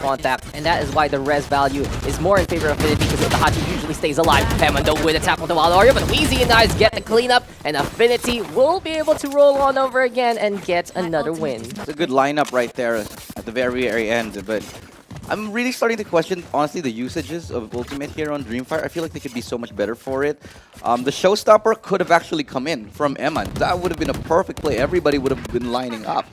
contact, and that is why the res value is more in favor of Affinity, because Utahachi usually stays alive. Emon though with a tap on the wild Oreo, but Wheezy and Knives get the cleanup, and Affinity will be able to roll on over again and get another win. It's a good lineup right there at the very end, but I'm really starting to question, honestly, the usages of Ultimate here on Dreamfire. I feel like they could be so much better for it. The showstopper could have actually come in from Eman. That would have been a perfect play. Everybody would have been lining up.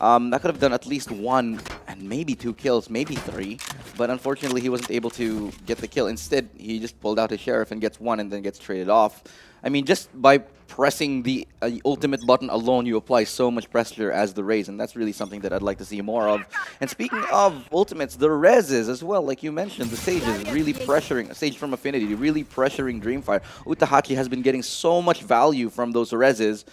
That could have done at least 1 and maybe 2 kills, maybe 3. But unfortunately, he wasn't able to get the kill. Instead, he just pulled out his Sheriff and gets 1 and then gets traded off. I mean, just by pressing the ultimate button alone, you apply so much pressure as the Raze, and that's really something that I'd like to see more of. And speaking of ultimates, the Rezes as well, like you mentioned, the Sage is really pressuring, Sage from Affinity, really pressuring Dreamfire. Utahachi has been getting so much value from those Rezes,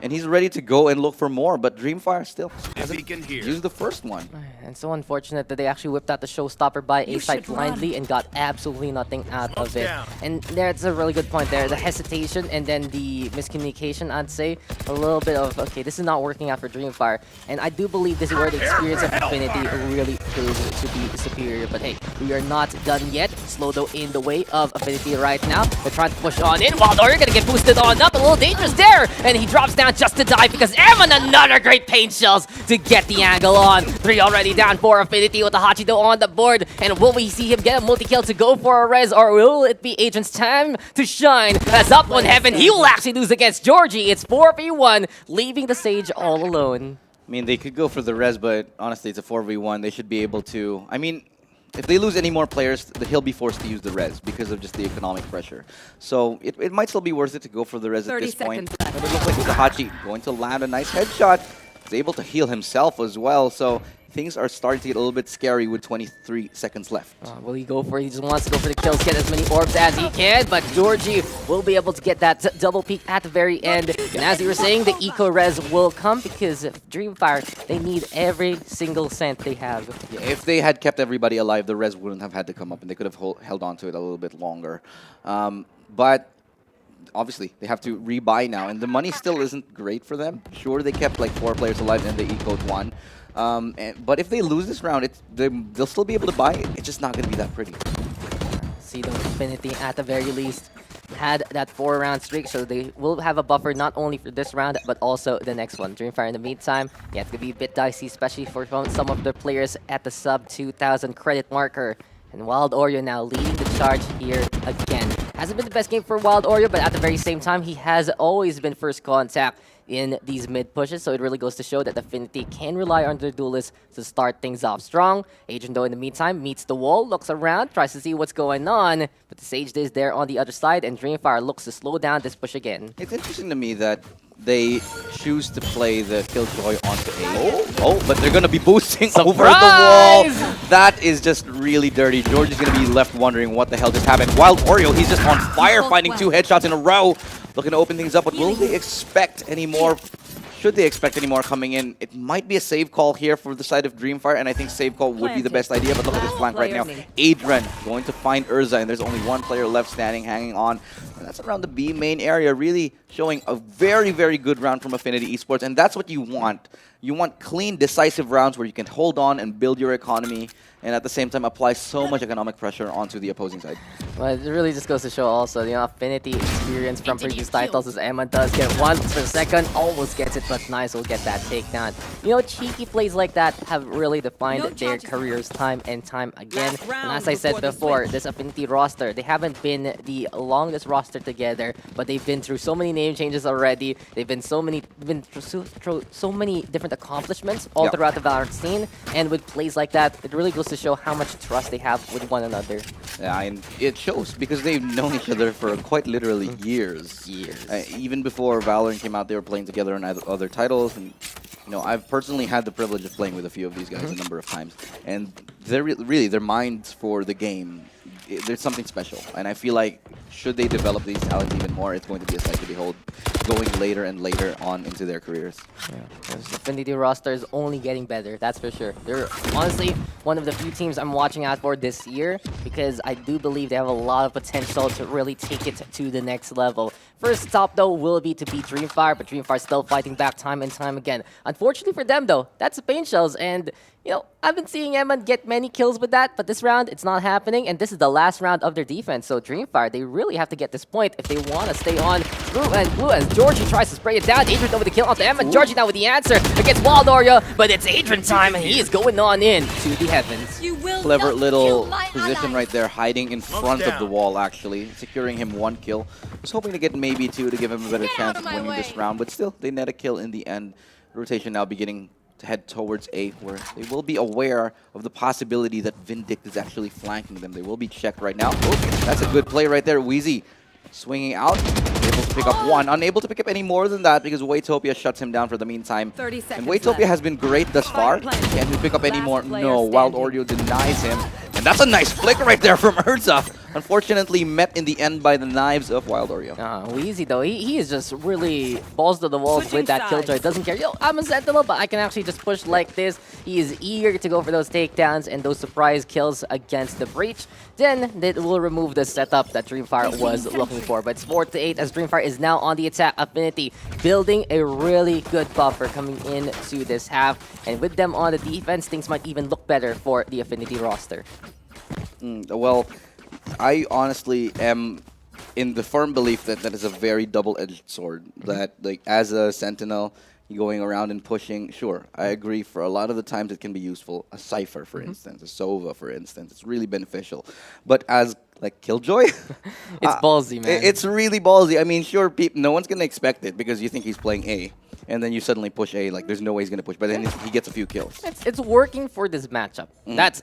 and he's ready to go and look for more, but Dreamfire still hasn't used the first one. And so unfortunate that they actually whipped out the showstopper by A-side blindly and got absolutely nothing out of it. And there's a really good point there. The hesitation and then the miscommunication, I'd say. A little bit of, okay, this is not working out for Dreamfire. And I do believe this is where the experience of Affinity really proves to be superior. But hey, we are not done yet. Slow though in the way of Affinity right now. They're trying to push on in. Wild Oreo gonna get boosted on up. A little dangerous there. And he drops down just to die because Evan another great pain shells to get the angle on. 3 already down for Affinity with the Hachi though on the board. And will we see him get a multi-kill to go for a res, or will it be Agent's time to shine? As up on Heaven, he will actually lose against Georgie. It's 4v1, leaving the Sage all alone. I mean, they could go for the res, but honestly, it's a 4v1. They should be able to... I mean, if they lose any more players, he'll be forced to use the res because of just the economic pressure. So it might still be worth it to go for the res at this point. But it looks like Utahachi going to land a nice headshot. He's able to heal himself as well. So things are starting to get a little bit scary with 23 seconds left. Will he go for it? He just wants to go for the kills, get as many orbs as he can, but Georgie will be able to get that double peek at the very end. And as you were saying, the eco-res will come because of Dreamfire, they need every single cent they have. Yeah, if they had kept everybody alive, the res wouldn't have had to come up and they could have held on to it a little bit longer. But obviously, they have to rebuy now, and the money still isn't great for them. Sure, they kept like 4 players alive and they ecoed 1. But if they lose this round, they'll still be able to buy it. It's just not going to be that pretty. See the Affinity at the very least had that 4-round streak, so they will have a buffer not only for this round but also the next one. Dreamfire in the meantime, yeah, it's going to be a bit dicey, especially for some of the players at the sub 2,000 credit marker. And Wild Oreo now leading the charge here again. Hasn't been the best game for Wild Oreo, but at the very same time, he has always been first contact in these mid pushes, so it really goes to show that Affinity can rely on their duelists to start things off strong. Agent, though, in the meantime, meets the wall, looks around, tries to see what's going on, but the Sage is there on the other side, and Dreamfire looks to slow down this push again. It's interesting to me that they choose to play the Killjoy onto A. Oh, but they're going to be boosting over the wall. That is just really dirty. George is going to be left wondering what the hell just happened. Wild Oreo, he's just on fire, finding 2 headshots in a row. Looking to open things up, but will they expect any more? Should they expect any more coming in? It might be a save call here for the side of Dreamfire, and I think save call would be the best idea, but look at this flank right now. Adrian going to find Urza, and there's only 1 player left standing, hanging on. And that's around the B main area, really showing a very, very good round from Affinity Esports, and that's what you want. You want clean, decisive rounds where you can hold on and build your economy, and at the same time apply so much economic pressure onto the opposing side. Well, it really just goes to show also the Affinity experience from previous titles, as Emma does get 1 per second, almost gets it, but Nice will get that takedown. You know, cheeky plays like that have really defined their careers time and time again. And as I said before, this Affinity roster, they haven't been the longest roster together, but they've been through so many name changes already. They've been so many different accomplishments all throughout the VALORANT scene, and with plays like that, it really goes to show how much trust they have with one another. Yeah, and it shows because they've known each other for quite literally years. Even before Valorant came out, they were playing together on other titles, and you know, I've personally had the privilege of playing with a few of these guys a number of times, and they're really their minds for the game. There's something special, and I feel like should they develop these talents even more, it's going to be a sight to behold going later and later on into their careers. Yeah, the Affinity roster is only getting better, that's for sure. They're honestly one of the few teams I'm watching out for this year because I do believe they have a lot of potential to really take it to the next level. First stop, though, will be to beat Dreamfire, but Dreamfire still fighting back time and time again. Unfortunately for them, though, that's the pain shells, and I've been seeing Emma get many kills with that, but this round, it's not happening, and this is the last round of their defense. So Dreamfire, they really have to get this point if they want to stay on blue as Georgie tries to spray it down. Adrian over the kill onto Emma. Georgie now with the answer against Wild Oreo, but it's Adrian time, and he is going on in to the heavens. Clever little position right there, hiding in front of the wall, actually, securing him 1 kill. Was hoping to get maybe 2 to give him a better chance of winning this round, but still, they net a kill in the end. Rotation now beginning to head towards A, where they will be aware of the possibility that Vindict is actually flanking them. They will be checked right now. Oh, that's a good play right there. Wheezy swinging out, able to pick up 1. Unable to pick up any more than that because Waytopia shuts him down for the meantime. And Waytopia has been great thus far. Can he pick up any more? No, Wild Oreo denies him. And that's a nice flick right there from Urza. Unfortunately, met in the end by the knives of Wild Oreo. Wheezy, though, he is just really balls to the walls with that Killjoy. Doesn't care. I'm a Sentinel, but I can actually just push like this. He is eager to go for those takedowns and those surprise kills against the Breach. Then it will remove the setup that Dreamfire was looking for. But it's 4-8 as Dreamfire is now on the attack. Affinity building a really good buffer coming into this half. And with them on the defense, things might even look better for the Affinity roster. Well, I honestly am in the firm belief that that is a very double-edged sword. That, like, as a Sentinel, going around and pushing, sure, I agree. For a lot of the times, it can be useful. A Cypher, for instance, a Sova, for instance, it's really beneficial. But as like Killjoy, it's ballsy, man. It's really ballsy. I mean, sure, no one's gonna expect it because you think he's playing A, and then you suddenly push A. Like, there's no way he's gonna push, but then he gets a few kills. It's working for this matchup.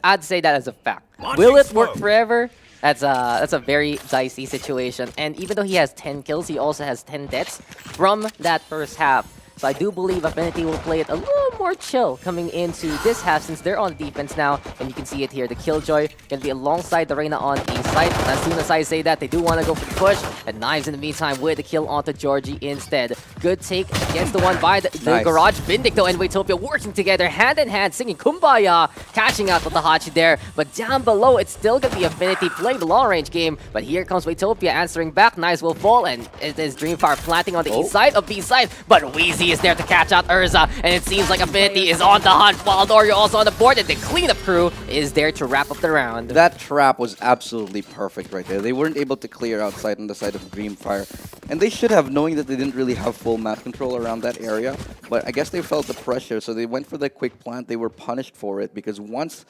I'd say that as a fact. Will it work forever? That's a very dicey situation. And even though he has 10 kills, he also has 10 deaths from that first half. So I do believe Affinity will play it a little more chill coming into this half since they're on defense now. And you can see it here. The Killjoy going to be alongside the Reyna on A side. And as soon as I say that, they do want to go for the push. And Knives in the meantime with the kill onto Georgie instead. Good take against the one by the Garage. Vindicto and Waytopia working together hand in hand, singing Kumbaya, catching out with the Hachi there. But down below, it's still going to be Affinity playing the long-range game. But here comes Waytopia answering back. Knives will fall, and it is Dreamfire planting on the east side of B side. But Wheezy is there to catch out Urza, and it seems like Affinity is on the hunt. Wild Oreo also on the board, and the cleanup crew is there to wrap up the round. That trap was absolutely perfect right there. They weren't able to clear outside on the side of Dreamfire, and they should have, knowing that they didn't really have full map control around that area. But I guess they felt the pressure, so they went for the quick plant. They were punished for it because once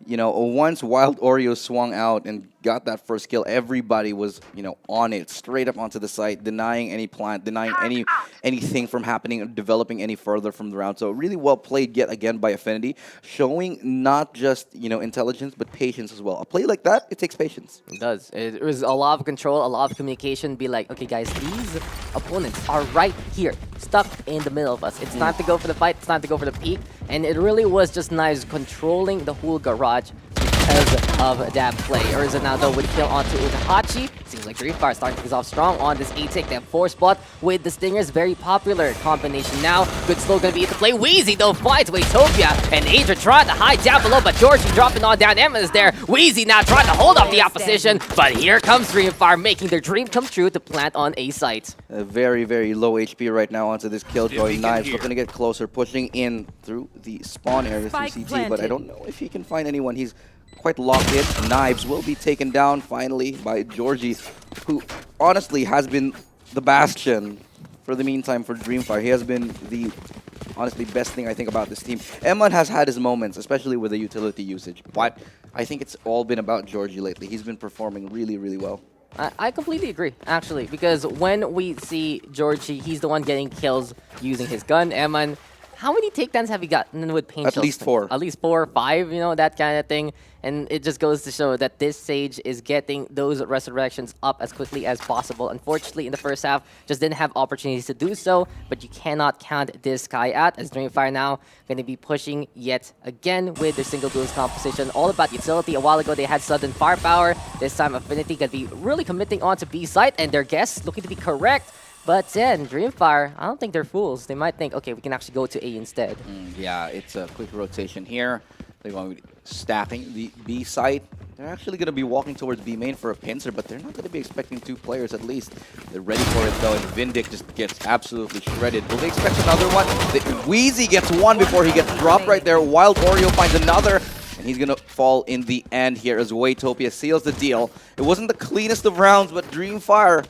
Wild Oreo swung out and got that first kill, everybody was, on it, straight up onto the site, denying any plant, denying anything from happening or developing any further from the round. So really well played yet again by Affinity, showing not just, intelligence, but patience as well. A play like that, it takes patience. It does. It was a lot of control, a lot of communication. Be like, okay, guys, these opponents are right here, stuck in the middle of us. It's time to go for the fight. It's time to go for the peak. And it really was just Knives controlling the whole garage because of that play. Urza now though with kill onto Utahachi. Seems like Dreamfire starting things off strong on this A-Tick. They have 4 spot with the Stingers. Very popular combination now. Good slow gonna be at the play. Wheezy though finds Waytopia, and Adrian trying to hide down below, but Georgie dropping on down. Emma is there. Wheezy now trying to hold off the opposition, but here comes Dreamfire making their dream come true to plant on A site. Very, very low HP right now onto this Killjoy. Knives looking to get closer, pushing in through the spawn area through CT, but I don't know if he can find anyone. He's quite locked in. Knives will be taken down finally by Georgie, who honestly has been the bastion for the meantime for Dreamfire. He has been the honestly best thing I think about this team. Emon has had his moments, especially with the utility usage, but I think it's all been about Georgie lately. He's been performing really, really well. I completely agree, actually, because when we see Georgie, he's the one getting kills using his gun. Eman, how many takedowns have you gotten with paint At shells? least 4. At least 4 or 5, that kind of thing. And it just goes to show that this Sage is getting those resurrections up as quickly as possible. Unfortunately, in the first half, just didn't have opportunities to do so, but you cannot count this guy out, as Dreamfire now going to be pushing yet again with their single boost composition. All about utility. A while ago, they had sudden firepower. This time, Affinity going to be really committing onto B site, and their guess looking to be correct. But then, Dreamfire, I don't think they're fools. They might think, okay, we can actually go to A instead. Yeah, it's a quick rotation here. They're going to be stacking the B site. They're actually going to be walking towards B main for a pincer, but they're not going to be expecting 2 players at least. They're ready for it though, and Vindic just gets absolutely shredded. Will they expect another one? Wheezy gets one before he gets dropped right there. Wild Oreo finds another, and he's going to fall in the end here as Waytopia seals the deal. It wasn't the cleanest of rounds, but Dreamfire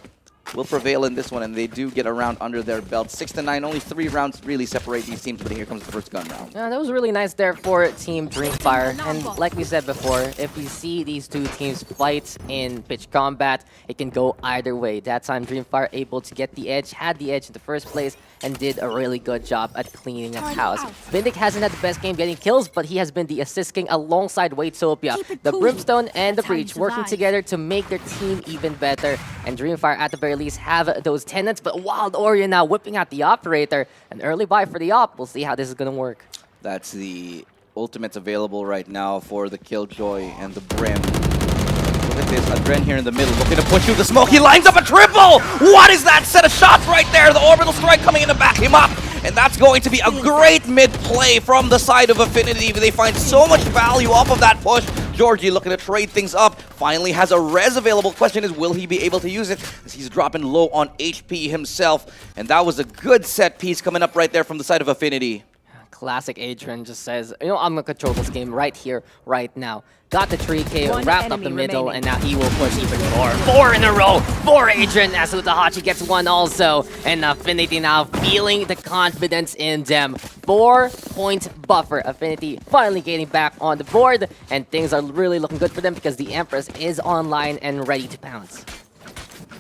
will prevail in this one, and they do get a round under their belt. 6-9, only 3 rounds really separate these teams, but here comes the first gun round. Yeah, that was really nice there for Team Dreamfire. And like we said before, if we see these two teams fight in pitch combat, it can go either way. That time Dreamfire able to get the edge, had the edge in the first place, and did a really good job at cleaning up house. Vindic hasn't had the best game getting kills, but he has been the assist king alongside Waytopia. The Brimstone and the Breach working together to make their team even better. And Dreamfire at the very least have those tenants, but Wild Oreo now whipping out the Operator. An early buy for the Op. We'll see how this is going to work. That's the ultimates available right now for the Killjoy and the BREN. Look at this, Adren here in the middle, looking to push through the smoke. He lines up a triple! What is that set of shots right there? The orbital strike coming in to back him up. And that's going to be a great mid-play from the side of Affinity. They find so much value off of that push. Georgie looking to trade things up. Finally has a res available. Question is, will he be able to use it? As he's dropping low on HP himself. And that was a good set piece coming up right there from the side of Affinity. Classic Adrian just says, you know, I'm going to control this game right here, right now. Got the 3K, wrapped up the middle, and now he will push even more. 4 in a row for Adrian as Utahachi gets one also. And Affinity now feeling the confidence in them. 4-point buffer. Affinity finally getting back on the board. And things are really looking good for them because the Empress is online and ready to pounce.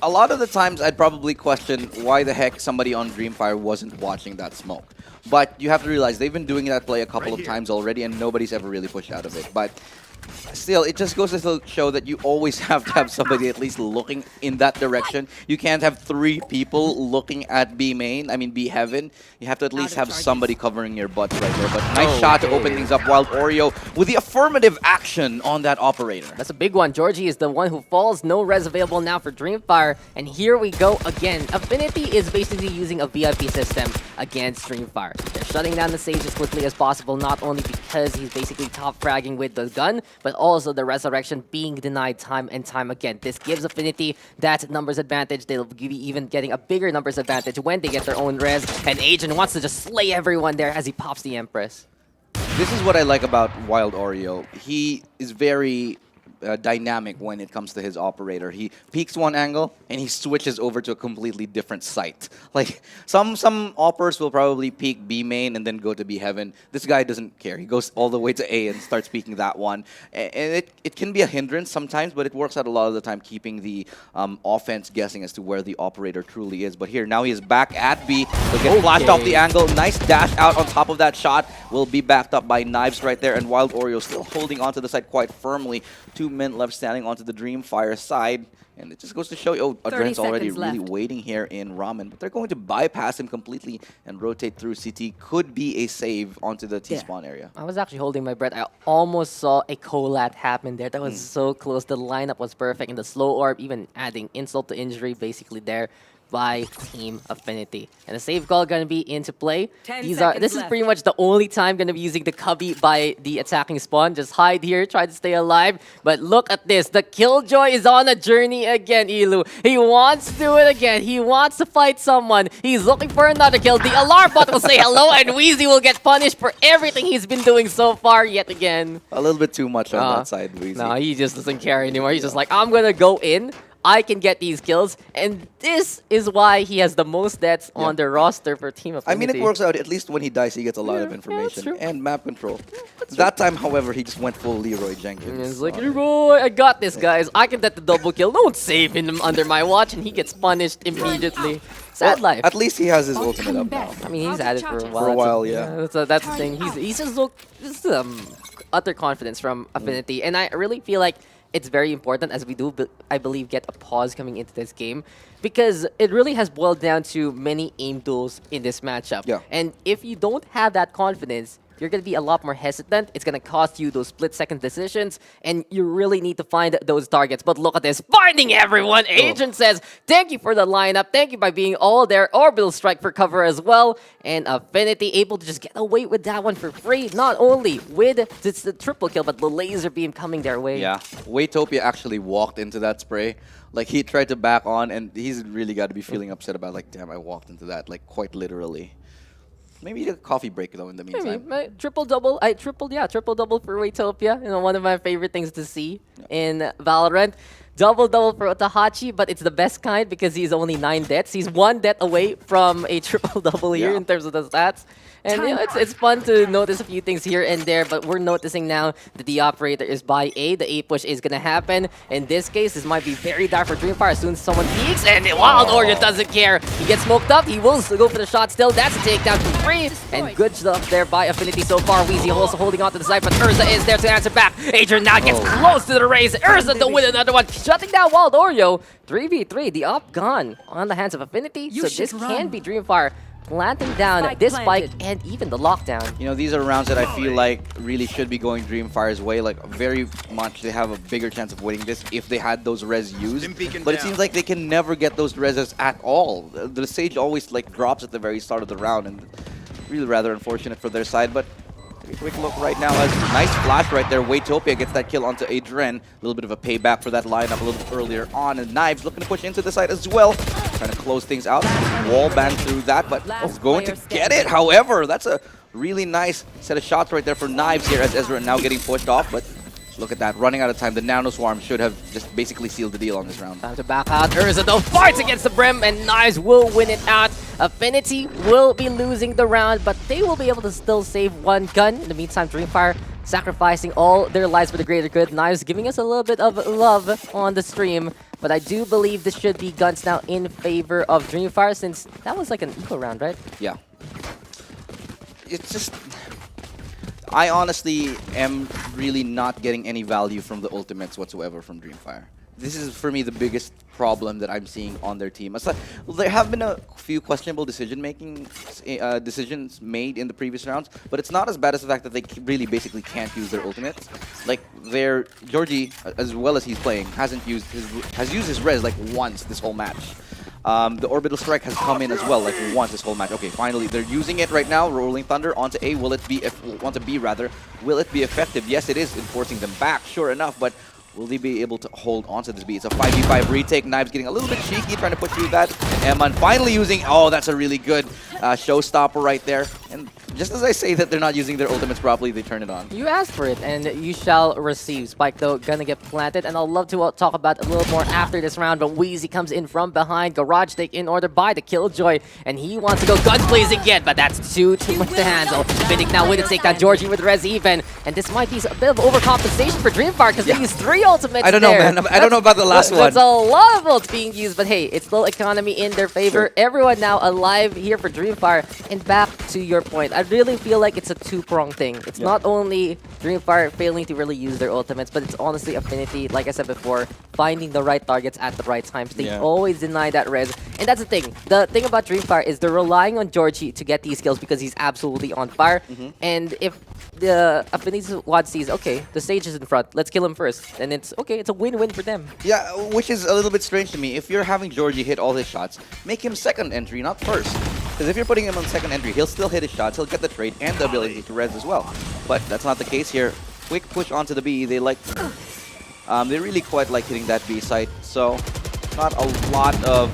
A lot of the times I'd probably question why the heck somebody on Dreamfire wasn't watching that smoke. But you have to realize they've been doing that play a couple of times already and nobody's ever really pushed out of it. But still, it just goes to show that you always have to have somebody at least looking in that direction. You can't have 3 people looking at B main, I mean B heaven. You have to at least have somebody covering your butts right there. But nice shot to open things up. Wild Oreo with the affirmative action on that Operator. That's a big one. Georgie is the one who falls. No res available now for Dreamfire. And here we go again. Affinity is basically using a VIP system against Dreamfire. They're shutting down the Sage as quickly as possible, not only because he's basically top fragging with the gun, but also the Resurrection being denied time and time again. This gives Affinity that numbers advantage. They'll be even getting a bigger numbers advantage when they get their own res. And Agent wants to just slay everyone there as he pops the Empress. This is what I like about Wild Oreo. He is very dynamic when it comes to his Operator. He peeks one angle and he switches over to a completely different site. Like some operators will probably peek B main and then go to B heaven. This guy doesn't care. He goes all the way to A and starts peeking that one. And it can be a hindrance sometimes, but it works out a lot of the time, keeping the offense guessing as to where the Operator truly is. But here, now he is back at B. He'll get flashed off the angle. Nice dash out on top of that shot. Will be backed up by Knives right there. And Wild Oreo still holding onto the side quite firmly. 2 men left standing onto the Dreamfire side. And it just goes to show you, oh, Adren's already really waiting here in Ramen. But they're going to bypass him completely and rotate through. CT could be a save onto the T-spawn area. I was actually holding my breath. I almost saw a collat happen there. That was so close. The lineup was perfect. And the slow orb even adding insult to injury basically there by Team Affinity. And the save call going to be into play. This is pretty much the only time going to be using the cubby by the attacking spawn. Just hide here, try to stay alive. But look at this. The Killjoy is on a journey again, Ilu. He wants to do it again. He wants to fight someone. He's looking for another kill. The alarm bot will say hello, and Wheezy will get punished for everything he's been doing so far yet again. A little bit too much on that side, Wheezy. No, he just doesn't care anymore. He's just like, I'm going to go in. I can get these kills, and this is why he has the most deaths on the roster for Team Affinity. I mean, it works out. At least when he dies, he gets a lot of information and map control. That time, however, he just went full Leroy Jenkins. He's like, Leroy, I got this, guys. I can get the double kill. Don't save him under my watch, and he gets punished immediately. Sad life. At least he has his ultimate up now. I mean, he's had it for a while. For a while, yeah. That's the thing. He's just utter confidence from Affinity, and I really feel like it's very important as we do, I believe, get a pause coming into this game, because it really has boiled down to many aim duels in this matchup. Yeah. And if you don't have that confidence, you're going to be a lot more hesitant. It's going to cost you those split-second decisions, and you really need to find those targets. But look at this, finding everyone. Agent says, thank you for the lineup. Thank you by being all there. Orbital strike for cover as well. And Affinity able to just get away with that one for free. Not only with the triple kill, but the laser beam coming their way. Yeah, Waytopia actually walked into that spray. Like, he tried to back on, and he's really got to be feeling upset about, like, damn, I walked into that, like, quite literally. Maybe a coffee break, though, in the meantime. Maybe, triple-double. Triple-double for Waytopia. You know, one of my favorite things to see in Valorant. Double-double for Otahachi, but it's the best kind because he's only 9 deaths. He's 1 death away from a triple-double here in terms of the stats. And you know, it's fun to notice a few things here and there, but we're noticing now that the operator is by A. The A push is going to happen. In this case, this might be very dire for Dreamfire as soon as someone peeks, and Wild Oreo doesn't care. He gets smoked up. He will go for the shot still. That's a takedown for free. And good stuff there by Affinity so far. Weezy also holding on to the side, but Urza is there to answer back. Adrian now gets close to the race. Urza to win another one. Shutting down Wild Oreo. 3v3. The up gone on the hands of Affinity. So this can be Dreamfire planting down this spike and even the lockdown. You know, these are rounds that I feel like really should be going Dreamfire's way. Like, very much they have a bigger chance of winning this if they had those res used. But it seems like they can never get those reses at all. The Sage always, like, drops at the very start of the round, and really rather unfortunate for their side. But take a quick look right now as nice flash right there. Waytopia gets that kill onto Adren. A little bit of a payback for that lineup a little bit earlier on. And Knives looking to push into the side as well. Trying to close things out. Wall bang through that, but is going to get it. However, that's a really nice set of shots right there for Knives here as Ezra now getting pushed off. But look at that, running out of time. The Nano Swarm should have just basically sealed the deal on this round. Time to back out. Urza though fights against the Brim, and Knives will win it out. Affinity will be losing the round, but they will be able to still save one gun. In the meantime, Dreamfire sacrificing all their lives for the greater good. Knives giving us a little bit of love on the stream, but I do believe this should be guns now in favor of Dreamfire, since that was like an eco round, right? Yeah. It's just, I honestly am really not getting any value from the ultimates whatsoever from Dreamfire. This is, for me, the biggest problem that I'm seeing on their team. Aside, there have been a few questionable decisions made in the previous rounds, but it's not as bad as the fact that they really basically can't use their ultimates. Like, their Georgie, as well as he's playing, has used his res like once this whole match. The Orbital Strike has come in as well, like once this whole match. Okay, finally, they're using it right now. Rolling Thunder onto A. Will it be, onto B rather. Will it be effective? Yes, it is, enforcing them back, sure enough, but will they be able to hold on to this B? It's a 5v5 retake. Knives getting a little bit cheeky, trying to push through that. And Eman finally using, oh, that's a really good showstopper right there. And just as I say that they're not using their ultimates properly, they turn it on. You asked for it, and you shall receive. Spike, though, gonna get planted, and I'll love to talk about it a little more after this round, but Wheezy comes in from behind. Garage take in order by the Killjoy, and he wants to go guns blazing again, but that's too much to handle. Finnick now with a takedown. Georgie with res even, and this might be a bit of overcompensation for Dreamfire, because they use 3 ultimates. I don't know, man. I don't know about the last one. That's a lot of ults being used, but hey, it's still economy in their favor. Sure. Everyone now alive here for Dreamfire, and back to your point, I really feel like it's a two-pronged thing. It's not only Dreamfire failing to really use their ultimates, but it's honestly Affinity, like I said before, finding the right targets at the right times. They always deny that res. And that's the thing. The thing about Dreamfire is they're relying on Georgie to get these kills because he's absolutely on fire. And if the Affinity squad sees, okay, the Sage is in front, let's kill him first, and it's okay, it's a win-win for them. Yeah, which is a little bit strange to me. If you're having Georgie hit all his shots, make him second entry, not first. Because if you're putting him on second entry, he'll still hit his shots, he'll get the trade and the ability to res as well. But that's not the case here. Quick push onto the B. They they really quite like hitting that B site. So not a lot of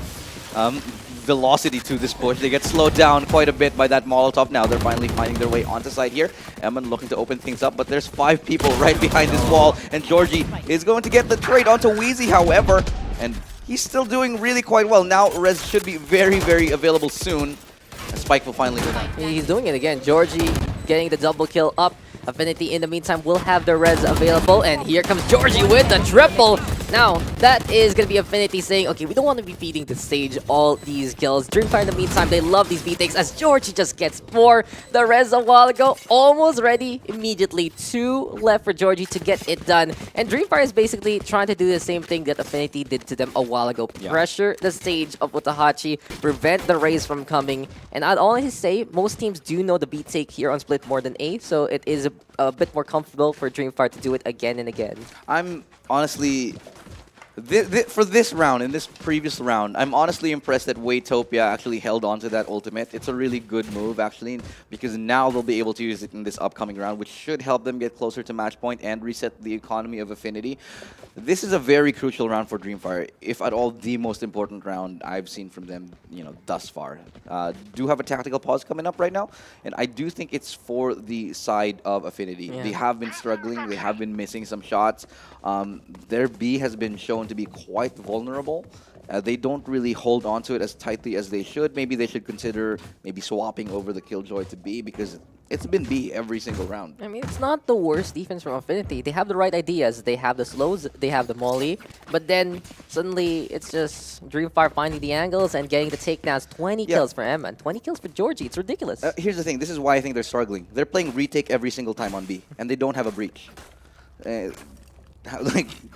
velocity to this push. They get slowed down quite a bit by that Molotov. Now they're finally finding their way onto site here. Eman looking to open things up, but there's 5 people right behind this wall, and Georgie is going to get the trade onto Wheezy, however, and he's still doing really quite well. Now res should be very, very available soon. And Spike will finally win. He's doing it again. Georgie getting the double kill up. Affinity in the meantime will have the res available, and here comes Georgie with the triple. Now, that is going to be Affinity saying, okay, we don't want to be feeding the stage all these kills. Dreamfire, in the meantime, they love these retakes as Georgie just gets 4. The res a while ago, almost ready immediately. 2 left for Georgie to get it done. And Dreamfire is basically trying to do the same thing that Affinity did to them a while ago. Yeah. Pressure the stage of Watahachi, prevent the raise from coming. And I'd honestly say most teams do know the B take here on split more than A, so it is a bit more comfortable for Dreamfire to do it again and again. I'm honestly, for this round, in this previous round, I'm honestly impressed that Waytopia actually held on to that ultimate. It's a really good move, actually, because now they'll be able to use it in this upcoming round, which should help them get closer to match point and reset the economy of Affinity. This is a very crucial round for Dreamfire, if at all the most important round I've seen from them, thus far. Do have a tactical pause coming up right now, and I do think it's for the side of Affinity. Yeah. They have been struggling, they have been missing some shots. Their B has been shown to be quite vulnerable. They don't really hold on to it as tightly as they should. Maybe they should consider maybe swapping over the Killjoy to B, because it's been B every single round. I mean, it's not the worst defense from Affinity. They have the right ideas. They have the slows, they have the molly, but then suddenly it's just Dreamfire finding the angles and getting the takedowns. 20 kills for Emma and 20 kills for Georgie. It's ridiculous. Here's the thing. This is why I think they're struggling. They're playing retake every single time on B, and they don't have a breach.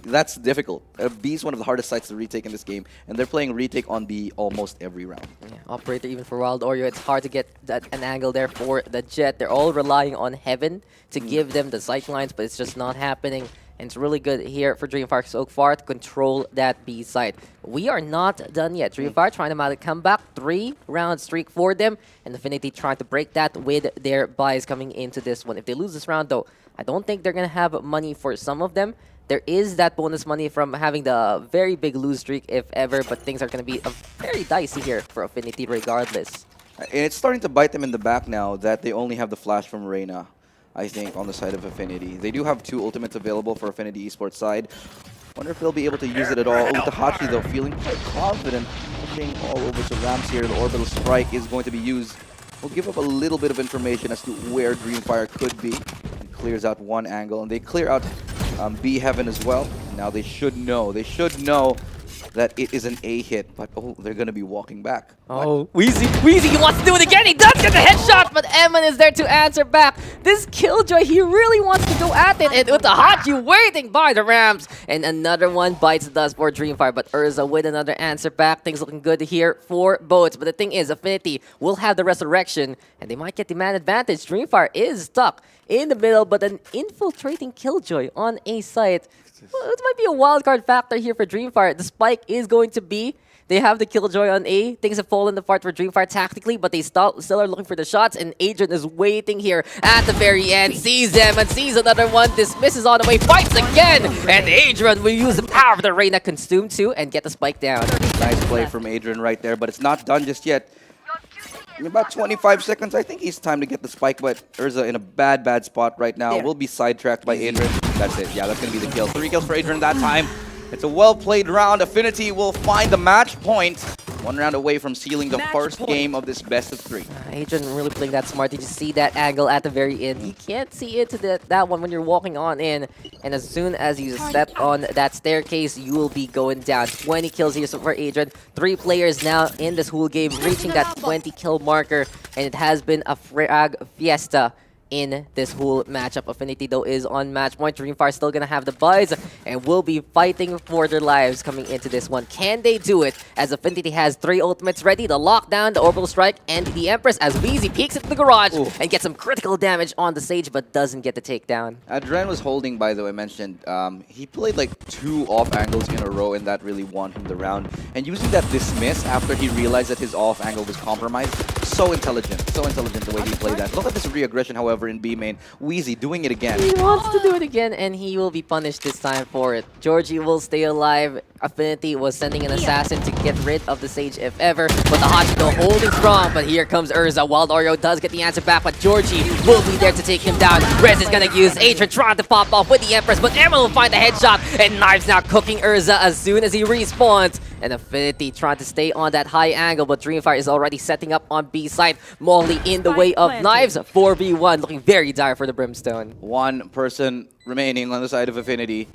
That's difficult. B is one of the hardest sites to retake in this game, and they're playing retake on B almost every round. Yeah, operator even for Wild Oreo, it's hard to get an angle there for the Jet. They're all relying on Heaven to give them the sight lines, but it's just not happening. And it's really good here for Dreamfire so far to control that B side. We are not done yet. Dreamfire trying to mount a comeback, 3-round streak for them, and Affinity trying to break that with their buys coming into this one. If they lose this round, though, I don't think they're going to have money for some of them. There is that bonus money from having the very big lose streak, if ever, but things are going to be very dicey here for Affinity regardless. And it's starting to bite them in the back now that they only have the flash from Reina, I think, on the side of Affinity. They do have 2 ultimates available for Affinity Esports side. Wonder if they'll be able to use it at all. Watahachi, though, feeling quite confident, pushing all over to Rams here. The orbital strike is going to be used. We'll give up a little bit of information as to where Dreamfire could be. And clears out one angle, and they clear out B Heaven as well. Now they should know. They should know that it is an A hit, but oh, they're going to be walking back. Oh, Wheezy, he wants to do it again. He does get the headshot, but Eman is there to answer back. This Killjoy, he really wants to go at it, and Watahachi waiting by the ramps. And another one bites the dust for Dreamfire, but Urza with another answer back. Things looking good here for both. But the thing is, Affinity will have the resurrection, and they might get the man advantage. Dreamfire is stuck in the middle, but an infiltrating Killjoy on a site. Well, it might be a wildcard factor here for Dreamfire. The spike is going to be, they have the Killjoy on A. Things have fallen apart for Dreamfire tactically, but they still are looking for the shots, and Adrian is waiting here at the very end. Sees them and sees another one. Dismisses on the way, fights again, and Adrian will use the power of the Reina Consume too and get the spike down. Nice play from Adrian right there, but it's not done just yet. In about 25 seconds, I think it's time to get the spike, but Urza in a bad spot right now. Will be sidetracked by Adrian. That's it. Yeah, that's going to be the kill. 3 kills for Adrian that time. It's a well-played round. Affinity will find the match point. 1 round away from sealing the first game of this best of 3. Adrian really playing that smart. Did you see that angle at the very end? You can't see into that one when you're walking on in. And as soon as you step on that staircase, you will be going down. 20 kills here for Adrian. 3 players now in this whole game reaching that 20 kill marker. And it has been a frag fiesta in this whole matchup. Affinity, though, is on match point. Dreamfire still gonna have the buzz and will be fighting for their lives coming into this one. Can they do it? As Affinity has 3 ultimates ready, the lockdown, the orbital strike, and the Empress, as Wheezy peeks into the garage and gets some critical damage on the stage, but doesn't get the takedown. Dren was holding, by the way, mentioned. He played like 2 off angles in a row, and that really won him the round. And using that dismiss after he realized that his off angle was compromised, so intelligent the way he played that. Look at this re-aggression, however, in B main. Wheezy doing it again. He wants to do it again, and he will be punished this time for it. Georgie will stay alive. Affinity was sending an assassin to get rid of the Sage if ever, but the Hachiko holding strong. But here comes Urza. Wild Oreo does get the answer back, but Georgie will be there to take him down. Rez is gonna use Adrian trying to pop off with the Empress, but Emma will find the headshot, and Knives now cooking Urza as soon as he respawns. And Affinity trying to stay on that high angle, but Dreamfire is already setting up on B side. Molly in the way of Knives. 4v1, looking very dire for the Brimstone. 1 person remaining on the side of Affinity.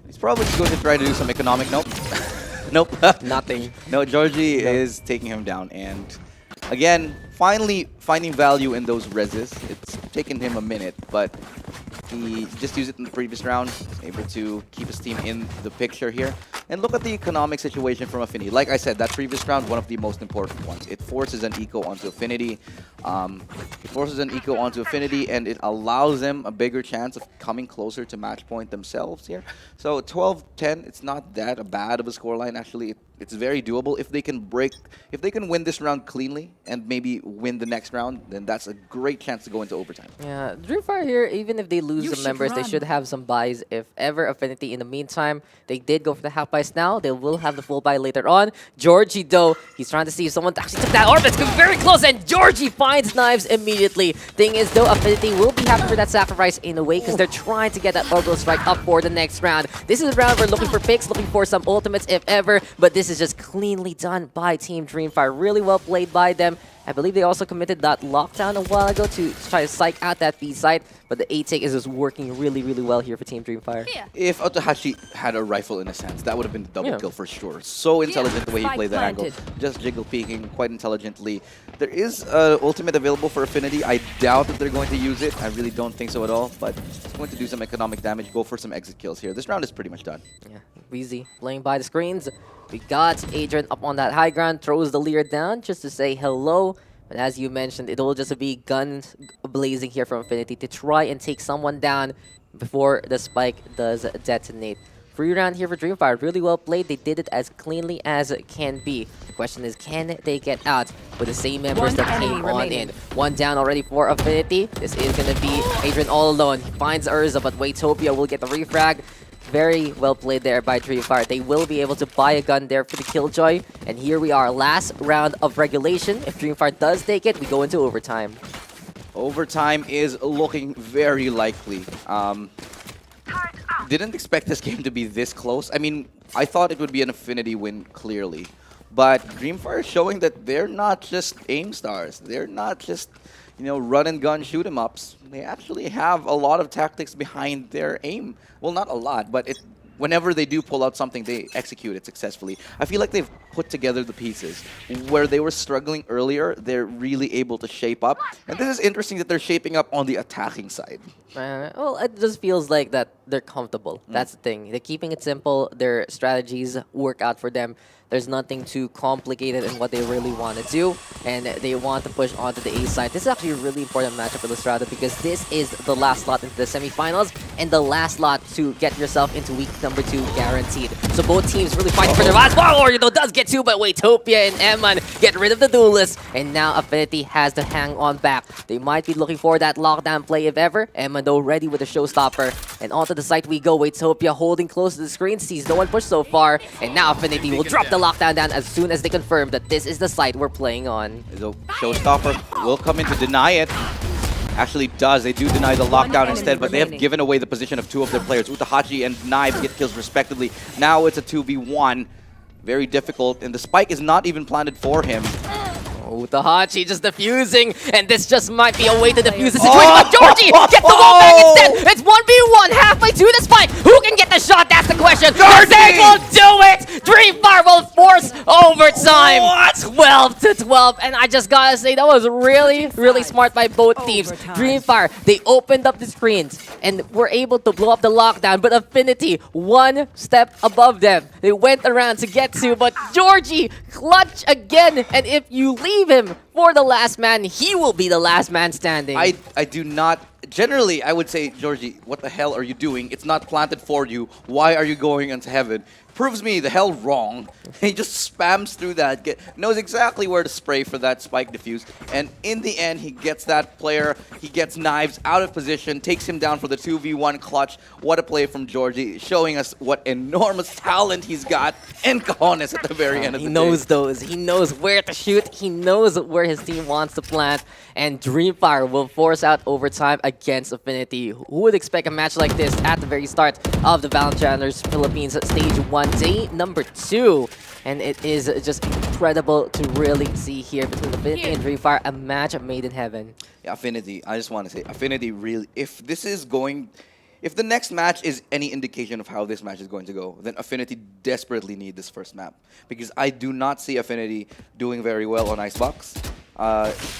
He's probably going to try to do some economic. Nope. Nope. Nothing. No, Georgie is taking him down. And again, finally finding value in those reses. It's taken him a minute, but he just used it in the previous round. Able to keep his team in the picture here. And look at the economic situation from Affinity. Like I said, that previous round, one of the most important ones. It forces an eco onto Affinity. And it allows them a bigger chance of coming closer to match point themselves here. So 12-10, it's not that bad of a scoreline. Actually, it's very doable. If they can win this round cleanly and maybe win the next round, then that's a great chance to go into overtime. Yeah, Dreamfire here, even if they lose some members, they should have some buys if ever. Affinity, in the meantime, they did go for the half buys now. They will have the full buy later on. Georgie, though, he's trying to see if someone actually took that orb. It's very close, and Georgie finds knives immediately. Thing is, though, Affinity will be happy for that sacrifice in a way because they're trying to get that orbital strike up for the next round. This is a round we're looking for picks, looking for some ultimates if ever, but this is just cleanly done by Team Dreamfire. Really well played by them. I believe they also committed that lockdown a while ago to try to psych out that B site, but the A take is just working really, really well here for Team Dreamfire. Yeah. If Otohashi had a rifle in his hands, that would have been the double kill for sure. So intelligent the way he played that angle. Just jiggle peeking quite intelligently. There is ultimate available for Affinity. I doubt that they're going to use it. I really don't think so at all, but it's going to do some economic damage. Go for some exit kills here. This round is pretty much done. Yeah, Weezy playing by the screens. We got Adrian up on that high ground, throws the leer down just to say hello. But as you mentioned, it will just be guns blazing here from Affinity to try and take someone down before the spike does detonate. Free round here for Dreamfire. Really well played. They did it as cleanly as it can be. The question is, can they get out with the same members that came on in? One down already for Affinity. This is going to be Adrian all alone. He finds Urza, but Waitopia will get the refrag. Very well played there by Dreamfire. They will be able to buy a gun there for the Killjoy. And here we are, last round of regulation. If Dreamfire does take it, we go into overtime. Overtime is looking very likely. Didn't expect this game to be this close. I mean, I thought it would be an Affinity win clearly. But Dreamfire is showing that they're not just aim stars. They're not just, you know, run and gun shoot 'em ups. They actually have a lot of tactics behind their aim. Well, not a lot, but whenever they do pull out something, they execute it successfully. I feel like they've put together the pieces. Where they were struggling earlier, they're really able to shape up. And this is interesting that they're shaping up on the attacking side. Well, it just feels like that they're comfortable. That's the thing. They're keeping it simple. Their strategies work out for them. There's nothing too complicated in what they really want to do, and they want to push onto the A side. This is actually a really important matchup for Lustrada because this is the last slot into the semifinals and the last slot to get yourself into week number 2 guaranteed. So both teams really fighting for their lives. Wow, Oreo does get 2, but Waitopia and Eman get rid of the duelist, and now Affinity has to hang on back. They might be looking for that lockdown play if ever. Eman though ready with a showstopper, and onto the site we go. Waitopia holding close to the screen, sees no one push so far, and now Affinity will drop the lockdown down as soon as they confirm that this is the site we're playing on. The showstopper will come in to deny it. Actually does. They do deny the lockdown instead, but they have given away the position of 2 of their players. Utahashi and Knives get kills respectively. Now it's a 2v1. Very difficult, and the spike is not even planted for him. Utahashi just defusing, and this just might be a way to defuse the situation. But Georgie gets the wall back instead. It's 1v1 halfway to the spike. Who can get the shot? That's the question. They will do it. Dreamfire will force overtime. What? 12-12, and I just gotta say that was really, really smart by both teams. Dreamfire, they opened up the screens and were able to blow up the lockdown, but Affinity one step above them. They went around to get to, but Georgie clutch again, and if you leave him for the last man, he will be the last man standing. I do not. Generally, I would say, Georgie, what the hell are you doing? It's not planted for you. Why are you going into heaven? Proves me the hell wrong. He just spams through that, knows exactly where to spray for that spike defuse, and in the end, he gets that player, he gets Knives out of position, takes him down for the 2v1 clutch. What a play from Georgie, showing us what enormous talent he's got, and cojones at the very end of the day. He knows those. He knows where to shoot. He knows where his team wants to plant, and Dreamfire will force out overtime against Affinity. Who would expect a match like this at the very start of the VALORANT Challengers Philippines Stage 1, day number 2? And it is just incredible to really see here between Affinity and Dreamfire, a match made in heaven. Yeah, Affinity, I just want to say, Affinity really, if this is going, if the next match is any indication of how this match is going to go, then Affinity desperately need this first map. Because I do not see Affinity doing very well on Icebox,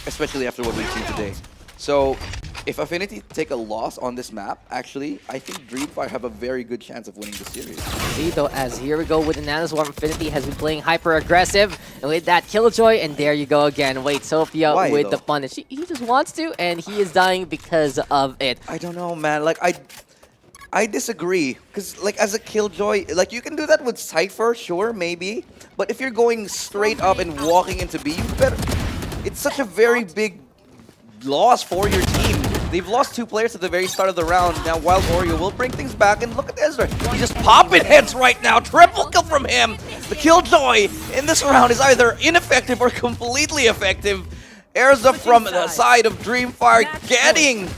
especially after what we've seen today. So if Affinity take a loss on this map, actually, I think Dreamfire have a very good chance of winning the series. See, though, as here we go with the Nanoswarm, Affinity has been playing hyper-aggressive with that Killjoy, and there you go again. Wait, Sophia Why, with though? the punish. He just wants to, and he is dying because of it. I don't know, man. Like, I disagree. Because, like, as a Killjoy, like, you can do that with Cypher, sure, maybe. But if you're going straight up and walking into B, you better... It's such a very big loss for your team. They've lost 2 players at the very start of the round. Now Wild Oreo will bring things back, and look at Ezra. He's just popping heads right now. Triple kill from him. The Killjoy in this round is either ineffective or completely effective. Erza from the side of Dreamfire getting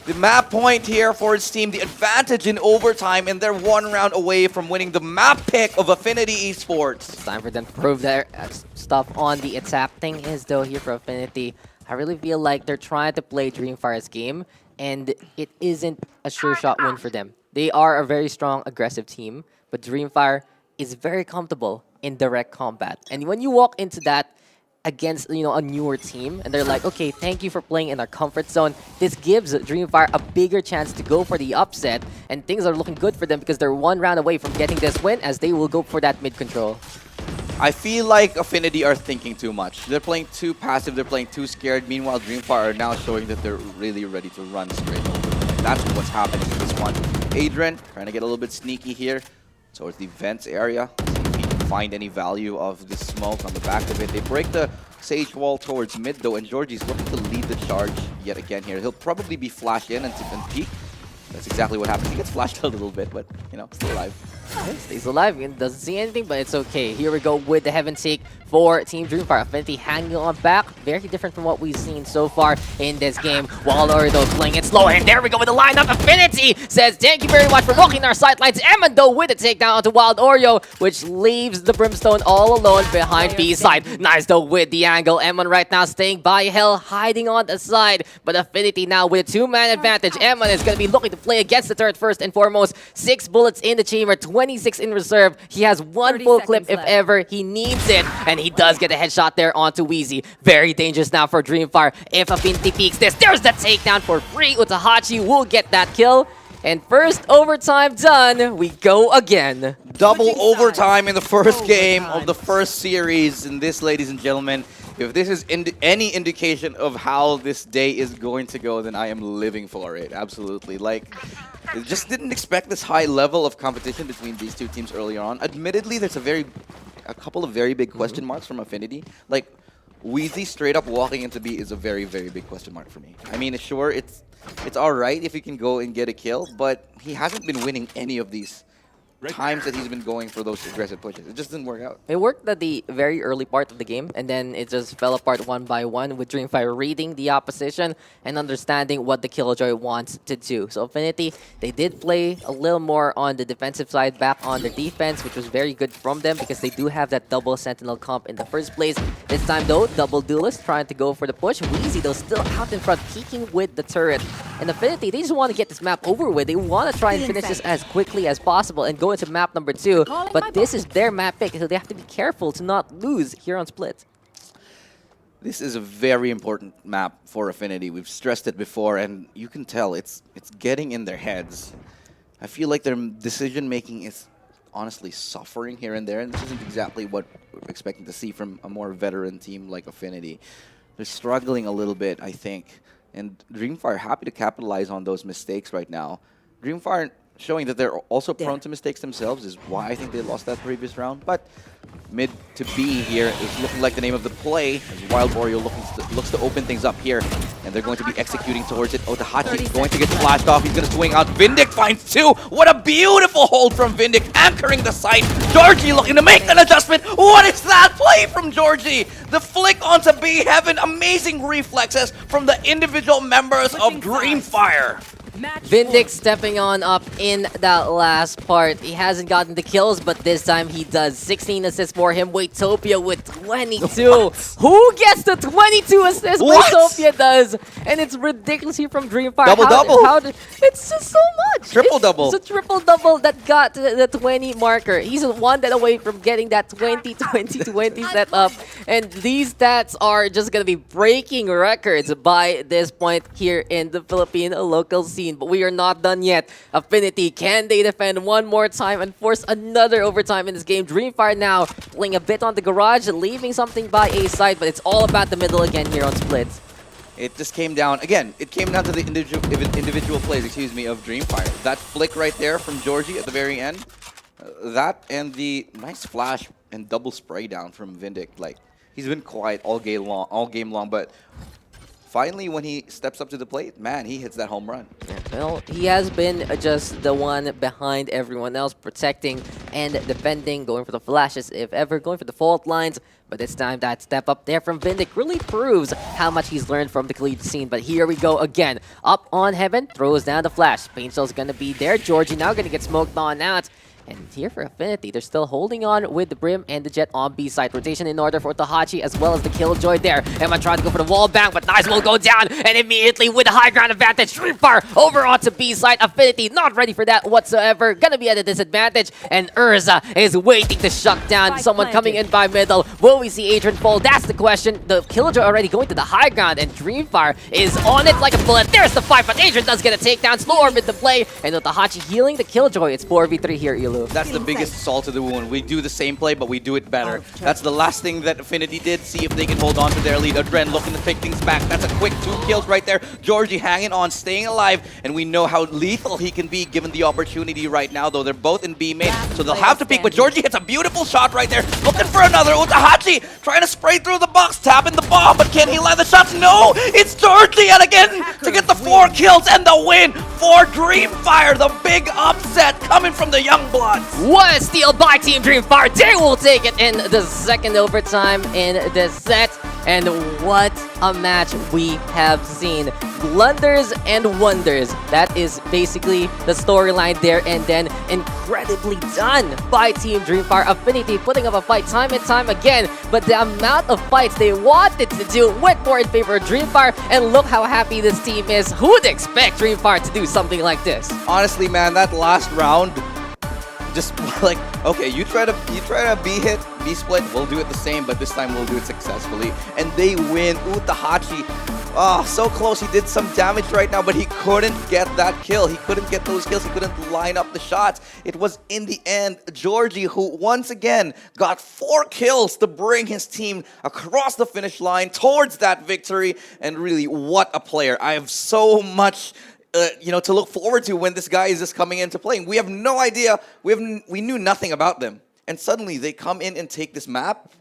the map point here for his team, the advantage in overtime, and they're 1 round away from winning the map pick of Affinity Esports. It's time for them to prove their stuff on the attack. Thing is, though, here for Affinity, I really feel like they're trying to play Dreamfire's game, and it isn't a sure shot win for them. They are a very strong, aggressive team, but Dreamfire is very comfortable in direct combat. And when you walk into that against, you know, a newer team, and they're like, okay, thank you for playing in our comfort zone, this gives Dreamfire a bigger chance to go for the upset, and things are looking good for them because they're 1 round away from getting this win, as they will go for that mid control. I feel like Affinity are thinking too much. They're playing too passive, they're playing too scared. Meanwhile, Dreamfire are now showing that they're really ready to run straight over. And that's what's happening in this one. Adrian trying to get a little bit sneaky here towards the vents area. See if he can find any value of the smoke on the back of it. They break the Sage wall towards mid though, and Georgie's looking to lead the charge yet again here. He'll probably be flashed in and peek. That's exactly what happens. He gets flashed a little bit, but, you know, still alive. Stays alive, and doesn't see anything, but it's okay. Here we go with the Heaven Take for Team Dreamfire. Affinity hanging on back. Very different from what we've seen so far in this game. Wild Oreo, though, playing it slow, and there we go with the lineup. Affinity says, thank you very much for walking our sidelines. Emma, though, with a takedown onto Wild Oreo, which leaves the Brimstone all alone behind B side. Nice, though, with the angle. Emma right now staying by Hell, hiding on the side, but Affinity now with a 2-man advantage. Emma is going to be looking to play against the turret first and foremost. 6 bullets in the chamber, 26 in reserve. He has 1 full clip if ever he needs it, and he does get a headshot there onto Wheezy. Very dangerous now for Dreamfire. If Affinity peeks this, there's the takedown for free. Utahachi will get that kill. And first overtime done, we go again. Double overtime in the first game of the first series. And this, ladies and gentlemen, if this is any indication of how this day is going to go, then I am living for it. Absolutely. Like, I just didn't expect this high level of competition between these 2 teams earlier on. Admittedly, there's a couple of very big question marks from Affinity. Like, Wheezy straight up walking into B is a very, very big question mark for me. I mean, sure, it's alright if he can go and get a kill, but he hasn't been winning any of these times that he's been going for those aggressive pushes. It just didn't work out. It worked at the very early part of the game, and then it just fell apart 1 by 1 with Dreamfire reading the opposition and understanding what the Killjoy wants to do. So Affinity, they did play a little more on the defensive side, back on their defense, which was very good from them because they do have that double sentinel comp in the first place. This time though, double duelist trying to go for the push. Wheezy though still out in front, peeking with the turret. And Affinity, they just want to get this map over with. They want to try and finish this as quickly as possible and go into map number 2. But this is their map pick, so they have to be careful to not lose here on Split. This is a very important map for Affinity. We've stressed it before, and you can tell it's getting in their heads. I feel like their decision-making is honestly suffering here and there, and this isn't exactly what we're expecting to see from a more veteran team like Affinity. They're struggling a little bit, I think, and Dreamfire happy to capitalize on those mistakes right now. Dreamfire showing that they're also prone to mistakes themselves is why I think they lost that previous round. But mid to B here is looking like the name of the play, as Wild Oreo looks to open things up here, and they're going to be executing towards it. Otahachi going to get flashed off. He's going to swing out. Vindic finds 2. What a beautiful hold from Vindic, anchoring the site. Georgie looking to make an adjustment. What is that play from Georgie? The flick onto B Heaven. Amazing reflexes from the individual members of Dreamfire. Vindic stepping on up in that last part. He hasn't gotten the kills, but this time he does. 16 assists for him. Waitopia with 22. Who gets the 22 assists? Waitopia does. And it's ridiculous here from Dreamfire. Double-double. It's just so much. Triple-double. It's a triple-double that got the 20 marker. He's one that away from getting that 20-20-20 setup. And these stats are just going to be breaking records by this point here in the Philippine local scene. But we are not done yet. Affinity, can they defend one more time and force another overtime in this game? Dreamfire now playing a bit on the garage, leaving something by A side, but it's all about the middle again here on splits. It just came down, again, it came down to the individual plays, of Dreamfire. That flick right there from Georgie at the very end, that and the nice flash and double spray down from Vindic. Like, he's been quiet all game long, but finally, when he steps up to the plate, man, he hits that home run. Yeah, well, he has been just the one behind everyone else, protecting and defending, going for the flashes, if ever, going for the fault lines. But this time, that step up there from Vindic really proves how much he's learned from the collegiate scene. But here we go again. Up on Heaven, throws down the flash. Paint Shell's going to be there. Georgie now going to get smoked on out. And here for Affinity, they're still holding on with the Brim and the Jet on B side. Rotation in order for Tahachi as well as the Killjoy there. Emma tried to go for the wall bang, but Nice will go down. And immediately with the high ground advantage, Dreamfire over onto B side. Affinity not ready for that whatsoever. Gonna be at a disadvantage. And Urza is waiting to shut down someone coming in by middle. Will we see Adrian fall? That's the question. The Killjoy already going to the high ground, and Dreamfire is on it like a bullet. There's the fight, but Adrian does get a takedown. Slow orbit the play. And with Tahachi healing the Killjoy, it's 4v3 here, Elu. That's the biggest salt to the wound. We do the same play, but we do it better. That's the last thing that Affinity did. See if they can hold on to their lead. Adren looking to pick things back. That's a quick 2 kills right there. Georgie hanging on, staying alive, and we know how lethal he can be given the opportunity right now, though they're both in B main, so they'll have to peek. But Georgie hits a beautiful shot right there. Looking for another. Utahachi trying to spray through the box, tapping the bomb, but can he land the shots? No! It's Georgie yet again to get the 4 kills and the win for Dreamfire. The big upset coming from the young bloods. What a steal by Team Dreamfire. They will take it in the second overtime in the set. And what a match we have seen. Blunders and wonders. That is basically the storyline there. And then incredibly done by Team Dreamfire. Affinity putting up a fight time and time again. But the amount of fights they wanted to do went more in favor of Dreamfire. And look how happy this team is. Who would expect Dreamfire to do something like this? Honestly, man, that last round, just like, okay, you try to B hit, B split, we'll do it the same, but this time we'll do it successfully. And they win. Utahachi, oh, so close. He did some damage right now, but he couldn't get that kill. He couldn't get those kills. He couldn't line up the shots. It was in the end Georgie who once again got 4 kills to bring his team across the finish line towards that victory. And really, what a player. I have so much to look forward to when this guy is just coming into playing. We have no idea. We knew nothing about them. And suddenly they come in and take this map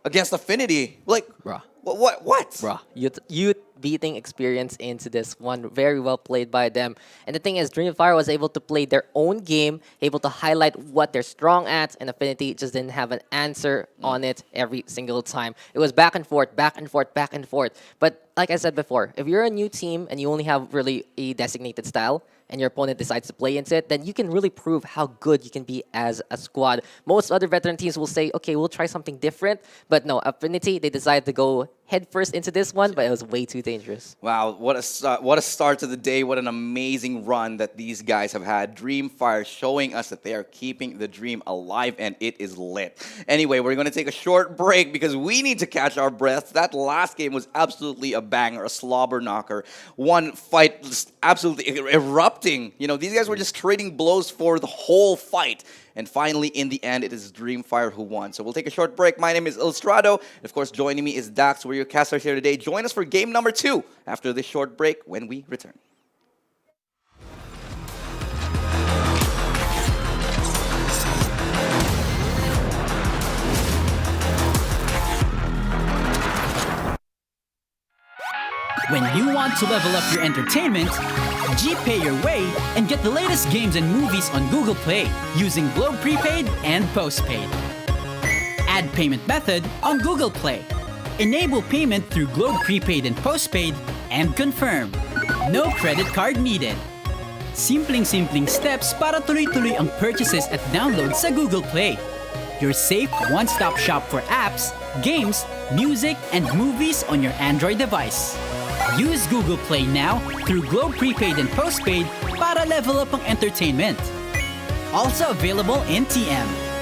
against Affinity. Like, bruh. What? Bruh, youth beating experience into this one. Very well played by them. And the thing is, Dreamfire was able to play their own game, able to highlight what they're strong at, and Affinity just didn't have an answer on it every single time. It was back and forth, back and forth, back and forth. But like I said before, if you're a new team and you only have really a designated style, and your opponent decides to play into it, then you can really prove how good you can be as a squad. Most other veteran teams will say, okay, we'll try something different. But no, Affinity, they decided to go headfirst into this one, but it was way too dangerous. Wow, what a start to the day. What an amazing run that these guys have had. Dreamfire showing us that they are keeping the dream alive, and it is lit. Anyway, we're going to take a short break because we need to catch our breaths. That last game was absolutely a banger, a slobber knocker. One fight just absolutely erupting. You know, these guys were just trading blows for the whole fight. And finally, in the end, it is Dreamfire who won. So we'll take a short break. My name is Illustrado. And of course, joining me is Dax. We're your casters here today. Join us for game number 2 after this short break when we return. When you want to level up your entertainment, G-Pay your way and get the latest games and movies on Google Play using Globe Prepaid and Postpaid. Add payment method on Google Play. Enable payment through Globe Prepaid and Postpaid and confirm. No credit card needed. Simpleng-simpleng steps para tuloy-tuloy ang purchases at download sa Google Play. Your safe one-stop shop for apps, games, music, and movies on your Android device. Use Google Play now through Globe Prepaid and Postpaid para level up ang entertainment. Also available in TM.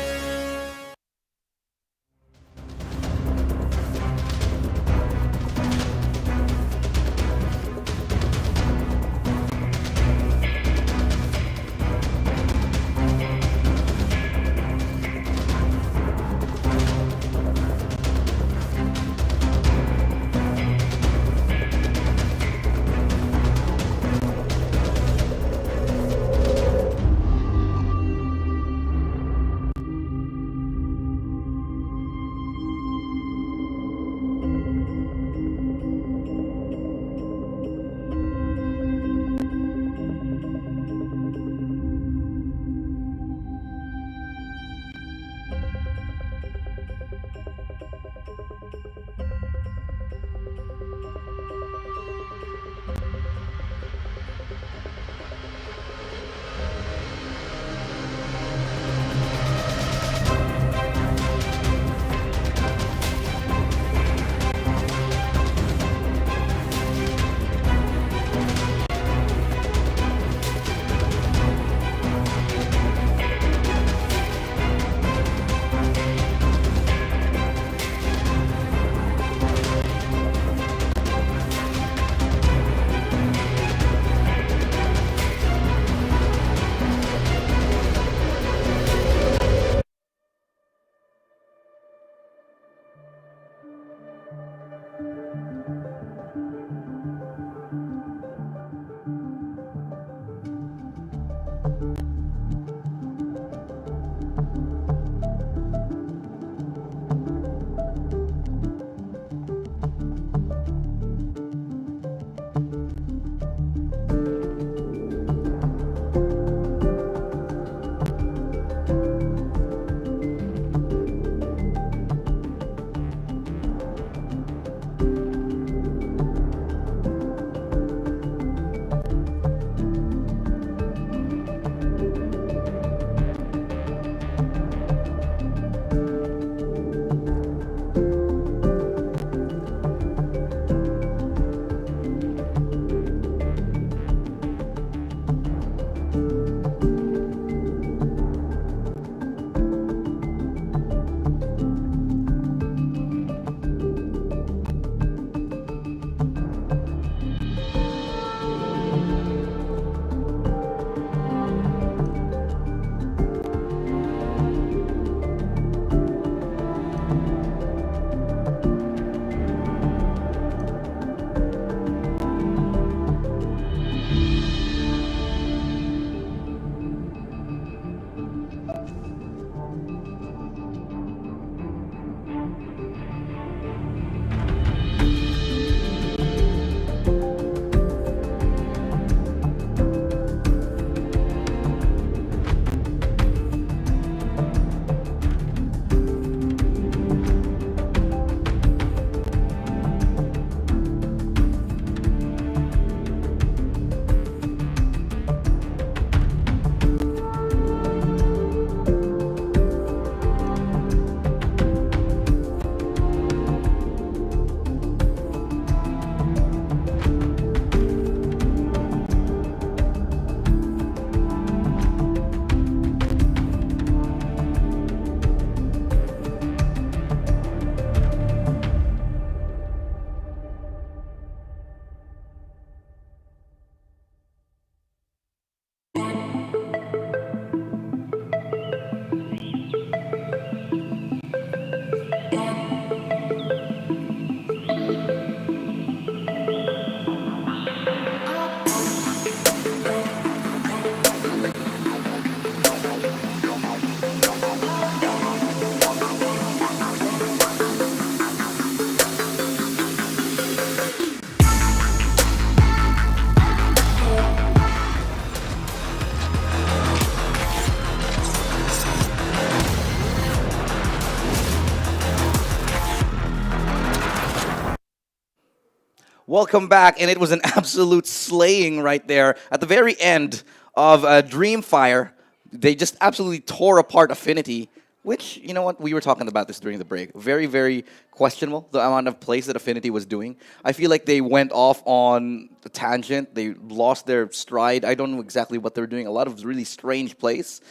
Welcome back, and it was an absolute slaying right there at the very end of Dreamfire. They just absolutely tore apart Affinity, which, you know what, we were talking about this during the break. Very, very questionable, the amount of plays that Affinity was doing. I feel like they went off on a tangent. They lost their stride. I don't know exactly what they're doing. A lot of really strange plays.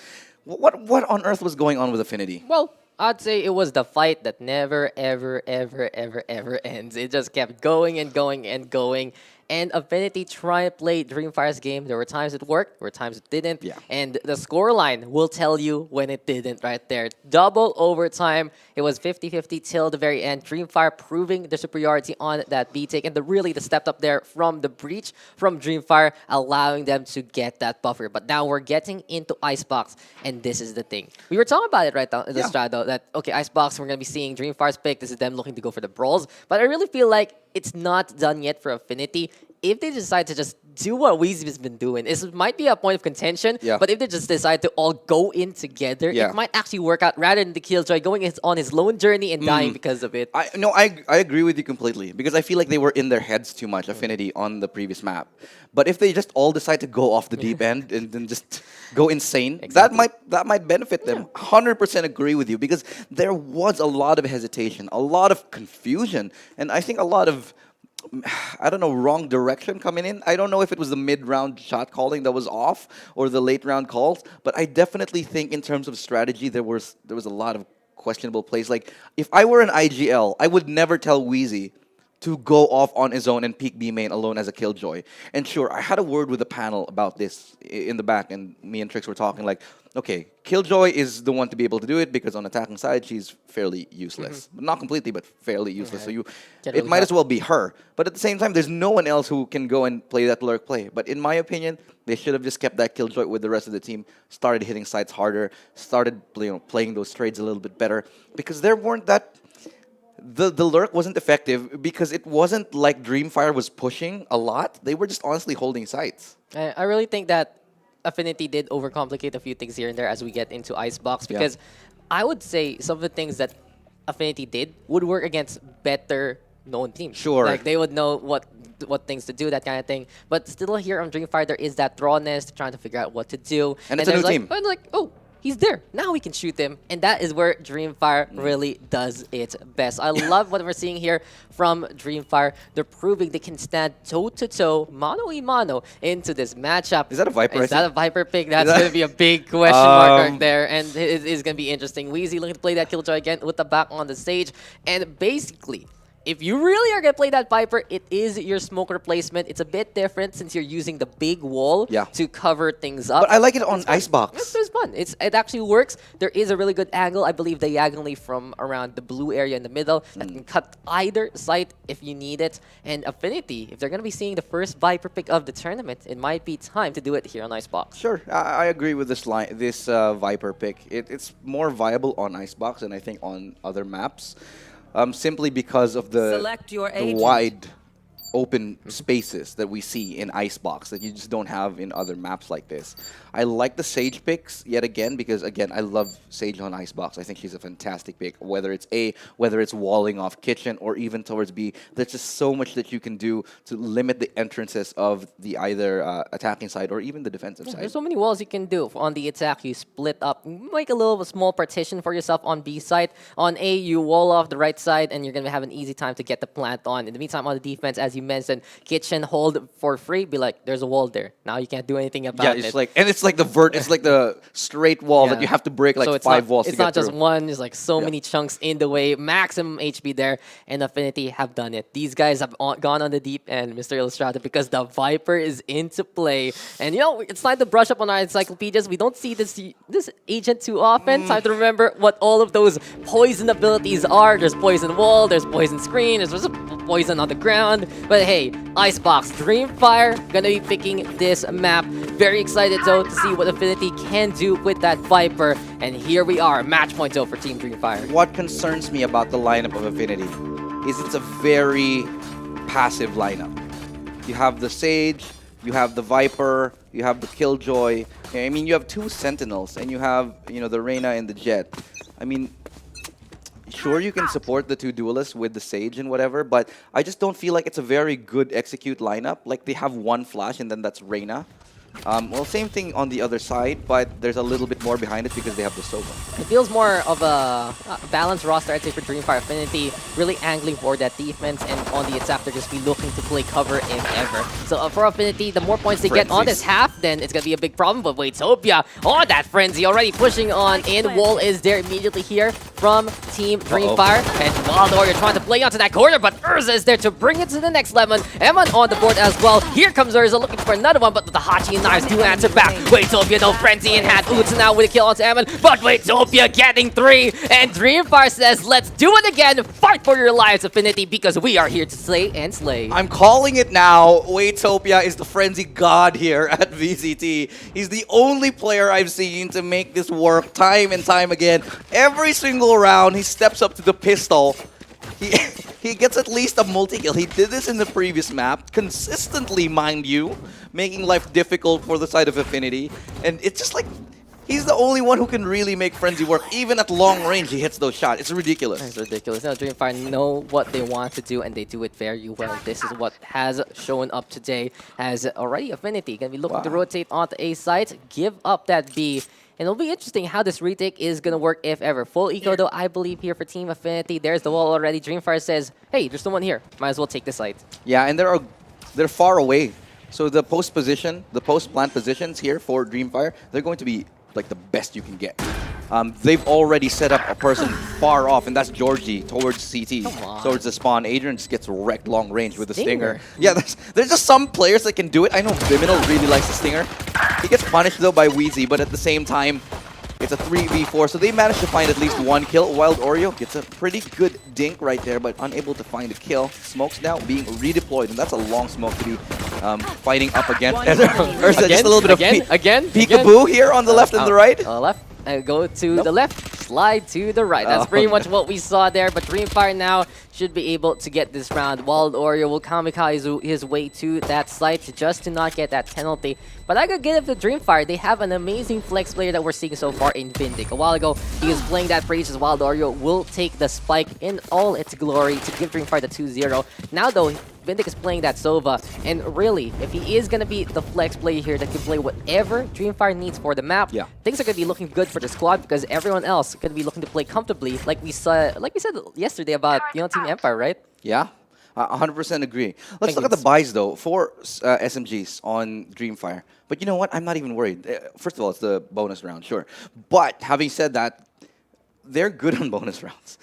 What on earth was going on with Affinity? Well, I'd say it was the fight that never, ever, ever, ever, ever ends. It just kept going and going and going. And Affinity tried to play Dreamfire's game. There were times it worked, there were times it didn't. Yeah. And the scoreline will tell you when it didn't right there. Double overtime. It was 50-50 till the very end. Dreamfire proving the superiority on that B take. And really the step up there from the breach from Dreamfire, allowing them to get that buffer. But now we're getting into Icebox. And this is the thing. We were talking about it right now in the strato that, okay, Icebox, we're going to be seeing Dreamfire's pick. This is them looking to go for the brawls. But I really feel like it's not done yet for Affinity. If they decide to just do what Weezy's been doing, it might be a point of contention, but if they just decide to all go in together, it might actually work out rather than the Killjoy going on his lone journey and dying because of it. I agree with you completely because I feel like they were in their heads too much, Affinity, on the previous map. But if they just all decide to go off the deep end and then just go insane, that might benefit them. 100% agree with you because there was a lot of hesitation, a lot of confusion, and I think a lot of wrong direction coming in. I don't know if it was the mid-round shot calling that was off or the late round calls, but I definitely think in terms of strategy, there was a lot of questionable plays. Like, if I were an IGL, I would never tell Wheezy to go off on his own and peek B main alone as a Killjoy. And sure, I had a word with the panel about this in the back, and me and Trix were talking like, okay, Killjoy is the one to be able to do it because on attacking side, she's fairly useless. Not completely, but fairly useless. So it might as well be her. But at the same time, there's no one else who can go and play that lurk play. But in my opinion, they should have just kept that Killjoy with the rest of the team, started hitting sides harder, started playing those trades a little bit better, because there weren't that... The lurk wasn't effective because it wasn't like Dreamfire was pushing a lot. They were just honestly holding sites. I really think that Affinity did overcomplicate a few things here and there as we get into Icebox because I would say some of the things that Affinity did would work against better known teams. Sure. Like they would know what things to do, that kind of thing. But still here on Dreamfire, there is that rawness, trying to figure out what to do. And it's a new team. And like, oh, he's there. Now we can shoot him. And that is where Dreamfire really does its best. I love what we're seeing here from Dreamfire. They're proving they can stand toe-to-toe, mano-y-mano into this matchup. Is that a Viper? Is that a Viper pick? That's going to be a big question mark right there. And it is going to be interesting. Weezy looking to play that Killjoy again with the back on the stage. And basically, if you really are going to play that Viper, it is your smoke replacement. It's a bit different since you're using the big wall to cover things up. But I like it on Icebox. It's fun. It actually works. There is a really good angle, I believe, diagonally from around the blue area in the middle that can cut either side if you need it. And Affinity, if they're going to be seeing the first Viper pick of the tournament, it might be time to do it here on Icebox. Sure, I agree with this Viper pick. It's more viable on Icebox than I think on other maps. Simply because of the wide open spaces that we see in Icebox that you just don't have in other maps like this. I like the Sage picks yet again because, again, I love Sage on Icebox. I think she's a fantastic pick, whether it's A, whether it's walling off Kitchen or even towards B. There's just so much that you can do to limit the entrances of the either attacking side or even the defensive side. There's so many walls you can do. On the attack, you split up, make a little small partition for yourself on B side. On A, you wall off the right side, and you're going to have an easy time to get the plant on. In the meantime, on the defense, as you mentioned, Kitchen hold for free, be like, there's a wall there. Now you can't do anything about it. It's like the straight wall that you have to break like so 5 walls to It's get not just through. one, it's like so many chunks in the way. Maximum HP there, and Affinity have done it. These guys have gone on the deep end, Mr. Illustrator, because the Viper is into play. And you know, it's time to brush up on our encyclopedias. We don't see this agent too often. Time to remember what all of those poison abilities are. There's poison wall, there's poison screen, there's poison on the ground. But hey, Icebox, Dreamfire, gonna be picking this map. Very excited though to see what Affinity can do with that Viper. And here we are, match point though for Team Dreamfire. What concerns me about the lineup of Affinity is it's a very passive lineup. You have the Sage, you have the Viper, you have the Killjoy. I mean, you have 2 Sentinels, and you have, the Reyna and the Jet. I mean, sure, you can support the 2 duelists with the Sage and whatever, but I just don't feel like it's a very good execute lineup. Like, they have 1 flash, and then that's Reyna. Well, same thing on the other side, but there's a little bit more behind it because they have the Sova. It feels more of a balanced roster, I'd say, for Dreamfire. Affinity really angling for that defense, and on the attack, they're just be looking to play cover if ever. So for Affinity, the more points they get on this half, then it's going to be a big problem. But Waitopia, oh, that Frenzy already pushing on in. Wall is there immediately here from Team Dreamfire. And Wild Oreo trying to play onto that corner, but Urza is there to bring it to the next lemon. Eman on the board as well. Here comes Urza looking for another one, but the Hachi and Knives do answer back. Waitopia, no Frenzy in hand. Uta now with a kill onto Eman, but Waitopia getting 3. And Dreamfire says, let's do it again. Fight for your lives, Affinity, because we are here to slay and slay. I'm calling it now. Waitopia is the Frenzy god here at VCT. He's the only player I've seen to make this work time and time again. Every single round, he steps up to the pistol. He gets at least a multi-kill. He did this in the previous map, consistently, mind you, making life difficult for the side of Affinity. And it's just like, he's the only one who can really make Frenzy work. Even at long range, he hits those shots. It's ridiculous. It's ridiculous. Now, Dreamfire know what they want to do, and they do it very well. This is what has shown up today as already Affinity. Going to be looking to rotate onto A site, give up that B. And it'll be interesting how this retake is going to work, if ever. Full eco, though, I believe, here for Team Affinity. There's the wall already. Dreamfire says, hey, there's someone here. Might as well take the site. Yeah, and they're far away. So the post position, the post plant positions here for Dreamfire, they're going to be like the best you can get. They've already set up a person far off, and that's Georgie towards CT, towards the spawn. Adrian just gets wrecked long range with the Stinger. Yeah, there's just some players that can do it. I know Viminal really likes the Stinger. He gets punished though by Wheezy, but at the same time, it's a 3v4, so they managed to find at least 1 kill. Wild Oreo gets a pretty good dink right there, but unable to find a kill. Smokes now being redeployed, and that's a long smoke to be fighting up against. Urza, just a little bit of peekaboo here on the left and the right. Left. Go to the left, slide to the right. That's pretty much what we saw there, but Dreamfire now should be able to get this round. Wild Oreo will kamikaze his way to that site just to not get that penalty. But I could give it to Dreamfire. They have an amazing flex player that we're seeing so far in Vindic. A while ago, he was playing that for ages. Wild Oreo will take the spike in all its glory to give Dreamfire the 2-0. Now, though, Vindic is playing that Sova, and really, if he is going to be the flex player here that can play whatever Dreamfire needs for the map, things are going to be looking good for the squad because everyone else is going to be looking to play comfortably, like we said yesterday about Team Empire, right? Yeah, 100% agree. Let's look at the buys though for SMGs on Dreamfire. But you know what? I'm not even worried. First of all, it's the bonus round, sure. But having said that, they're good on bonus rounds.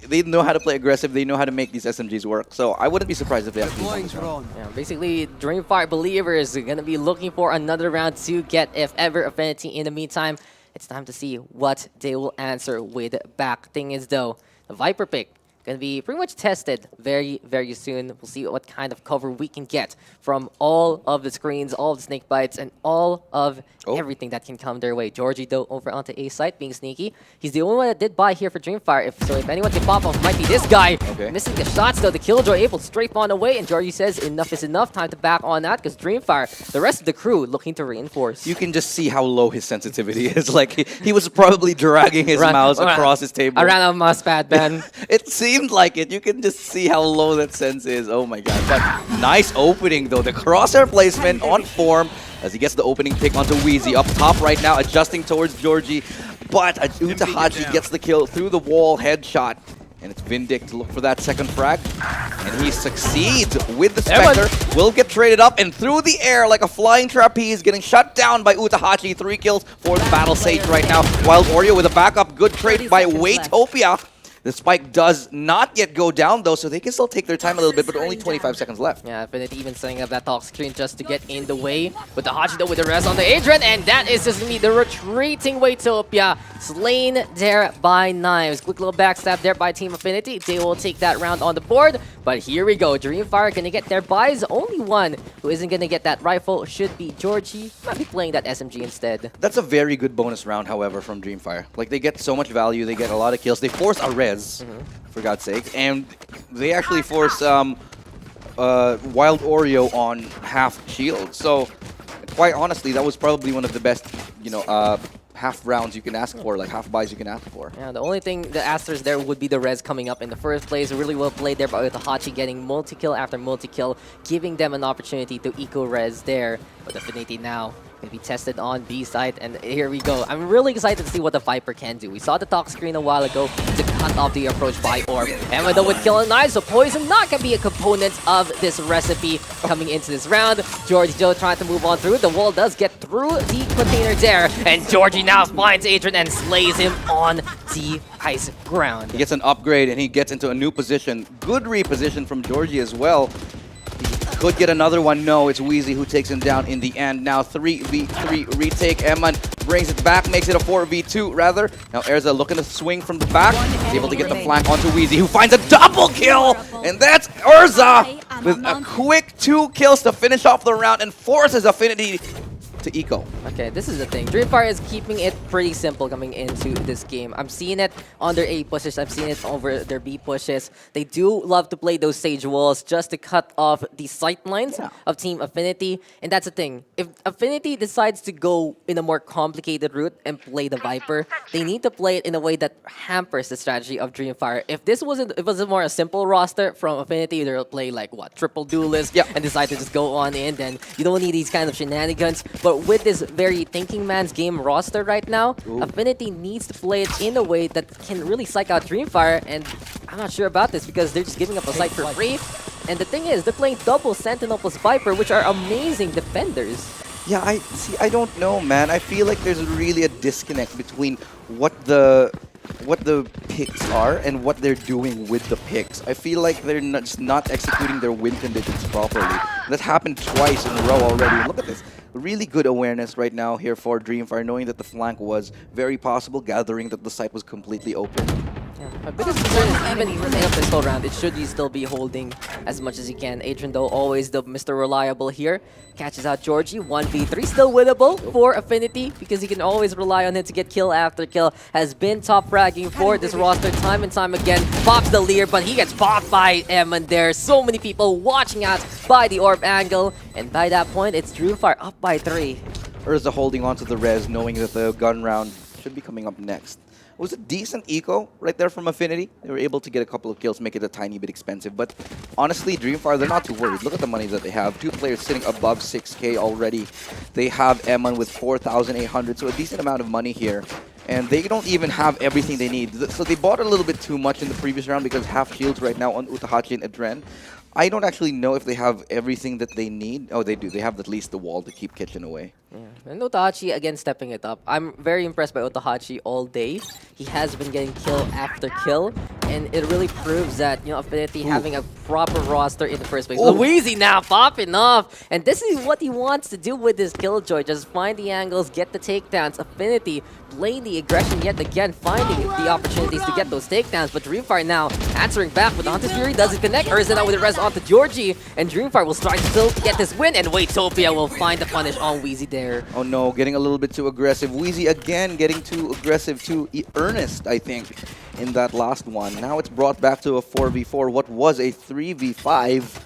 They know how to play aggressive. They know how to make these SMGs work. So I wouldn't be surprised if they actually won this round. Yeah, basically, Dreamfire believers are going to be looking for another round to get, if ever, Affinity. In the meantime, it's time to see what they will answer with back. Thing is, though, the Viper pick going to be pretty much tested very, very soon. We'll see what kind of cover we can get from all of the screens, all of the snake bites, and all of everything that can come their way. Georgie, though, over onto A site, being sneaky. He's the only one that did buy here for Dreamfire. If anyone can pop off, it might be this guy. Missing the shots, though. The Killjoy able to strafe on away, and Georgie says enough is enough. Time to back on that, because Dreamfire, the rest of the crew, looking to reinforce. You can just see how low his sensitivity is. Like, he was probably dragging his mouse across his table. I ran out of mouse pad, man. It seemed like it. You can just see how low that sense is. Oh my god. But nice opening though. The crosshair placement on form as he gets the opening pick onto Wheezy. Up top right now, adjusting towards Georgie. But Utahachi gets the kill through the wall, headshot. And it's Vindic to look for that second frag. And he succeeds with the Spectre. Will get traded up and through the air like a flying trapeze, getting shut down by Utahachi. 3 kills for the Battle Sage right now. Wild Oreo with a backup. Good trade by Waitopia. The spike does not yet go down, though, so they can still take their time a little bit, but only 25 seconds left. Yeah, Affinity even setting up that talk screen just to get in the way. With the Hachi, though, with the rest on the Adrian, and that is just me, the retreating Waitopia, slain there by Knives. Quick little backstab there by Team Affinity. They will take that round on the board, but here we go. Dreamfire gonna get their buys. Only one who isn't gonna get that rifle should be Georgie. Might be playing that SMG instead. That's a very good bonus round, however, from Dreamfire. Like, they get so much value, they get a lot of kills. They force a res. For God's sake, and they actually force Wild Oreo on half shield. So, quite honestly, that was probably one of the best, half rounds you can ask for, like half buys you can ask for. Yeah, the only thing the asters there would be the res coming up in the first place. Really well played there by Utahachi, getting multi-kill after multi-kill, giving them an opportunity to eco-res there. But Affinity now can be tested on B side, and here we go. I'm really excited to see what the Viper can do. We saw the talk screen a while ago to cut off the approach by Orb. And with kill and knives, so poison not gonna be a component of this recipe coming into this round. Georgie Joe trying to move on through. The wall does get through the container there, and Georgie now finds Adrian and slays him on the ice ground. He gets an upgrade and he gets into a new position. Good reposition from Georgie as well. He could get another one. No, it's Wheezy who takes him down in the end. Now 3v3 retake. Emman brings it back, makes it a 4v2 rather. Now Erza looking to swing from the back. He's able to get the flank onto Wheezy, who finds a double kill! And that's Erza with a quick 2 kills to finish off the round and forces Affinity to eco. Okay, this is the thing. Dreamfire is keeping it pretty simple coming into this game. I'm seeing it on their A pushes. I'm seeing it over their B pushes. They do love to play those Sage walls just to cut off the sight lines of Team Affinity. And that's the thing. If Affinity decides to go in a more complicated route and play the Viper, they need to play it in a way that hampers the strategy of Dreamfire. If this wasn't, if it was a more a simple roster from Affinity, they'll play like what, triple duelist and decide to just go on in. Then you don't need these kind of shenanigans. But with this very thinking man's game roster right now, Affinity needs to play it in a way that can really psych out Dreamfire, and I'm not sure about this because they're just giving up a site for free. And the thing is, they're playing double Sentinel plus Viper, which are amazing defenders. Yeah, I don't know, man. I feel like there's really a disconnect between what the picks are and what they're doing with the picks. I feel like they're just not executing their win conditions properly. That happened twice in a row already. Look at this. Really good awareness right now here for Dreamfire, knowing that the flank was very possible, gathering that the site was completely open. Yeah, my biggest concern is even in this whole round, it should you still be holding as much as you can. Adrian, though, always the Mr. Reliable here. Catches out Georgie, 1v3. Still winnable for Affinity because he can always rely on it to get kill after kill. Has been top fragging for this roster time and time again. Pops the Leer, but he gets popped by Emman there. So many people watching out by the orb angle. And by that point, it's Dreamfire up by 3. Urza holding on to the res, knowing that the gun round should be coming up next. It was a decent eco right there from Affinity. They were able to get a couple of kills, make it a tiny bit expensive. But honestly, Dreamfire, they're not too worried. Look at the money that they have. 2 players sitting above 6K already. They have Emman with 4,800, so a decent amount of money here. And they don't even have everything they need. So they bought a little bit too much in the previous round because half shields right now on Utahachi and Adren. I don't actually know if they have everything that they need. Oh, they do. They have at least the wall to keep Kitchen away. Yeah. And Utahachi, again, stepping it up. I'm very impressed by Utahachi all day. He has been getting kill after kill, and it really proves that, you know, Affinity having a proper roster in the first place. Wheezy now popping off, and this is what he wants to do with this Killjoy. Just find the angles, get the takedowns. Affinity playing the aggression yet again, finding the opportunities to get those takedowns, but Dreamfire now answering back with Hunter's Fury. Doesn't connect. Urza now with the res onto Georgie, and Dreamfire will start to still get this win, and Waitopia will find the punish on Wheezy there. Oh no, getting a little bit too aggressive. Wheezy again getting too aggressive, too earnest, I think, in that last one. Now it's brought back to a 4v4. What was a 3v5?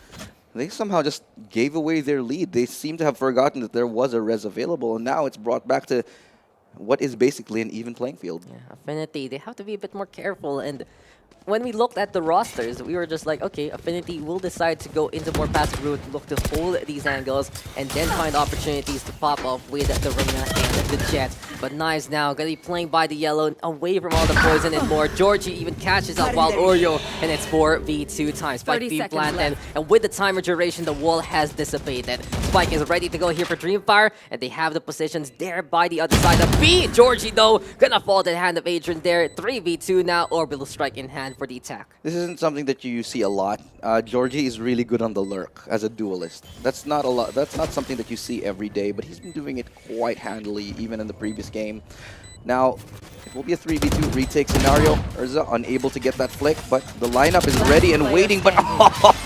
They somehow just gave away their lead. They seem to have forgotten that there was a res available, and now it's brought back to what is basically an even playing field. Yeah, Affinity, they have to be a bit more careful, and when we looked at the rosters, we were just like, okay, Affinity will decide to go into more passive route, look to hold these angles, and then find opportunities to pop off with the Reyna and the Jet. But Knives now gonna be playing by the yellow, away from all the poison and more. Georgie even catches out Wild Oreo, and it's 4v2 times. Spike being planted, and with the timer duration, the wall has dissipated. Spike is ready to go here for Dreamfire, and they have the positions there by the other side of B. Georgie, though, gonna fall to the hand of Adrian there. 3v2 now, Orbital Strike in hand for the attack. This isn't something that you see a lot. Georgie is really good on the lurk as a duelist. That's not a lot. That's not something that you see every day, but he's been doing it quite handily even in the previous game. Now, it will be a 3v2 retake scenario. Urza unable to get that flick, but the lineup is ready and waiting, but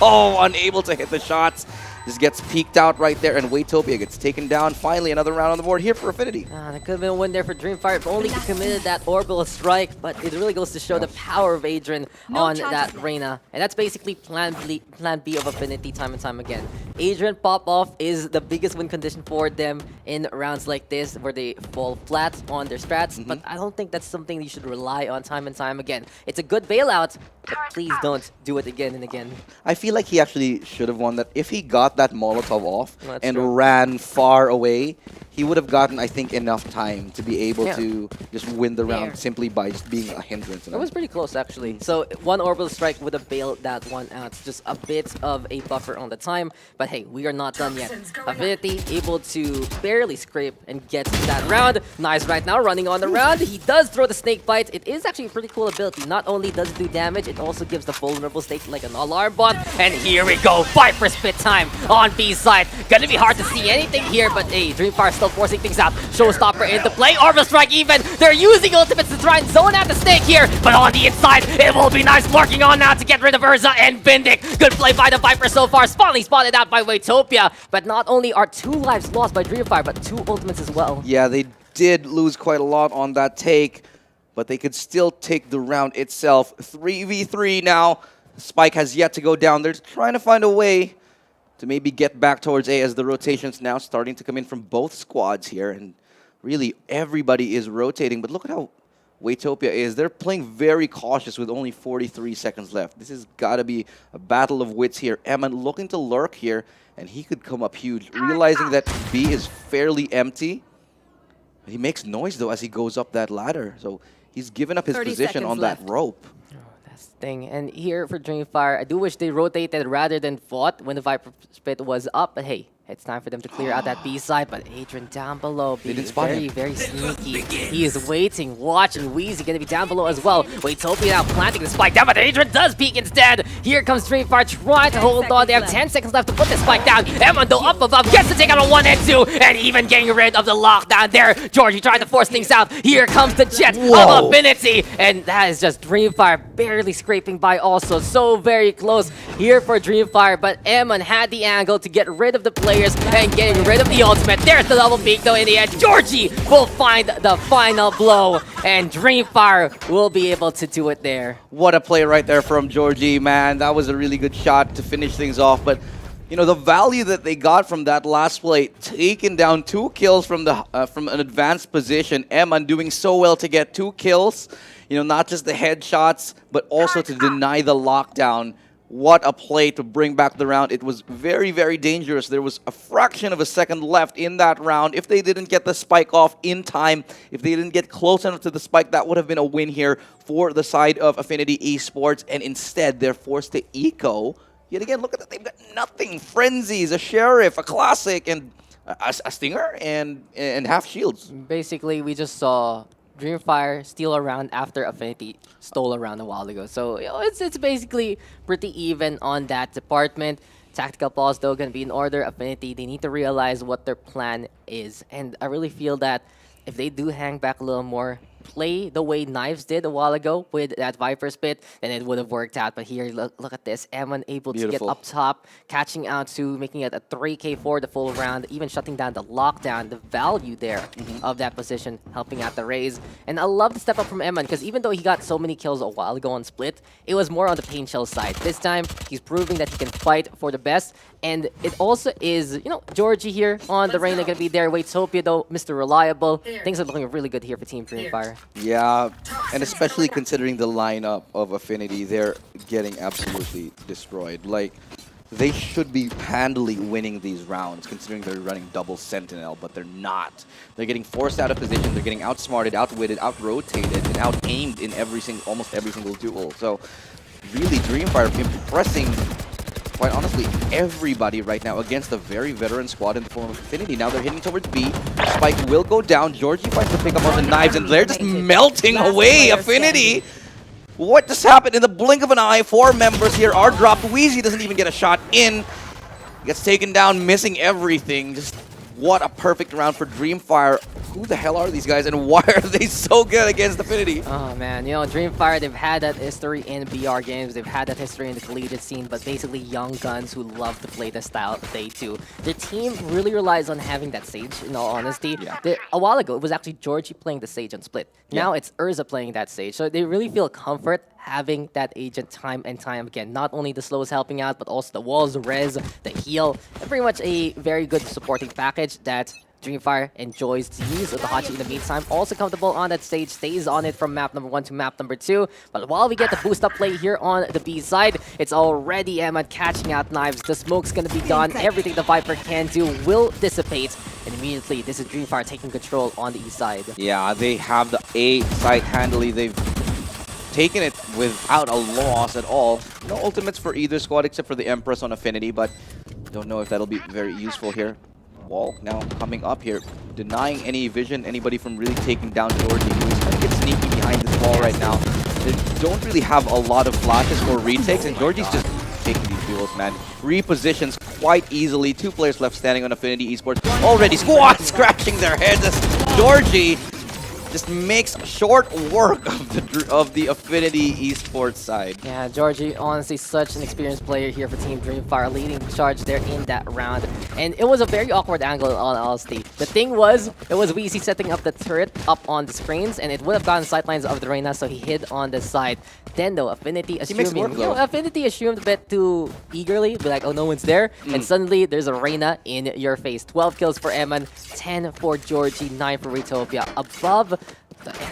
unable to hit the shots. Just gets peeked out right there, and Waitopia gets taken down. Finally, another round on the board here for Affinity. That could have been a win there for Dreamfire if only he committed that orbital strike, but it really goes to show the power of Adrian on that Reyna. And that's basically plan B of Affinity time and time again. Adrian pop-off is the biggest win condition for them in rounds like this, where they fall flat on their strats. But I don't think that's something you should rely on time and time again. It's a good bailout, but please don't do it again and again. I feel like he actually should have won that. If he got that Molotov off That's and true. ran far away, he would have gotten, I think, enough time to be able Yeah. to just win the round Fair. simply by just being a hindrance. It was pretty close, actually. So one orbital strike would have bailed that one out. Just a bit of a buffer on the time. But hey, we are not done yet. Affinity able to barely scrape and get that round. Nice right now, running on the round. He does throw the snake bite. It is actually a pretty cool ability. Not only does it do damage, it also gives the vulnerable state like an alarm bot. And here we go, Viper spit time on B side. Gonna be hard to see anything here, but hey, Dreamfire still forcing things out. Showstopper into play. Orbital strike even. They're using ultimates to try and zone out the snake here, but on the inside, it will be nice working on now to get rid of Urza and Bindic. Good play by the Viper so far. Finally spotted out by Waytopia, but not only are 2 lives lost by Dreamfire, but 2 ultimates as well. Yeah, they did lose quite a lot on that take, but they could still take the round itself. 3v3 now. Spike has yet to go down. They're trying to find a way to maybe get back towards A, as the rotations now starting to come in from both squads here. And really, everybody is rotating. But look at how Waytopia is. They're playing very cautious with only 43 seconds left. This has got to be a battle of wits here. Eman looking to lurk here, and he could come up huge, realizing that B is fairly empty. He makes noise, though, as he goes up that ladder. So he's given up his 30 position on seconds that left. rope. That's the thing. And here for Dreamfire, I do wish they rotated rather than fought when the Viper spit was up. But hey, it's time for them to clear out that B side. But Adrian down below, being didn't spot very, him. very sneaky. He is waiting, watching. Wheezy gonna be down below as well. Waytopia now planting the spike down, but Adrian does peek instead. Here comes Dreamfire trying to hold on. They have 10 seconds left to put the spike down. Emmondo up above, gets to take out a 1 and 2, and even getting rid of the lockdown there. Georgie trying to force things out. Here comes the jet Whoa. of Affinity, and that is just Dreamfire barely scraping by also. So very close here for Dreamfire, but Emmon had the angle to get rid of the players and getting rid of the ultimate. There's the double peak though in the end. Georgie will find the final blow, and Dreamfire will be able to do it there. What a play right there from Georgie, man. That was a really good shot to finish things off. But, you know, the value that they got from that last play, taking down 2 kills from the from an advanced position. Eman doing so well to get 2 kills. You know, not just the headshots, but also to deny the lockdown. What a play to bring back the round. It was very, very dangerous. There was a fraction of a second left in that round. If they didn't get the spike off in time, if they didn't get close enough to the spike, that would have been a win here for the side of Affinity Esports. And instead, they're forced to eco. Yet again, look at that. They've got nothing. Frenzies, a Sheriff, a Classic, and a Stinger, and half shields. Basically, we just saw Dreamfire steal a round after Affinity stole a round a while ago. So, you know, it's basically pretty even on that department. Tactical pause, though, going to be in order. Affinity, they need to realize what their plan is. And I really feel that if they do hang back a little more, play the way Knives did a while ago with that Viper spit, then it would have worked out. But here, look at this. Eman able to get Beautiful. up top, catching out to making it a 3K for the full round, even shutting down the lockdown, the value there of that position, helping out the raise. And I love the step up from Eman, because even though he got so many kills a while ago on Split, it was more on the Pain Shell side. This time, he's proving that he can fight for the best. And it also is, you know, Georgie here on the Reina going to be there. Waytopia, though, Mr. Reliable. Things are looking really good here for Team Dreamfire. Yeah, and especially considering the lineup of Affinity, they're getting absolutely destroyed. Like, they should be handily winning these rounds, considering they're running double Sentinel, but they're not. They're getting forced out of position, they're getting outsmarted, outwitted, out-rotated, and out-aimed in almost every single duel. So, really, Dreamfire impressing, quite honestly, everybody right now against a very veteran squad in the form of Affinity. Now they're hitting towards B. Spike will go down. Georgie finds the pick up on the knives, and they're just melting away Affinity. What just happened in the blink of an eye? 4 members here are dropped. Wheezy doesn't even get a shot in. Gets taken down, missing everything. Just what a perfect round for Dreamfire. Who the hell are these guys, and why are they so good against Affinity? Oh man, you know, Dreamfire, they've had that history in BR games, they've had that history in the collegiate scene, but basically young guns who love to play the style they do. Their team really relies on having that Sage, in all honesty. Yeah. A while ago, it was actually Georgie playing the Sage on Split. Now it's Urza playing that Sage, so they really feel comfort having that agent time and time again. Not only the slows helping out, but also the walls, the res, the heal, and pretty much a very good supporting package that Dreamfire enjoys to use. Utahachi in the meantime also comfortable on that stage, stays on it from map number 1 to map number 2. But while we get the boost up play here on the B side, it's already Emma catching out knives. The smoke's gonna be gone. Everything the Viper can do will dissipate. And immediately, this is Dreamfire taking control on the E side. Yeah, they have the A side handily. They've taken it without a loss at all. No ultimates for either squad except for the Empress on Affinity, but don't know if that'll be very useful here. Wall now coming up here, denying any vision, anybody from really taking down Georgie, who's trying to get sneaky behind this wall right now. They don't really have a lot of flashes or retakes, and Georgie's just taking these duels, man. Repositions quite easily. 2 players left standing on Affinity Esports. Already squad scratching their heads as Georgie just makes short work of the Affinity Esports side. Yeah, Georgie, honestly, such an experienced player here for Team Dreamfire, leading the charge there in that round. And it was a very awkward angle on LSD. The thing was, it was VC setting up the turret up on the screens, and it would have gotten sightlines of the Reyna, so he hid on the side. Then though, Affinity assuming, Affinity assumed a bit too eagerly, be like, oh, no one's there, and suddenly there's a Reyna in your face. 12 kills for Eman, 10 for Georgie, 9 for Retopia. Above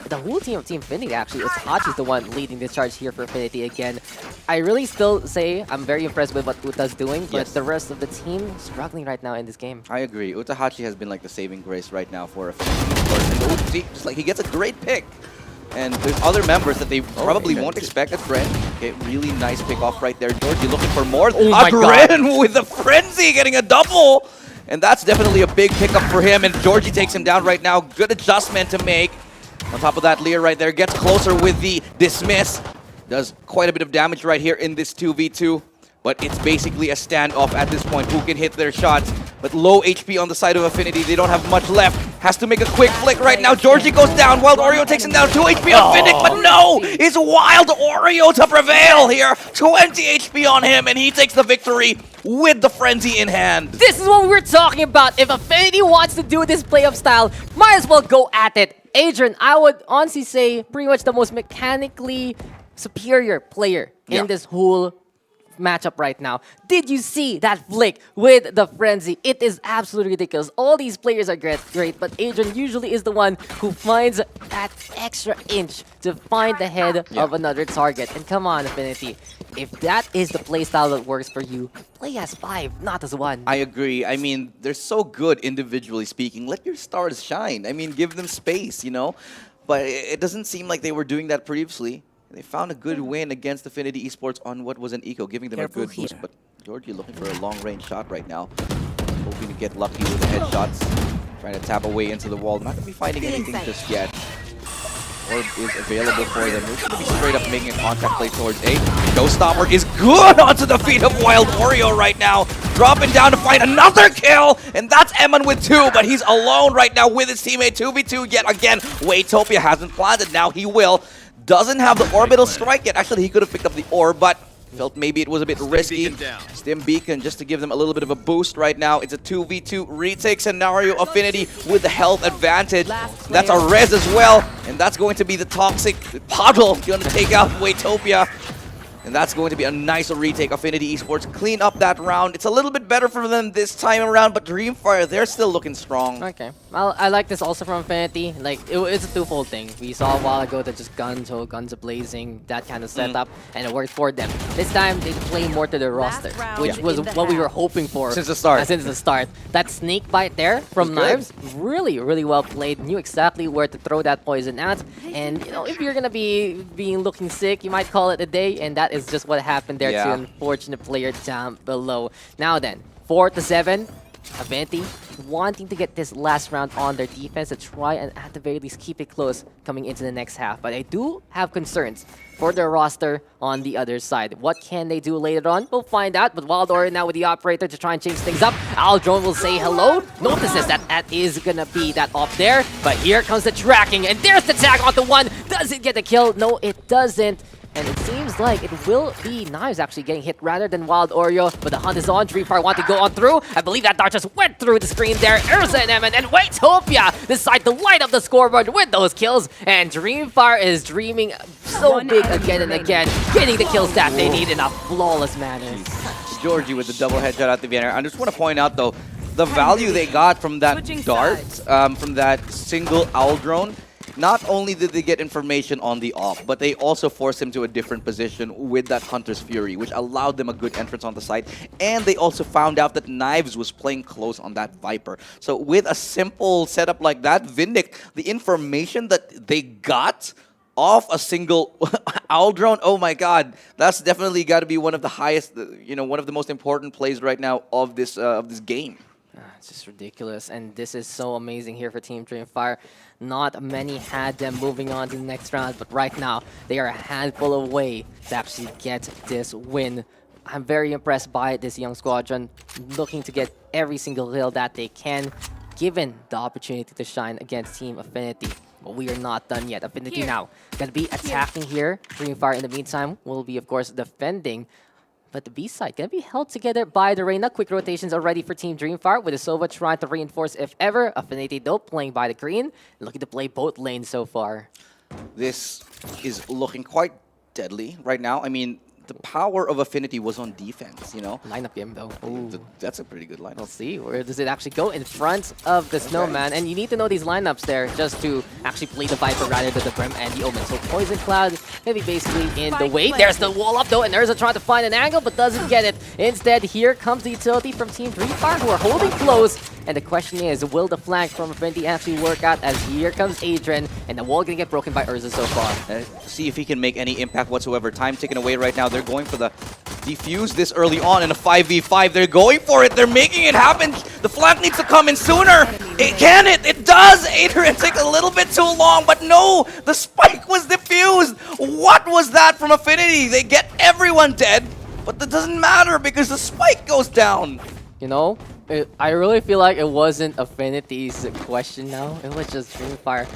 the whole team of Team Affinity, actually, Utahachi's the one leading this charge here for Affinity again. I really still say I'm very impressed with what Uta's doing, but the rest of the team struggling right now in this game. I agree. Utahachi has been like the saving grace right now for Affinity. And see, just like he gets a great pick. And there's other members that they probably won't expect at BREN. Okay, really nice pick off right there. Georgie looking for more. Oh my BREN with the frenzy getting a double. And that's definitely a big pickup for him. And Georgie takes him down right now. Good adjustment to make. On top of that, Lear right there gets closer with the dismiss. Does quite a bit of damage right here in this 2v2. But it's basically a standoff at this point. Who can hit their shots? But low HP on the side of Affinity. They don't have much left. Has to make a quick flick right now. Georgie goes down. Wild Oreo takes him down. 2 HP on Finnick. But no! It's Wild Oreo to prevail here. 20 HP on him. And he takes the victory with the frenzy in hand. This is what we were talking about. If Affinity wants to do this playoff style, might as well go at it. Adrian, I would honestly say pretty much the most mechanically superior player in this whole matchup right now. Did you see that flick with the frenzy? It is absolutely ridiculous. All these players are great, but Adrian usually is the one who finds that extra inch to find the head of another target. And come on, Affinity. If that is the playstyle that works for you, play as 5, not as 1. I agree. I mean, they're so good individually speaking. Let your stars shine. I mean, give them space, you know? But it doesn't seem like they were doing that previously. They found a good win against Affinity Esports on what was an eco, giving them a good boost. But Georgie looking for a long-range shot right now. Hoping to get lucky with the headshots. Trying to tap away into the wall. Not going to be finding anything just yet. Orb is available for them. We're going to be straight up making a contact play towards A. Showstopper is good onto the feet of Wild Oreo right now. Dropping down to find another kill. And that's Eman with 2, but he's alone right now with his teammate. 2v2 yet again. Waitopia hasn't planted. Now he will. Doesn't have the orbital strike yet. Actually, he could have picked up the orb, but felt maybe it was a bit risky. Stim Beacon just to give them a little bit of a boost right now. It's a 2v2 retake scenario. Affinity with the health advantage. That's a res as well. And that's going to be the toxic puddle going to take out Waitopia. And that's going to be a nice retake. Affinity Esports clean up that round. It's a little bit better for them this time around, but Dreamfire, they're still looking strong. Okay. Well, I like this also from Affinity. Like, it's a twofold thing. We saw a while ago that just guns a-blazing, that kind of setup, and it worked for them. This time, they play more to their roster, which was what we were hoping for. Since the start. Since the start. That snake bite there from Knives, really, really well played. Knew exactly where to throw that poison at. And, you know, if you're going to be looking sick, you might call it a day, and that is just what happened there to an unfortunate player down below. Now then, 4-7, Affinity wanting to get this last round on their defense to try and at the very least keep it close coming into the next half. But I do have concerns for their roster on the other side. What can they do later on? We'll find out. But Wild Oreo now with the operator to try and change things up. Aldrone will say hello. Notices that that is gonna be that off there. But here comes the tracking, and there's the tag on the one. Does it get the kill? No, it doesn't. And it seems like it will be Knives actually getting hit rather than Wild Oreo. But the hunt is on. Dreamfire want to go on through. I believe that dart just went through the screen there. Urza and Emin and Waitopia decide to light up the scoreboard with those kills. And Dreamfire is dreaming so big again and again, getting the kills that they need in a flawless manner. Georgie with the double headshot at the Vienna. I just want to point out though, the value they got from that dart, from that single owl drone. Not only did they get information on the op, but they also forced him to a different position with that Hunter's Fury, which allowed them a good entrance on the site. And they also found out that Knives was playing close on that Viper. So with a simple setup like that, Vindic, the information that they got off a single owl drone, oh my god, that's definitely got to be one of the highest, one of the most important plays right now of this game. It's just ridiculous, and this is so amazing here for Team Dreamfire. Not many had them moving on to the next round, but right now they are a handful away to actually get this win. I'm very impressed by this young squadron, looking to get every single kill that they can, given the opportunity to shine against Team Affinity. But we are not done yet. Affinity now gonna be attacking here. Dreamfire in the meantime will be, of course, defending. But the B side gonna be held together by the Reyna. Quick rotations already for Team Dreamfire, with the Sova trying to reinforce if ever. Affinity though playing by the green, looking to play both lanes so far. This is looking quite deadly right now. I mean, the power of Affinity was on defense, Lineup game though. That's a pretty good lineup. We'll see. Where does it actually go? In front of the Snowman. And you need to know these lineups there just to actually play the Viper rather than the BREN and the Omen. So Poison Cloud maybe basically in the way. There's the wall up though, and Urza trying to find an angle but doesn't get it. Instead, here comes the utility from Team Dreamfire, who are holding close. And the question is, will the flank from Affinity actually work out, as here comes Adrian, and the wall gonna get broken by Urza so far. See if he can make any impact whatsoever. Time taken away right now. They're going for the defuse this early on in a 5v5. They're going for it. They're making it happen. The flank needs to come in sooner. It does. Adrian took a little bit too long, but no, the spike was diffused. What was that from Affinity? They get everyone dead, but that doesn't matter because the spike goes down. I really feel like it wasn't Affinity's question now. It was just Dreamfire.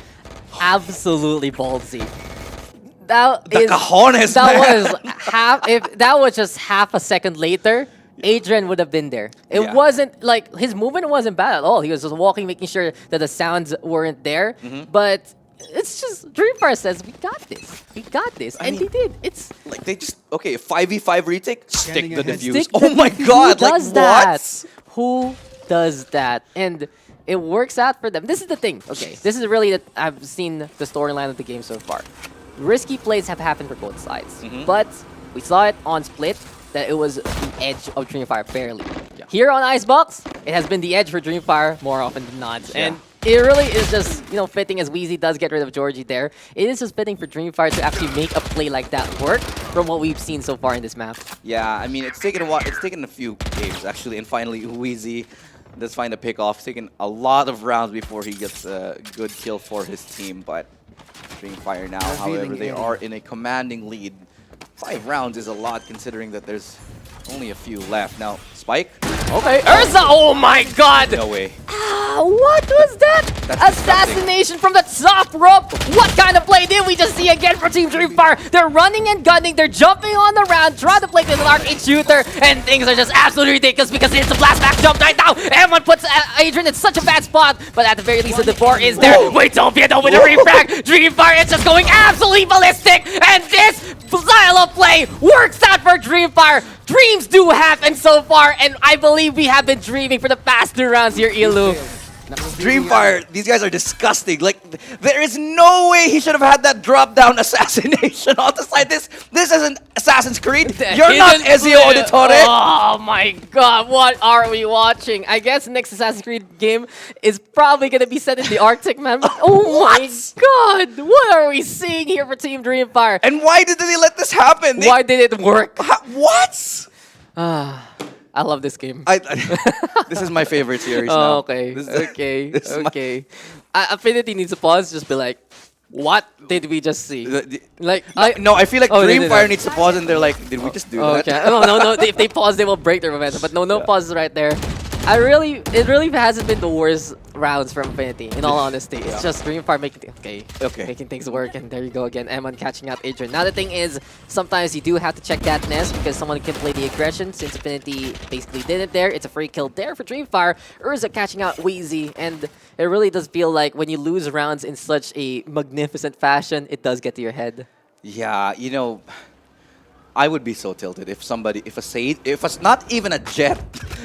Absolutely ballsy. If that was just half a second later, Adrian would have been there. It wasn't like his movement wasn't bad at all. He was just walking, making sure that the sounds weren't there. But it's just Dreamfire says, "We got this. We got this," and they did. It's like they just 5v5 retake. Stick the defuse. Oh my god! Who does that? Who does that? And it works out for them. This is the thing. Okay, this is really that I've seen the storyline of the game so far. Risky plays have happened for both sides, but we saw it on Split that it was the edge of Dreamfire barely. Here on Icebox, it has been the edge for Dreamfire more often than not. And it really is just, fitting, as Wheezy does get rid of Georgie there. It is just fitting for Dreamfire to actually make a play like that work from what we've seen so far in this map. Yeah, I mean, it's taken a while. It's taken a few games, actually, and finally Wheezy does find a pick off. It's taken a lot of rounds before he gets a good kill for his team, but Dreamfire now, however, they are in a commanding lead. 5 rounds is a lot considering that there's only a few left. Now, Spike. Okay, Urza! Oh my god! No way. What was that? Assassination from the top rope! What kind of play did we just see again for Team Dreamfire? They're running and gunning, they're jumping on the round, trying to play the arcade shooter, and things are just absolutely ridiculous because it's a blast back jump right now! Everyone puts Adrian in such a bad spot, but at the very least the four is there. Wait, don't be with a refrag! Dreamfire is just going absolutely ballistic, and this style of play works out for Dreamfire! Dreams do happen so far, and I believe we have been dreaming for the past 2 rounds here, Ilu. Dreamfire, these guys are disgusting. Like, there is no way he should have had that drop-down assassination on the side. This isn't Assassin's Creed. You're not Ezio Auditore. Oh my god, what are we watching? I guess the next Assassin's Creed game is probably going to be set in the Arctic, man. Oh my god, what are we seeing here for Team Dreamfire? And why did they let this happen? Why did it work? What? I love this game. This is my favorite series now. Okay, okay. Affinity needs to pause, just be like, what did we just see? No, I feel like Dreamfire needs to pause and they're like, did we just do that? Okay. No. If they pause, they will break their momentum. But no pauses right there. It really hasn't been the worst rounds from Affinity, in all honesty. It's just Dreamfire making things work, and there you go again. Emon catching out Adrian. Now the thing is, sometimes you do have to check that nest because someone can play the aggression. Since Affinity basically did it there, it's a free kill there for Dreamfire. Urza catching out Wheezy, and it really does feel like when you lose rounds in such a magnificent fashion, it does get to your head. Yeah, you know, I would be so tilted if not even a jet,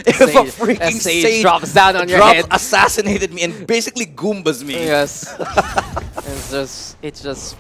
if a freaking Sage drops down on your head, assassinated me, and basically Goombas me. Yes. it's just,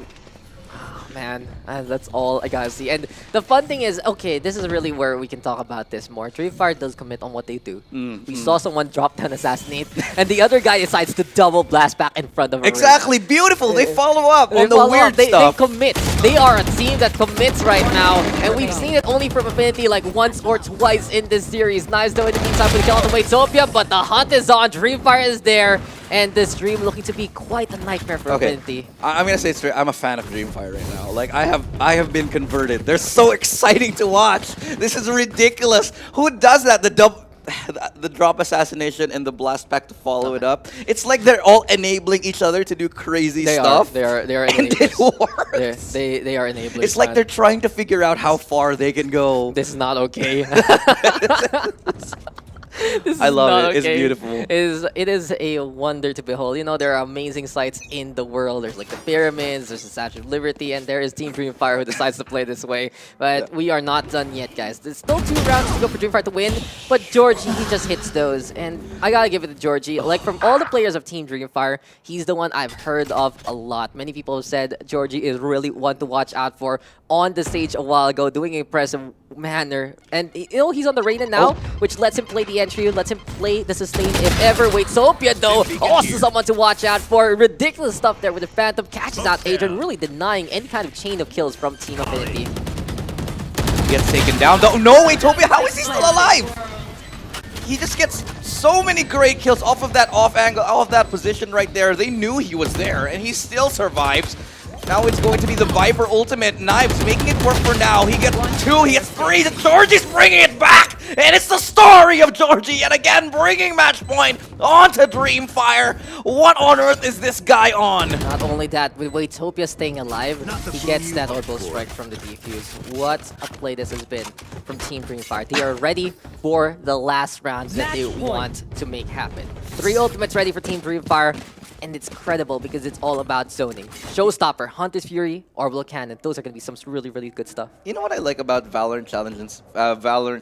oh, man, that's all I gotta see. And the fun thing is, okay, this is really where we can talk about this more. Dreamfire does commit on what they do. We saw someone drop down assassinate, and the other guy decides to double blast back in front of him. Exactly, beautiful. They follow up on the weird stuff. They commit. They are a team that commits right now, and we've seen it only from Affinity like once or twice in this series. Nice though in the meantime with the kill on the way Topia, but the hunt is on. Dreamfire is there, and this Dream looking to be quite a nightmare for Affinity. I'm gonna say it straight. I'm a fan of Dreamfire right now. Like I have been converted. They're so exciting to watch. This is ridiculous. Who does that? The drop assassination and the blast pack to follow it up. It's like they're all enabling each other to do crazy stuff. They are and it works. They are enabling. It's like they're trying to figure out how far they can go. This is not okay. I love it. It's beautiful. It is a wonder to behold. You know, there are amazing sites in the world. There's like the pyramids, there's the Statue of Liberty, and there is Team Dreamfire who decides to play this way. But we are not done yet, guys. There's still 2 rounds to go for Dreamfire to win, but Georgie, he just hits those. And I gotta give it to Georgie. Like, from all the players of Team Dreamfire, he's the one I've heard of a lot. Many people have said Georgie is really one to watch out for on the stage a while ago, doing an impressive manner. And, you know, he's on the Reina now, which lets him play the entry, lets him play the sustain if ever. Wait, Sophia, though, also someone to watch out for. Ridiculous stuff there with the Phantom. Catches out Adrian, really denying any kind of chain of kills from Team Affinity. Gets taken down. No, wait, Topia, how is he still alive? He just gets so many great kills off of that off angle, off of that position right there. They knew he was there, and he still survives. Now it's going to be the Viper ultimate. Knives making it work for now. He gets 2, he gets 3, and Georgie's bringing it back! And it's the story of Georgie yet again, bringing match point onto Dreamfire. What on earth is this guy on? Not only that, with Waitopia staying alive, he gets that orbital strike from the defuse. What a play this has been from Team Dreamfire. They are ready for the last round that they want to make happen. 3 ultimates ready for Team Dreamfire. And it's credible because it's all about zoning. Showstopper, Hunter's Fury, Orbital Cannon. Those are going to be some really, really good stuff. You know what I like about VALORANT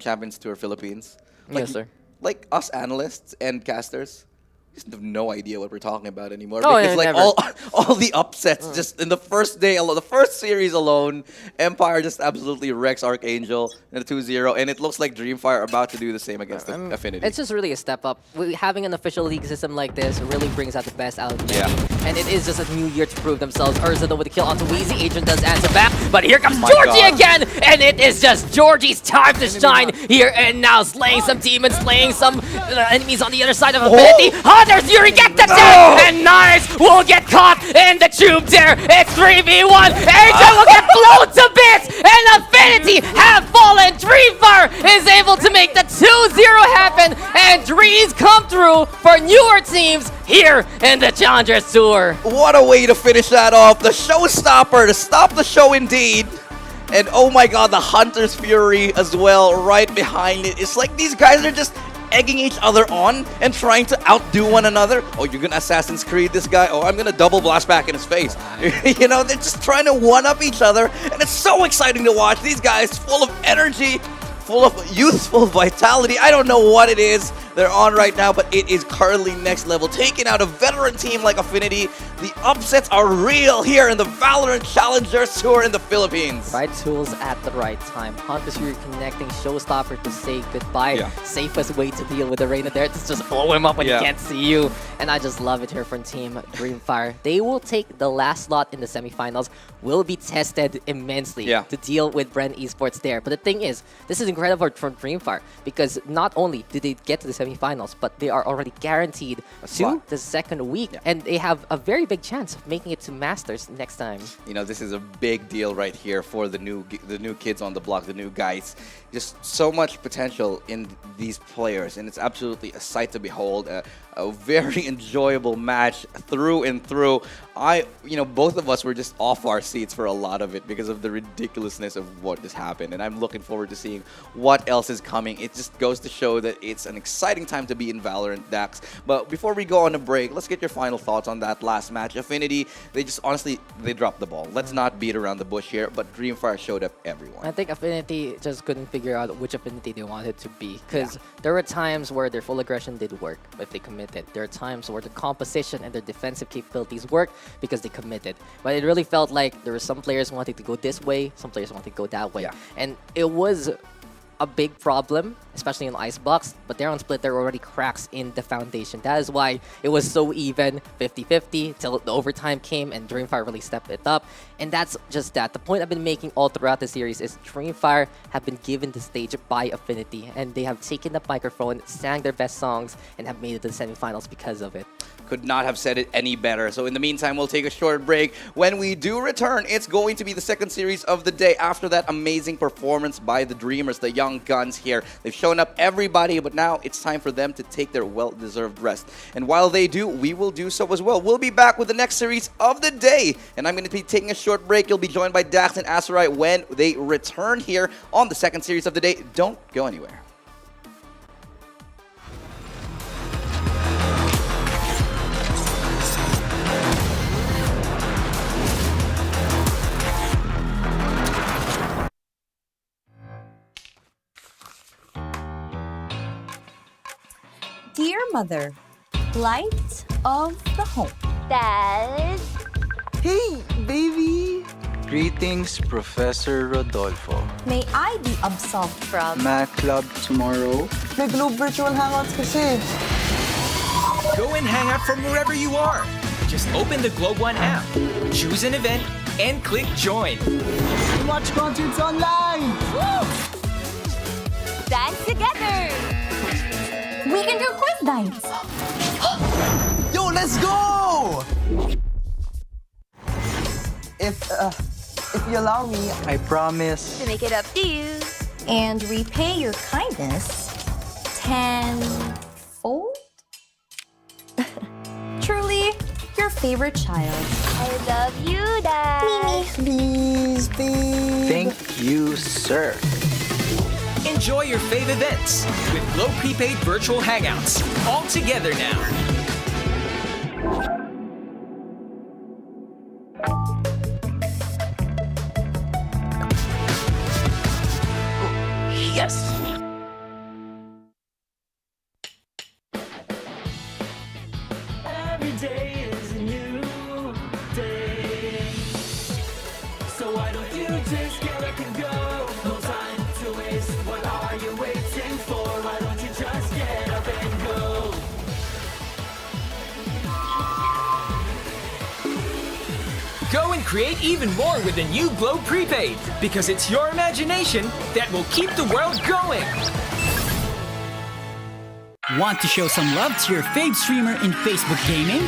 Champions Tour Philippines? Like, yes, sir. Like us analysts and casters, we just have no idea what we're talking about anymore. Oh, because yeah, like all the upsets just in the first day alone, the first series alone, Empire just absolutely wrecks Archangel in a 2-0, and it looks like Dreamfire are about to do the same against Affinity. It's just really a step up. Having an official league system like this really brings out the best out of them. Yeah. And it is just a new year to prove themselves. Urza though with the kill onto Wheezy. Adrian does answer back, but here comes Georgie again, and it is just Georgie's time to shine here and now, slaying some demons, slaying some enemies on the other side of Affinity. Hunter's Fury gets the death, and Knives will get caught in the tube there. It's 3v1. Adrian will get blown to bits, and Affinity have fallen. Dreamfire is able to make the 2-0 happen, and dreams come through for newer teams here in the Challengers Tour. What a way to finish that off. The showstopper to stop the show indeed. And oh my god, the Hunter's Fury as well right behind it. It's like these guys are just egging each other on and trying to outdo one another. Oh, you're gonna Assassin's Creed this guy? Oh, I'm gonna double blast back in his face. You know, they're just trying to one-up each other, and it's so exciting to watch. These guys full of energy, full of youthful vitality. I don't know what it is they're on right now, but it is currently next level. Taking out a veteran team like Affinity. The upsets are real here in the VALORANT Challengers Tour in the Philippines. Right tools at the right time. Hunter's Fury connecting Showstopper to say goodbye. Yeah. Safest way to deal with the Reina there. To just blow him up when he can't see you. And I just love it here from Team Dreamfire. They will take the last slot in the semifinals. Will be tested immensely to deal with BREN Esports there. But the thing is, this is incredible for Dreamfire because not only did they get to the semifinals, but they are already guaranteed to the second week. And they have a very big chance of making it to Masters next time. You know, this is a big deal right here for the new kids on the block, the new guys. Just so much potential in these players, and it's absolutely a sight to behold. a very enjoyable match through and through. Both of us were just off our seats for a lot of it because of the ridiculousness of what just happened. And I'm looking forward to seeing what else is coming. It just goes to show that it's an exciting time to be in Valorant, Dax. But before we go on a break, let's get your final thoughts on that last match. Affinity, they dropped the ball. Let's not beat around the bush here, but Dreamfire showed up everyone. I think Affinity just couldn't figure out which Affinity they wanted to be, because there were times where their full aggression did work, but they committed. There are times where the composition and their defensive capabilities work because they committed. But it really felt like there were some players wanting to go this way, some players wanting to go that way. And it was a big problem, especially in Icebox, but there on Split, there were already cracks in the foundation. That is why it was so even, 50-50, till the overtime came and Dreamfire really stepped it up. And that's just that. The point I've been making all throughout the series is Dreamfire have been given the stage by Affinity, and they have taken the microphone, sang their best songs, and have made it to the semifinals because of it. Could not have said it any better. So in the meantime, we'll take a short break. When we do return, it's going to be the second series of the day after that amazing performance by the Dreamers, the young guns here. They've shown up everybody, but now it's time for them to take their well-deserved rest. And while they do, we will do so as well. We'll be back with the next series of the day. And I'm going to be taking a short break. You'll be joined by Dax and Azurai when they return here on the second series of the day. Don't go anywhere. Dear Mother, light of the home. Dad? Hey, baby! Greetings, Professor Rodolfo. May I be absolved from Math club tomorrow. May Globe Virtual Hangouts kasi. Go and hang out from wherever you are. Just open the Globe One app, choose an event, and click join. Watch concerts online! Woo! Dance together! we can do quiz nights. Yo, let's go! If you allow me, I promise. To make it up to you. And repay your kindness tenfold? Truly, your favorite child. I love you, Dad. please, babe. Thank you, sir. Enjoy your fave events with Globe Prepaid Virtual Hangouts. All together now. Yes! Every day is a new day. So why don't you just get up and go? No time to waste. What are you waiting for? Why don't you just get up and go? Go and create even more with the new Globe Prepaid, because it's your imagination that will keep the world going. Want to show some love to your fave streamer in Facebook gaming?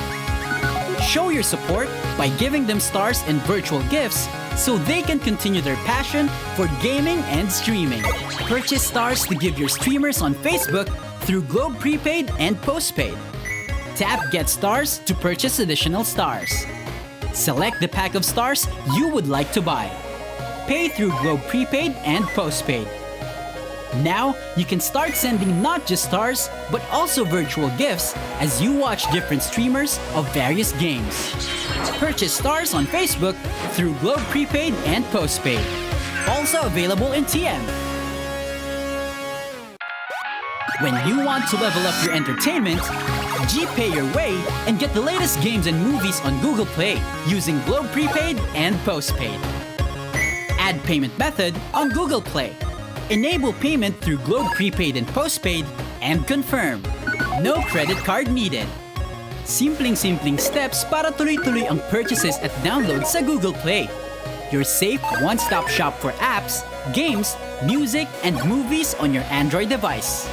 Show your support by giving them stars and virtual gifts so they can continue their passion for gaming and streaming. Purchase stars to give your streamers on Facebook through Globe Prepaid and Postpaid. Tap Get Stars to purchase additional stars. Select the pack of stars you would like to buy. Pay through Globe Prepaid and Postpaid. Now, you can start sending not just stars, but also virtual gifts as you watch different streamers of various games. Purchase stars on Facebook through Globe Prepaid and Postpaid. Also available in TM. When you want to level up your entertainment, G-Pay your way and get the latest games and movies on Google Play using Globe Prepaid and Postpaid. Add payment method on Google Play. Enable payment through Globe Prepaid and Postpaid and confirm. No credit card needed. Simpleng-simpleng steps para tuloy-tuloy ang purchases at downloads sa Google Play. Your safe one-stop shop for apps, games, music, and movies on your Android device.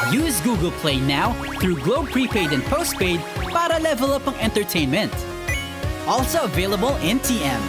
Use Google Play now through Globe Prepaid and Postpaid para level up ang entertainment. Also available in TM.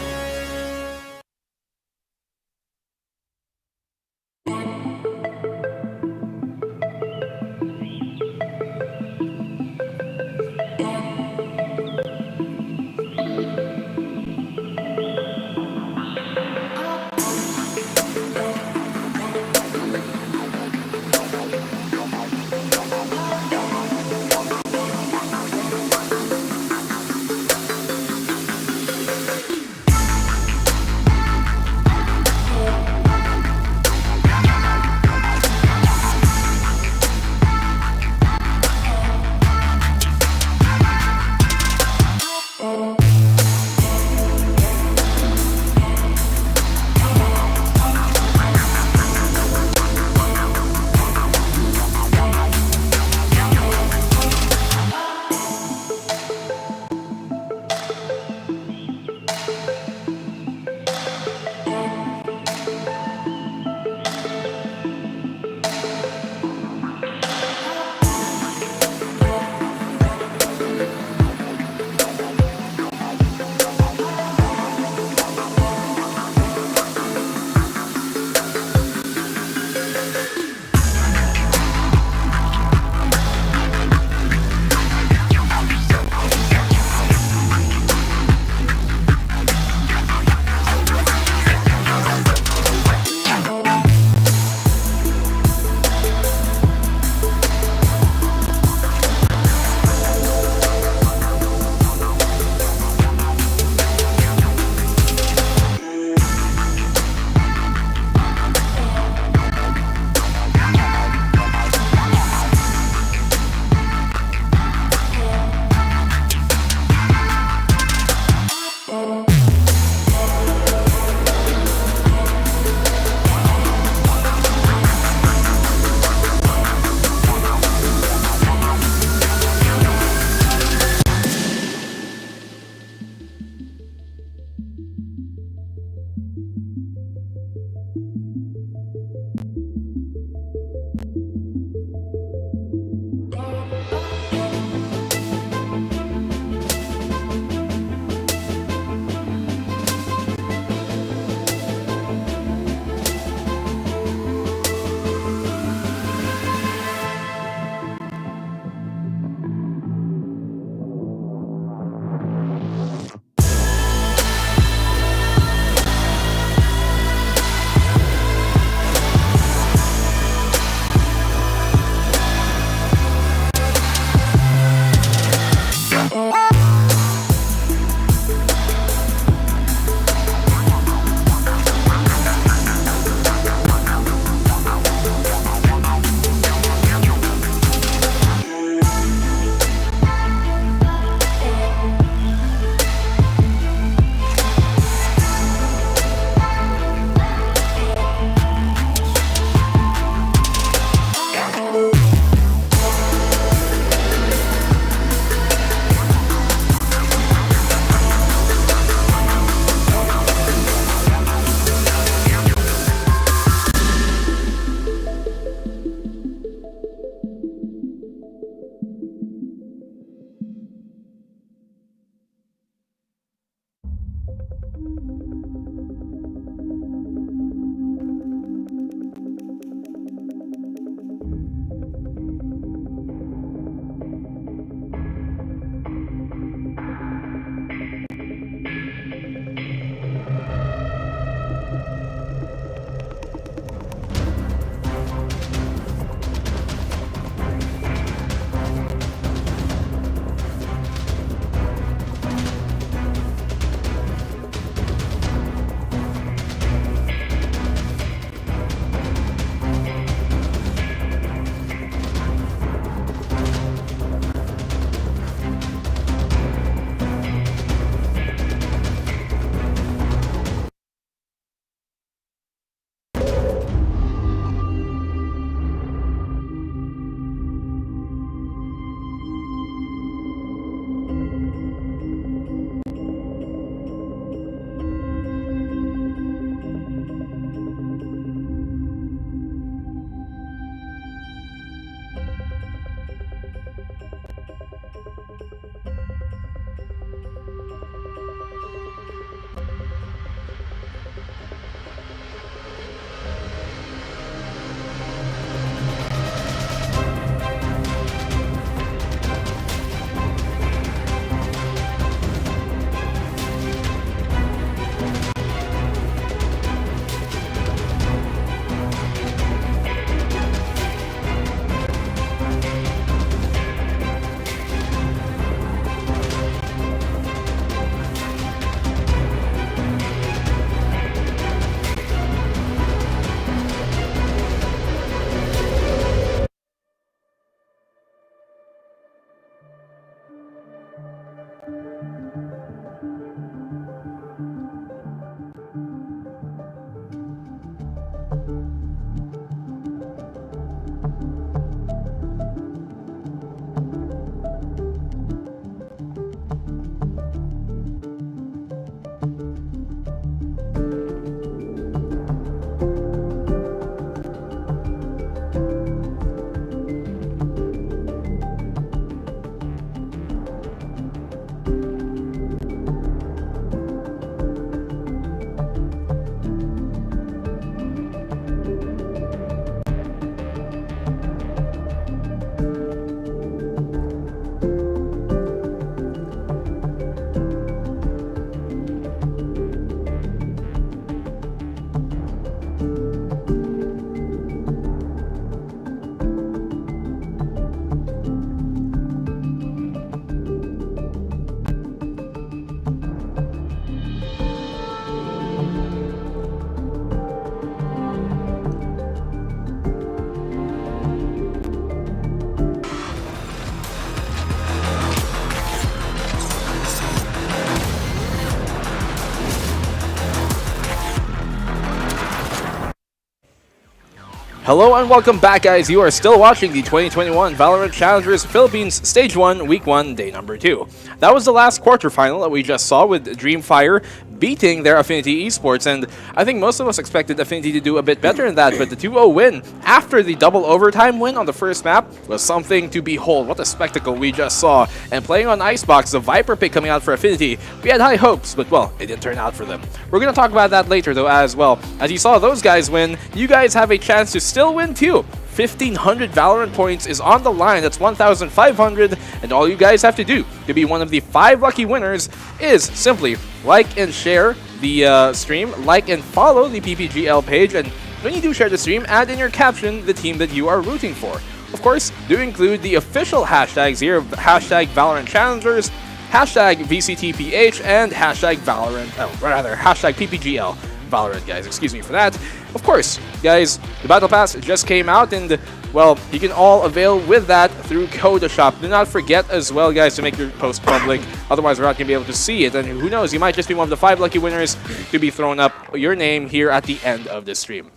Hello and welcome back, guys. You are still watching the 2021 VALORANT Challengers Philippines Stage 1, Week 1, Day number 2. That was the last quarterfinal that we just saw with Dreamfire beating their Affinity Esports, and I think most of us expected Affinity to do a bit better than that, but the 2-0 win after the double overtime win on the first map was something to behold. What a spectacle we just saw. And playing on Icebox, the Viper pick coming out for Affinity, we had high hopes, but well, it didn't turn out for them. We're going to talk about that later though as well. As you saw those guys win, you guys have a chance to still win too. 1,500 Valorant points is on the line. That's 1,500, and all you guys have to do to be one of the 5 lucky winners is simply like and share the stream, like and follow the PPGL page, and when you do share the stream, add in your caption the team that you are rooting for. Of course, do include the official hashtags here, hashtag VALORANT Challengers, hashtag VCTPH, and hashtag hashtag PPGL. Valorant, guys, excuse me for that. Of course, guys, the Battle Pass just came out, and well, you can all avail with that through Coda Shop. Do not forget as well, guys, to make your post public, otherwise we're not going to be able to see it, and who knows, you might just be one of the 5 lucky winners to be thrown up your name here at the end of the stream.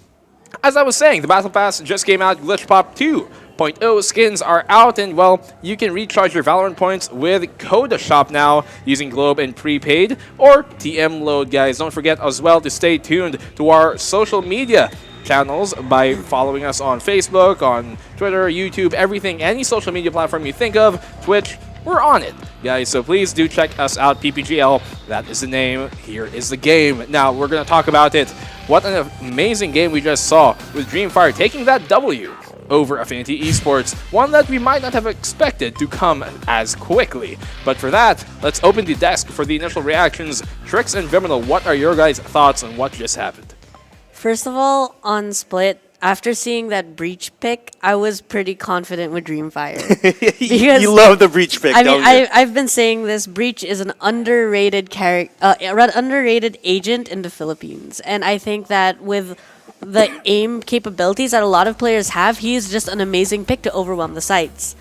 As I was saying, the Battle Pass just came out. Glitch Pop 2.0 skins are out, and well, you can recharge your Valorant points with Coda Shop now using Globe and Prepaid or TM Load, guys. Don't forget as well to stay tuned to our social media channels by following us on Facebook, on Twitter, YouTube, everything, any social media platform you think of, Twitch, we're on it, guys. So please do check us out, PPGL. That is the name. Here is the game. Now we're going to talk about it. What an amazing game we just saw with Dreamfire taking that W over Affinity Esports, one that we might not have expected to come as quickly. But for that, let's open the desk for the initial reactions. Trix and Viminal, what are your guys' thoughts on what just happened? First of all, on Split, after seeing that Breach pick, I was pretty confident with Dreamfire. Because, you love the Breach pick, don't you? I've been saying this. Breach is an underrated underrated agent in the Philippines, and I think that with the aim capabilities that a lot of players have, he is just an amazing pick to overwhelm the sites.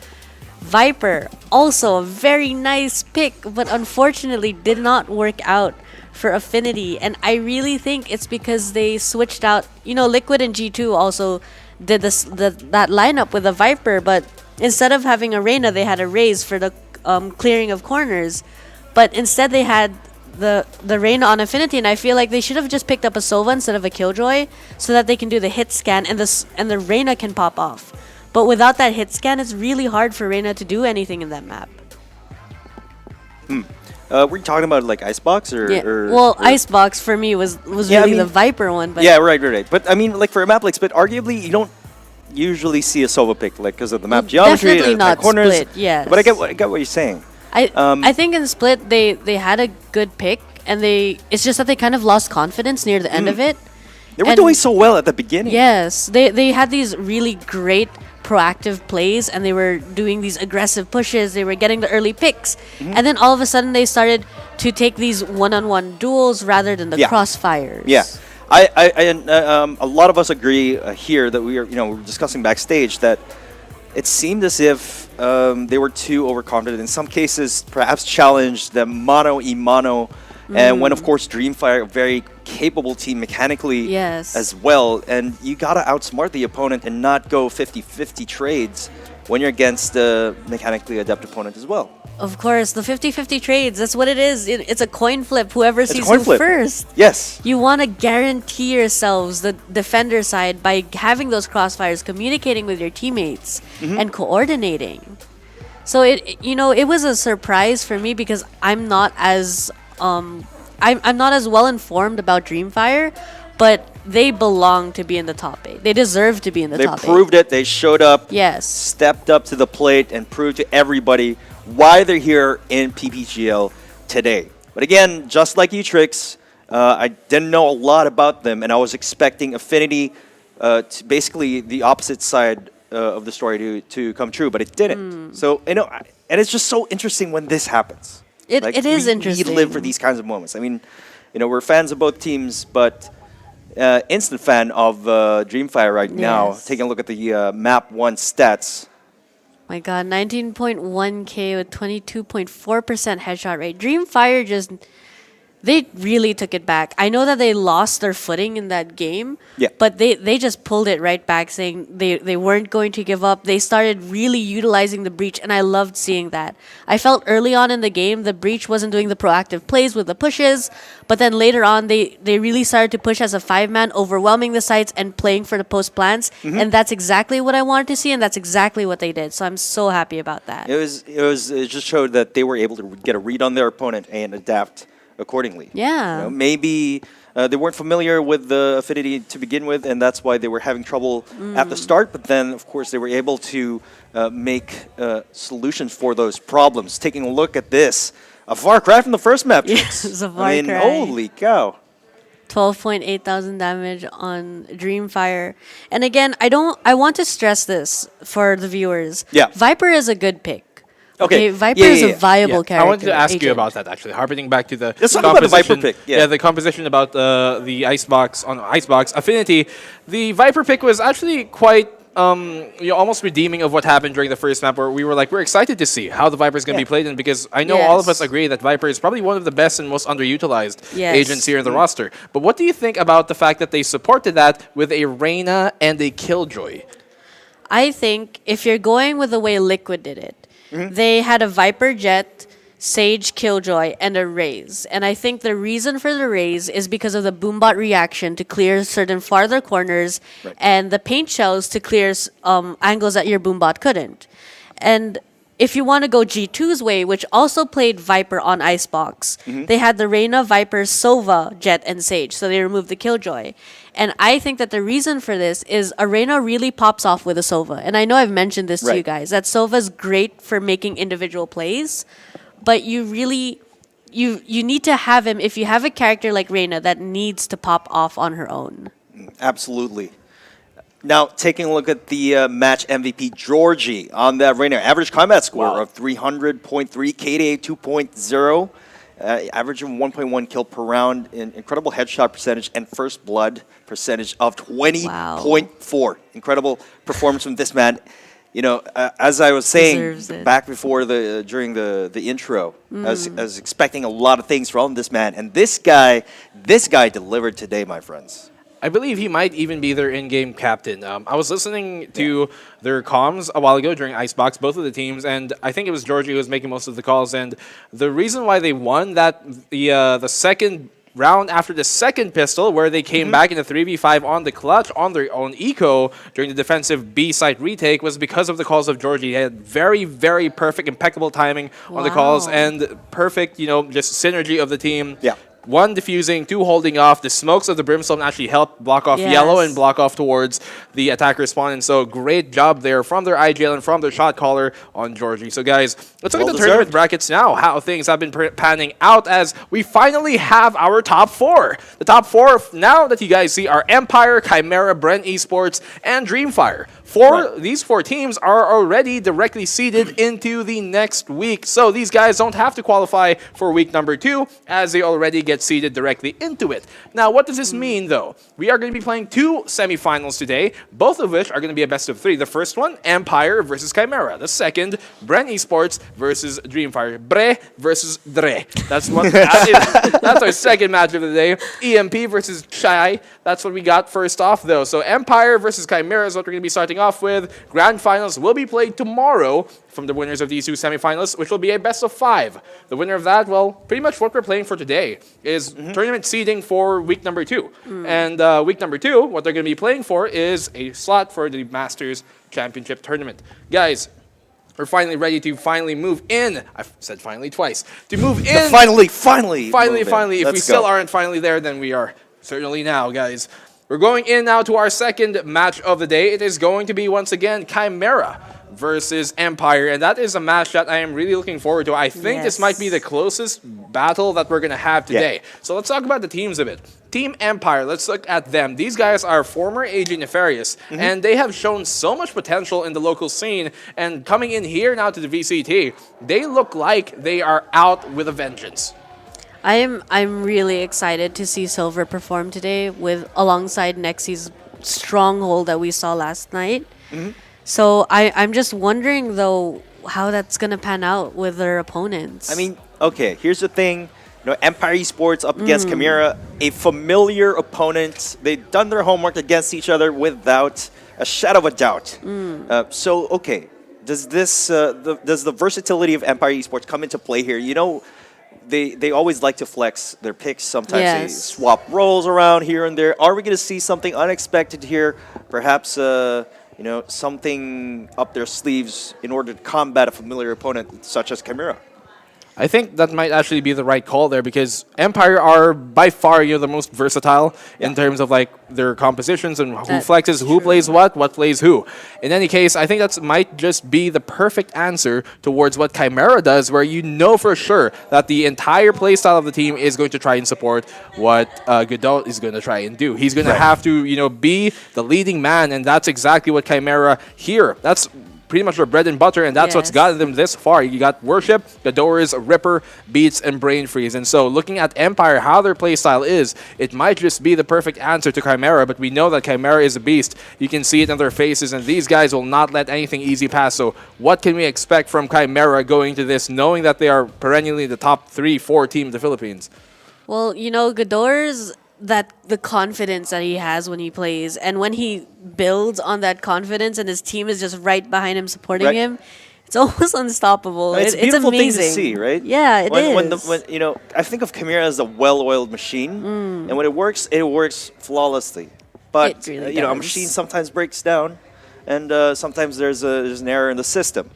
Viper, also a very nice pick, but unfortunately did not work out for Affinity, and I really think it's because they switched out. You know, Liquid and G2 also did that lineup with a Viper, but instead of having a Reyna, they had a Raze for the clearing of corners, but instead they had the Reyna on Affinity, and I feel like they should have just picked up a Sova instead of a Killjoy so that they can do the hit scan and the Reyna can pop off. But without that hit scan, it's really hard for Reyna to do anything in that map. Were you talking about like Icebox or? Yeah. or Icebox for me was yeah, really the Viper one. But yeah, right. But I mean, like for a map like Split, arguably you don't usually see a Sova pick, like because of the map geometry, definitely not corners. Split. Yes. But I get what you're saying. I think in Split they had a good pick, and it's just that they kind of lost confidence near the end of it. They were doing so well at the beginning. Yes, they had these really great proactive plays, and they were doing these aggressive pushes. They were getting the early picks, and then all of a sudden they started to take these one-on-one duels rather than the crossfires. Yeah, a lot of us agree here that we were discussing backstage that it seemed as if they were too overconfident. In some cases, perhaps challenged the mano-a-mano. And when, of course, Dreamfire, a very capable team mechanically as well. And you got to outsmart the opponent and not go 50-50 trades when you're against a mechanically adept opponent as well. Of course, the 50-50 trades, that's what it is. It's a coin flip, whoever sees who first. Yes. You want to guarantee yourselves, the defender side, by having those crossfires, communicating with your teammates, and coordinating. So, it was a surprise for me because I'm not as... I'm not as well informed about Dreamfire, but they belong to be in the top 8. They deserve to be in the top 8. They proved it. They showed up, stepped up to the plate, and proved to everybody why they're here in PPGL today. But again, just like you, Trix, I didn't know a lot about them, and I was expecting Affinity, to basically the opposite side of the story to come true, but it didn't. So, and it's just so interesting when this happens. It is interesting. We live for these kinds of moments. I mean, we're fans of both teams, but instant fan of Dreamfire right now. Taking a look at the map 1 stats. My God, 19.1K with 22.4% headshot rate. Dreamfire just they really took it back. I know that they lost their footing in that game, Yeah. but they just pulled it right back, saying they weren't going to give up. They started really utilizing the breach, and I loved seeing that. I felt early on in the game the breach wasn't doing the proactive plays with the pushes, but then later on they really started to push as a 5-man, overwhelming the sites and playing for the post plants, and that's exactly what I wanted to see, and that's exactly what they did. So I'm so happy about that. It just showed that they were able to get a read on their opponent and adapt accordingly. Yeah. You know, maybe they weren't familiar with the Affinity to begin with, and that's why they were having trouble at the start. But then, of course, they were able to make solutions for those problems. Taking a look at this, a far cry from the first map. Yes, it's a far I mean, cry. holy cow. 12.8 thousand damage on Dreamfire. And again, I want to stress this for the viewers. Yeah. Viper is a good pick. Okay. Viper Yeah, is yeah, a yeah. viable character. I wanted to ask you agent. about that actually. Harping back to the Let's talk about the Viper composition. pick, yeah. The composition about the Icebox on Icebox Affinity. The Viper pick was actually quite almost redeeming of what happened during the first map, where we were like, we're excited to see how the Viper is going to be played in, because I know all of us Yes. agree that Viper is probably one of the best and most underutilized Yes. agents here in the roster. But what do you think about the fact that they supported that with a Reyna and a Killjoy? I think if you're going with the way Liquid did it, they had a Viper Jet, Sage Killjoy, and a Raze. And I think the reason for the Raze is because of the Boombot reaction to clear certain farther corners and the paint shells to clear angles that your Boombot couldn't. And if you want to go G2's way, which also played Viper on Icebox, they had the Reyna, Viper, Sova, Jet, and Sage. So they removed the Killjoy. And I think that the reason for this is Arena really pops off with a Sova. And I know I've mentioned this to you guys, that Sova's great for making individual plays, but you really, you need to have him if you have a character like Reyna that needs to pop off on her own. Absolutely. Now, taking a look at the match MVP, Georgie, on that Reyna. Average combat score of 300.3, KDA 2.0, average of 1.1 kill per round, incredible headshot percentage, and first blood percentage of 20.4. Incredible performance from this man. You know, as I was saying back before during the intro, I was expecting a lot of things from this man, and this guy delivered today, my friends. I believe he might even be their in-game captain. I was listening to their comms a while ago during Icebox, both of the teams, and I think it was Georgie who was making most of the calls. And the reason why they won the second round after the second pistol, where they came back in a 3v5 on the clutch on their own eco during the defensive B site retake, was because of the calls of Georgie. He had very, very perfect, impeccable timing on the calls, and perfect, just synergy of the team. Yeah. 1 diffusing, 2 holding off. The smokes of the Brimstone actually helped block off yellow and block off towards the attacker spawn. And so great job there from their IGL and from their shot caller on Georgie. So guys, let's look at the tournament brackets now, how things have been panning out as we finally have our top 4. The top 4 now that you guys see are Empire, Chimera, BREN Esports, and Dreamfire. These 4 teams are already directly seeded into the next week. So these guys don't have to qualify for week number 2 as they already get seeded directly into it. Now, what does this mean, though? We are going to be playing 2 semifinals today, both of which are going to be a best of 3. The first one, Empire versus Chimera. The second, BREN Esports versus Dreamfire. Bre versus Dre. That's that's our second match of the day. EMP versus Chai. That's what we got first off, though. So Empire versus Chimera is what we're going to be starting off with. Grand finals will be played tomorrow from the winners of these 2 semifinals, which will be a best of 5. The winner of that, well, pretty much what we're playing for today is tournament seeding for week number 2. And week number 2, what they're going to be playing for is a slot for the Masters Championship Tournament. Guys, we're finally ready to move in. I've said finally twice. To move in. Finally. If we still aren't finally there, then we are certainly now, guys. We're going in now to our second match of the day. It is going to be, once again, Chimera versus Empire, and that is a match that I am really looking forward to. I think this might be the closest battle that we're going to have today. So let's talk about the teams a bit. Team Empire, let's look at them. These guys are former AG Nefarious, and they have shown so much potential in the local scene, and coming in here now to the VCT, they look like they are out with a vengeance. I'm really excited to see Silver perform today alongside Nexi's stronghold that we saw last night. So I'm just wondering, though, how that's going to pan out with their opponents. I mean, okay, here's the thing. Empire Esports up against Chimera, a familiar opponent. They've done their homework against each other without a shadow of a doubt. So, okay, does this does the versatility of Empire Esports come into play here? They always like to flex their picks. Sometimes they swap roles around here and there. Are we going to see something unexpected here? Perhaps something up their sleeves in order to combat a familiar opponent such as Chimera? I think that might actually be the right call there because Empire are by far the most versatile in terms of like their compositions and who flexes, who plays what plays who. In any case, I think that might just be the perfect answer towards what Chimera does, where you know for sure that the entire playstyle of the team is going to try and support what Godot is going to try and do. He's going to have to be the leading man, and that's exactly what Chimera here. That's pretty much their bread and butter, and that's what's gotten them this far. You got Worship, Ghidorahs, Ripper, Beats, and Brain Freeze. And so looking at Empire, how their playstyle is, it might just be the perfect answer to Chimera, but we know that Chimera is a beast. You can see it in their faces, and these guys will not let anything easy pass. So what can we expect from Chimera going to this, knowing that they are perennially the top 3-4 team in the Philippines? Well, Ghidorahs, that the confidence that he has when he plays, and when he builds on that confidence and his team is just right behind him supporting him, it's almost unstoppable. It's a beautiful thing to see, right? Yeah, it is. When I think of Chimera as a well-oiled machine, and when it works flawlessly. But it really a machine sometimes breaks down, and sometimes there's an error in the system.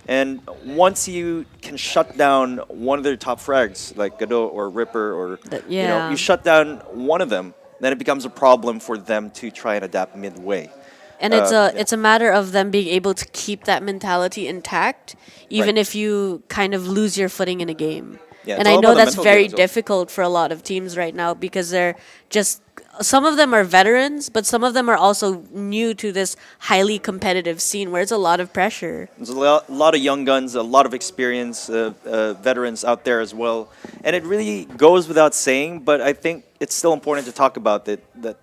And once you can shut down one of their top frags, like Godot or Ripper, or you shut down one of them, then it becomes a problem for them to try and adapt midway. And it's a matter of them being able to keep that mentality intact, even if you kind of lose your footing in a game. Yeah, and I know that's very difficult for a lot of teams right now because they're just, some of them are veterans, but some of them are also new to this highly competitive scene where it's a lot of pressure. There's a lot of young guns, a lot of experience, veterans out there as well. And it really goes without saying, but I think it's still important to talk about that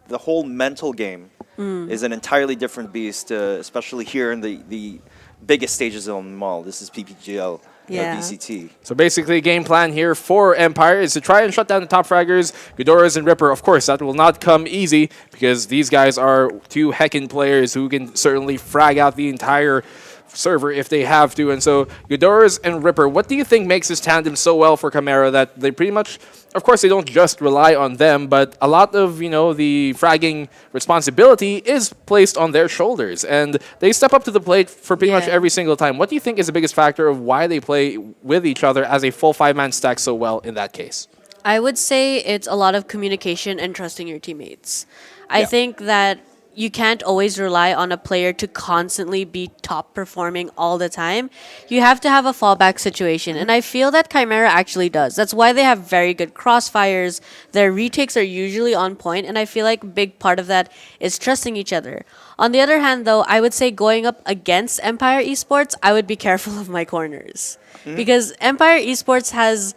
the whole mental game is an entirely different beast, especially here in the biggest stages of the mall. This is PPGL. VCT. So basically, game plan here for Empire is to try and shut down the top fraggers, Ghidorahs and Ripper. Of course, that will not come easy because these guys are two heckin' players who can certainly frag out the entire server if they have to. And so Ghidorahs and Ripper, what do you think makes this tandem so well for Chimera that they pretty much, of course, they don't just rely on them, but a lot of, the fragging responsibility is placed on their shoulders, and they step up to the plate for pretty much every single time. What do you think is the biggest factor of why they play with each other as a full 5-man stack so well in that case? I would say it's a lot of communication and trusting your teammates. I think that you can't always rely on a player to constantly be top performing all the time. You have to have a fallback situation, and I feel that Chimera actually does. That's why they have very good crossfires. Their retakes are usually on point, and I feel like a big part of that is trusting each other. On the other hand, though, I would say going up against Empire Esports, I would be careful of my corners. Because Empire Esports has,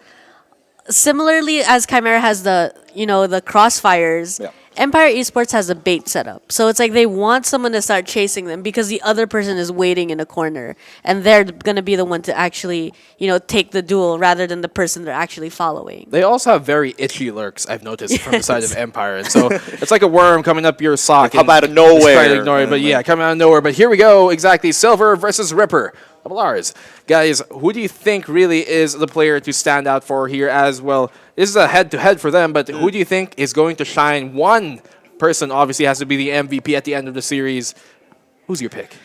similarly as Chimera has the crossfires, Empire Esports has a bait setup. So it's like they want someone to start chasing them because the other person is waiting in a corner. And they're going to be the one to actually, take the duel rather than the person they're actually following. They also have very itchy lurks, I've noticed, from the side of Empire. And so it's like a worm coming up your sock. Come out of nowhere. Try to ignore it, but coming out of nowhere. But here we go, exactly. Silver versus Ripper. Double R's. Guys, who do you think really is the player to stand out for here as well? This is a head-to-head for them, but who do you think is going to shine? One person obviously has to be the MVP at the end of the series. Who's your pick?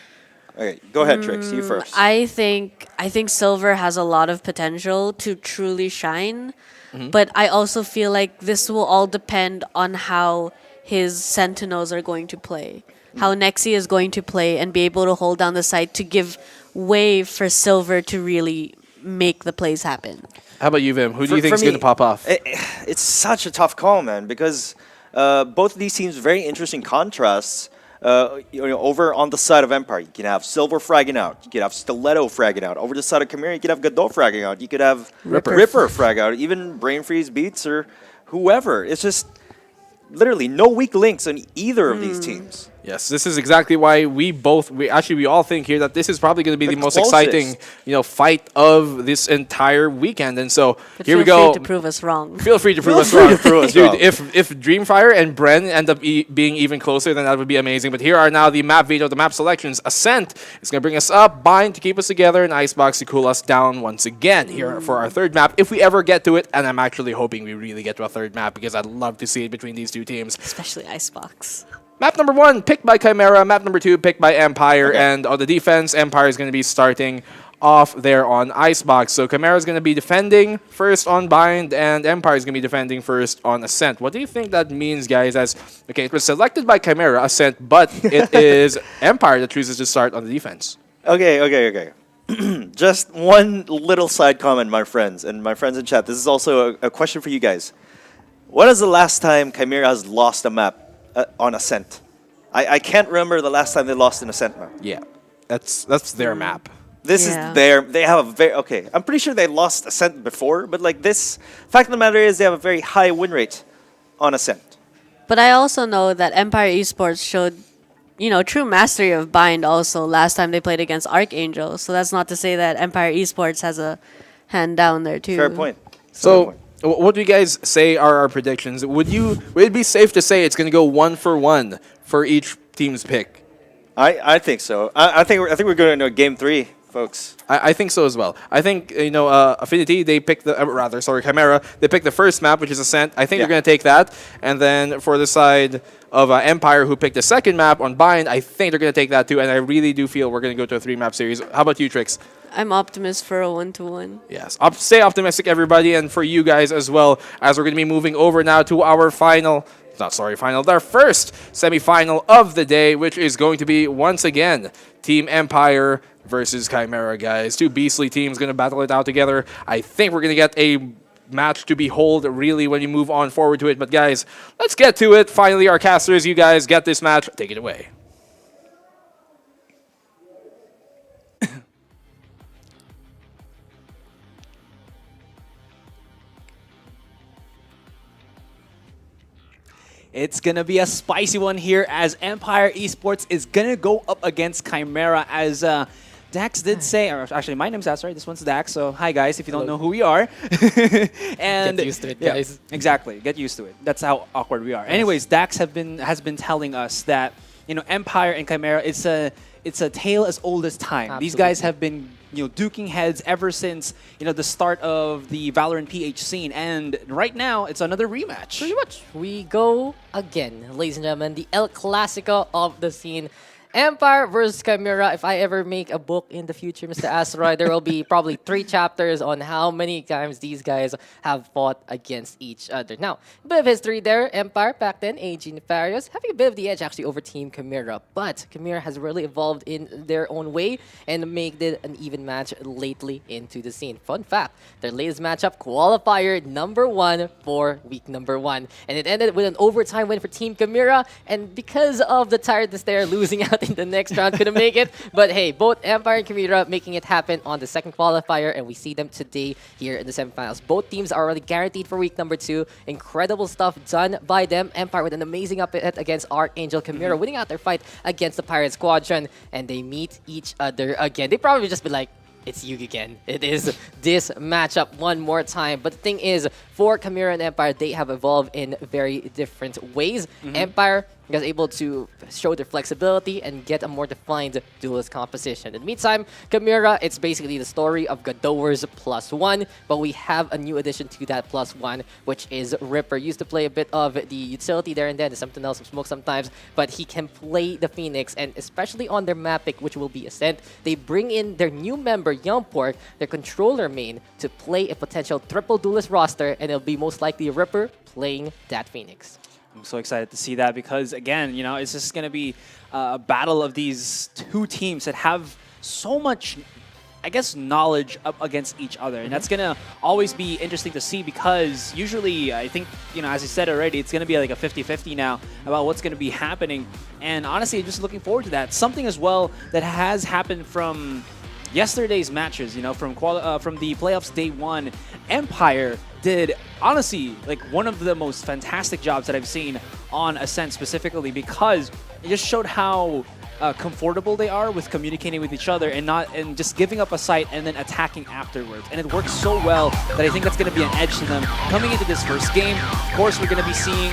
Okay, go ahead, Trix. You first. I think Silver has a lot of potential to truly shine, but I also feel like this will all depend on how his Sentinels are going to play, how Nexi is going to play and be able to hold down the site to give way for Silver to really make the plays happen. How about you, Vim? Who do you think is going to pop off? It's such a tough call, man, because both of these teams very interesting contrasts. Over on the side of Empire, you can have Silver fragging out. You could have Stiletto fragging out. Over the side of Chimera, you could have Godot fragging out. You could have Ripper frag out. Even Brain Freeze Beats or whoever. It's just literally no weak links on either of these teams. Yes, this is exactly why we all think here that this is probably going to be the most closest. exciting, fight of this entire weekend. And so But here we feel go. free to prove us wrong. Feel free to prove us wrong. Dude, if Dreamfire and BREN end up being even closer, then that would be amazing. But here are now the map veto, the map selections. Ascent is going to bring us up, Bind to keep us together, and Icebox to cool us down once again here for our third map. If we ever get to it, and I'm actually hoping we really get to a third map because I'd love to see it between these two teams. Especially Icebox. Map number 1, picked by Chimera. Map number 2, picked by Empire. Okay. And on the defense, Empire is going to be starting off there on Icebox. So Chimera is going to be defending first on Bind, and Empire is going to be defending first on Ascent. What do you think that means, guys? Okay, it was selected by Chimera, Ascent, but it is Empire that chooses to start on the defense. Okay. Just one little side comment, my friends, and my friends in chat. This is also a question for you guys. When is the last time Chimera has lost a map on Ascent? I can't remember the last time they lost an Ascent map. Yeah, that's their map. This is they have a very, okay, I'm pretty sure they lost Ascent before, but like this, fact of the matter is they have a very high win rate on Ascent. But I also know that Empire Esports showed, true mastery of Bind also last time they played against Archangel. So that's not to say that Empire Esports has a hand down there too. Fair point. So what do you guys say are our predictions? Would it be safe to say it's going to go 1-for-1 for each team's pick? I think so. I think we're going into game 3, folks. I think so as well. I think Affinity, they picked Chimera, they picked the first map, which is Ascent. I think they're going to take that. And then for the side of Empire, who picked the second map on Bind, I think they're going to take that too. And I really do feel we're going to go to a 3-map series. How about you, Trix? I'm optimist for a 1-to-1. Yes, stay optimistic, everybody, and for you guys as well, as we're going to be moving over now to our our first semi-final of the day, which is going to be, once again, Team Empire versus Chimera, guys. Two beastly teams going to battle it out together. I think we're going to get a match to behold, really, when you move on forward to it. But, guys, let's get to it. Finally, our casters, you guys get this match. Take it away. It's going to be a spicy one here as Empire Esports is going to go up against Chimera as Dax did say, or actually my name's Dax, right? This one's Dax, so hi guys if you don't know who we are. And get used to it, guys. Exactly, get used to it. That's how awkward we are. Anyways, Dax has been telling us that, Empire and Chimera, it's a tale as old as time. Absolutely. These guys have been duking heads ever since the start of the VALORANT PH scene, and right now it's another rematch. Pretty much. We go again, ladies and gentlemen, the El Clasico of the scene. Empire versus Chimera. If I ever make a book in the future, Mr. Asteroid, there will be probably 3 chapters on how many times these guys have fought against each other. Now, a bit of history there. Empire, back then, AG Nefarious, having a bit of the edge actually over Team Chimera. But Chimera has really evolved in their own way and made it an even match lately into the scene. Fun fact, their latest matchup, qualifier number 1 for week number 1. And it ended with an overtime win for Team Chimera. And because of the tiredness there, losing out in the next round, couldn't make it. But hey, both Empire and Chimera making it happen on the second qualifier, and we see them today here in the semifinals. Both teams are already guaranteed for week number 2. Incredible stuff done by them. Empire with an amazing upset against Archangel. Chimera winning out their fight against the Pirate Squadron, and they meet each other again. They probably just be like, it's you again. It is this matchup one more time. But the thing is, for Chimera and Empire, they have evolved in very different ways. Empire was able to show their flexibility and get a more defined duelist composition. In the meantime, Chimera, it's basically the story of Godower's +1, but we have a new addition to that +1, which is Ripper. Used to play a bit of the utility there and then, something else, some smoke sometimes, but he can play the Phoenix, and especially on their map pick, which will be Ascent, they bring in their new member, Young Pork, their controller main, to play a potential triple duelist roster, and it'll be most likely Ripper playing that Phoenix. I'm so excited to see that because, again, it's just going to be a battle of these two teams that have so much, I guess, knowledge up against each other. And that's going to always be interesting to see because usually, I think, as I said already, it's going to be like a 50-50 now about what's going to be happening. And honestly, I'm just looking forward to that. Something as well that has happened from yesterday's matches, from the playoffs day 1, Empire did, honestly, like one of the most fantastic jobs that I've seen on Ascent specifically, because it just showed how comfortable they are with communicating with each other and just giving up a site and then attacking afterwards. And it works so well that I think that's going to be an edge to them coming into this first game. Of course, we're going to be seeing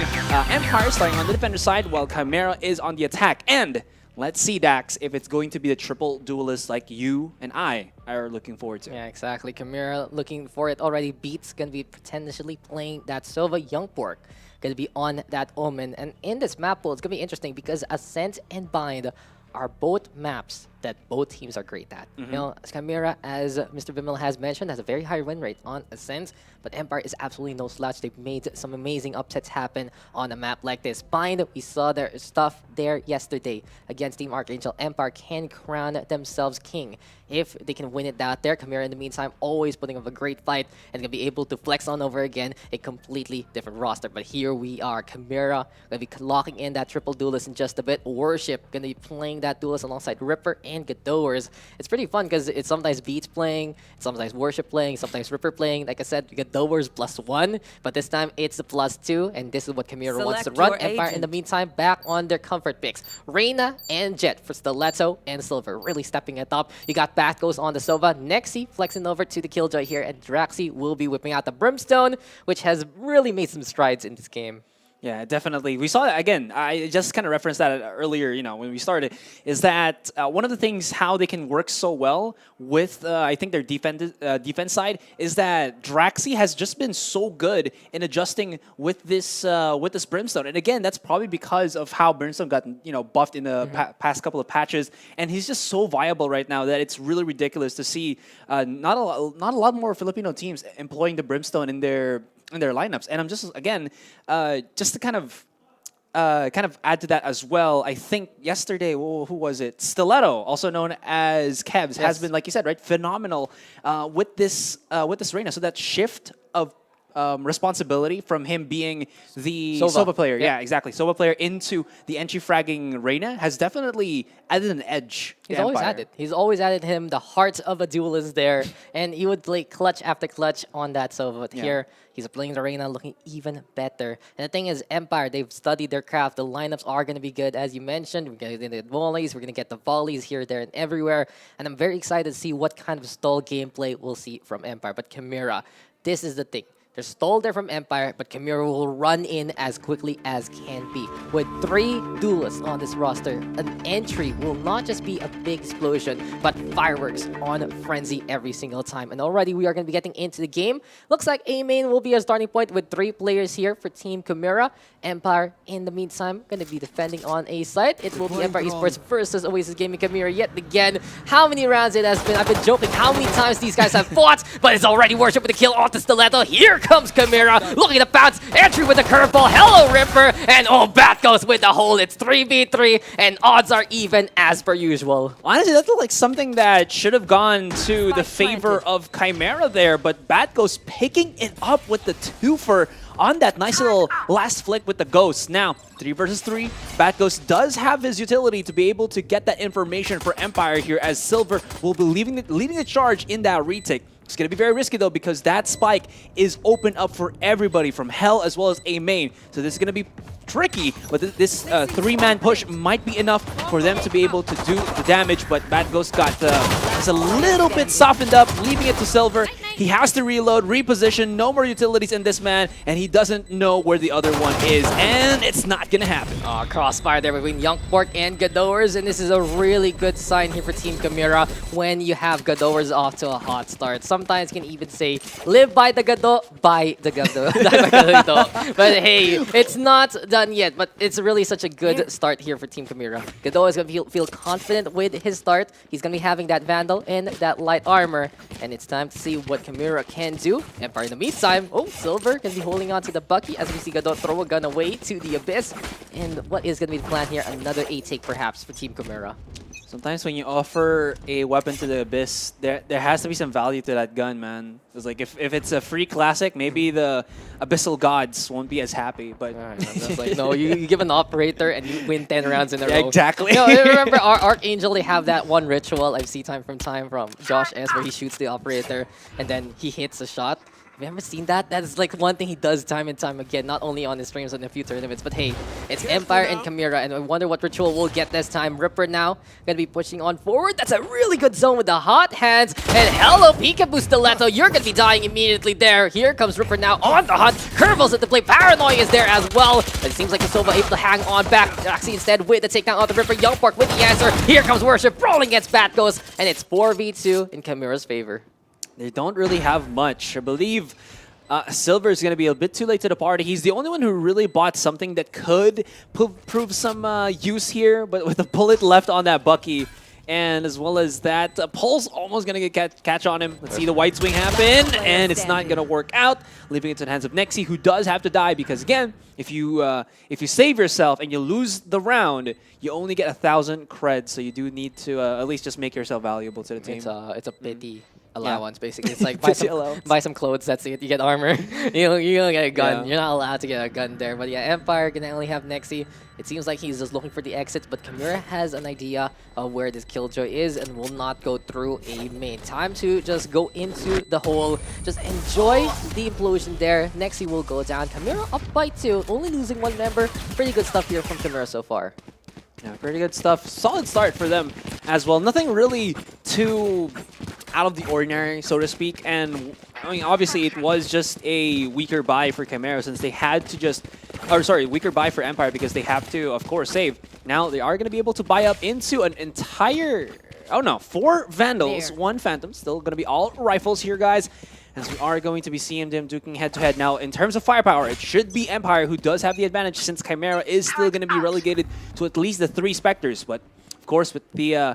Empire starting on the defender side while Chimera is on the attack. And let's see, Dax, if it's going to be the triple duelist like you and I are looking forward to. Yeah, exactly. Chimera looking for it already. Beats going to be potentially playing that Silva Young Pork. Going to be on that Omen. And in this map pool, it's going to be interesting because Ascent and Bind are both maps that both teams are great at. You know, Chimera, as Mr. Vimal has mentioned, has a very high win rate on Ascent, but Empire is absolutely no slouch. They've made some amazing upsets happen on a map like this. Bind, we saw their stuff there yesterday against Team Archangel. Empire can crown themselves king if they can win it out there. Chimera, in the meantime, always putting up a great fight and going to be able to flex on over again a completely different roster. But here we are. Chimera going to be locking in that triple duelist in just a bit. Worship going to be playing that duelist alongside Ripper and Gadowers. It's pretty fun because it's sometimes Beats playing, sometimes Worship playing, sometimes Ripper playing. Like I said, Gadowers +1, but this time it's the +2, and this is what Chimera wants to run. Empire, in the meantime, back on their comfort picks. Reina and Jet for Stiletto and Silver, really stepping it up. You got Bat goes on the Sova, Nexi flexing over to the Killjoy here, and Draxi will be whipping out the Brimstone, which has really made some strides in this game. Yeah, definitely. We saw that again. I just kind of referenced that earlier, you know, when we started, is that one of the things how they can work so well with, I think, their defense side is that Draxi has just been so good in adjusting with this Brimstone. And again, that's probably because of how Brimstone got, you know, buffed in the past couple of patches. And he's just so viable right now that it's really ridiculous to see not a lot more Filipino teams employing the Brimstone in their lineups. And I'm just, again, just to kind of add to that as well, I think yesterday, who was it? Stiletto, also known as Kevs, has been, like you said, right, phenomenal with this Reina. So that shift of responsibility from him being the Sova player, yeah, exactly, Sova player, into the entry fragging Reina has definitely added an edge. He's always added him the heart of a duelist there, and he would play clutch after clutch on that Sova. But here, he's playing the Reina, looking even better. And the thing is, Empire, they've studied their craft. The lineups are going to be good, as you mentioned. We're going to get the volleys, we're going to get the volleys here, there, and everywhere. And I'm very excited to see what kind of stall gameplay we'll see from Empire. But Chimera, this is the thing. They're stalled there from Empire, but Chimera will run in as quickly as can be. With 3 duelists on this roster, an entry will not just be a big explosion, but fireworks on Frenzy every single time. And already we are going to be getting into the game. Looks like A main will be our starting point with 3 players here for Team Chimera. Empire, in the meantime, going to be defending on A side. It will be Empire Esports versus Oasis Gaming. Chimera yet again. How many rounds it has been? I've been joking how many times these guys have fought, but it's already Worship with the kill off the Stiletto. Here comes Chimera, looking to bounce, entry with a curveball, hello Ripper, and Bat goes with the hole. It's 3v3, and odds are even as per usual. Honestly, that looked like something that should have gone to the favor of Chimera there, but Bat goes picking it up with the twofer on that nice little last flick with the Ghost. Now, 3 versus 3, Bat Ghost does have his utility to be able to get that information for Empire here, as Silver will be leading the charge in that retake. It's going to be very risky, though, because that spike is open up for everybody from Hell as well as A main. So this is going to be tricky, but this 3-man push might be enough for them to be able to do the damage. But Bad Ghost got just a little bit softened up, leaving it to Silver. He has to reload, reposition, no more utilities in this man, and he doesn't know where the other one is, and it's not going to happen. Crossfire there between Young Pork and Gadowers, and this is a really good sign here for Team Chimera when you have Gadowers off to a hot start. Sometimes you can even say, live by the Gado, by the Gado. But hey, it's not done yet, but it's really such a good start here for Team Chimera. Gado is going to feel confident with his start. He's going to be having that Vandal and that Light Armor, and it's time to see what Chimera can do. Empire in the meantime, Silver can be holding on to the Bucky as we see Gado throw a gun away to the Abyss. And what is going to be the plan here? Another A take perhaps for Team Chimera. Sometimes when you offer a weapon to the Abyss, there has to be some value to that gun, man. It's like if it's a free classic, maybe the Abyssal Gods won't be as happy. But that's like, no, you give an operator and you win 10 rounds in a row. Exactly. No, remember our Archangel, they have that one ritual I've seen time from Josh S where he shoots the operator and then he hits a shot. you ever seen that? That is like one thing he does time and time again, not only on his streams and a few tournaments, but hey, it's Empire and Chimera, and I wonder what Ritual will get this time. Ripper now gonna be pushing on forward. That's a really good zone with the hot hands, and hello, Peekaboo Stiletto, you're gonna be dying immediately there. Here comes Ripper now on the hunt. Curvels at the play, Paranoia is there as well, but it seems like Sova able to hang on back. Draxi instead with the takedown of the Ripper. Young Pork with the answer. Here comes Worship, rolling against Batghost, and it's 4v2 in Chimera's favor. They don't really have much. I believe Silver is going to be a bit too late to the party. He's the only one who really bought something that could prove some use here, but with a bullet left on that Bucky, and as well as that, Pulse almost going to get catch on him. Let's see the White Swing happen, and it's not going to work out, leaving it to the hands of Nexi, who does have to die because, again, if you save yourself and you lose the round, you only get 1,000 creds, so you do need to at least just make yourself valuable to the team. It's a pity allowance, basically. It's like buy some clothes, that's it. You get armor. you don't get a gun. You're not allowed to get a gun there. But yeah, Empire can only have Nexi. It seems like he's just looking for the exits, but Chimera has an idea of where this Killjoy is and will not go through a main. Time to just go into the hole. Just enjoy the implosion there. Nexi will go down. Chimera up by 2, only losing 1 member. Pretty good stuff here from Chimera so far. Yeah, pretty good stuff. Solid start for them as well. Nothing really too out of the ordinary, so to speak. And I mean, obviously, it was just a weaker buy for Chimera since they had to just, or sorry, weaker buy for Empire because they have to, of course, save. Now they are going to be able to buy up into an entire, 4 Vandals, 1 Phantom. Still going to be all rifles here, guys. As we are going to be seeing them duking head-to-head. Now, in terms of firepower, it should be Empire who does have the advantage since Chimera is still going to be relegated to at least the 3 Spectres. But, of course, with the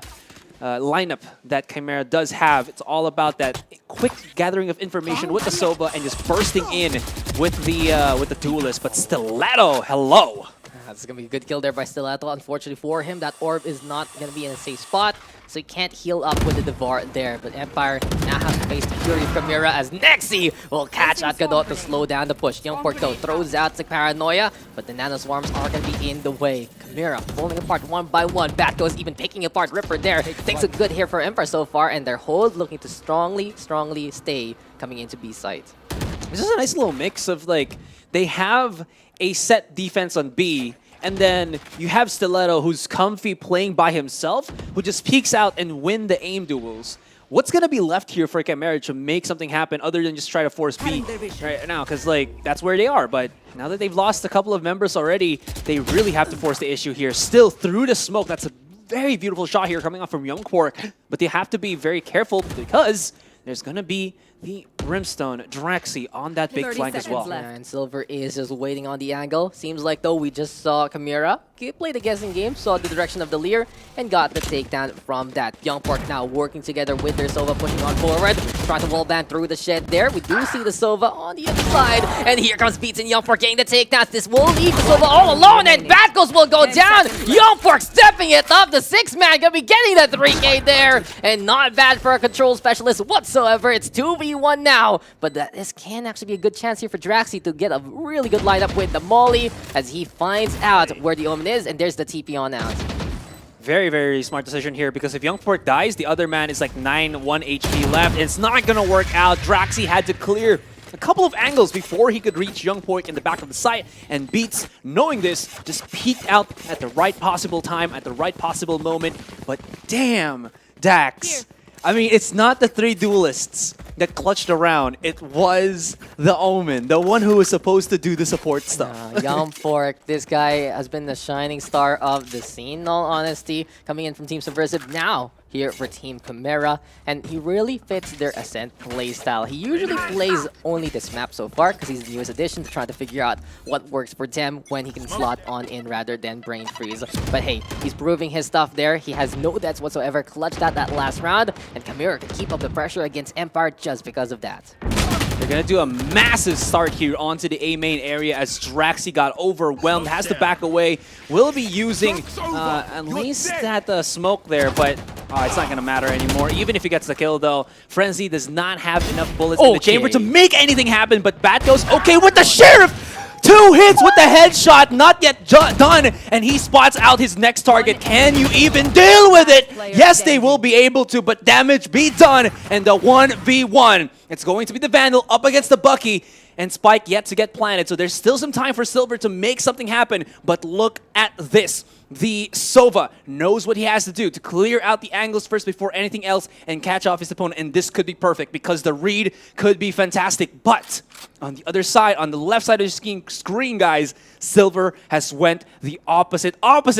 lineup that Chimera does have, it's all about that quick gathering of information with the Sova and just bursting in with the duelist. But Stiletto, hello! That's going to be a good kill there by Stiletto. Unfortunately for him, that orb is not going to be in a safe spot, so he can't heal up with the Devour there. But Empire now has to face the Fury of Chimera as Nexi will catch at Gadot to slow down the push. Young Pork, though, throws out the Paranoia, but the Nano Swarms are going to be in the way. Chimera falling apart 1 by 1. Batghost even picking apart Ripper there. Takes a good hit for Empire so far, and their hold looking to strongly stay coming into B site. This is a nice little mix of, like, they have a set defense on B, and then you have Stiletto, who's comfy playing by himself, who just peeks out and win the aim duels. What's going to be left here for Chimera to make something happen other than just try to force B right now? Because, like, that's where they are. But now that they've lost a couple of members already, they really have to force the issue here. Still through the smoke. That's a very beautiful shot here coming off from Young Pork. But they have to be very careful because there's going to be the Brimstone Draxi on that big flank as well. Yeah, and Silver is just waiting on the angle. Seems like, though, we just saw Chimera play the guessing game, saw the direction of the Leer, and got the takedown from that. Young Pork now working together with their Sova, pushing on forward, trying to wallbang through the shed there. We do see the Sova on the other side, and here comes Beats and Young Pork getting the takedowns. This will leave the Sova all alone, and Batghost will go down. Young Pork stepping it up. The 6-man gonna be getting the 3K there, and not bad for a control specialist whatsoever. It's 2v1 now, but this can actually be a good chance here for Draxi to get a really good lineup with the Molly as he finds out where the Omen is, and there's the TP on out. Very, very smart decision here because if Young Pork dies, the other man is like 1 HP left. It's not going to work out. Draxi had to clear a couple of angles before he could reach Young Pork in the back of the site, and Beats, knowing this, just peeked out at the right possible time, at the right possible moment. But damn, Dax. I mean, it's not the 3 duelists that clutched around. It was the Omen, the one who was supposed to do the support stuff. Young Pork, this guy has been the shining star of the scene, in all honesty, coming in from Team Subversive now here for Team Chimera, and he really fits their Ascent playstyle. He usually plays only this map so far because he's the newest addition, trying to figure out what works for them when he can slot on in rather than brain freeze. But hey, he's proving his stuff there. He has no deaths whatsoever, clutched out that last round, and Chimera can keep up the pressure against Empire just because of that. They're going to do a massive start here onto the A main area as Draxi got overwhelmed, has to back away. Will be using at least that smoke there, but it's not going to matter anymore. Even if he gets the kill, though, Frenzy does not have enough bullets in the chamber to make anything happen, but Bat goes okay with the Sheriff! 2 hits with the headshot, not yet done, and he spots out his next target. Can you even deal with it? Yes, they will be able to, but damage be done, and the 1v1. It's going to be the Vandal up against the Bucky, and Spike yet to get planted, so there's still some time for Silver to make something happen, but look at this. The Sova knows what he has to do to clear out the angles first before anything else and catch off his opponent, and this could be perfect because the read could be fantastic. But on the other side, on the left side of the screen, guys, Silver has went the opposite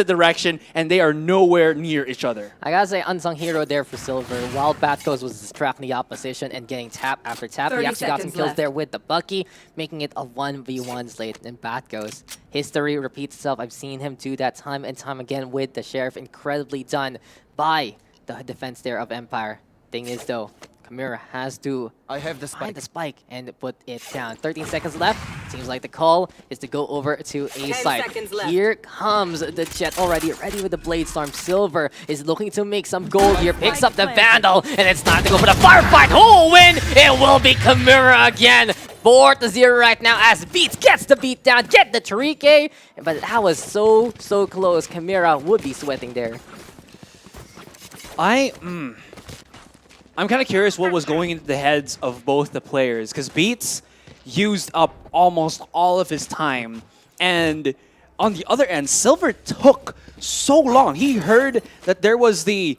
direction, and they are nowhere near each other. I gotta say, unsung hero there for Silver. While Batgos was distracting the opposition and getting tap after tap, he actually got some kills there with the Bucky, making it a 1v1 slate. And Batgos, history repeats itself. I've seen him do that time and time again with the Sheriff. Incredibly done by the defense there of Empire. Thing is, though, Chimera has to find the spike and put it down. 13 seconds left. Seems like the call is to go over to A side. Here comes the Jet already, ready with the Blade Storm. Silver is looking to make some gold here. Picks up the Vandal, and it's time to go for the firefight. Who will win? It will be Chimera again. 4-0 right now as Beats gets the beat down, get the Tarike. But that was so close. Chimera would be sweating there. I'm kind of curious what was going into the heads of both the players, because Beats used up almost all of his time, and on the other end, Silver took so long. He heard that there was the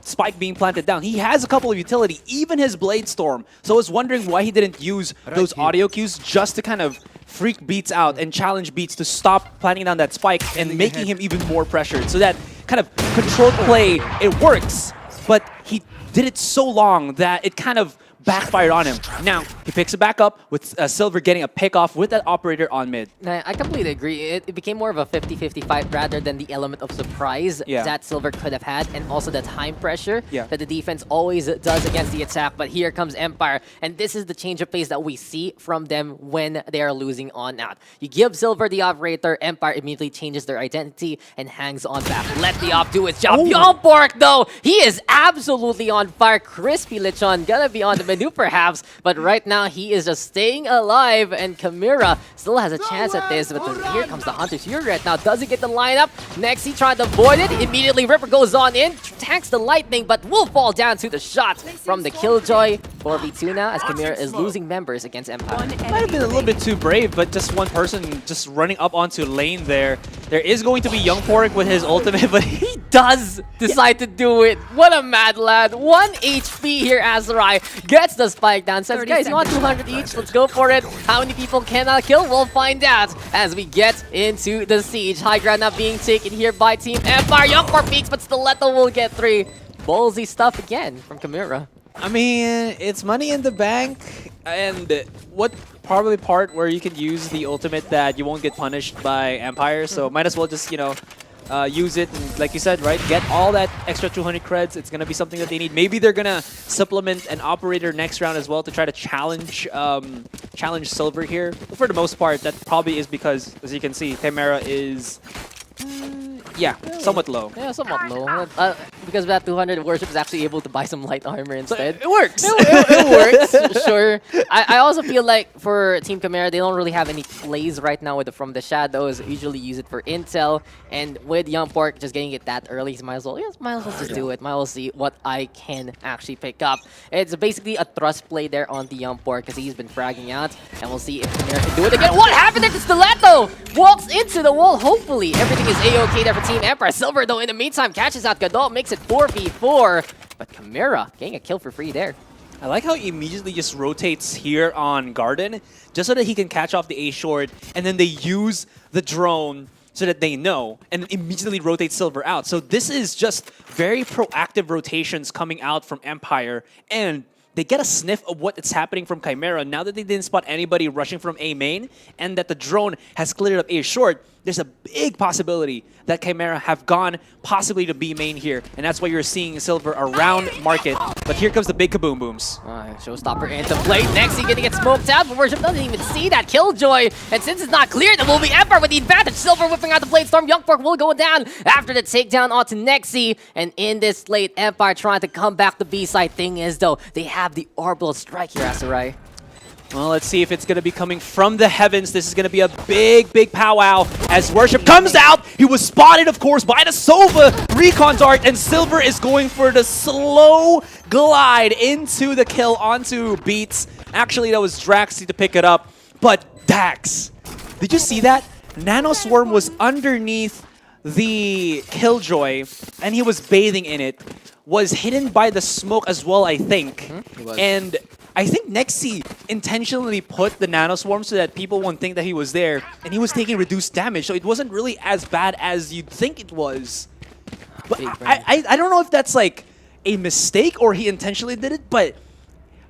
spike being planted down. He has a couple of utility, even his Blade Storm. So I was wondering why he didn't use those audio cues just to kind of freak Beats out and challenge Beats to stop planting down that spike and making him even more pressured. So that kind of controlled play, it works, but he did it so long that it kind of backfired on him. Now, he picks it back up with Silver getting a pick off with that operator on mid. I completely agree. It became more of a 50-50 fight rather than the element of surprise that Silver could have had, and also the time pressure that the defense always does against the attack. But here comes Empire, and this is the change of pace that we see from them when they are losing on out. You give Silver the operator, Empire immediately changes their identity and hangs on back. Let the op do its job. Yompork, though, he is absolutely on fire. Crispy Lechon gonna be on the menu perhaps, but right now he is just staying alive, and Chimera still has a chance at this, but here comes the Hunter's Fury right now. Doesn't get the lineup. Next, he tried to avoid it. Immediately, Ripper goes on in, tanks the lightning, but will fall down to the shot from the Killjoy. 4v2 now, as Chimera is losing members against Empire. Might have been a little bit too brave, but just one person just running up onto lane there. There is going to be Young Pork with his ultimate, but he does decide to do it. What a mad lad. 1 HP here, Azurai gets the spike down. Says, guys, you want 200 each? Let's go for it. How many people can I kill? We'll find out as we get into the siege. High ground now being taken here by Team Empire. Young Pork peaks, but Stiletto will get 3. Ballsy stuff again from Chimera. I mean, it's money in the bank, and what probably part where you can use the ultimate that you won't get punished by Empire, so might as well just, use it, and like you said, right, get all that extra 200 creds. It's going to be something that they need. Maybe they're going to supplement an operator next round as well to try to challenge Silver here. But for the most part, that probably is because, as you can see, Chimera is... somewhat low. Yeah, somewhat low. Because that 200 Worship is actually able to buy some light armor instead. It works. It works, sure. I also feel like for Team Chimera, they don't really have any plays right now with From the Shadows. Usually use it for intel. And with Young Pork just getting it that early, might as well just do it. Might as well see what I can actually pick up. It's basically a thrust play there on the Young Pork because he's been fragging out. And we'll see if Chimera can do it again. What happened there to Stiletto? Walks into the wall. Hopefully, everything is A-okay there for Team Empire. Silver, though, in the meantime, catches out Gadol, makes it 4v4. But Chimera getting a kill for free there. I like how he immediately just rotates here on Garden, just so that he can catch off the A short, and then they use the drone so that they know, and immediately rotate Silver out. So this is just very proactive rotations coming out from Empire, and they get a sniff of what is happening from Chimera now that they didn't spot anybody rushing from A main, and that the drone has cleared up A short. There's a big possibility that Chimera have gone possibly to B main here, and that's why you're seeing Silver around market. But here comes the big kaboom booms. Showstopper into play. Next, he's gonna get smoked out, but Worship doesn't even see that Killjoy. And since it's not clear, then will be Empire with the advantage. Silver whipping out the Blade Storm. Young Pork will go down after the takedown onto Nexi. And in this late, Empire trying to come back the B side. Thing is, though, they have the orbital strike here, Asarai. Well, let's see if it's going to be coming from the heavens. This is going to be a big, big powwow as Worship comes out. He was spotted, of course, by the Sova Recon Dart, and Silver is going for the slow glide into the kill onto Beats. Actually, that was Draxi to pick it up, but Dax, did you see that? Nano Swarm was underneath the Killjoy, and he was bathing in it. Was hidden by the smoke as well, I think. And I think Nexi intentionally put the Nano Swarm so that people won't think that he was there, and he was taking reduced damage, so it wasn't really as bad as you'd think it was. But I don't know if that's like a mistake or he intentionally did it, but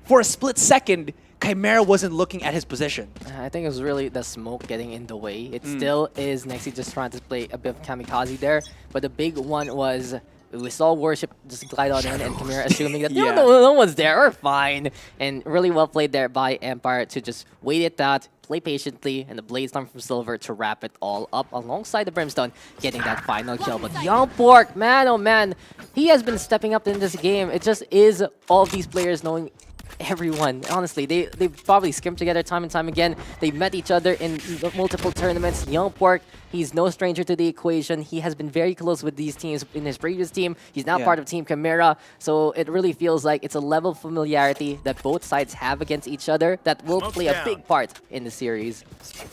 for a split second, Chimera wasn't looking at his position. I think it was really the smoke getting in the way. It still is Nexi just trying to play a bit of kamikaze there, but the big one was we saw Worship just glide on in and Chimera assuming that no one's there, we're fine. And really well played there by Empire to just wait it out, play patiently, and the Blade Storm from Silver to wrap it all up alongside the Brimstone, getting that final kill. But Young Pork, man, oh man, he has been stepping up in this game. It just is all of these players knowing everyone. Honestly, they probably skimmed together time and time again. They met each other in multiple tournaments. Young Pork, he's no stranger to the equation. He has been very close with these teams in his previous team. He's now part of Team Chimera, so it really feels like it's a level of familiarity that both sides have against each other that will play a big part in the series.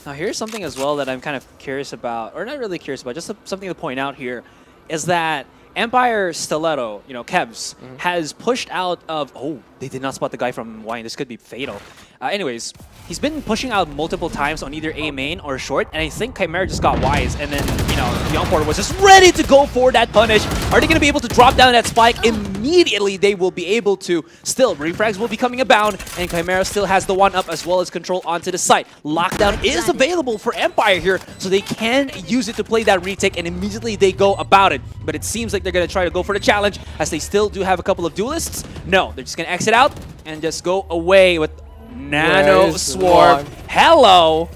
Now here's something as well that I'm kind of curious about, or not really curious about, just something to point out here, is that Empire Stiletto, you know, Kevs, has pushed out of... Oh, they did not spot the guy from Wine. This could be fatal. Anyways, he's been pushing out multiple times on either A main or short, and I think Chimera just got wise, and then, you know, Young Porter was just ready to go for that punish. Are they going to be able to drop down that spike? Immediately, they will be able to. Still, refrags will be coming abound, and Chimera still has the one-up as well as control onto the site. Lockdown is available for Empire here, so they can use it to play that retake, and immediately they go about it. But it seems like they're going to try to go for the challenge, as they still do have a couple of duelists. No, they're just going to exit out and just go away with Nano Swarm. Hello.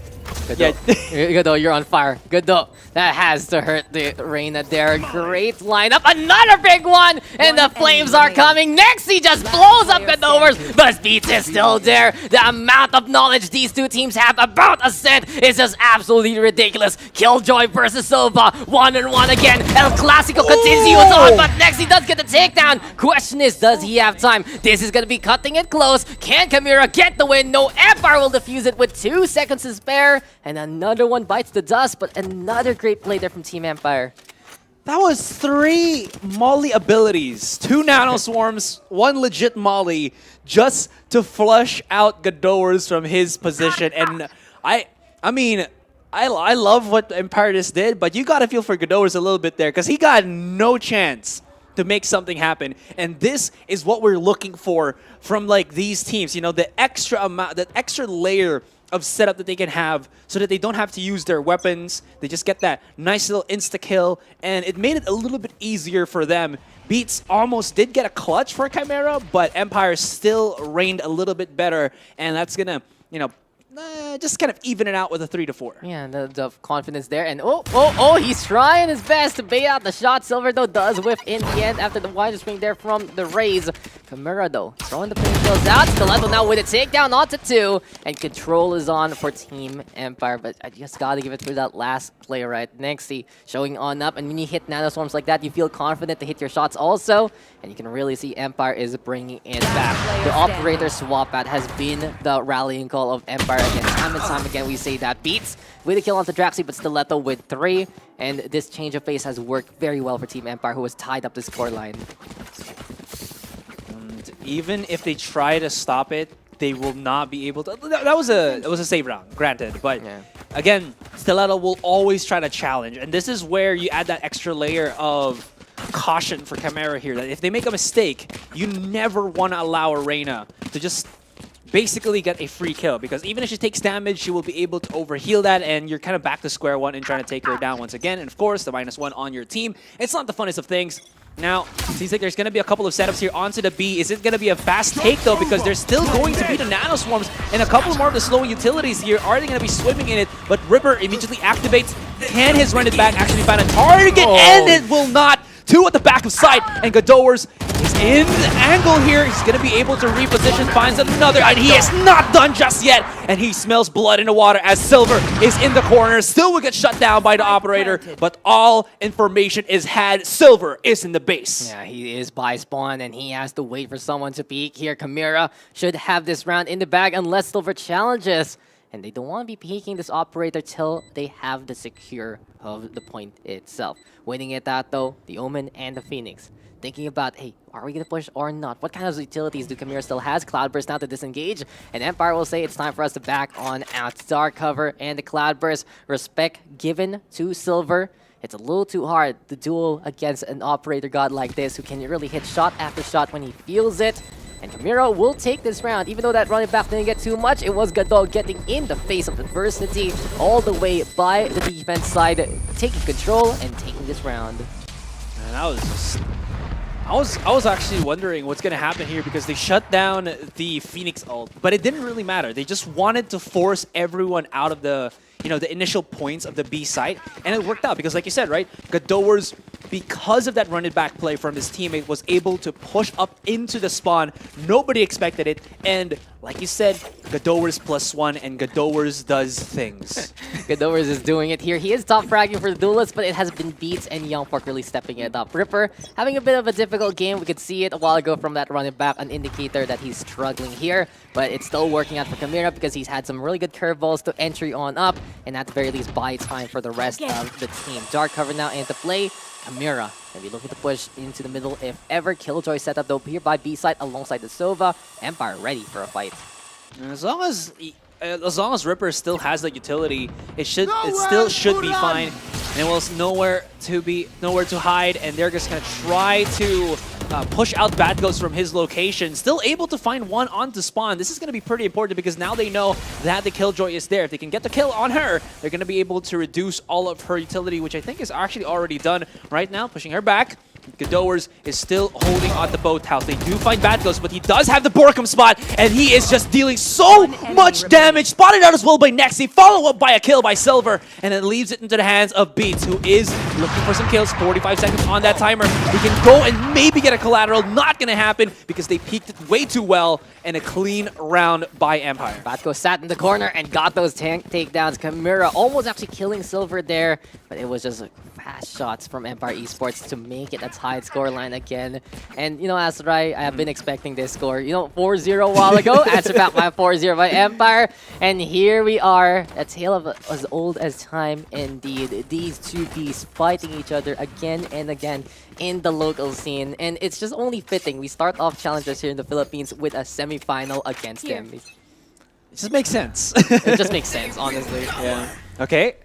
Good though, you're on fire. Good though. That has to hurt the Reina there. Great lineup. Another big one! And the flames are coming. Nexi just blows up Godovers, but Beats is still there. The amount of knowledge these two teams have about Ascent is just absolutely ridiculous. Killjoy versus Sova. 1-on-1 again. El Clasico continues on, but Nexi does get the takedown. Question is, does he have time? This is going to be cutting it close. Can Chimera get the win? No, Empire will defuse it with 2 seconds to spare. And another one bites the dust, but another great play there from Team Empire. That was 3 Molly abilities. 2 Nano Swarms, 1 legit Molly, just to flush out Godowers from his position. And I mean, I love what Empire just did, but you gotta feel for Godowers a little bit there, because he got no chance to make something happen. And this is what we're looking for from like these teams. You know, the extra amount, that extra layer of setup that they can have so that they don't have to use their weapons. They just get that nice little insta-kill, and it made it a little bit easier for them. Beats almost did get a clutch for Chimera, but Empire still reigned a little bit better, and that's gonna, you know, just kind of even it out with a 3-4. Yeah, the confidence there. And he's trying his best to bait out the shot. Silver, though, does whiff in the end after the wide swing there from the Rays. Chimera, though, throwing the painkills out. Stiletto now with a takedown onto 2. And control is on for Team Empire. But I just got to give it to that last play, right? Nexi showing on up. And when you hit Nano Swarms like that, you feel confident to hit your shots also. And you can really see Empire is bringing it back. The operator swap out has been the rallying call of Empire. Again, time and time again, we say that. Beats with a kill onto Draxi, but Stiletto with 3. And this change of pace has worked very well for Team Empire, who has tied up the score line. And even if they try to stop it, they will not be able to. That was a save round, granted. But again, Stiletto will always try to challenge. And this is where you add that extra layer of caution for Chimera here. That if they make a mistake, you never want to allow Arena to just basically get a free kill, because even if she takes damage, she will be able to overheal that, and you're kind of back to square one and trying to take her down once again. And of course, the -1 on your team. It's not the funnest of things. Now, seems like there's going to be a couple of setups here onto the B. Is it going to be a fast take, though? Because there's still going to be the Nano Swarms and a couple more of the slow utilities here. Are they going to be swimming in it? But Ripper immediately activates. Can his run it back actually find a target? And it will not. 2 at the back of sight, and Godowers He's in the angle here. He's going to be able to reposition, finds another, and he is not done just yet. And he smells blood in the water as Silver is in the corner. Still will get shut down by the operator, but all information is had. Silver is in the base. Yeah, he is by spawn, and he has to wait for someone to peek here. Chimera should have this round in the bag unless Silver challenges. And they don't want to be peeking this operator till they have the secure of the point itself. Waiting at that though, the Omen and the Phoenix. Thinking about, hey, are we going to push or not? What kind of utilities do Chimera still has? Cloudburst now to disengage. And Empire will say it's time for us to back on out. Dark cover and the Cloudburst. Respect given to Silver. It's a little too hard to duel against an operator god like this who can really hit shot after shot when he feels it. And Chimera will take this round, even though that running back didn't get too much. It was Gadol getting in the face of adversity all the way by the defense side, taking control and taking this round. And I was actually wondering what's going to happen here because they shut down the Phoenix ult, but it didn't really matter. They just wanted to force everyone out of the, the initial points of the B site, and it worked out because, like you said, right, Gadowers, because of that run it back play from his teammate, was able to push up into the spawn. Nobody expected it, and like you said, Gadowers +1, and Gadowers does things. Gadowers is doing it here. He is top fragging for the duelist, but it has been beats, and Youngpork really stepping it up. Ripper having a bit of a difficult game. We could see it a while ago from that running back, an indicator that he's struggling here, but it's still working out for Chimera because he's had some really good curveballs to entry on up, and at the very least buy time for the rest of the team. Dark cover now into play. Chimera gonna be looking to push into the middle if ever. Killjoy set up though here by B side alongside the Sova. Empire ready for a fight. And as long as Ripper still has the utility, it still should be fine. And it was nowhere to hide, and they're just gonna try to push out Bad Ghost from his location. Still able to find one onto spawn. This is gonna be pretty important because now they know that the Killjoy is there. If they can get the kill on her, they're gonna be able to reduce all of her utility, which I think is actually already done right now, pushing her back. Gadowers is still holding on the boathouse. They do find Bad Ghost, but he does have the Borkum spot, and he is just dealing so much damage. Spotted out as well by Nexi, follow up by a kill by Silver, and it leaves it into the hands of Beats, who is looking for some kills. 45 seconds on that timer. He can go and maybe get a collateral. Not going to happen because they peeked it way too well, and a clean round by Empire. Bad Ghost sat in the corner and got those tank takedowns. Chimera almost actually killing Silver there, but it was just fast shots from Empire Esports to make it a tied scoreline again. And, Azurai, I have been expecting this score. 4-0 a while ago. Answer back my 4-0 by Empire. And here we are, a tale of as old as time indeed. These two beasts fighting each other again and again in the local scene. And it's just only fitting. We start off Challengers here in the Philippines with a semi-final against them. It just makes sense. It just makes sense, honestly. Yeah. Okay.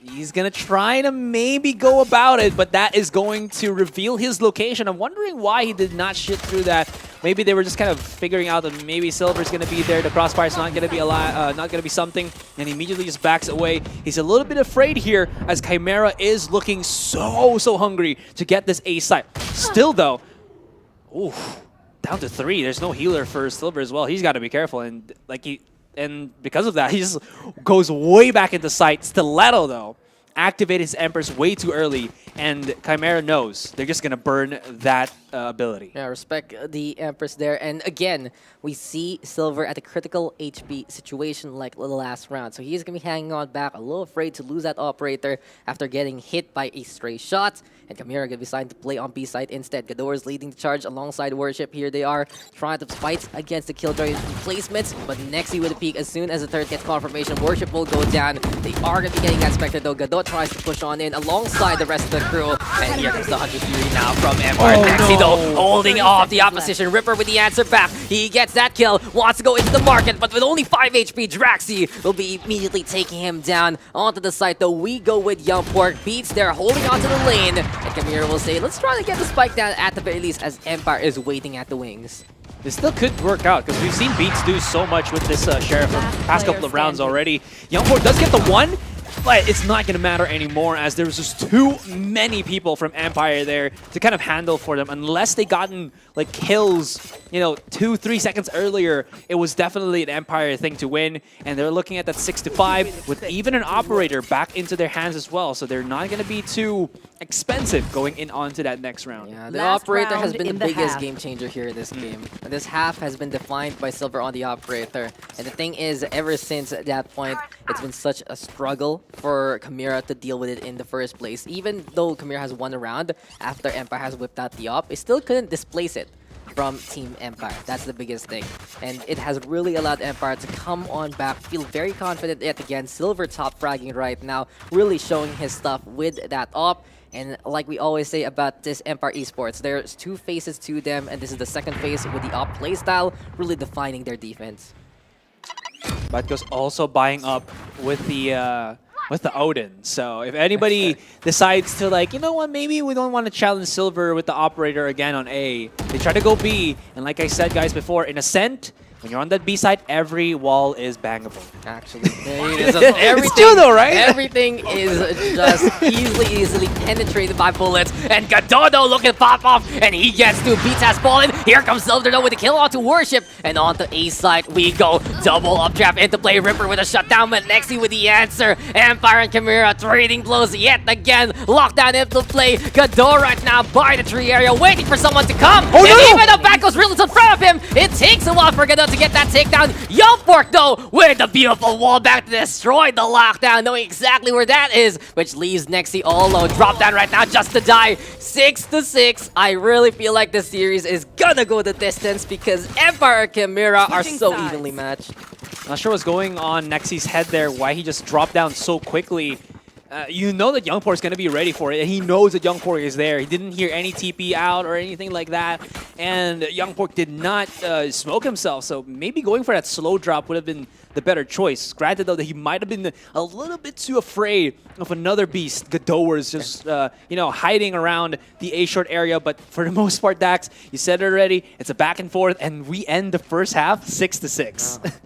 He's going to try to maybe go about it, but that is going to reveal his location. I'm wondering why he did not shit through that. Maybe they were just kind of figuring out that maybe Silver's going to be there. The crossfire's not going to be not going to be something, and he immediately just backs away. He's a little bit afraid here as Chimera is looking so hungry to get this A site. Still, though, down to 3. There's no healer for Silver as well. He's got to be careful, and because of that, he just goes way back into sight. Stiletto, though, activated his Empress way too early, and Chimera knows they're just going to burn that ability. Yeah, respect the Empress there. And again, we see Silver at a critical HP situation like the last round. So he's going to be hanging on back, a little afraid to lose that operator after getting hit by a stray shot. And Chimera going to be signed to play on B side instead. Gador is leading the charge alongside Worship. Here they are trying to fight against the Killjoy replacements. But Nexi with a peek as soon as the third gets confirmation. Worship will go down. They are going to be getting that Spectre though. Gador tries to push on in alongside the rest of the crew. And here comes the 100 Fury now from Empire. Nexi though holding off the opposition. Ripper with the answer back. He gets that kill. Wants to go into the market. But with only 5 HP, Draxi will be immediately taking him down onto the site though. We go with Youngpork. Beats there holding onto the lane. And Chimera will say, let's try to get the spike down at the very least as Empire is waiting at the wings. This still could work out because we've seen Beats do so much with this Sheriff for the past couple of rounds already. Youngpork does get the 1. But it's not going to matter anymore as there's just too many people from Empire there to kind of handle for them. Unless they gotten like kills, 2-3 seconds earlier, it was definitely an Empire thing to win. And they're looking at that 6-5 with even an operator back into their hands as well. So they're not going to be too expensive going in onto that next round. Yeah, the operator has been the biggest game changer here in this game. This half has been defined by Silver on the operator. And the thing is, ever since that point, it's been such a struggle for Chimera to deal with it in the first place. Even though Chimera has won a round after Empire has whipped out the op, it still couldn't displace it from Team Empire. That's the biggest thing. And it has really allowed Empire to come on back, feel very confident yet again. Silver top fragging right now, really showing his stuff with that op. And like we always say about this Empire Esports, there's two phases to them, and this is the second phase with the op playstyle, really defining their defense. Batco's also buying up with the Odin. So if anybody decides to like, you know what, maybe we don't want to challenge Silver with the operator again on A, they try to go B. And like I said, guys, before, in Ascent, when you're on that B side, every wall is bangable. Actually, it's true though, right? Everything is just easily penetrated by bullets. And Gadodo looking to pop off, and he gets to B-Task ball in. Here comes Silver though with the kill onto Worship, and onto A side we go. Double updraft into play. Ripper with a shutdown, but Nexi with the answer. Empire and Chimera trading blows yet again. Lockdown into play. Gador right now by the tree area, waiting for someone to come. Oh, and no! even though Batco's real in front of him, it takes a while for Gador to get that takedown. Youngpork though with the beautiful wall back to destroy the lockdown, knowing exactly where that is, which leaves Nexi all alone. Drop down right now just to die. 6-6. I really feel like this series is gonna go the distance because Empire and Chimera are so evenly matched. Not sure what's going on Nexi's head there, why he just dropped down so quickly. You know that Youngpork is going to be ready for it, and he knows that Youngpork is there. He didn't hear any TP out or anything like that, and Youngpork did not smoke himself, so maybe going for that slow drop would have been the better choice. Granted, though, that he might have been a little bit too afraid of another beast. Gador's just, hiding around the A-short area, but for the most part, Dax, you said it already, it's a back and forth, and we end the first half 6-6.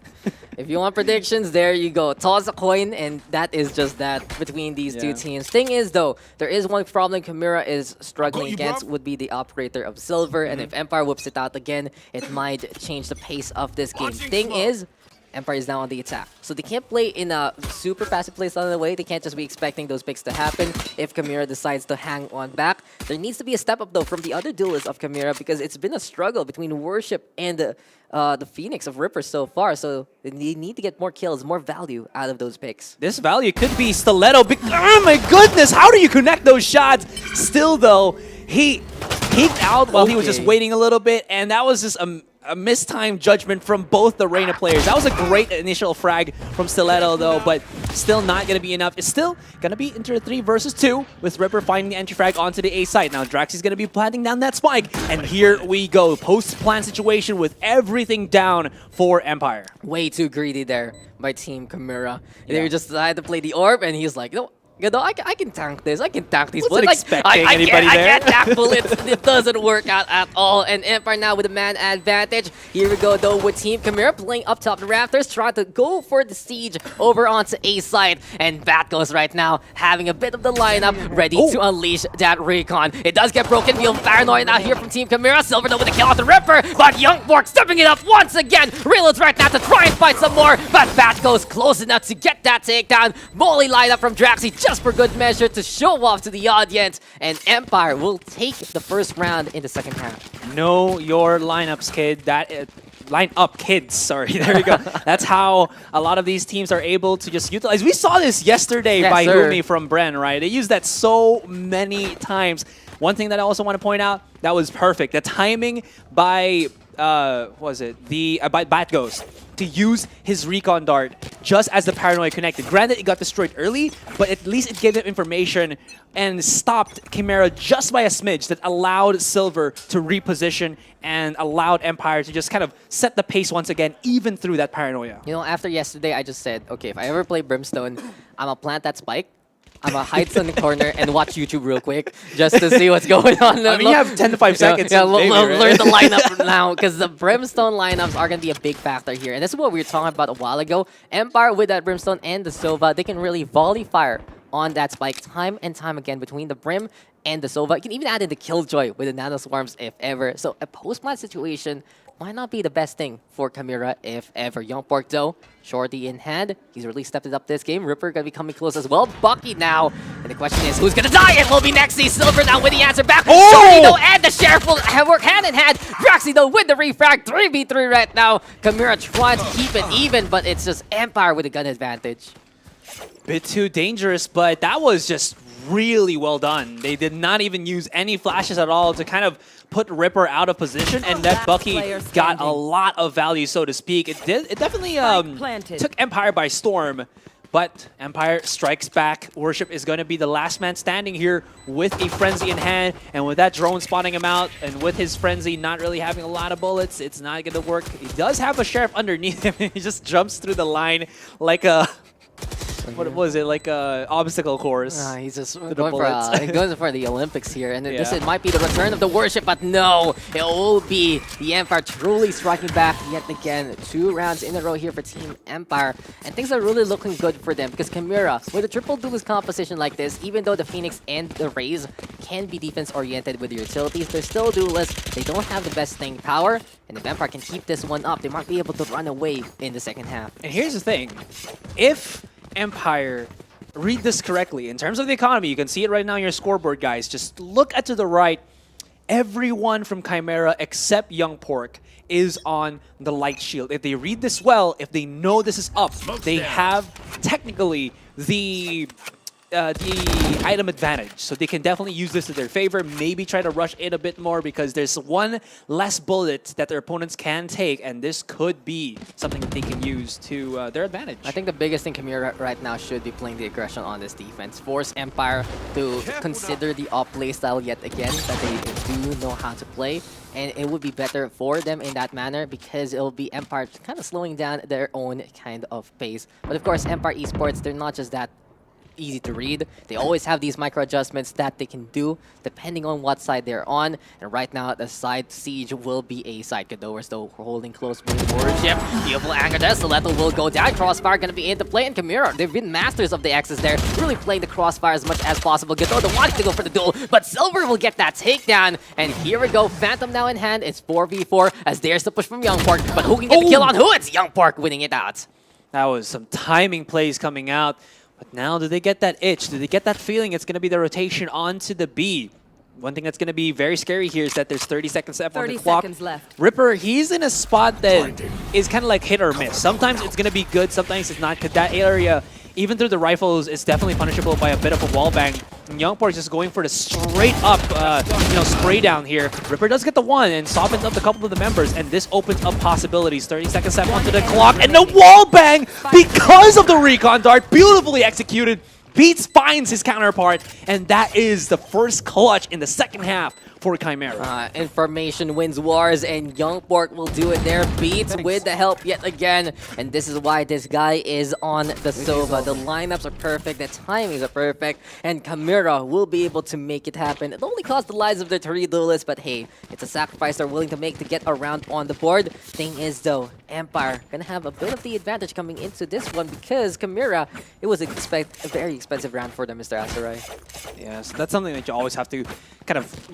If you want predictions, there you go. Toss a coin, and that is just that between these two teams. Thing is, though, there is one problem Chimera is struggling against would be the operator of Silver, and if Empire whips it out again, it might change the pace of this game. Thing is, Empire is now on the attack. So they can't play in a super passive play style in a way. They can't just be expecting those picks to happen if Chimera decides to hang on back. There needs to be a step up, though, from the other duelists of Chimera because it's been a struggle between Worship and the Phoenix of Ripper so far. So they need to get more kills, more value out of those picks. This value could be Stiletto. Oh my goodness, how do you connect those shots? Still, though, he peeked out while he was just waiting a little bit, and that was just a mistimed judgment from both the Reina players. That was a great initial frag from Stiletto, though, but still not going to be enough. It's still going to be into 3 versus 2 with Ripper finding the entry frag onto the A side. Now, Draxy's going to be planting down that spike, and here we go. Post-plan situation with everything down for Empire. Way too greedy there by Team Chimera. They just decided to play the orb, and he's like, no. I can tank this. I can tank these bullets. Expecting anybody there? I can't tank bullets. It doesn't work out at all. And Empire now with a man advantage. Here we go, though, with Team Chimera playing up top the Raptors, trying to go for the siege over onto A side. And Batco's right now having a bit of the lineup ready to unleash that recon. It does get broken. Feel paranoid now here from Team Chimera. Silver though with the kill off the Ripper, but Youngpork stepping it up once again. Reloads right now to try and fight some more, but Batco's close enough to get that takedown. Molly lineup from Draxy just for good measure to show off to the audience, and Empire will take the first round in the second half. Know your lineups, kid. Line up, kids. Sorry, there we go. That's how a lot of these teams are able to just utilize. We saw this yesterday by Humi from BREN, right? They used that so many times. One thing that I also want to point out, that was perfect. The timing by by Batghost to use his recon dart just as the paranoia connected. Granted, it got destroyed early, but at least it gave them information and stopped Chimera just by a smidge that allowed Silver to reposition and allowed Empire to just kind of set the pace once again, even through that paranoia. You know, after yesterday, I just said, okay, if I ever play Brimstone, I'm gonna plant that spike, I'm gonna hide in the corner and watch YouTube real quick just to see what's going on. I mean, you have 10 to 5 seconds. Yeah, maybe, right? learn the lineup now because the Brimstone lineups are gonna be a big factor here, and this is what we were talking about a while ago. Empire with that Brimstone and the Sova, they can really volley fire on that spike time and time again between the Brim and the Sova. You can even add in the Killjoy with the Nano Swarms if ever. So a post-plant situation might not be the best thing for Chimera if ever. Young Pork though, Shorty in hand. He's really stepped it up this game. Ripper gonna be coming close as well. Bucky now. And the question is, who's gonna die? It will be Nexy. Silver now with the answer back. Shorty though and the Sheriff will work hand in hand. Draxi though with the refrag. 3v3 right now. Chimera trying to keep it even, but it's just Empire with a gun advantage. Bit too dangerous, but that was just really well done. They did not even use any flashes at all to kind of put Ripper out of position, and that Bucky got a lot of value, so to speak. It definitely took Empire by storm, but Empire strikes back. Worship is going to be the last man standing here with a Frenzy in hand, and with that drone spotting him out, and with his Frenzy not really having a lot of bullets, it's not going to work. He does have a Sheriff underneath him, and he just jumps through the line like a... What was it, like a obstacle course? He's just going for the Olympics here, and this it might be the return of the Worship, but no, it will be the Empire truly striking back yet again. 2 rounds in a row here for Team Empire, and things are really looking good for them because Chimera, with a triple duelist composition like this, even though the Phoenix and the Raze can be defense-oriented with the utilities, they're still duelists. They don't have the best staying power, and if Empire can keep this one up, they might be able to run away in the second half. And here's the thing, if Empire read this correctly in terms of the economy, you can see it right now on your scoreboard, guys. Just look at to the right. Everyone from Chimera except Young Pork is on the light shield. If they read this well, if they know this is up, they have technically the item advantage, so they can definitely use this to their favor. Maybe try to rush in a bit more because there's one less bullet that their opponents can take, and this could be something that they can use to their advantage. I think the biggest thing Chimera right now should be playing the aggression on this defense. Force Empire to consider the up play style yet again that they do know how to play, and it would be better for them in that manner because it will be Empire kind of slowing down their own kind of pace. But of course, Empire Esports, they're not just that easy to read. They always have these micro adjustments that they can do depending on what side they're on. And right now, the side siege will be a side. Cador's though holding close with Worship. Beautiful anchor there. Stiletto will go down. Crossfire gonna be into play. And Chimera, they've been masters of the X's there, really playing the Crossfire as much as possible. Gador wanting to go for the duel, but Silver will get that takedown. And here we go. Phantom now in hand. It's 4v4 as there's the push from Young Pork. But who can get the kill on who? It's Young Pork winning it out. That was some timing plays coming out. But now, do they get that itch? Do they get that feeling it's going to be the rotation onto the B? One thing that's going to be very scary here is that there's 30 seconds left on the clock. 30 seconds left. Ripper, he's in a spot that is kind of like hit or miss. Sometimes it's going to be good, sometimes it's not, because that area, even through the rifles, is definitely punishable by a bit of a wall bang. And Youngport is just going for the straight up, spray down here. Ripper does get the one and softens up a couple of the members, and this opens up possibilities. 30 seconds left onto the clock, and the wall bang because of the recon dart, beautifully executed. Beats finds his counterpart, and that is the first clutch in the second half for Chimera. Information wins wars, and Young Pork will do it there. Beats with the help yet again, and this is why this guy is on the Sova. The lineups are perfect, the timings are perfect, and Chimera will be able to make it happen. It only cost the lives of their 3 duelists, but hey, it's a sacrifice they're willing to make to get around on the board. Thing is though, Empire gonna have a bit of the advantage coming into this one because Chimera, it was a very expensive round for them, Mr. Asarai. Yeah, so that's something that you always have to kind of,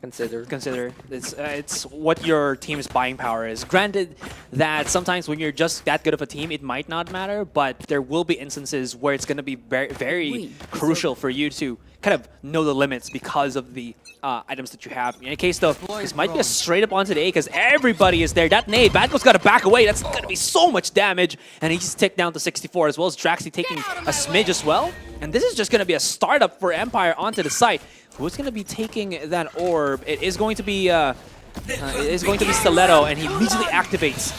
consider. It's what your team's buying power is. Granted that sometimes when you're just that good of a team, it might not matter, but there will be instances where it's going to be very crucial for you to kind of know the limits because of the items that you have. In any case, though, this might be a straight up onto the A because everybody is there. That nade, Badgo's got to back away. That's going to be so much damage, and he's ticked down to 64, as well as Draxi taking a smidge as well. And this is just going to be a startup for Empire onto the site. Who's going to be taking that orb? It is going to be Stiletto, and he immediately activates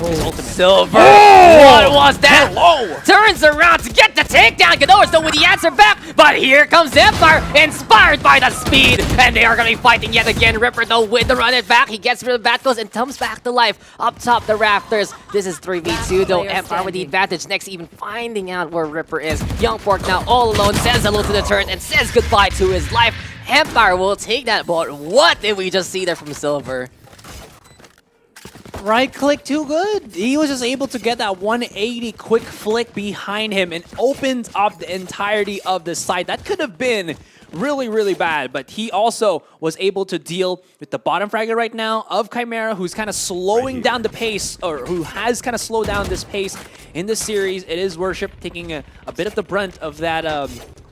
his ultimate. Silver! What was that? Turns around to get the takedown. Gador's though with the answer back, but here comes Empire, inspired by the speed, and they are going to be fighting yet again. Ripper though with the run it back. He gets rid of Batgos and comes back to life up top the rafters. This is 3v2 though. Empire with the advantage. Next even finding out where Ripper is. Young Pork now all alone, says hello to the turret and says goodbye to his life. Empire will take that, but what did we just see there from Silver? Right click too good. He was just able to get that 180 quick flick behind him and opened up the entirety of the site. That could have been really, really bad, but he also was able to deal with the bottom fragger right now of Chimera, who's kind of slowing down the pace, or who has kind of slowed down this pace in the series. It is Worship taking a bit of the brunt of that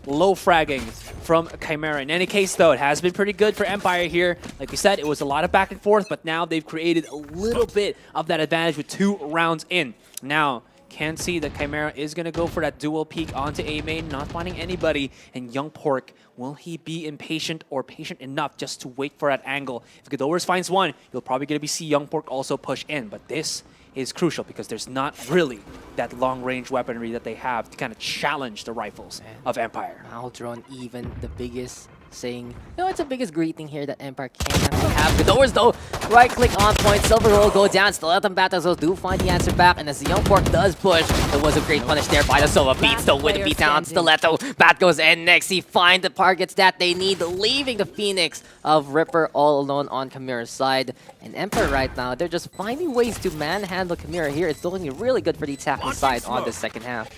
low fragging from Chimera. In any case, though, it has been pretty good for Empire here. Like we said, it was a lot of back and forth, but now they've created a little bit of that advantage with 2 rounds in. Now, can see that Chimera is going to go for that dual peek onto A main, not finding anybody. And Young Pork, will he be impatient or patient enough just to wait for that angle? If Gadowers finds one, you'll probably going to see Young Pork also push in, but this is crucial because there's not really that long-range weaponry that they have to kind of challenge the rifles of Empire. Aldron, even the biggest, saying, it's the biggest greeting here that Empire can actually have. Gadowers though, right click on point, Silver will go down, Stiletto Battlezos do find the answer back, and as the Young Pork does push, there was a great punish there by the Sova. Beats though with the beatdown on Stiletto. Bat goes in next, he finds the targets that they need, leaving the Phoenix of Ripper all alone on Chimera's side. And Empire right now, they're just finding ways to manhandle Chimera here. It's looking really good for the attacking side on the second half.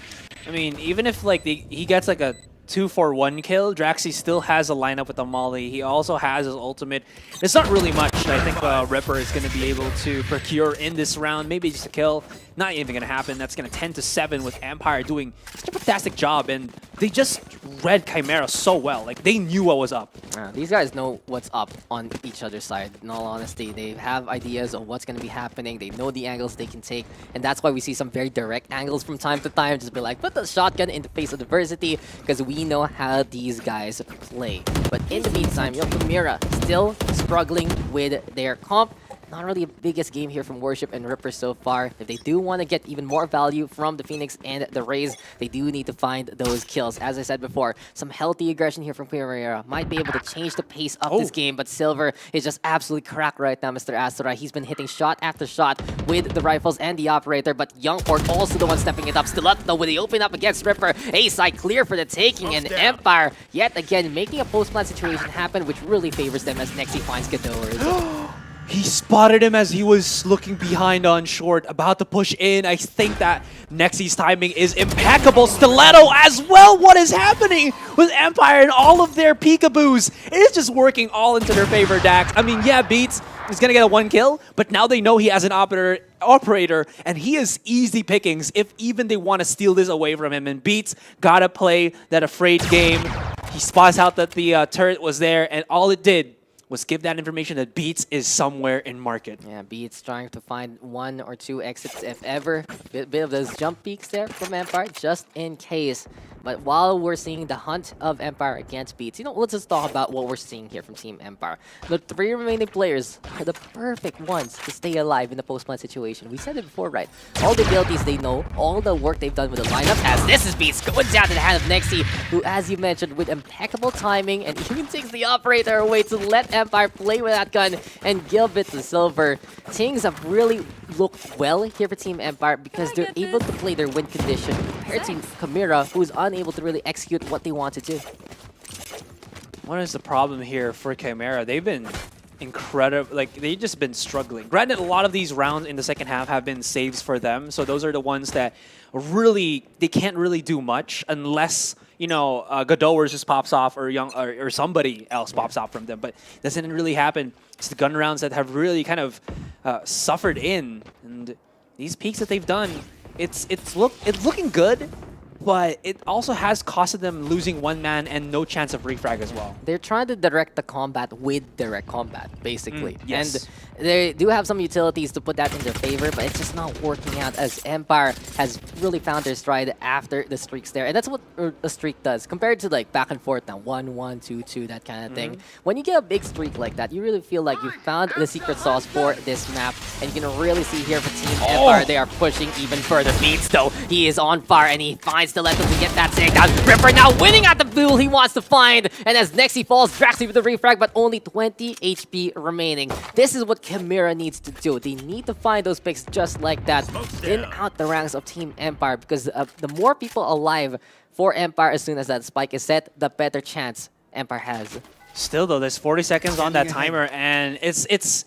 I mean, even if like he gets like a 2-for-1 kill, Draxi still has a lineup with the Molly. He also has his ultimate. It's not really much that I think Ripper is going to be able to procure in this round. Maybe just a kill. Not even going to happen. That's going to 10-7 with Empire doing such a fantastic job. And they just read Chimera so well. Like, they knew what was up. These guys know what's up on each other's side. In all honesty, they have ideas of what's going to be happening. They know the angles they can take. And that's why we see some very direct angles from time to time. Just be like, put the shotgun in the face of diversity. Because we know how these guys play. But in the meantime, Chimera still struggling with their comp. Not really the biggest game here from Worship and Ripper so far. If they do want to get even more value from the Phoenix and the Rays, they do need to find those kills. As I said before, some healthy aggression here from Chimera might be able to change the pace of this game, but Silver is just absolutely cracked right now, Mr. Astora. He's been hitting shot after shot with the rifles and the operator, but Young Pork also the one stepping it up. Still up though, with the open up against Ripper. A side clear for the taking, and Empire yet again making a post-plant situation happen, which really favors them as Nexi finds Gadowers. He spotted him as he was looking behind on short, about to push in. I think that Nexi's timing is impeccable. Stiletto as well. What is happening with Empire and all of their peekaboos? It is just working all into their favor, Dax. I mean, yeah, Beats is going to get a 1 kill, but now they know he has an operator, and he is easy pickings if even they want to steal this away from him. And Beats got to play that afraid game. He spots out that the turret was there, and all it did was give that information that Beats is somewhere in market. Yeah, Beats trying to find 1 or 2 exits if ever. Bit of those jump peaks there from Empire, just in case. But while we're seeing the hunt of Empire against Beats, let's just talk about what we're seeing here from Team Empire. The 3 remaining players are the perfect ones to stay alive in the post-plant situation. We said it before, right? All the abilities they know, all the work they've done with the lineup, as this is Beats going down to the hand of Nexi, who, as you mentioned, with impeccable timing, and even takes the operator away to let Empire play with that gun and give it to Silver. Things have really looked well here for Team Empire because they're able to play their win condition compared to Chimera, who's unable to really execute what they want to do. What is the problem here for Chimera? They've been incredible. Like, they've just been struggling. Granted, a lot of these rounds in the second half have been saves for them, so those are the ones that really, they can't really do much unless, Gadowers just pops off or somebody else pops off from them, but it doesn't really happen. It's the gun rounds that have really kind of suffered in, and these peaks that they've done, it's looking good, but it also has costed them losing one man and no chance of refrag as well. They're trying to direct the combat with direct combat, basically. Yes. And they do have some utilities to put that in their favor, but it's just not working out as Empire has really found their stride after the streaks there. And that's what a streak does, compared to like back and forth now, 1-1, 2-2, that kind of thing. When you get a big streak like that, you really feel like you found the secret sauce for this map. And you can really see here for Team Empire, they are pushing even further. Beats though, he is on fire and he finds Stiletto to get that takedown. Ripper now winning at the duel he wants to find. And as Nexi falls, Draxi with the refrag, but only 20 HP remaining. This is what Chimera needs to do. They need to find those picks just like that, thin out the ranks of Team Empire, because the more people alive for Empire as soon as that spike is set, the better chance Empire has. Still though, there's 40 seconds on that timer, and it's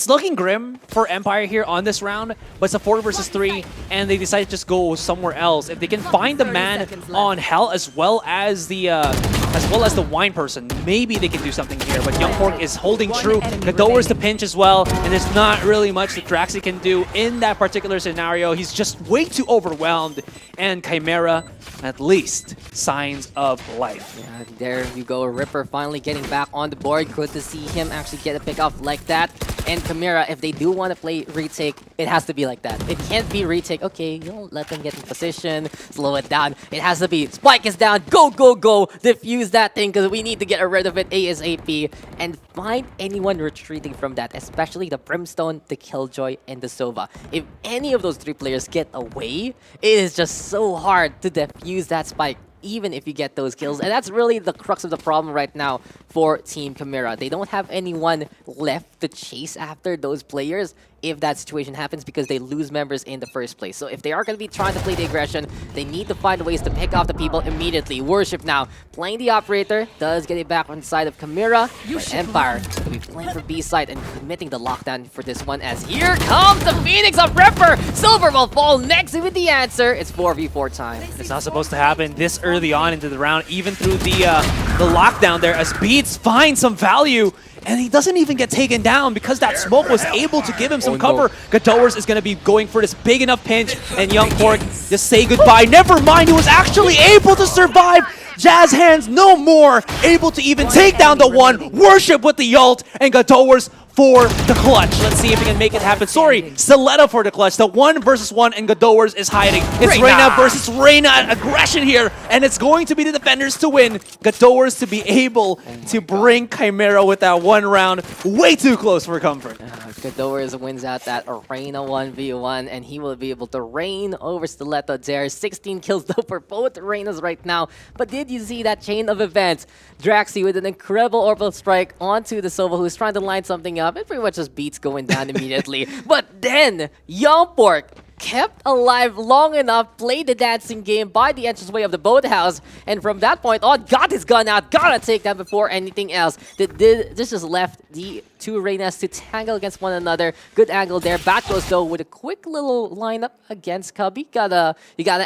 looking grim for Empire here on this round, but it's a 4 versus 3, and they decide to just go somewhere else. If they can find the man on Hell as well as the wine person, maybe they can do something here. But Young Pork is holding true. Kadora's the pinch as well, and there's not really much that Draxi can do in that particular scenario. He's just way too overwhelmed, and Chimera, at least, signs of life. Yeah, there you go. Ripper finally getting back on the board. Good to see him actually get a pick off like that. And Chimera, if they do want to play retake, it has to be like that. It can't be retake. Okay, you know, let them get in position, slow it down. It has to be spike is down, go, go, go, defuse that thing because we need to get rid of it ASAP and find anyone retreating from that, especially the Brimstone, the Killjoy, and the Sova. If any of those 3 players get away, it is just so hard to defuse that spike, even if you get those kills. And that's really the crux of the problem right now for Team Chimera. They don't have anyone left to chase after those players if that situation happens, because they lose members in the first place. So if they are going to be trying to play the aggression, they need to find ways to pick off the people immediately. Worship now playing the operator, does get it back on the side of Chimera, but Empire will be playing for B side and committing the lockdown for this one, as here comes the Phoenix of Ripper. Silver will fall next with the answer. It's 4v4 time. It's not supposed to happen this early on into the round, even through the lockdown there, as Beats finds some value. And he doesn't even get taken down because that smoke was able to give him some cover. Gadowers is going to be going for this big enough pinch, and Young Pork just say goodbye. Never mind, he was actually able to survive. Jazz Hands no more, able to even take down the one. Worship with the ult, and Gadowers for the clutch. Let's see if he can make it happen. Sorry, Stiletto for the clutch. The 1 versus 1, and Gadowers is hiding. It's Reyna versus Reyna. Aggression here, and it's going to be the defenders to win. Gadowers to be able to bring Chimera with that 1 round. Way too close for comfort. Gadowers wins out that Reyna 1v1, and he will be able to reign over Stiletto there. 16 kills though for both Reynas right now. But did you see that chain of events? Draxi with an incredible orbital strike onto the Sova, who's trying to line something up. It pretty much just beats going down immediately. But then, Young Pork kept alive long enough, played the dancing game by the entranceway of the boathouse, and from that point on, got his gun out, gotta take that before anything else. This just left the 2 Reynas to tangle against one another. Good angle there. Bat goes though with a quick little lineup against Cubby. You gotta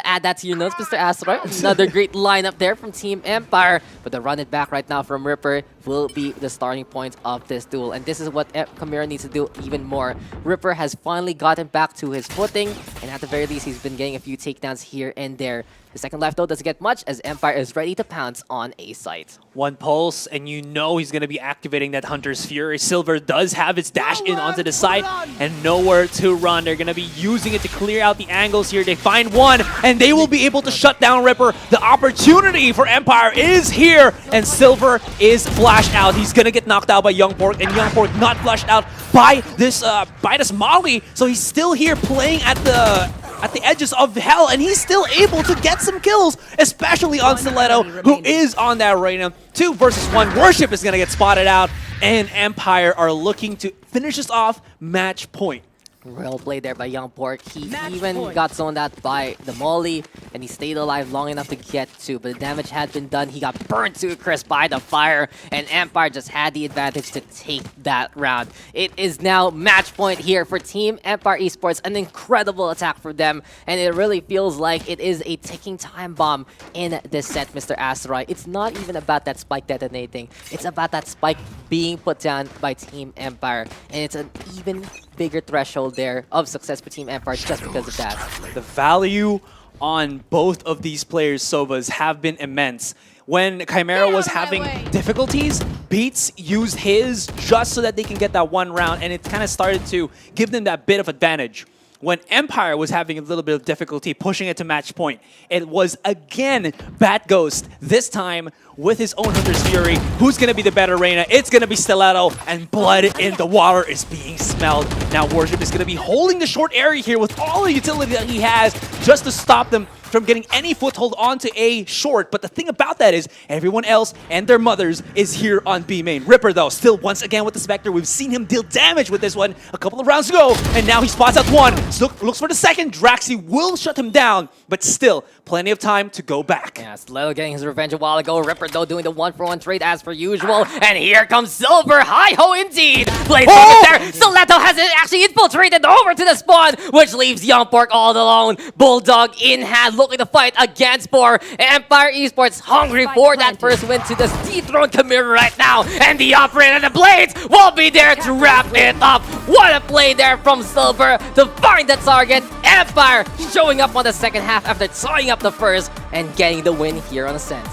add that to your notes, Mr. Asteroid. Another great lineup there from Team Empire. But the run it back right now from Ripper will be the starting point of this duel. And this is what Chimera needs to do even more. Ripper has finally gotten back to his footing, and at the very least, he's been getting a few takedowns here and there. The second life, though, doesn't get much, as Empire is ready to pounce on A site. 1 pulse, and you know he's going to be activating that Hunter's Fury. Silver does have its dash in onto the side, and nowhere to run. They're going to be using it to clear out the angles here. They find one, and they will be able to shut down Ripper. The opportunity for Empire is here, and Silver is flashed out. He's going to get knocked out by Young Pork, and Young Pork not flashed out by this Molly. So he's still here playing at the edges of hell, and he's still able to get some kills, especially on Stiletto, who is on that Reyna. 2 versus 1. Worship is going to get spotted out, and Empire are looking to finish this off match point. Well played there by Young Pork. He even got zoned out by the Molly, and he stayed alive long enough to get to, but the damage had been done. He got burned to a crisp by the fire, and Empire just had the advantage to take that round. It is now match point here for Team Empire Esports. An incredible attack for them, and it really feels like it is a ticking time bomb in this set, Mr. Asteroid. It's not even about that spike detonating. It's about that spike being put down by Team Empire, and it's an even bigger threshold there of success for Team Empire just because of that. The value on both of these players' Sovas have been immense. When Chimera was having difficulties, Beats used his just so that they can get that one round, and it kind of started to give them that bit of advantage. When Empire was having a little bit of difficulty pushing it to match point, it was again Bat Ghost, this time with his own Hunter's Fury. Who's going to be the better Reyna? It's going to be Stiletto, and blood in the water is being smelled. Now Worship is going to be holding the short area here with all the utility that he has just to stop them from getting any foothold onto A short. But the thing about that is everyone else and their mothers is here on B main. Ripper, though, still once again with the Spectre. We've seen him deal damage with this one a couple of rounds ago, and now he spots out one. Looks for the second. Draxi will shut him down, but still plenty of time to go back. Yeah, Stiletto getting his revenge a while ago. Ripper, though, doing the one-for-one trade as per usual. And here comes Silver. Hi-ho indeed. Blade there. Stiletto has it actually infiltrated over to the spawn, which leaves Young Pork all alone. Bulldog in hand, looking to fight against for Empire Esports, hungry for that first win to the dethroned Chimera right now. And the operator and the Blades will be there to wrap it up. What a play there from Silver to find the target. Empire showing up on the second half after tying up the first and getting the win here on Ascent.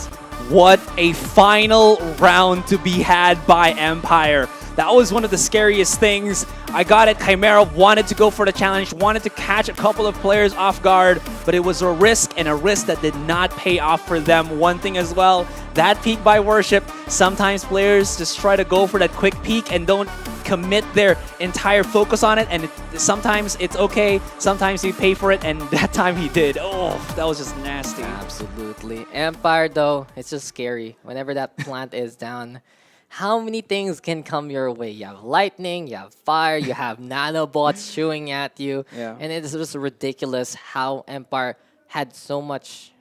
What a final round to be had by Empire. That was one of the scariest things. I got it. Chimera wanted to go for the challenge, wanted to catch a couple of players off guard, but it was a risk, and a risk that did not pay off for them. One thing as well, that peek by Worship, sometimes players just try to go for that quick peek and don't commit their entire focus on it, and sometimes it's okay, sometimes you pay for it, and that time he did. Oh, that was just nasty. Absolutely. Empire, though, it's just scary. Whenever that plant is down, how many things can come your way? You have lightning, you have fire, you have nanobots shooting at you. Yeah. And it's just ridiculous how Empire had so much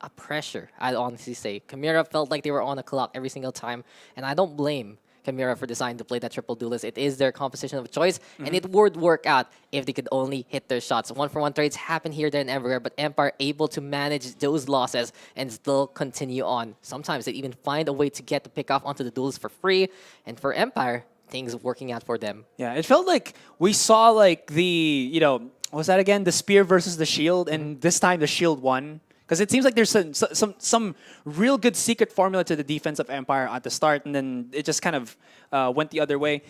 a pressure, I'd honestly say. Chimera felt like they were on the clock every single time, and I don't blame Chimera for deciding to play that triple duelist. It is their composition of choice, and it would work out if they could only hit their shots. One-for-one trades happen here, there, and everywhere, but Empire able to manage those losses and still continue on. Sometimes they even find a way to get the pick off onto the duelist for free, and for Empire, things working out for them. Yeah, it felt like we saw like the, what was that again? The spear versus the shield, and this time the shield won. Because it seems like there's some real good secret formula to the defense of Empire at the start, and then it just kind of went the other way.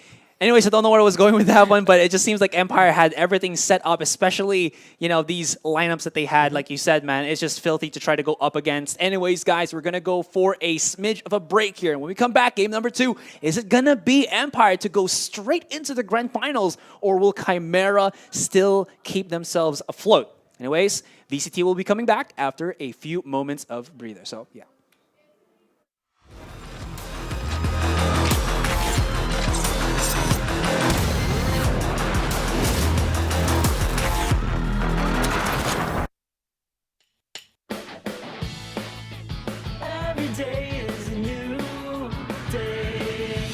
Anyways, I don't know where I was going with that one, but it just seems like Empire had everything set up, especially, these lineups that they had. Like you said, man, it's just filthy to try to go up against. Anyways, guys, we're going to go for a smidge of a break here. And when we come back, game number 2, is it going to be Empire to go straight into the grand finals, or will Chimera still keep themselves afloat? Anyways, VCT will be coming back after a few moments of breather. So, yeah. Every day is a new day.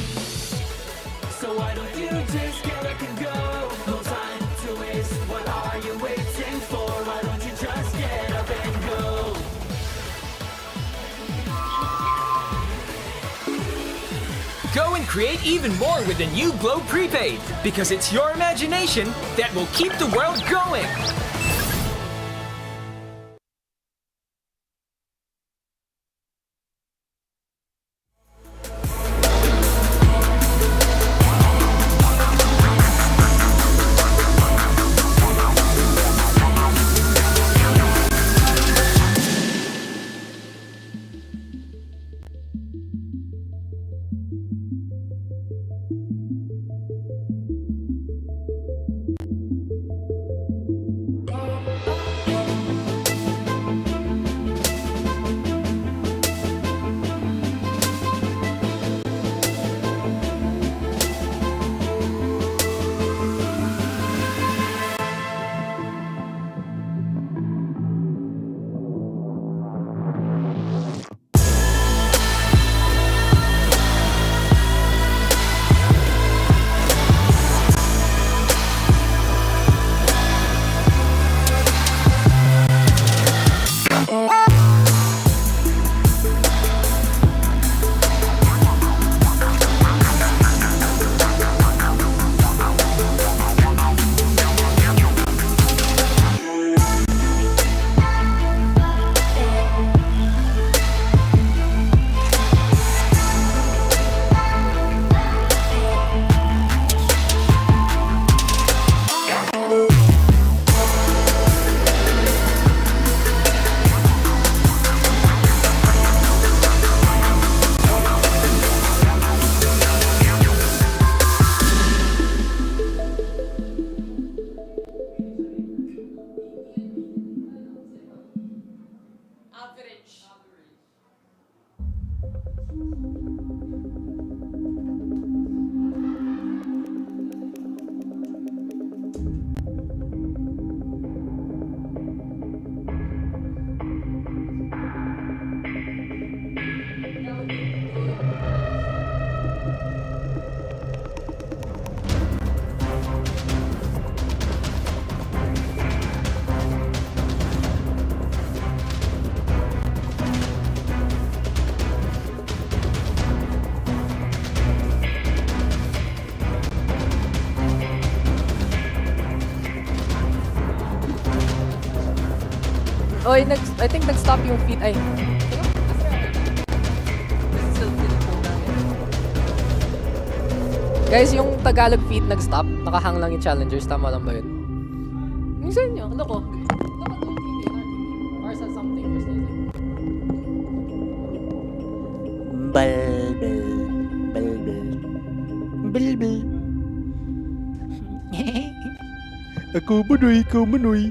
So why don't you just get up and go? No time to waste. What are you waiting for? Why don't you just get up and go? Go and create even more with the new Glow Prepaid, because it's your imagination that will keep the world going. I think nag-stop yung feed. Ay. Guys, yung Tagalog feed nag-stop. Nakahang lang yung challengers. Tama lang ba yun? Yung sa inyo, ano ko? Or sa something. Ako manoy, ikaw manoy.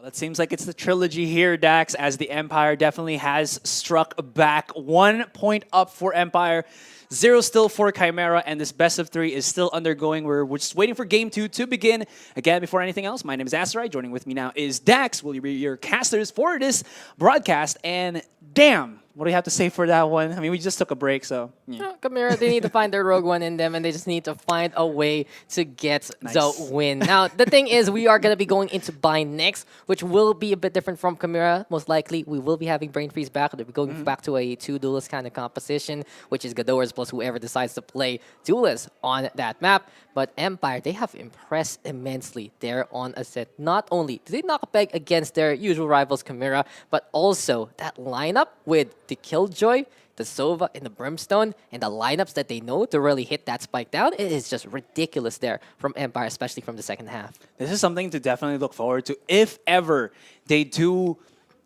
It seems like it's the trilogy here, Dax, as the Empire definitely has struck back. 1 point up for Empire, 0 still for Chimera, and this best of 3 is still undergoing. We're just waiting for game 2 to begin. Again, before anything else, my name is Asteroid. Joining with me now is Dax. Will you be your casters for this broadcast? And damn, what do you have to say for that one? I mean, we just took a break, so... Yeah. Chimera, they need to find their Rogue One in them, and they just need to find a way to get the win. Now, the thing is, we are going to be going into Buy next, which will be a bit different from Chimera. Most likely, we will be having Brain Freeze back. They'll be going back to a 2 duelist kind of composition, which is Gadores plus whoever decides to play duelist on that map. But Empire, they have impressed immensely there on a set. Not only did they knock a peg against their usual rivals, Chimera, but also that lineup with the Killjoy, the Sova, and the Brimstone, and the lineups that they know to really hit that spike down. It is just ridiculous there from Empire, especially from the second half. This is something to definitely look forward to if ever they do,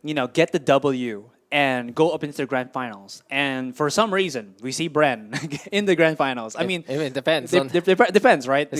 you know, get the W and go up into the grand finals. And for some reason, we see BREN in the grand finals. I mean, it depends. Depends, right?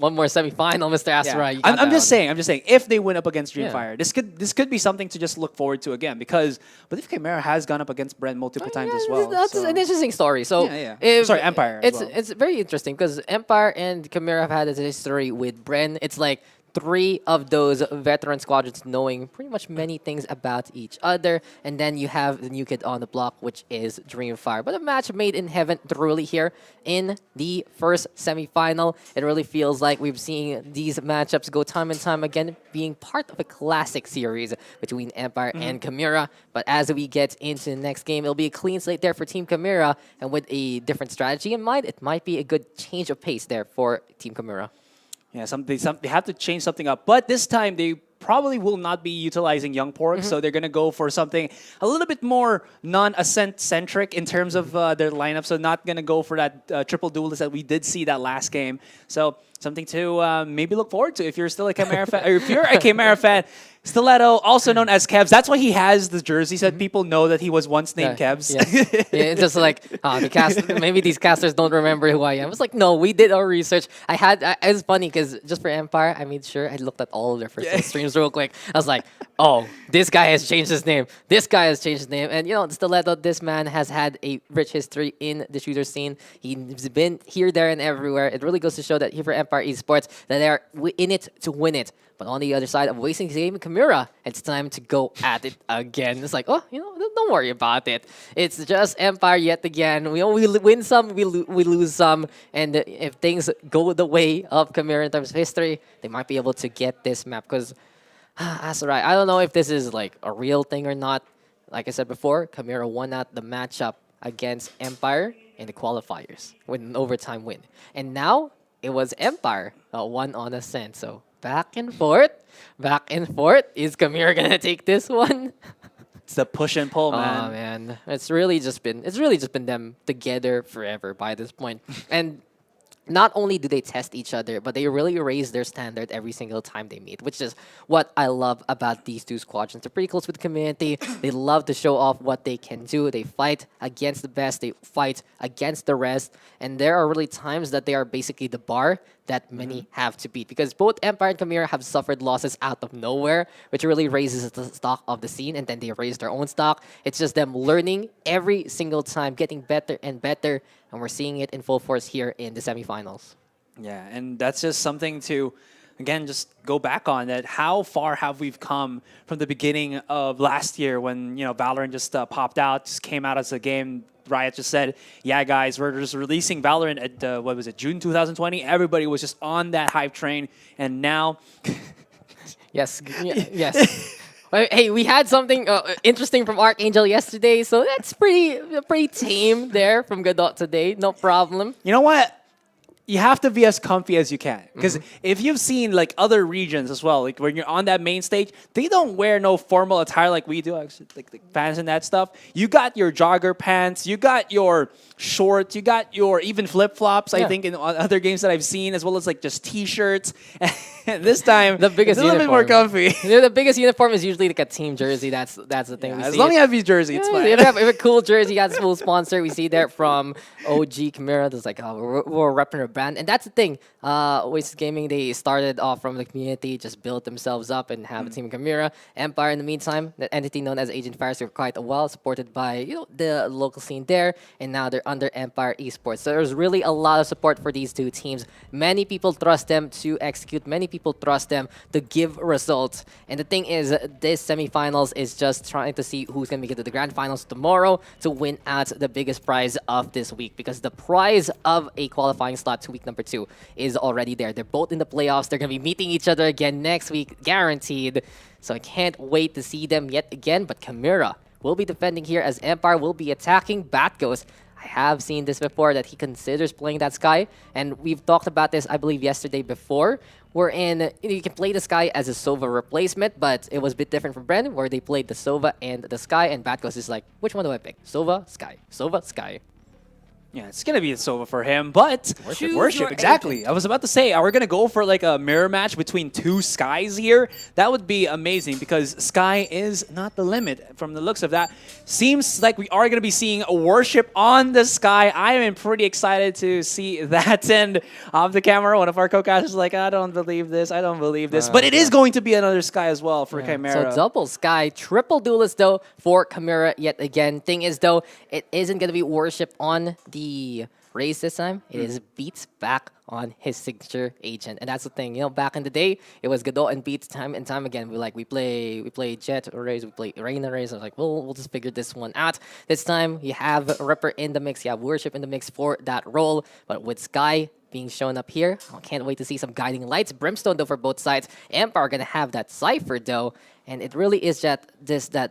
One more semifinal, Mr. Asteroid. Yeah. I'm just saying, if they win up against Dreamfire, this could be something to just look forward to again, because I believe Chimera has gone up against BREN multiple times as well. That's an interesting story. So, sorry, Empire. It's very interesting because Empire and Chimera have had a history with BREN. It's like 3 of those veteran squadrons knowing pretty much many things about each other. And then you have the new kid on the block, which is Dreamfire. But a match made in heaven truly here in the first semifinal. It really feels like we've seen these matchups go time and time again, being part of a classic series between Empire and Chimera. But as we get into the next game, it'll be a clean slate there for Team Chimera. And with a different strategy in mind, it might be a good change of pace there for Team Chimera. Yeah, they have to change something up. But this time, they probably will not be utilizing Young Pork, so they're going to go for something a little bit more non-Ascent-centric in terms of their lineup. So not going to go for that triple duelist that we did see that last game. So something to maybe look forward to if you're still a Chimera fan. Or if you're a Chimera fan, Stiletto, also known as Kevs. That's why he has the jersey, so that people know that he was once named Kevs. It's just like, maybe these casters don't remember who I am. It's like, no, we did our research. It was funny because just for Empire, I made sure I looked at all of their first streams real quick. I was like, oh, this guy has changed his name. This guy has changed his name. And, you know, Stiletto, this man has had a rich history in the shooter scene. He's been here, there, and everywhere. It really goes to show that here for Empire Esports, that they are in it to win it. But on the other side of wasting game and Chimera, it's time to go at it again. It's like, oh, don't worry about it. It's just Empire yet again. We win some, we lose some. And if things go the way of Chimera in terms of history, they might be able to get this map. Because, that's right. I don't know if this is like a real thing or not. Like I said before, Chimera won out the matchup against Empire in the qualifiers with an overtime win. And now, it was Empire that won on Ascent. So, back and forth. Is Chimera going to take this one? It's the push and pull, man. Oh, man. It's really just been them together forever by this point. And not only do they test each other, but they really raise their standard every single time they meet, which is what I love about these two squadrons. They're pretty close with the community. They love to show off what they can do. They fight against the best. They fight against the rest. And there are really times that they are basically the bar that many have to beat, because both Empire and Chimera have suffered losses out of nowhere, which really raises the stock of the scene, and then they raise their own stock. It's just them learning every single time, getting better and better, and we're seeing it in full force here in the semifinals. Yeah, and that's just something to, again, just go back on that. How far have we come from the beginning of last year when, Valorant just popped out, just came out as a game. Riot just said, yeah, guys, we're just releasing Valorant at, June 2020. Everybody was just on that hype train. And now... Yes. Hey, we had something interesting from Archangel yesterday, so that's pretty tame there from Godot today. No problem. You know what? You have to be as comfy as you can. Because if you've seen like other regions as well, like when you're on that main stage, they don't wear no formal attire like we do, actually, like fans and that stuff. You got your jogger pants, you got your shorts, you got your even flip-flops, I think, in other games that I've seen, as well as like just t-shirts. And this time, the biggest it's a little bit more comfy. The biggest uniform is usually like a team jersey. That's the thing. As long as you have your jersey, it's fine. If you have a cool jersey, you got a full sponsor. We see that from OG Chimera. There's like, we're repping our brand. And that's the thing. Oasis Gaming, they started off from the community, just built themselves up and have a team in Chimera. Empire, in the meantime, the entity known as Agent Fyre for quite a while, supported by the local scene there. And now they're under Empire Esports. So there's really a lot of support for these two teams. Many people trust them to execute. Many people trust them to give results. And the thing is, this semifinals is just trying to see who's going to make it to the grand finals tomorrow to win out the biggest prize of this week. Because the prize of a qualifying slot to week number 2 is already there. They're both in the playoffs. They're going to be meeting each other again next week, guaranteed. So I can't wait to see them yet again. But Chimera will be defending here as Empire will be attacking. Bat goes. I have seen this before, that he considers playing that Sky, and we've talked about this, I believe, yesterday before, wherein you can play the Sky as a Sova replacement, but it was a bit different for BREN, where they played the Sova and the Sky, and Batgos is like, which one do I pick? Sova, Sky. Sova, Sky. Yeah, it's going to be a Sova for him, but worship exactly. Agent. I was about to say, are we going to go for like a mirror match between two Skies here? That would be amazing, because Sky is not the limit from the looks of that. Seems like we are going to be seeing a worship on the Sky. I am pretty excited to see that end of the camera. One of our co-casters is like, I don't believe this. But it is going to be another Sky as well for Chimera. So double Sky, triple duelist though for Chimera yet again. Thing is though, it isn't going to be worship on the Raze this time. It is Beats back on his signature agent, and that's the thing. Back in the day, it was Godot and Beats time and time again. We play Jet or Raze, we play Reina Raze. I was like, we'll just figure this one out. This time, you have Ripper in the mix, you have Worship in the mix for that role, but with Sky being shown up here, I can't wait to see some guiding lights. Brimstone though for both sides. Empire gonna have that Cypher though. And it really is that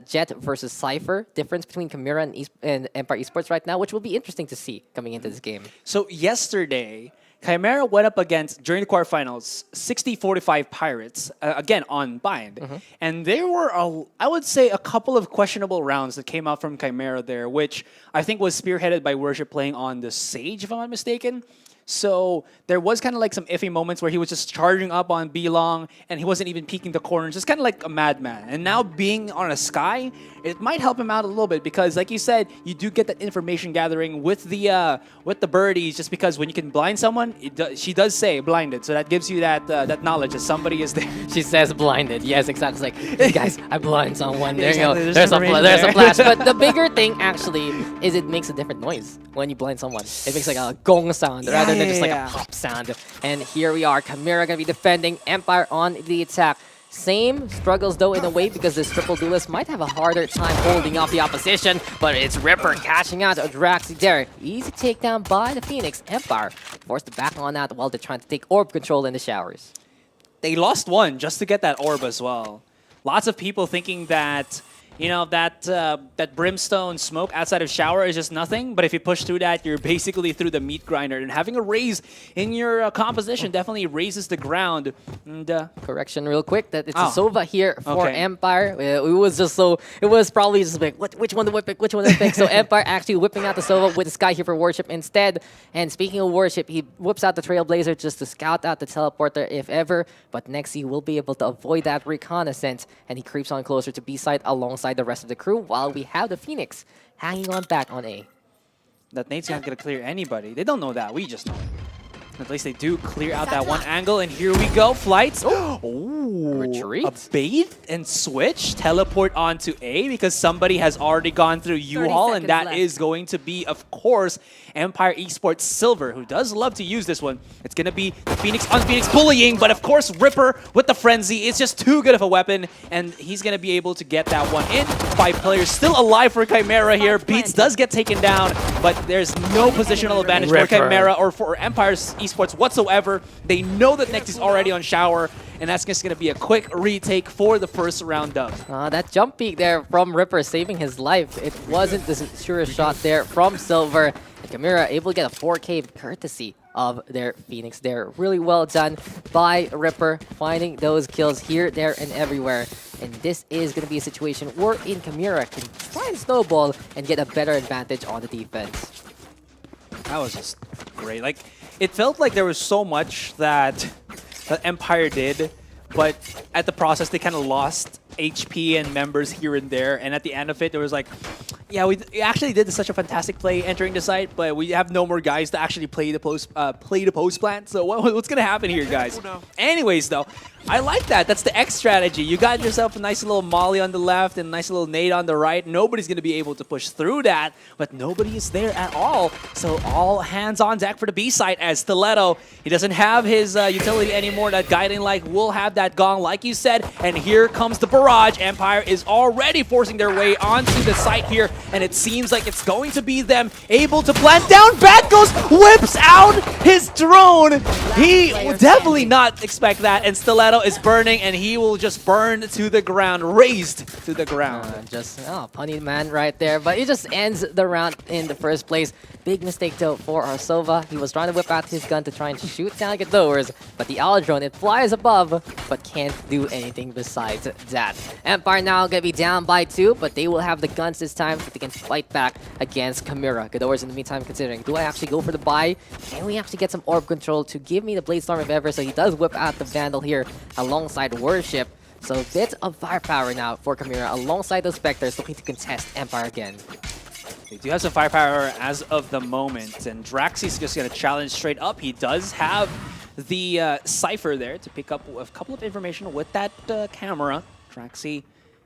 Jet versus Cypher difference between Chimera and Empire Esports right now, which will be interesting to see coming into this game. So yesterday, Chimera went up against, during the quarterfinals, 60-45 Pirates, again, on Bind. And there were, I would say, a couple of questionable rounds that came out from Chimera there, which I think was spearheaded by Worship playing on the Sage, if I'm not mistaken. So there was kind of like some iffy moments where he was just charging up on B-Long and he wasn't even peeking the corners, just kind of like a madman. And now being on a Sky, it might help him out a little bit, because like you said, you do get that information gathering with the birdies, just because when you can blind someone, she does say blinded, so that gives you that knowledge that somebody is there. She says blinded. Yes, exactly. It's like, hey guys, I blind someone. There exactly. you go. There's a flash. But the bigger thing actually is it makes a different noise when you blind someone. It makes like a gong sound rather and then just like Yeah. a pop sound. And here we are, Chimera gonna be defending, Empire on the attack. Same struggles though in a way because this triple duelist might have a harder time holding off the opposition, but it's Ripper cashing out Draxi there. Easy takedown by the Phoenix. Empire forced to back on that while they're trying to take orb control in the showers. They lost one just to get that orb as well. Lots of people thinking that, you know, that brimstone smoke outside of shower is just nothing, but if you push through that, you're basically through the meat grinder, and having a raise in your composition definitely raises the ground. And correction real quick that it's Oh. a Sova here for Okay. Empire. It was probably just like which one do I pick, which one do I pick? So Empire actually whipping out the Sova with Sky here for worship instead. And speaking of worship, he whips out the Trailblazer just to scout out the teleporter if ever, but Nexi will be able to avoid that reconnaissance, and he creeps on closer to B side alongside the rest of the crew while we have the Phoenix hanging on back on A. that Nate's not going to clear anybody. They don't know that. We just know it. At least they do clear out that one angle, and here we go. Flights. Retreat? A bait and switch. Teleport onto A because somebody has already gone through U-Haul, and that is going to be, of course, Empire Esports Silver, who does love to use this one. It's going to be the Phoenix on Phoenix bullying, but of course, Ripper with the Frenzy is just too good of a weapon, and he's going to be able to get that one in. 5 players still alive for Chimera here. Beats does get taken down, but there's no positional advantage for Chimera or for Empire Esports whatsoever. They know that Next is already on shower, and that's just going to be a quick retake for the first round dub. That jump peek there from Ripper saving his life. It wasn't the surest shot there from Silver. And Chimera able to get a 4K courtesy of their Phoenix there. Really well done by Ripper, finding those kills here, there, and everywhere. And this is going to be a situation wherein Chimera can try and snowball and get a better advantage on the defense. That was just great. Like, it felt like there was so much that Empire did, but at the process, they kind of lost HP and members here and there. And at the end of it, there was like, yeah, we actually did such a fantastic play entering the site, but we have no more guys to actually play the post plant. So what's gonna happen here, guys? Anyways, though, I like that. That's the X strategy. You got yourself a nice little molly on the left and a nice little nade on the right. Nobody's gonna be able to push through that, but nobody is there at all. So all hands on deck for the B site as Stiletto. He doesn't have his utility anymore. That guiding light will have that gong, like you said. And here comes the barrage. Empire is already forcing their way onto the site here, and it seems like it's going to be them able to plant down. Bad Ghost whips out his drone. He would definitely not expect that, and Stiletto is burning, and he will just burn to the ground, razed to the ground. Punny man right there, but it just ends the round in the first place. Big mistake though for our Sova. He was trying to whip out his gun to try and shoot down the doors, but the Owl drone, it flies above, but can't do anything besides that. Empire now gonna be down by 2, but they will have the guns this time so they can fight back against Chimera. Ghidorah's in the meantime considering, do I actually go for the buy? Can we actually get some orb control to give me the Blade Storm if ever? So he does whip out the Vandal here alongside Worship. So bits of firepower now for Chimera alongside those Spectres looking to contest Empire again. They do have some firepower as of the moment, and Draxi's just going to challenge straight up. He does have the Cypher there to pick up a couple of information with that camera. Draxi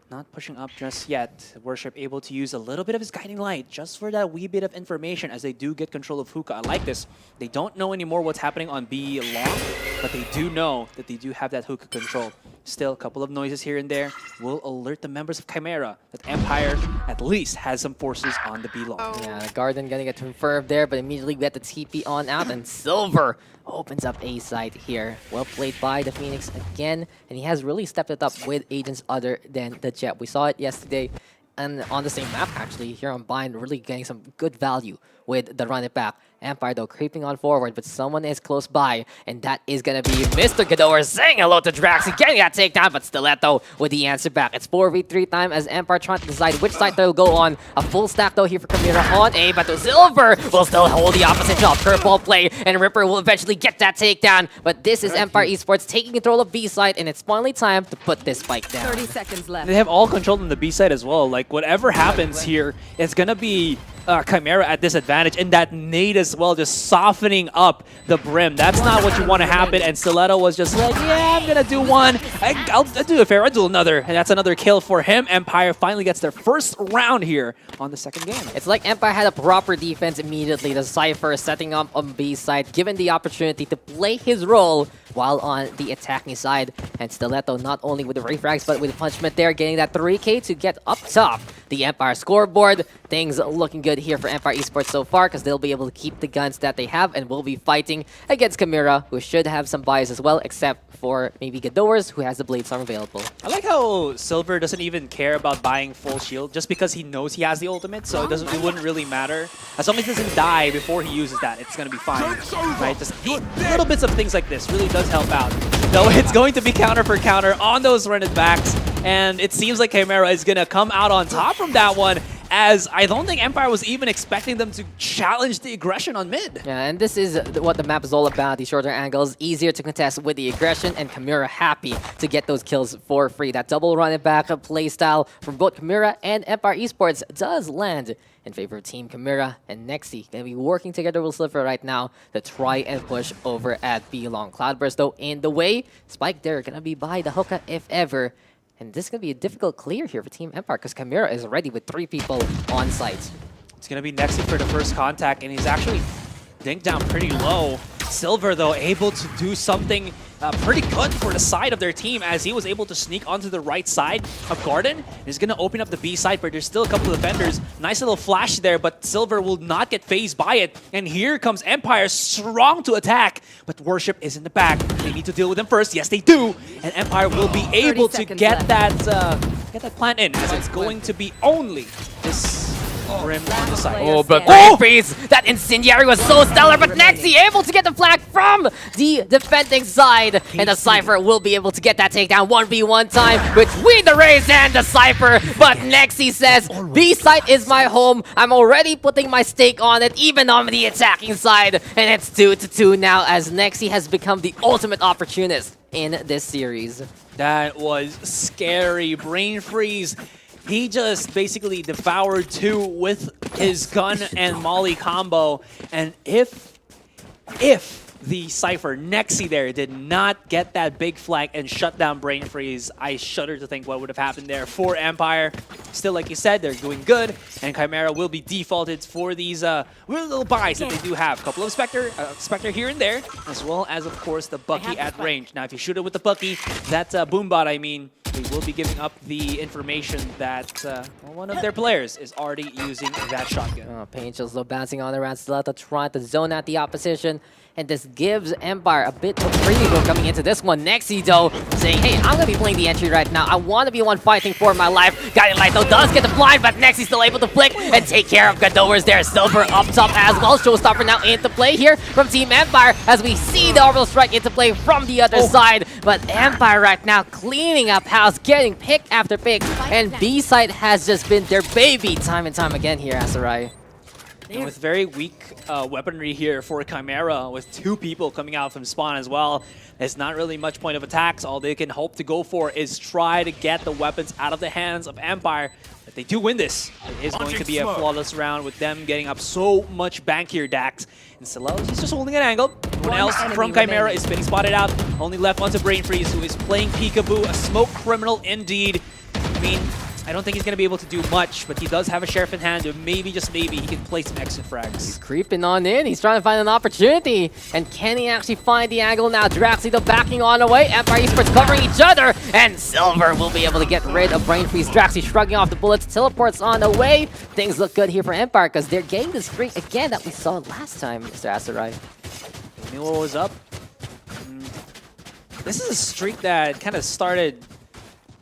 not pushing up just yet. Worship able to use a little bit of his guiding light just for that wee bit of information as they do get control of Hookah. I like this. They don't know anymore what's happening on B long, but they do know that they do have that Hookah control. Still, a couple of noises here and there will alert the members of Chimera that Empire at least has some forces on the B long. Yeah, the Garden gonna get confirmed there, but immediately we get the TP on out, and Silver opens up A side here. Well played by the Phoenix again, and he has really stepped it up with agents other than the Jet. We saw it yesterday, and on the same map actually, here on Bind, really getting some good value with the run it back. Empire though creeping on forward, but someone is close by, and that is gonna be Mr. Ghidorah saying hello to Draxi, getting that takedown, but Stiletto with the answer back. It's 4v3 time as Empire trying to decide which side they'll go on. A full stack though here for Chimera on A, but the Silver will still hold the opposite job. Curveball play, and Ripper will eventually get that takedown, but this is Empire Esports taking control of B side, and it's finally time to put this spike down. 30 seconds left. They have all control on the B side as well. Like, whatever happens here, it's gonna be Chimera at disadvantage, and that nade as well, just softening up the brim. That's not what you want to happen, and Stiletto was just like, yeah, I'm gonna do one. I'll do a fair, I'll do another, and that's another kill for him. Empire finally gets their first round here on the second game. It's like Empire had a proper defense immediately. The Cypher setting up on B side, given the opportunity to play his role while on the attacking side. And Stiletto not only with the refrags, but with the punishment there, getting that 3K to get up top the Empire scoreboard. Things looking good here for Empire Esports so far, because they'll be able to keep the guns that they have and will be fighting against Chimera, who should have some bias as well, except for maybe Gadores, who has the Blade Storm available. I like how Silver doesn't even care about buying full shield just because he knows he has the ultimate, so it wouldn't really matter. As long as he doesn't die before he uses that, it's going to be fine. Right? Just little bits of things like this really does help out. Though it's going to be counter for counter on those rented backs, and it seems like Chimera is going to come out on top from that one, as I don't think Empire was even expecting them to challenge the aggression on mid. Yeah, and this is what the map is all about. The shorter angles, easier to contest with the aggression, and Chimera happy to get those kills for free. That double run it back playstyle from both Chimera and Empire Esports does land in favor of Team Chimera, and Nexi gonna be working together with Sliver right now to try and push over at B long. Cloudburst though in the way. Spike there gonna be by the hookah if ever. And this is going to be a difficult clear here for Team Empire, because Chimera is ready with 3 people on site. It's going to be Nexi for the first contact, and he's actually dinked down pretty low. Silver, though, able to do something pretty good for the side of their team, as he was able to sneak onto the right side of Garden. He's going to open up the B side, but there's still a couple of defenders. Nice little flash there, but Silver will not get phased by it. And here comes Empire, strong to attack, but Worship is in the back. They need to deal with him first. Yes, they do. And Empire will be able to get that plant in, as it's going to be only this Rim on the side. Oh, but that incendiary was so stellar, but Nexi able to get the flag from the defending side, and the Cypher will be able to get that takedown 1v1 time between the Rays and the Cypher. But Nexi says, B side is my home. I'm already putting my stake on it, even on the attacking side, and it's 2-2 now, as Nexi has become the ultimate opportunist in this series. That was scary. Brain freeze. He just basically devoured 2 with his gun and molly combo. And if the Cypher Nexi there did not get that big flag and shut down Brain Freeze, I shudder to think what would have happened there for Empire. Still, like you said, they're doing good, and Chimera will be defaulted for these little buys that they do have. A couple of Spectre here and there, as well as, of course, the Bucky at range. Now, if you shoot it with the Bucky, that Boombot, I mean, they will be giving up the information that one of their players is already using that shotgun. Pain Chills though bouncing on around Stiletto, trying to zone out the opposition. And this gives Empire a bit of breathing room coming into this one. Nexi though saying, hey, I'm going to be playing the entry right now. I want to be the one fighting for my life. Guiding Light though does get the blind, but Nexi's still able to flick and take care of Gadores there. Silver up top as well. Showstopper now into play here from Team Empire, as we see the orbital strike into play from the other side. But Empire right now cleaning up house, getting pick after pick. And B side has just been their baby time and time again here, Asarai. And with very weak weaponry here for Chimera, with 2 people coming out from spawn as well, there's not really much point of attacks. All they can hope to go for is try to get the weapons out of the hands of Empire. If they do win this, it is going to be a flawless round with them getting up so much bank here, Dax. And Stiletto, he's just holding an angle. Everyone else from Chimera is being spotted out. Only left onto Brain Freeze, who is playing peekaboo, a smoke criminal indeed. I mean, I don't think he's going to be able to do much, but he does have a Sheriff in hand, and maybe, just maybe, he can play some exit frags. He's creeping on in. He's trying to find an opportunity. And can he actually find the angle now? Draxi though backing on away. Empire Esports covering each other. And Silver will be able to get rid of Brain Freeze. Draxi shrugging off the bullets. Teleports on away. Things look good here for Empire, because they're getting the streak again that we saw last time, Mr. Asarai. You knew what was up? This is a streak that kind of started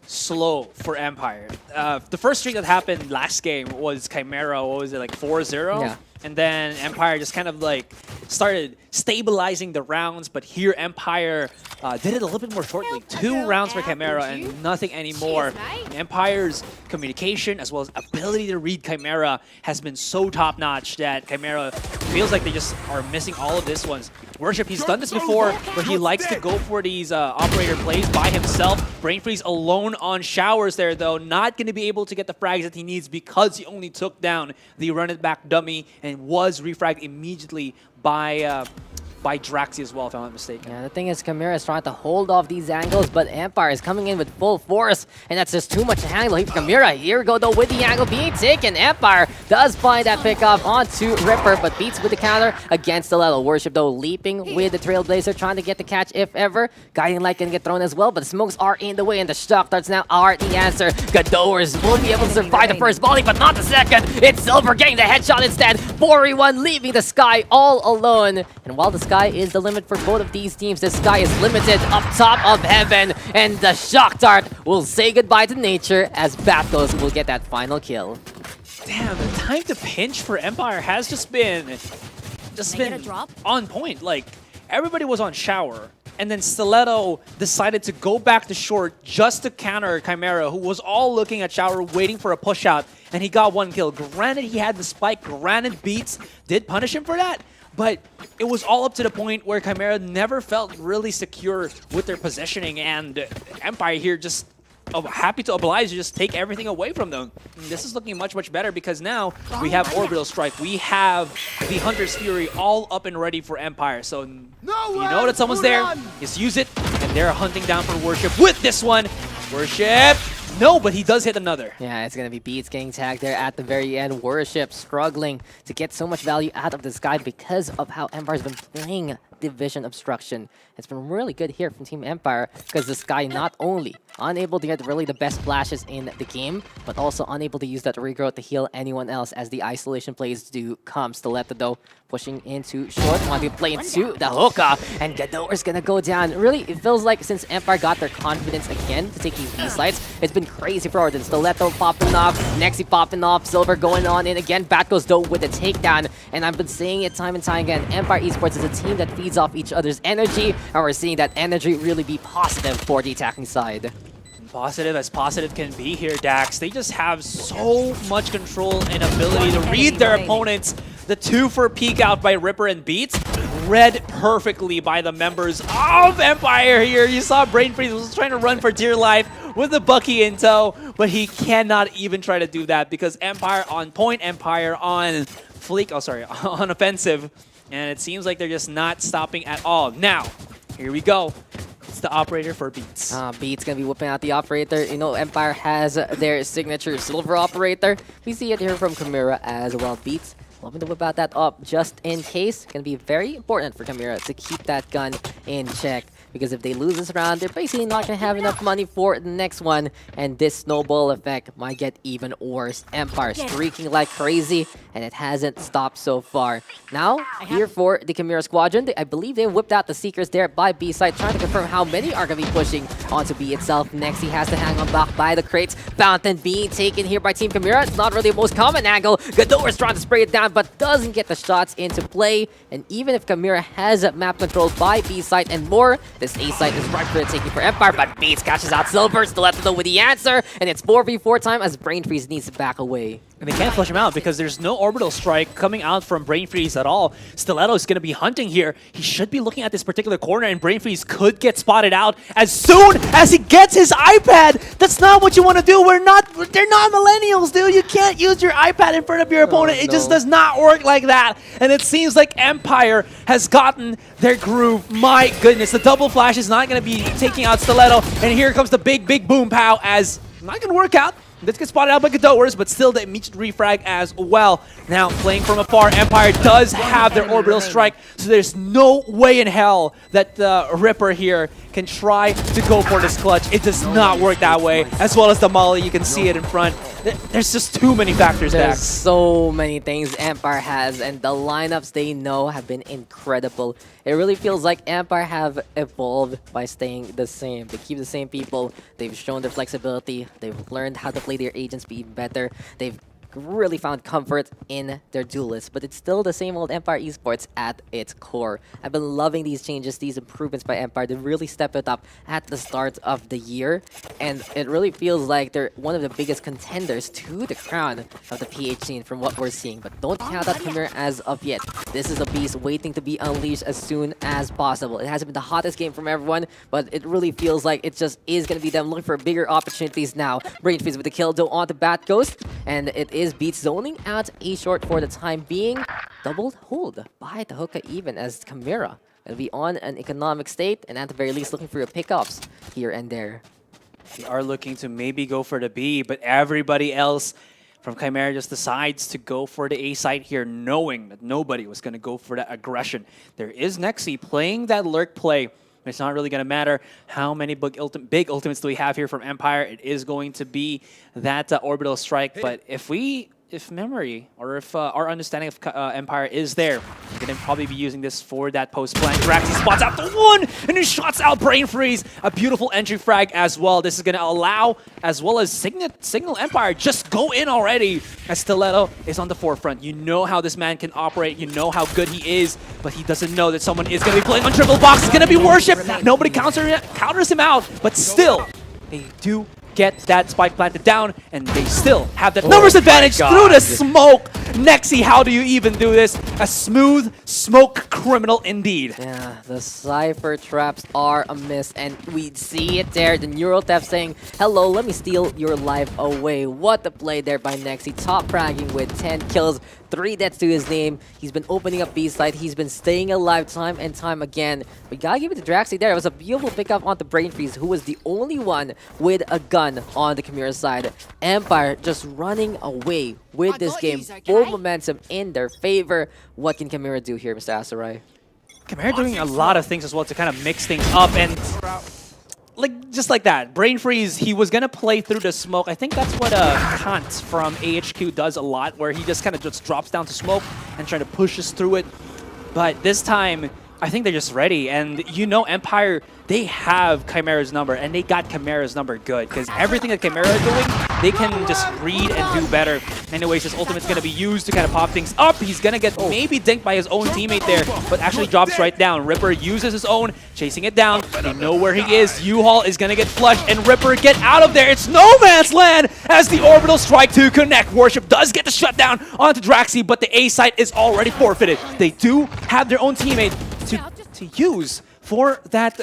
slow for Empire. The first streak that happened last game was Chimera, what was it, like 4-0? Yeah. And then Empire just kind of like started stabilizing the rounds, but here Empire did it a little bit more shortly. 2 rounds for Chimera and nothing anymore. Empire's communication as well as ability to read Chimera has been so top-notch that Chimera feels like they just are missing all of this ones. Worship, he's done this before, where he likes to go for these operator plays by himself. Brain Freeze alone on Showers there, though. Not going to be able to get the frags that he needs because he only took down the run-it-back dummy and was refragged immediately by Draxi as well, if I'm not mistaken. Yeah, the thing is, Chimera is trying to hold off these angles, but Empire is coming in with full force, and that's just too much to handle. Chimera, here we go, though, with the angle being taken. Empire does find that pickoff onto Ripper, but beats with the counter against the level. Worship, though, leaping with the Trailblazer, trying to get the catch if ever. Guiding Light can get thrown as well, but the smokes are in the way, and the shock darts now are the answer. Gadores will be able to survive the first volley, but not the second. It's Silver getting the headshot instead. 4v1 leaving the Sky all alone. And while the Sky is the limit for both of these teams, the Sky is limited up top of heaven, and the shock dart will say goodbye to nature as Batkos will get that final kill. Damn, the time to pinch for Empire has just been on point. Like, everybody was on Shower, and then Stiletto decided to go back to short just to counter Chimera, who was all looking at Shower, waiting for a push out, and he got one kill. Granted, he had the spike. Granted, Beats did punish him for that, but it was all up to the point where Chimera never felt really secure with their positioning, and Empire here just happy to oblige to just take everything away from them. And this is looking much, much better because now we have Orbital Strike. We have the Hunter's Fury all up and ready for Empire. So you know that someone's there, just use it, and they're hunting down for Worship with this one. Worship! No, but he does hit another. Yeah, it's going to be Beats getting tagged there at the very end. Worship struggling to get so much value out of this guy because of how Empire's been playing Division Obstruction. It's been really good here from Team Empire because this guy not only unable to get really the best flashes in the game, but also unable to use that regrowth to heal anyone else as the isolation plays do come. Stiletto, though, pushing into short, want to play into the hookah, and Gador's gonna go down. Really, it feels like since Empire got their confidence again to take these B sites, it's been crazy for Orton. Stiletto popping off, Nexi popping off, Silver going on in again. Bat goes though with a takedown, and I've been saying it time and time again. Empire Esports is a team that feeds off each other's energy, and we're seeing that energy really be positive for the attacking side. Positive as positive can be here, Dax. They just have so much control and ability to read their opponents. The 2 for peek out by Ripper and Beats, read perfectly by the members of Empire here. You saw Brain Freeze was trying to run for dear life with the Bucky in tow, but he cannot even try to do that because Empire on point, Empire on fleek, on offensive, and it seems like they're just not stopping at all. Now, here we go. It's the operator for Beats. Beats gonna be whipping out the operator. You know, Empire has their signature silver operator. We see it here from Chimera as well. Beats hoping to whip out that up just in case. Gonna be very important for Chimera to keep that gun in check, because if they lose this round, they're basically not gonna have enough money for the next one, and this snowball effect might get even worse. Empire streaking like crazy, and it hasn't stopped so far. Now, here for the Chimera Squadron, I believe they whipped out the Seekers there by B side, trying to confirm how many are gonna be pushing onto B itself. Next, he has to hang on back by the crates. Fountain being taken here by Team Chimera. It's not really the most common angle. Gador is trying to spray it down, but doesn't get the shots into play. And even if Chimera has map control by B side and more, this A site is right for the taking for Empire, but Beats catches out Silver. Stiletto with the answer, and it's 4v4 time as Brain Freeze needs to back away. And they can't flush him out because there's no orbital strike coming out from Brain Freeze at all. Stiletto is going to be hunting here. He should be looking at this particular corner, and Brain Freeze could get spotted out as soon as he gets his iPad. That's not what you want to do. They're not millennials, dude. You can't use your iPad in front of your opponent. It just does not work like that. And it seems like Empire has gotten their groove. My goodness, the double flash is not going to be taking out Stiletto. And here comes the big boom pow as not going to work out. This gets spotted out by Gadores, but still the immediate refrag as well. Now, playing from afar, Empire does have their orbital strike, so there's no way in hell that the Ripper here can try to go for this clutch. It does not work that way, as well as the Molly. You can see it in front. There's just too many factors, There's Dax. so many things Empire has, and the lineups they know have been incredible. It really feels like Empire have evolved by staying the same. They keep the same people. They've shown their flexibility. They've learned how to play their agent speed better. They've really found comfort in their duelists, but it's still the same old Empire Esports at its core. I've been loving these changes, these improvements by Empire. They really step it up at the start of the year, and it really feels like they're one of the biggest contenders to the crown of the PH scene from what we're seeing. But don't count out Chimera as of yet. This is a beast waiting to be unleashed as soon as possible. It hasn't been the hottest game from everyone, but it really feels like it just is going to be them looking for bigger opportunities now. Brain Freeze with the kill, though, on the Bat Ghost, and it is Beats zoning out A short for the time being. Doubled hold by the Hookah even as Chimera will be on an economic state, and at the very least looking for your pickups here and there. They are looking to maybe go for the B, but everybody else from Chimera just decides to go for the A side here, knowing that nobody was going to go for that aggression. There is Nexi playing that lurk play. It's not really going to matter how many big ultimates do we have here from Empire. It is going to be that orbital strike. But if memory or if our understanding of Empire is there, we're going to probably be using this for that post-plant. Draxi spots out the one, and he shots out Brain Freeze. A beautiful entry frag as well. This is going to allow, as well as Signal Empire, just go in already. As Stiletto is on the forefront. You know how this man can operate. You know how good he is, but he doesn't know that someone is going to be playing on triple box. It's going to be Worship. Nobody counters him out, but still, they do get that spike planted down, and they still have that numbers advantage through the smoke. Nexi, how do you even do this? A smooth smoke criminal indeed. Yeah, the Cypher traps are a miss, and we see it there. The Neural Theft saying, hello, let me steal your life away. What a play there by Nexi. Top fragging with 10 kills, 3 deaths to his name. He's been opening up B side. He's been staying alive time and time again. We gotta give it to Draxi there. It was a beautiful pickup on the Brain Freeze, who was the only one with a gun on the Chimera side. Empire just running away with this game. Full momentum in their favor. What can Chimera do here, Mr. Asarai? Chimera doing a lot of things as well to kind of mix things up, and just like that. Brain Freeze, he was going to play through the smoke. I think that's what Kant from AHQ does a lot, where he just kind of just drops down to smoke and trying to push us through it. But this time, I think they're just ready. And you know Empire, they have Chimera's number, and they got Chimera's number good, because everything that Chimera is doing, they can just read and do better. Anyways, his ultimate's going to be used to kind of pop things up. He's going to get maybe dinked by his own teammate there, but actually drops right down. Ripper uses his own, chasing it down. They know where he is. U-Haul is going to get flushed, and Ripper get out of there. It's no man's land as the orbital strike to connect. Worship does get the shutdown onto Draxi, but the A site is already forfeited. They do have their own teammate to use for that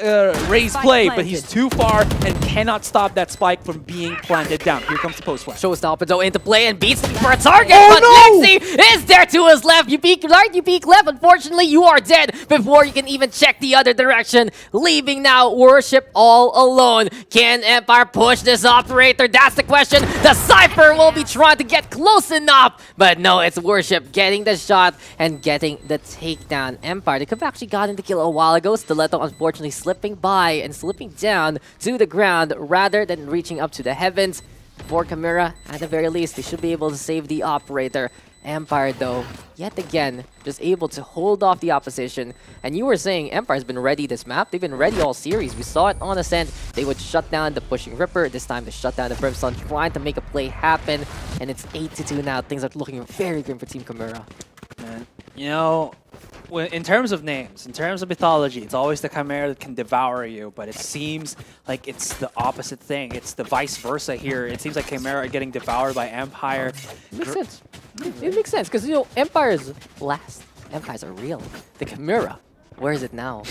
raise play, but he's too far and cannot stop that spike from being planted down. Here comes the post flash. Showstopper though into play and beats for a target, Oh, but no! Lexi is there to his left. You peek right, you peek left. Unfortunately, you are dead before you can even check the other direction. Leaving now Worship all alone. Can Empire push this operator? That's the question. The Cypher will be trying to get close enough, but no, it's Worship getting the shot and getting the takedown. Empire, they could have actually gotten the kill a while ago. Stiletto unfortunately slipping by and slipping down to the ground rather than reaching up to the heavens. For Chimera, at the very least, they should be able to save the operator. Empire, though, yet again, just able to hold off the opposition. And you were saying Empire's been ready this map. They've been ready all series. We saw it on Ascent. They would shut down the pushing Ripper. This time, they shut down the Brimstone, trying to make a play happen. And it's 8-2 now. Things are looking very grim for Team Chimera. Man, you know, in terms of names, in terms of mythology, it's always the Chimera that can devour you, but it seems like it's the opposite thing. It's the vice versa here. It seems like Chimera are getting devoured by Empire. It makes sense. It makes sense, because, you know, Empire's last. Empires are real. The Chimera, where is it now?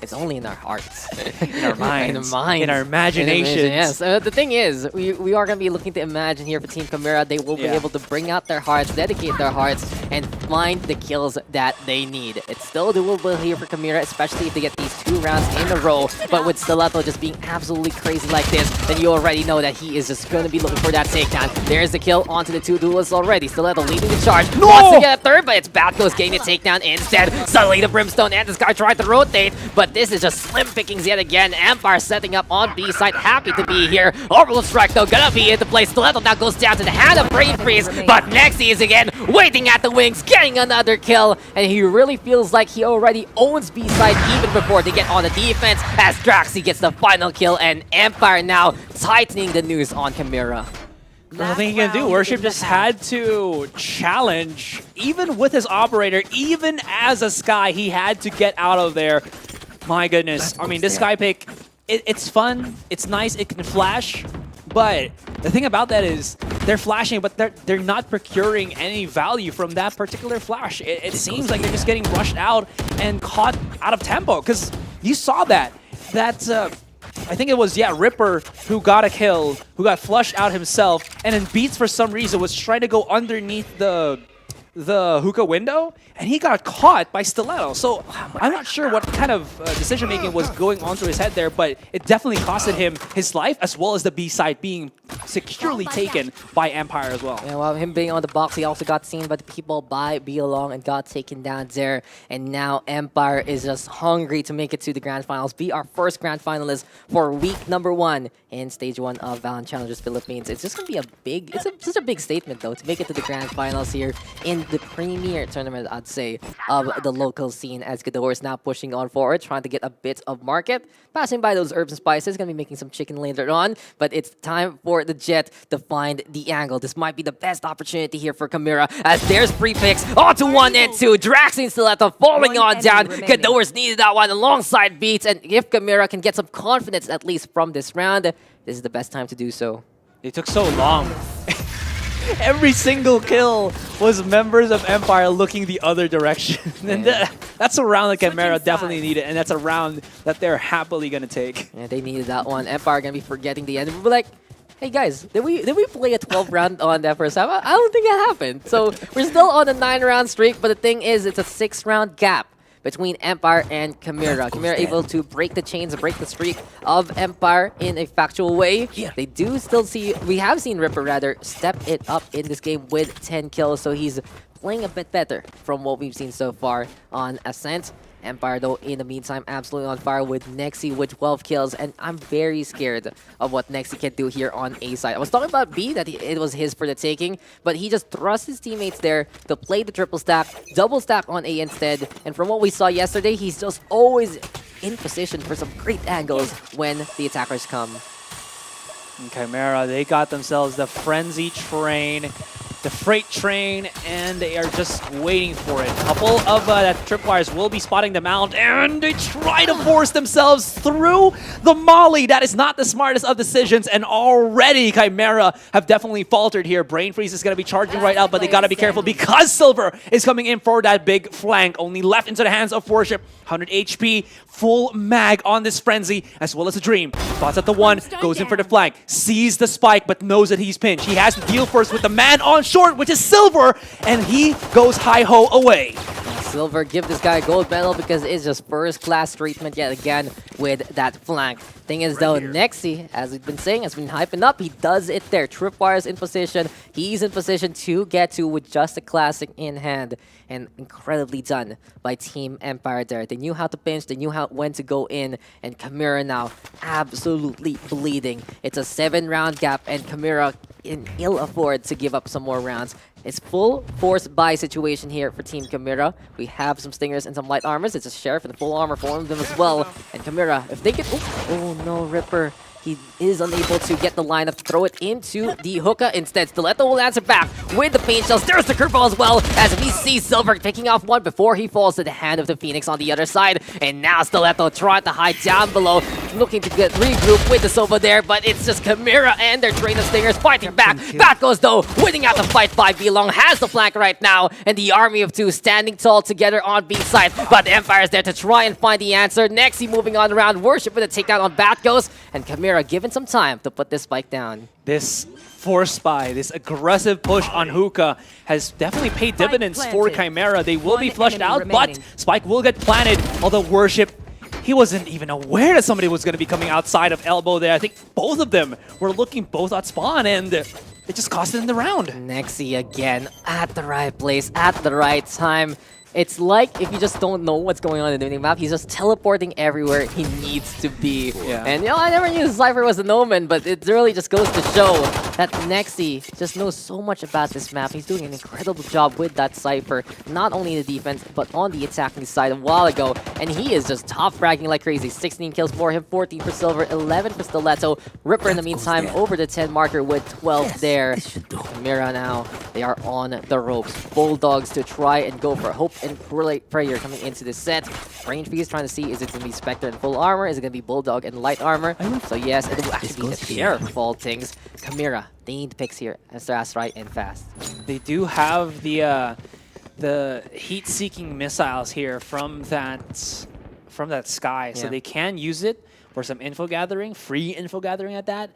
It's only in our hearts. In our minds. In our minds. In our imaginations. Yes. The thing is, we are going to be looking to imagine here for Team Chimera. They will be able to bring out their hearts, dedicate their hearts, and find the kills that they need. It's still doable here for Chimera, especially if they get these 2 rounds in a row. But with Stiletto just being absolutely crazy like this, then you already know that he is just going to be looking for that takedown. There's the kill onto the 2 duelists already. Stiletto leading the charge. No! Wants to get a third, but it's Bat Ghost getting the takedown instead. Suddenly the Brimstone and this guy tried to rotate, but this is just slim pickings yet again. Empire setting up on B side, happy to be here. Orbital Strike though, gonna be into play. Stiletto now goes down to the hand of Brain Freeze, but Nexi is again waiting at the wings, getting another kill, and he really feels like he already owns B side even before they get on the defense, as Draxi gets the final kill, and Empire now tightening the noose on Chimera. nothing he can do. Worship just had to challenge, even with his operator, even as a Sky, he had to get out of there. My goodness. I mean, this Sky pick, it's fun, it's nice, it can flash, but the thing about that is they're flashing, but they're not procuring any value from that particular flash. It seems like they're just getting rushed out and caught out of tempo, because you saw that. That's I think it was, yeah, Ripper who got a kill, who got flushed out himself, and then Beats for some reason was trying to go underneath the hookah window, and he got caught by Stiletto. So I'm not sure what kind of decision-making was going on through his head there, but it definitely costed him his life, as well as the B side being securely taken by Empire as well. Yeah, well, him being on the box, he also got seen by the people by Be Along and got taken down there. And now Empire is just hungry to make it to the Grand Finals, be our first Grand Finalist for week number 1 in Stage 1 of VALORANT Challengers Philippines. It's just going to be a big, such a big statement, though, to make it to the Grand Finals here in the premier tournament, I'd say, of the local scene, as Gador is now pushing on forward, trying to get a bit of market, passing by those herbs and spices, going to be making some chicken later on, but it's time for the Jet to find the angle. This might be the best opportunity here for Chimera, as there's pre-picks onto 1 and 2, Draxing Stiletto falling on down, Gador's needed that one alongside Beats, and if Chimera can get some confidence at least from this round, this is the best time to do so. It took so long. Every single kill was members of Empire looking the other direction. And that's a round that Chimera definitely needed, and that's a round that they're happily going to take. Yeah, they needed that one. Empire going to be forgetting the end. We're like, hey guys, did we play a 12 round on that first time? I don't think it happened. So we're still on a 9-round streak, but the thing is, it's a 6-round gap between Empire and Chimera. Chimera able to break the chains, break the streak of Empire in a factual way. They do still see, we have seen Ripper rather step it up in this game with 10 kills, so he's playing a bit better from what we've seen so far on Ascent. Empire, though, in the meantime, absolutely on fire with Nexi with 12 kills, and I'm very scared of what Nexi can do here on A side. I was talking about B, that it was his for the taking, but he just thrust his teammates there to play the triple stack, double stack on A instead, and from what we saw yesterday, he's just always in position for some great angles when the attackers come. And Chimera, they got themselves the Frenzy train, the Freight train, and they are just waiting for it. A couple of tripwires will be spotting them out, and they try to force themselves through the molly. That is not the smartest of decisions, and already Chimera have definitely faltered here. Brain Freeze is going to be charging right out, but they got to be careful because Silver is coming in for that big flank. Only left into the hands of Worship. 100 HP, full mag on this Frenzy, as well as a Dream. Spots at the 1, goes in for the flank, sees the spike, but knows that he's pinched. He has to deal first with the man on short, which is Silver, and he goes hi-ho away. Silver, give this guy a gold medal because it's just first-class treatment yet again with that flank. Thing is, though, Nexi, as we've been saying, has been hyping up. He does it there. Tripwire's in position. He's in position to get to with just a classic in hand. And incredibly done by Team Empire there. They knew how to pinch. They knew when to go in. And Chimera now absolutely bleeding. It's a 7-round gap, and Chimera can ill afford to give up some more rounds. It's full force buy situation here for Team Chimera. We have some stingers and some light armors. It's a Sheriff and full armor for them as well. And Chimera, if they can... Oh no, Ripper. He is unable to get the line up to throw it into the hookah. Instead, Stiletto will answer back with the paint shells. There's the curveball as well, as we see Silver picking off one before he falls to the hand of the Phoenix on the other side. And now Stiletto trying to hide down below, looking to get regroup with the Sova there, but it's just Chimera and their train of stingers fighting back. Back goes, though, winning out the fight by Belong, has the flank right now, and the army of two standing tall together on B side. But Empire's there to try and find the answer. Nexi moving on around, Worship with a takedown on Bat Ghost, and Chimera given some time to put this spike down. This force buy, this aggressive push on Hookah has definitely paid dividends for Chimera. They will be flushed out, but spike will get planted. Although Worship, he wasn't even aware that somebody was going to be coming outside of elbow there. I think both of them were looking both at spawn, and it just cost them the round. Nexi again at the right place, at the right time. It's like if you just don't know what's going on in the minimap, he's just teleporting everywhere he needs to be. Yeah. And I never knew Cypher was an Omen, but it really just goes to show that Nexi just knows so much about this map. He's doing an incredible job with that Cypher, not only in the defense, but on the attacking side a while ago. And he is just top fragging like crazy. 16 kills for him, 14 for Silver, 11 for Stiletto. Ripper in the meantime over the 10 marker with 12 there. Chimera now, they are on the ropes. Bulldogs to try and go for hope and prayer coming into this set. Range B is trying to see, is it going to be Spectre in full armor? Is it going to be Bulldog in light armor? So yes, it will actually be the pair of all things. Chimera, they need picks here as fast, right, and fast. They do have the heat-seeking missiles here from that sky, so they can use it for some info gathering, free info gathering at that.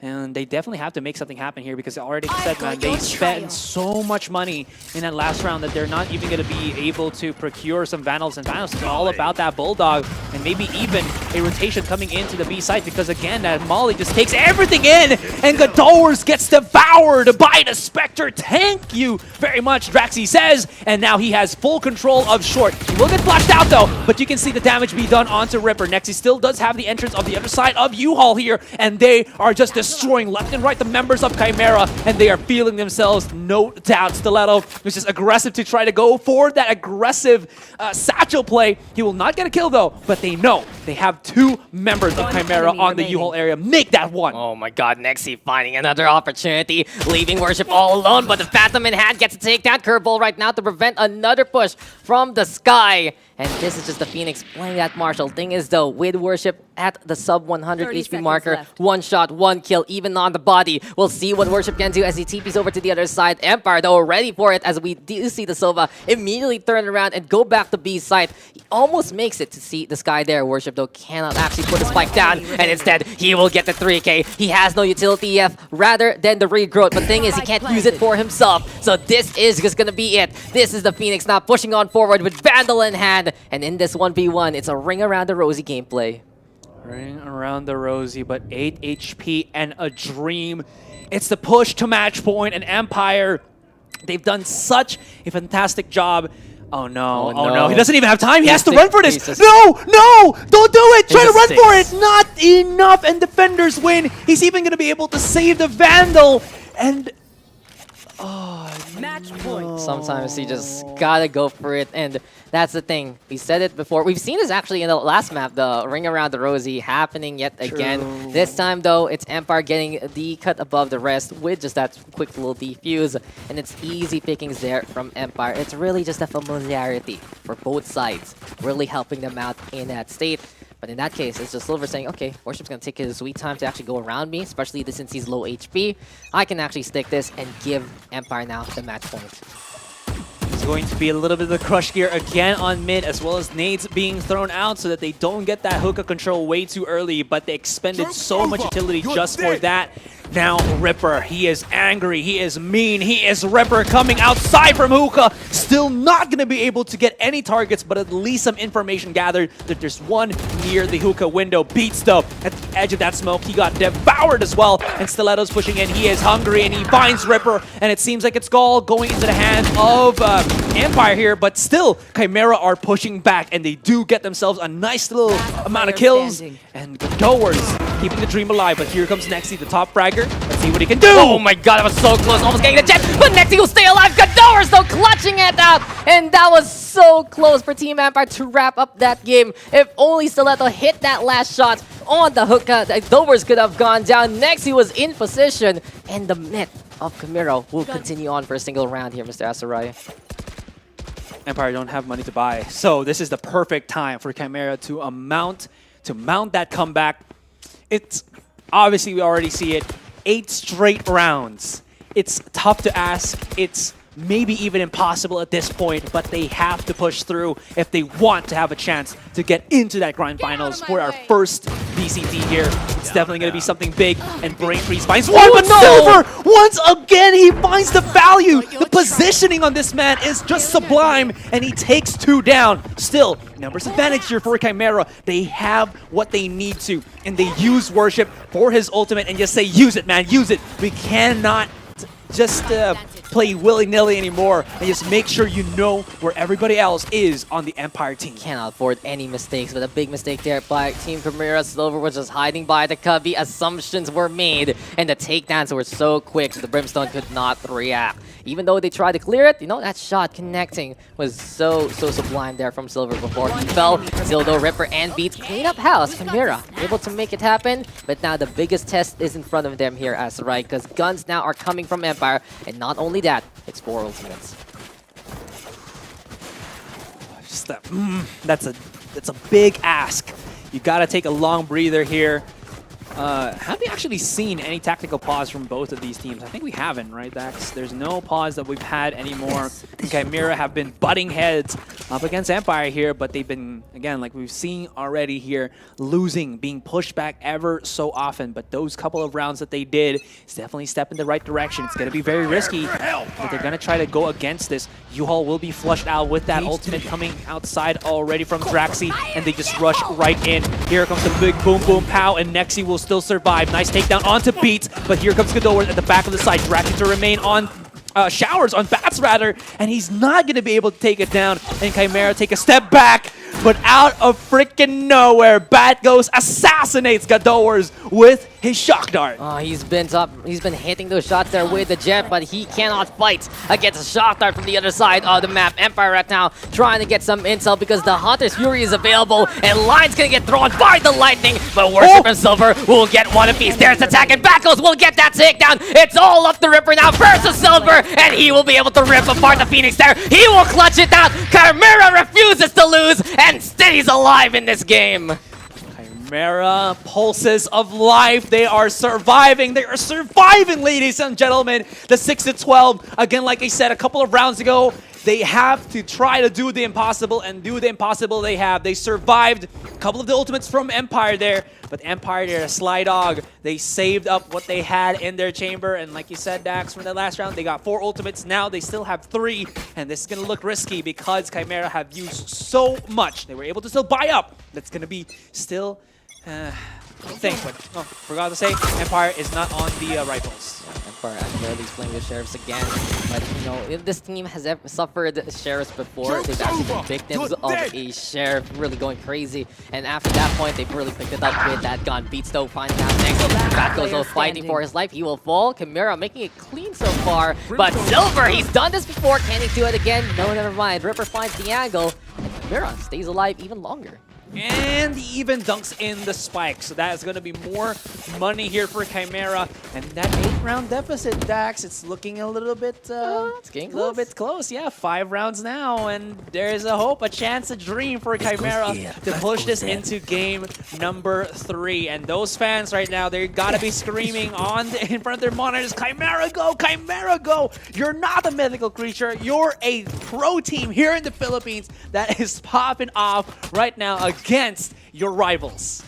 And they definitely have to make something happen here because I already said, man, they spent so much money in that last round that they're not even going to be able to procure some Vandals. And Vandals is all about that Bulldog and maybe even a rotation coming into the B site because, again, that Molly just takes everything in and Gadors gets devoured by the Spectre. Thank you very much, Draxi says. And now he has full control of short. He will get flashed out, though, but you can see the damage be done onto Ripper. Nexi still does have the entrance of the other side of U-Haul here, and they are just destroying left and right the members of Chimera, and they are feeling themselves, no doubt. Stiletto is just aggressive to try to go for that aggressive satchel play. He will not get a kill, though, but they know they have two members of Chimera on the U-Haul area. Make that one. Oh my god, Nexi finding another opportunity, leaving Worship all alone, but the Phantom in hand gets to take that curveball right now to prevent another push from the sky. And this is just the Phoenix playing that Marshall. Thing is, though, with Worship at the sub 100 HP marker, left. one shot, one kill, even on the body. We'll see what Worship can do as he TPs over to the other side. Empire, though, ready for it as we do see the Silva immediately turn around and go back to B side. He almost makes it to see the sky there. Worship, though, cannot actually put the spike down, and instead, he will get the 3K. He has no utility EF rather than the regrowth, but thing is, he can't use it for himself. So this is just gonna be it. This is the Phoenix now pushing on forward with Vandal in hand. And in this 1v1, it's a ring around the rosy gameplay. Ring around the rosy, but 8 HP and a dream. It's the push to match point, and Empire, they've done such a fantastic job. Oh no, oh no, he doesn't even have time. He has to run for this. No, don't do it. Try to run for it. Not enough, and defenders win. He's even going to be able to save the Vandal. And match point. Sometimes you just gotta go for it, and that's the thing. We said it before. We've seen this actually in the last map, the ring around the rosy happening yet again. This time, though, it's Empire getting the cut above the rest with just that quick little defuse, and it's easy pickings there from Empire. It's really just a familiarity for both sides, really helping them out in that state. But in that case, it's just Silver saying, okay, Worship's going to take his sweet time to actually go around me, especially since he's low HP. I can actually stick this and give Empire now the match point. It's going to be a little bit of the crush gear again on mid, as well as nades being thrown out so that they don't get that hookah control way too early, but they expended so much utility just for that. Now Ripper, he is angry, he is mean, he is Ripper coming outside from hookah, still not going to be able to get any targets, but at least some information gathered that there's one near the hookah window. Beats, though, at the edge of that smoke, he got devoured as well, and Stiletto's pushing in. He is hungry, and he finds Ripper, and it seems like it's all going into the hands of Empire here, but still, Chimera are pushing back, and they do get themselves a nice little amount of kills, and Goers keeping the dream alive. But here comes Nexi, the top fragger. Let's see what he can do. Oh my god, that was so close, almost getting the jet, but Nexi will stay alive. Gadors, though, clutching it out, and that was so close for Team Empire to wrap up that game. If only Stiletto hit that last shot on the hookah, the Dovers could have gone down. Nexi was in position, and the myth of Chimera will continue on for a single round here, Mr. Asarai. Empire don't have money to buy, so this is the perfect time for Chimera to mount that comeback. It's obviously, we already see it, 8 straight rounds. It's tough to ask. It's maybe even impossible at this point, but they have to push through if they want to have a chance to get into that grand finals for our first VCT here. It's definitely going to be something big, and Brain Freeze finds one, but Silver, once again, he finds the value. The positioning on this man is just sublime, and he takes 2 down. Still, numbers advantage here for Chimera. They have what they need to, and they use Worship for his ultimate and just say, use it, man, use it. We cannot just play willy-nilly anymore and just make sure you know where everybody else is on the Empire team. Cannot afford any mistakes, but a big mistake there by Team Chimera. Silver was just hiding by the cubby. Assumptions were made, and the takedowns were so quick the Brimstone could not react. Even though they tried to clear it, you know, that shot connecting was so sublime there from Silver before he fell. Zildo, Ripper, and Beats clean up house. Chimera able to make it happen, but now the biggest test is in front of them here as right, because guns now are coming from Empire, and not only that, it's 4 ultimates. Just that's a big ask. You gotta take a long breather here. Have we actually seen any tactical pause from both of these teams? I think we haven't, right, Dax? There's no pause that we've had anymore. Chimera have been butting heads up against Empire here, but they've been, again, like we've seen already here, losing, being pushed back ever so often. But those couple of rounds that they did is definitely a step in the right direction. It's going to be very risky, but they're going to try to go against this. U-Haul will be flushed out with that ultimate coming outside already from Draxi, and they just rush right in. Here comes the big boom boom pow, and Nexi will still survive. Nice takedown onto Beats, but here comes Godor at the back of the side. Draxi to remain on Showers, on Bats rather, and he's not going to be able to take it down. And Chimera take a step back, but out of freaking nowhere, Bat goes, assassinates Godors with his shock dart. He's been hitting those shots there with the jet, but he cannot fight against a shock dart from the other side of the map. Empire right now trying to get some intel because the Hunter's Fury is available, and Line's gonna get thrown by the lightning, but Worship and Silver will get one apiece. There's attack, and Backles will get that takedown. It's all up to Ripper now versus Silver, and he will be able to rip apart the Phoenix there. He will clutch it down. Chimera refuses to lose and stays alive in this game. Chimera, pulses of life. They are surviving. They are surviving, ladies and gentlemen. The 6-12. Again, like I said a couple of rounds ago, they have to try to do the impossible, and do the impossible they have. They survived a couple of the ultimates from Empire there, but Empire, they're a sly dog. They saved up what they had in their chamber, and like you said, Dax, from the last round, they got 4 ultimates. Now they still have 3, and this is going to look risky because Chimera have used so much. They were able to still buy up. That's going to be still thing, but forgot to say, Empire is not on the rifles. Empire at least playing with Sheriffs again, but you know, if this team has ever suffered Sheriffs before, they've actually been victims of a Sheriff really going crazy, and after that point, they've really picked it up with that gun. Beats though finding out next. Back goes fighting for his life. He will fall. Chimera making it clean so far, but Silver, he's done this before. Can he do it again? No, never mind. Ripper finds the angle, and Chimera stays alive even longer. And he even dunks in the spike. So that is going to be more money here for Chimera. And that 8-round deficit, Dax, it's looking a little bit it's getting a little bit close. Yeah, 5 rounds now. And there's a hope, a chance, a dream for Chimera to push this into game number 3. And those fans right now, they got to be screaming in front of their monitors, Chimera go! Chimera go! You're not a mythical creature. You're a pro team here in the Philippines that is popping off right now against your rivals.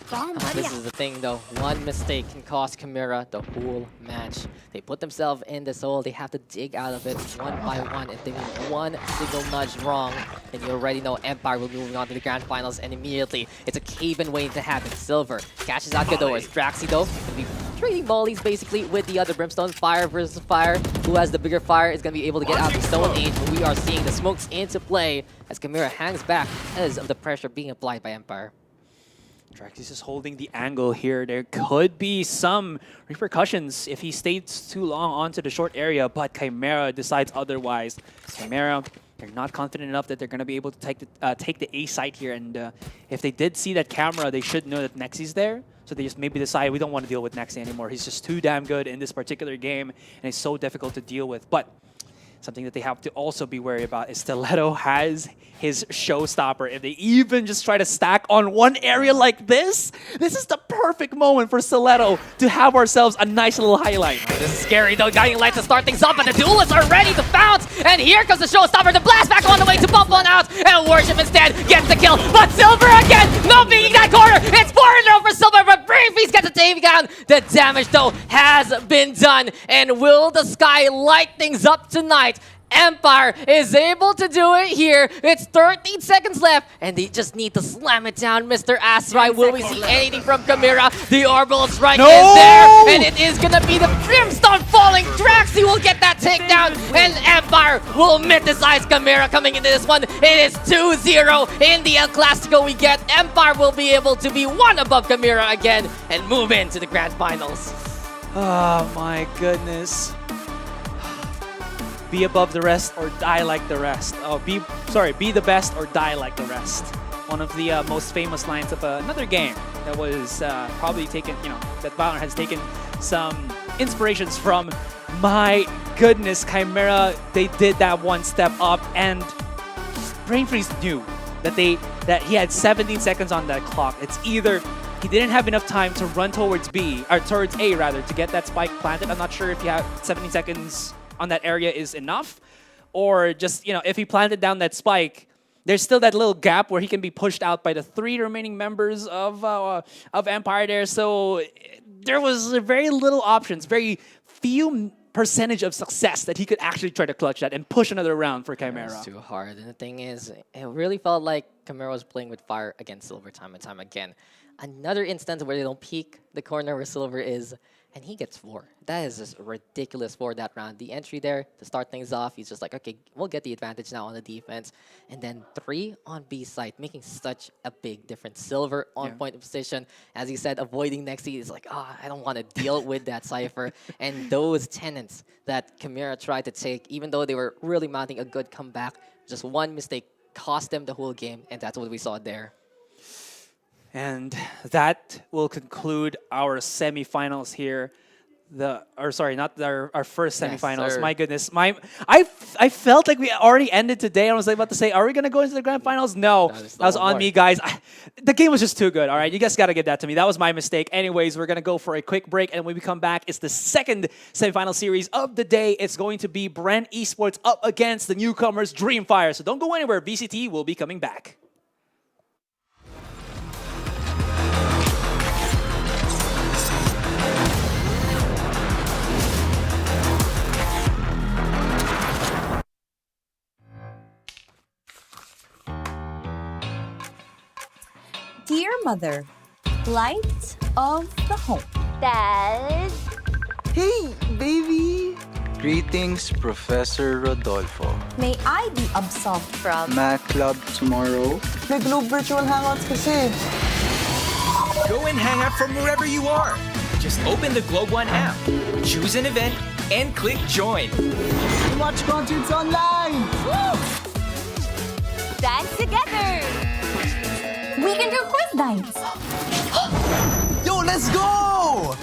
This is the thing though, one mistake can cost Chimera the whole match. They put themselves in this hole, they have to dig out of it one by one. If they make one single nudge wrong, then you already know Empire will be moving on to the grand finals, and immediately it's a cave-in waiting to happen. Silver catches out Godor's. Draxi though, gonna be trading mollies basically with the other Brimstone. Fyre versus Fyre. Who has the bigger Fyre is gonna be able to get out the Stone Age, but we are seeing the smokes into play as Chimera hangs back because of the pressure being applied by Empire. Draxis is holding the angle here. There could be some repercussions if he stays too long onto the short area, but Chimera decides otherwise. Chimera, they're not confident enough that they're going to be able to take the A site here, and if they did see that camera, they should know that Nexi's there. So they just maybe decide we don't want to deal with Nexi anymore. He's just too damn good in this particular game, and it's so difficult to deal with. But something that they have to also be wary about is Stiletto has his showstopper. If they even just try to stack on one area like this is the perfect moment for Stiletto to have ourselves a nice little highlight. This is scary though. Guiding Light to start things up, and the duelists are ready to bounce. And here comes the showstopper to blast back on the way to bump one out. And Worship instead gets the kill. But Silver again, no beating that corner. It's 4-0 for Silver, but Brave Beast gets the takedown. The damage though has been done. And will the sky light things up tonight? Empire is able to do it here. It's 13 seconds left, and they just need to slam it down. Mr. Astrai, will we see anything from Chimera? The orbital strike is there, and it is gonna be the Brimstone falling. Draxi will get that takedown, and Empire will mythicize Chimera coming into this one. It is 2-0 in the El Clasico. We get Empire will be able to be one above Chimera again and move into the grand finals. Oh my goodness. Be above the rest or die like the rest. Oh, be the best or die like the rest. One of the most famous lines of another game that was probably taken, that Valorant has taken some inspirations from. My goodness, Chimera, they did that one step up, and Brain Freeze knew that he had 17 seconds on that clock. It's either he didn't have enough time to run towards towards A rather, to get that spike planted. I'm not sure if you have 17 seconds on that area is enough, or just, if he planted down that spike, there's still that little gap where he can be pushed out by the 3 remaining members of Empire there. So there was very little options, very few percentage of success that he could actually try to clutch that and push another round for Chimera. It's too hard, and the thing is, it really felt like Chimera was playing with fire against Silver time and time again. Another instance where they don't peek the corner where Silver is, and he gets 4. That is just ridiculous for that round. The entry there to start things off, he's just like, okay, we'll get the advantage now on the defense. And then 3 on B site, making such a big difference. Silver on point of position. As he said, avoiding Nexi. He's like, I don't want to deal with that Cypher. And those tenants that Chimera tried to take, even though they were really mounting a good comeback, just one mistake cost them the whole game, and that's what we saw there. And that will conclude our semifinals here. Our first semifinals. Yes, my goodness, I felt like we already ended today. I was about to say, are we gonna go into the grand finals? No, that was on me, guys. The game was just too good. All right, you guys gotta give that to me. That was my mistake. Anyways, we're gonna go for a quick break, and when we come back, it's the second semifinal series of the day. It's going to be BREN Esports up against the newcomers Dreamfire. So don't go anywhere. VCT will be coming back. Dear Mother, light of the home. Dad. Hey, baby! Greetings, Professor Rodolfo. May I be absolved from Math club tomorrow. May Globe Virtual Hangouts kasi. Go and hang out from wherever you are. Just open the Globe One app, choose an event, and click join. Watch concerts online. Dance together. We can do quiz nights. Yo, let's go!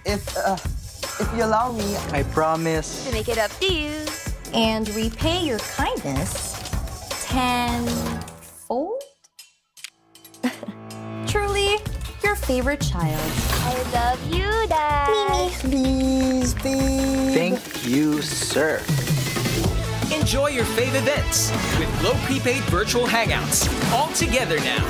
If you allow me, I promise. To make it up to you. And repay your kindness tenfold. Truly, your favorite child. I love you, Dad. please, babe. Thank you, sir. Enjoy your fave events with Globe Prepaid Virtual Hangouts. All together now.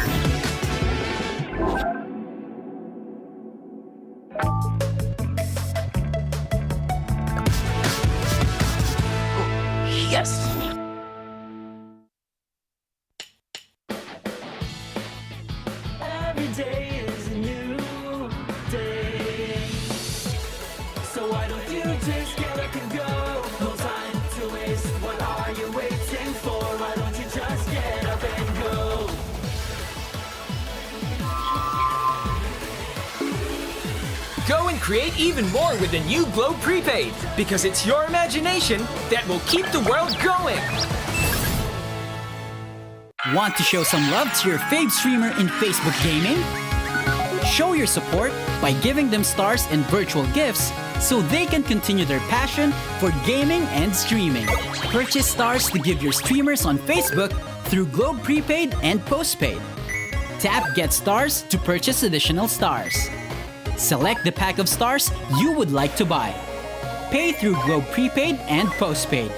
Yes! Every day is a new day. So why don't you just get up and go? No time to waste. What are you waiting for? Why don't you just get up and go? Go and create even more with the new Globe Prepaid, because it's your imagination that will keep the world going. Want to show some love to your fave streamer in Facebook gaming? Show your support by giving them stars and virtual gifts so they can continue their passion for gaming and streaming. Purchase stars to give your streamers on Facebook through Globe Prepaid and Postpaid. Tap Get Stars to purchase additional stars. Select the pack of stars you would like to buy. Pay through Globe Prepaid and Postpaid.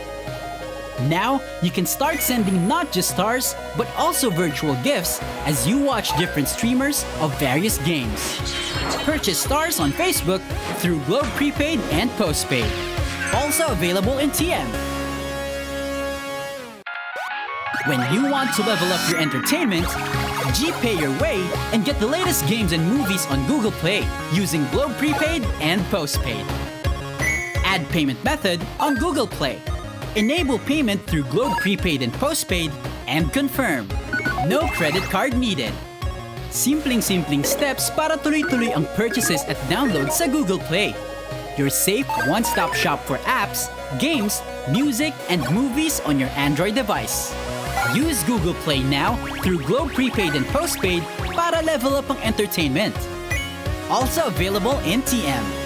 Now, you can start sending not just stars, but also virtual gifts as you watch different streamers of various games. Purchase stars on Facebook through Globe Prepaid and Postpaid. Also available in TM. When you want to level up your entertainment, G-Pay your way and get the latest games and movies on Google Play using Globe Prepaid and Postpaid. Add payment method on Google Play. Enable payment through Globe Prepaid and Postpaid and confirm. No credit card needed. Simpleng steps para tuloy-tuloy ang purchases at downloads sa Google Play. Your safe one-stop shop for apps, games, music, and movies on your Android device. Use Google Play now through Globe Prepaid and Postpaid para level up ang entertainment. Also available in TM.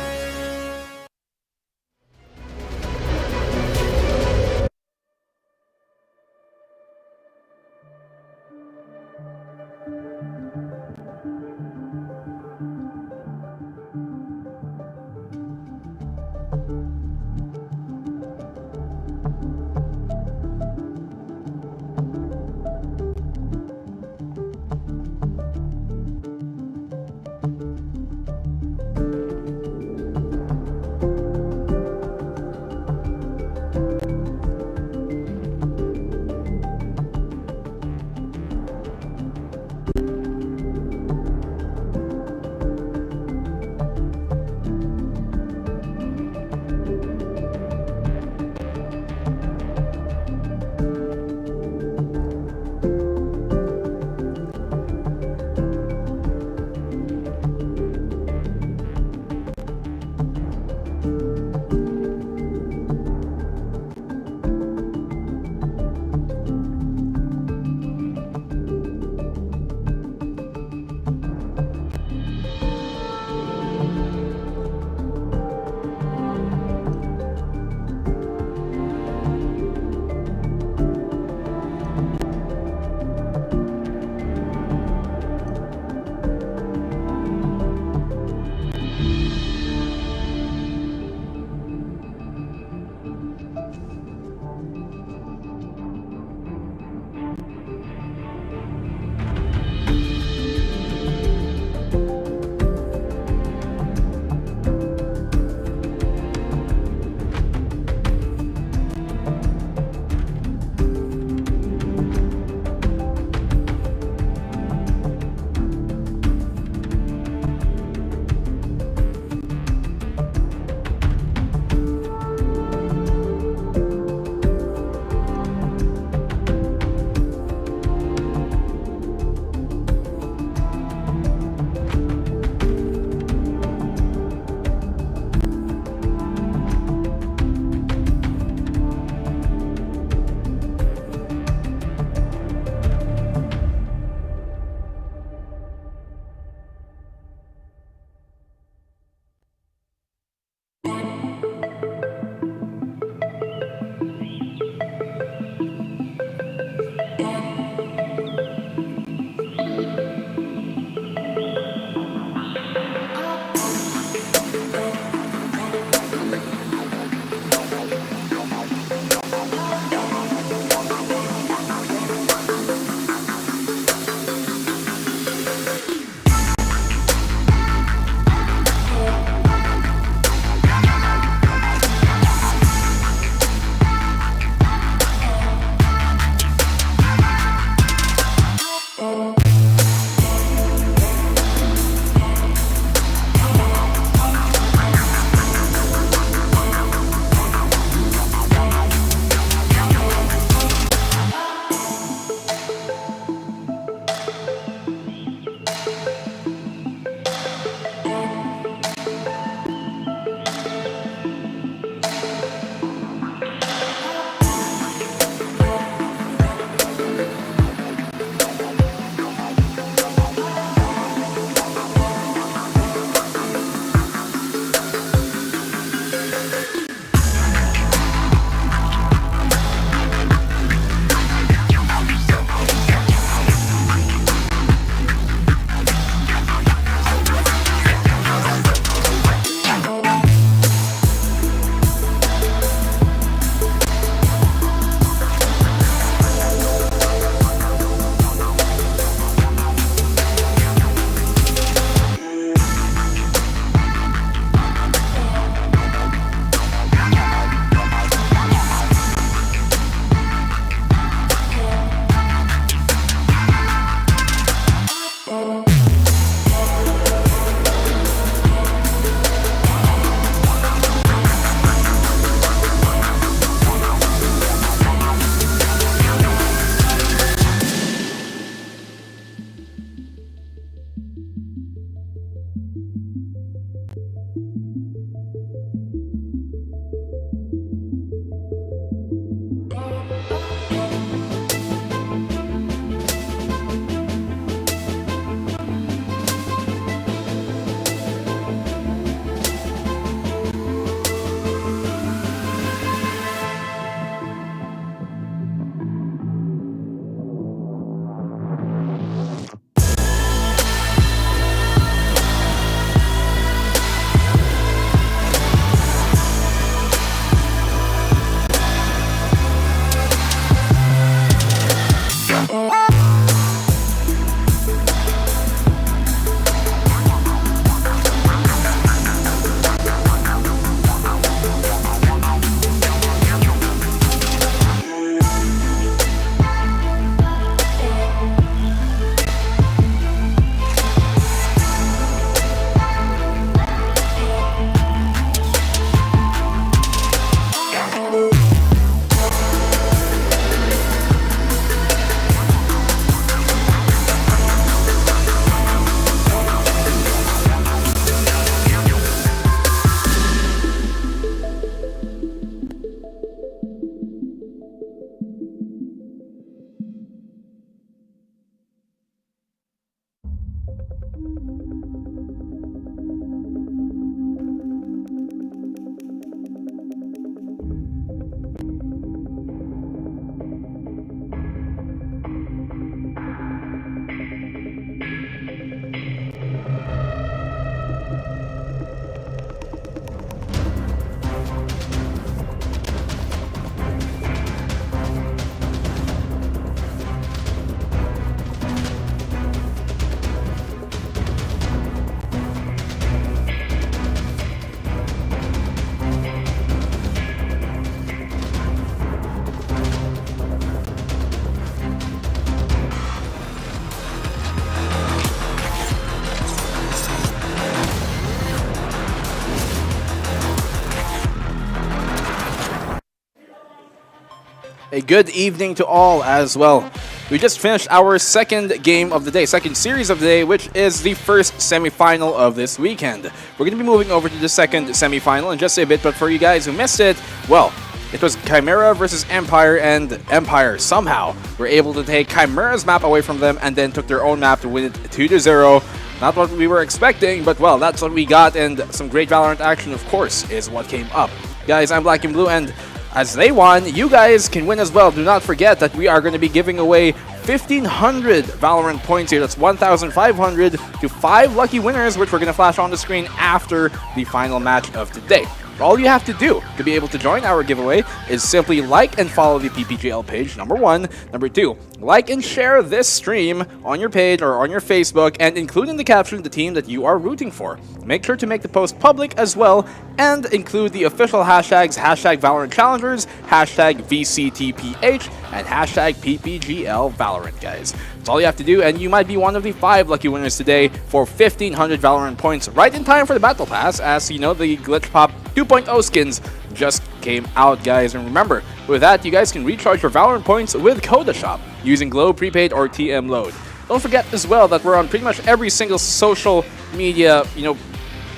A good evening to all as well. We just finished our second game of the day, second series of the day, which is the first semifinal of this weekend. We're going to be moving over to the second semifinal in just a bit, but for you guys who missed it, well, it was Chimera versus Empire, and Empire somehow were able to take Chimera's map away from them and then took their own map to win it 2-0. Not what we were expecting, but well, that's what we got, and some great Valorant action, of course, is what came up. Guys, I'm Black and Blue, and as they won, you guys can win as well. Do not forget that we are going to be giving away 1,500 Valorant points here. That's 1,500 to 5 lucky winners, which we're going to flash on the screen after the final match of today. All you have to do to be able to join our giveaway is simply like and follow the PPGL page, number 1. Number 2, like and share this stream on your page or on your Facebook and include in the caption the team that you are rooting for. Make sure to make the post public as well and include the official hashtags #VALORANT Challengers, #VCTPH, and #PPGL Valorant, guys. That's all you have to do, and you might be one of the 5 lucky winners today for 1,500 Valorant points right in time for the Battle Pass, as you know the Glitch Pop 2.0 skins just came out, guys. And remember, with that, you guys can recharge your Valorant points with Coda Shop using Globe Prepaid or TM Load. Don't forget as well that we're on pretty much every single social media,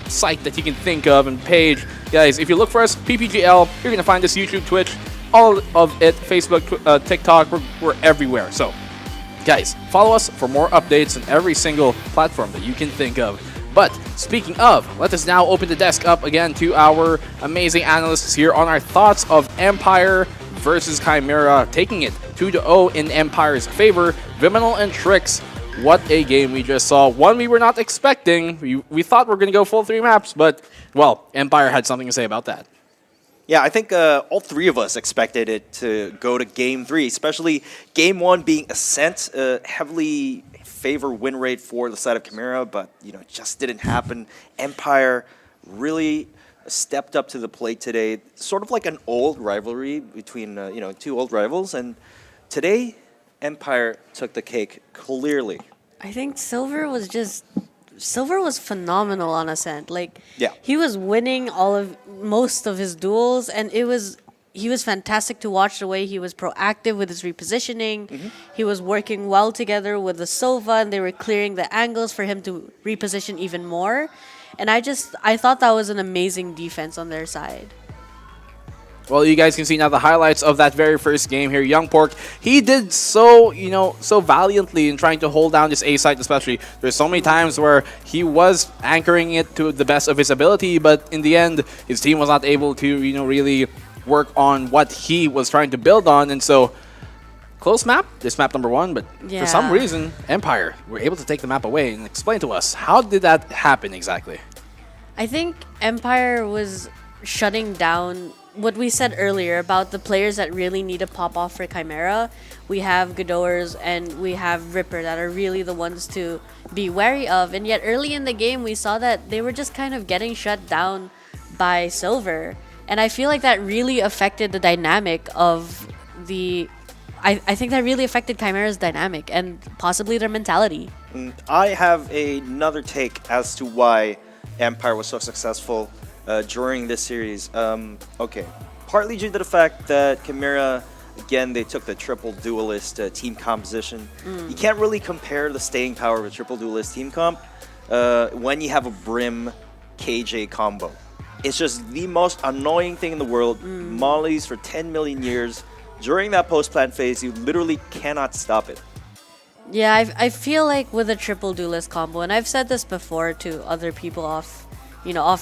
site that you can think of and page. Guys, if you look for us, PPGL, you're going to find us YouTube, Twitch, all of it, Facebook, TikTok, we're everywhere. So, guys, follow us for more updates on every single platform that you can think of. But speaking of, let us now open the desk up again to our amazing analysts here on our thoughts of Empire versus Chimera, taking it 2-0 in Empire's favor. Viminal and Tricks, what a game we just saw. One we were not expecting. We thought we were going to go full 3 maps, but, well, Empire had something to say about that. Yeah, I think all 3 of us expected it to go to Game 3, especially Game 1 being Ascent, heavily favor win rate for the side of Chimera, but it just didn't happen. Empire really stepped up to the plate today, sort of like an old rivalry between 2 old rivals, and today Empire took the cake clearly. I think Silver was phenomenal on Ascent. Yeah. He was winning most of his duels, and he was fantastic to watch the way he was proactive with his repositioning. Mm-hmm. He was working well together with the Sova, and they were clearing the angles for him to reposition even more. And I thought that was an amazing defense on their side. Well, you guys can see now the highlights of that very first game here. Young Pork, he did so valiantly in trying to hold down this A site, especially. There's so many times where he was anchoring it to the best of his ability, but in the end, his team was not able to, really work on what he was trying to build on. And so, close map, this map number 1, but for some reason, Empire were able to take the map away. And explain to us, how did that happen exactly? I think Empire was shutting down what we said earlier about the players that really need to pop off for Chimera. We have Godowers and we have Ripper that are really the ones to be wary of. And yet early in the game, we saw that they were just kind of getting shut down by Silver. And I feel like that really affected the dynamic of I think that really affected Chimera's dynamic and possibly their mentality. I have another take as to why Empire was so successful during this series. Okay, partly due to the fact that Chimera, again, they took the triple duelist team composition. You can't really compare the staying power of a triple duelist team comp when you have a Brim KJ combo. It's just the most annoying thing in the world. Mollies for 10 million years. During that post-plant phase, you literally cannot stop it. Yeah, I feel like with a triple duelist combo, and I've said this before to other people off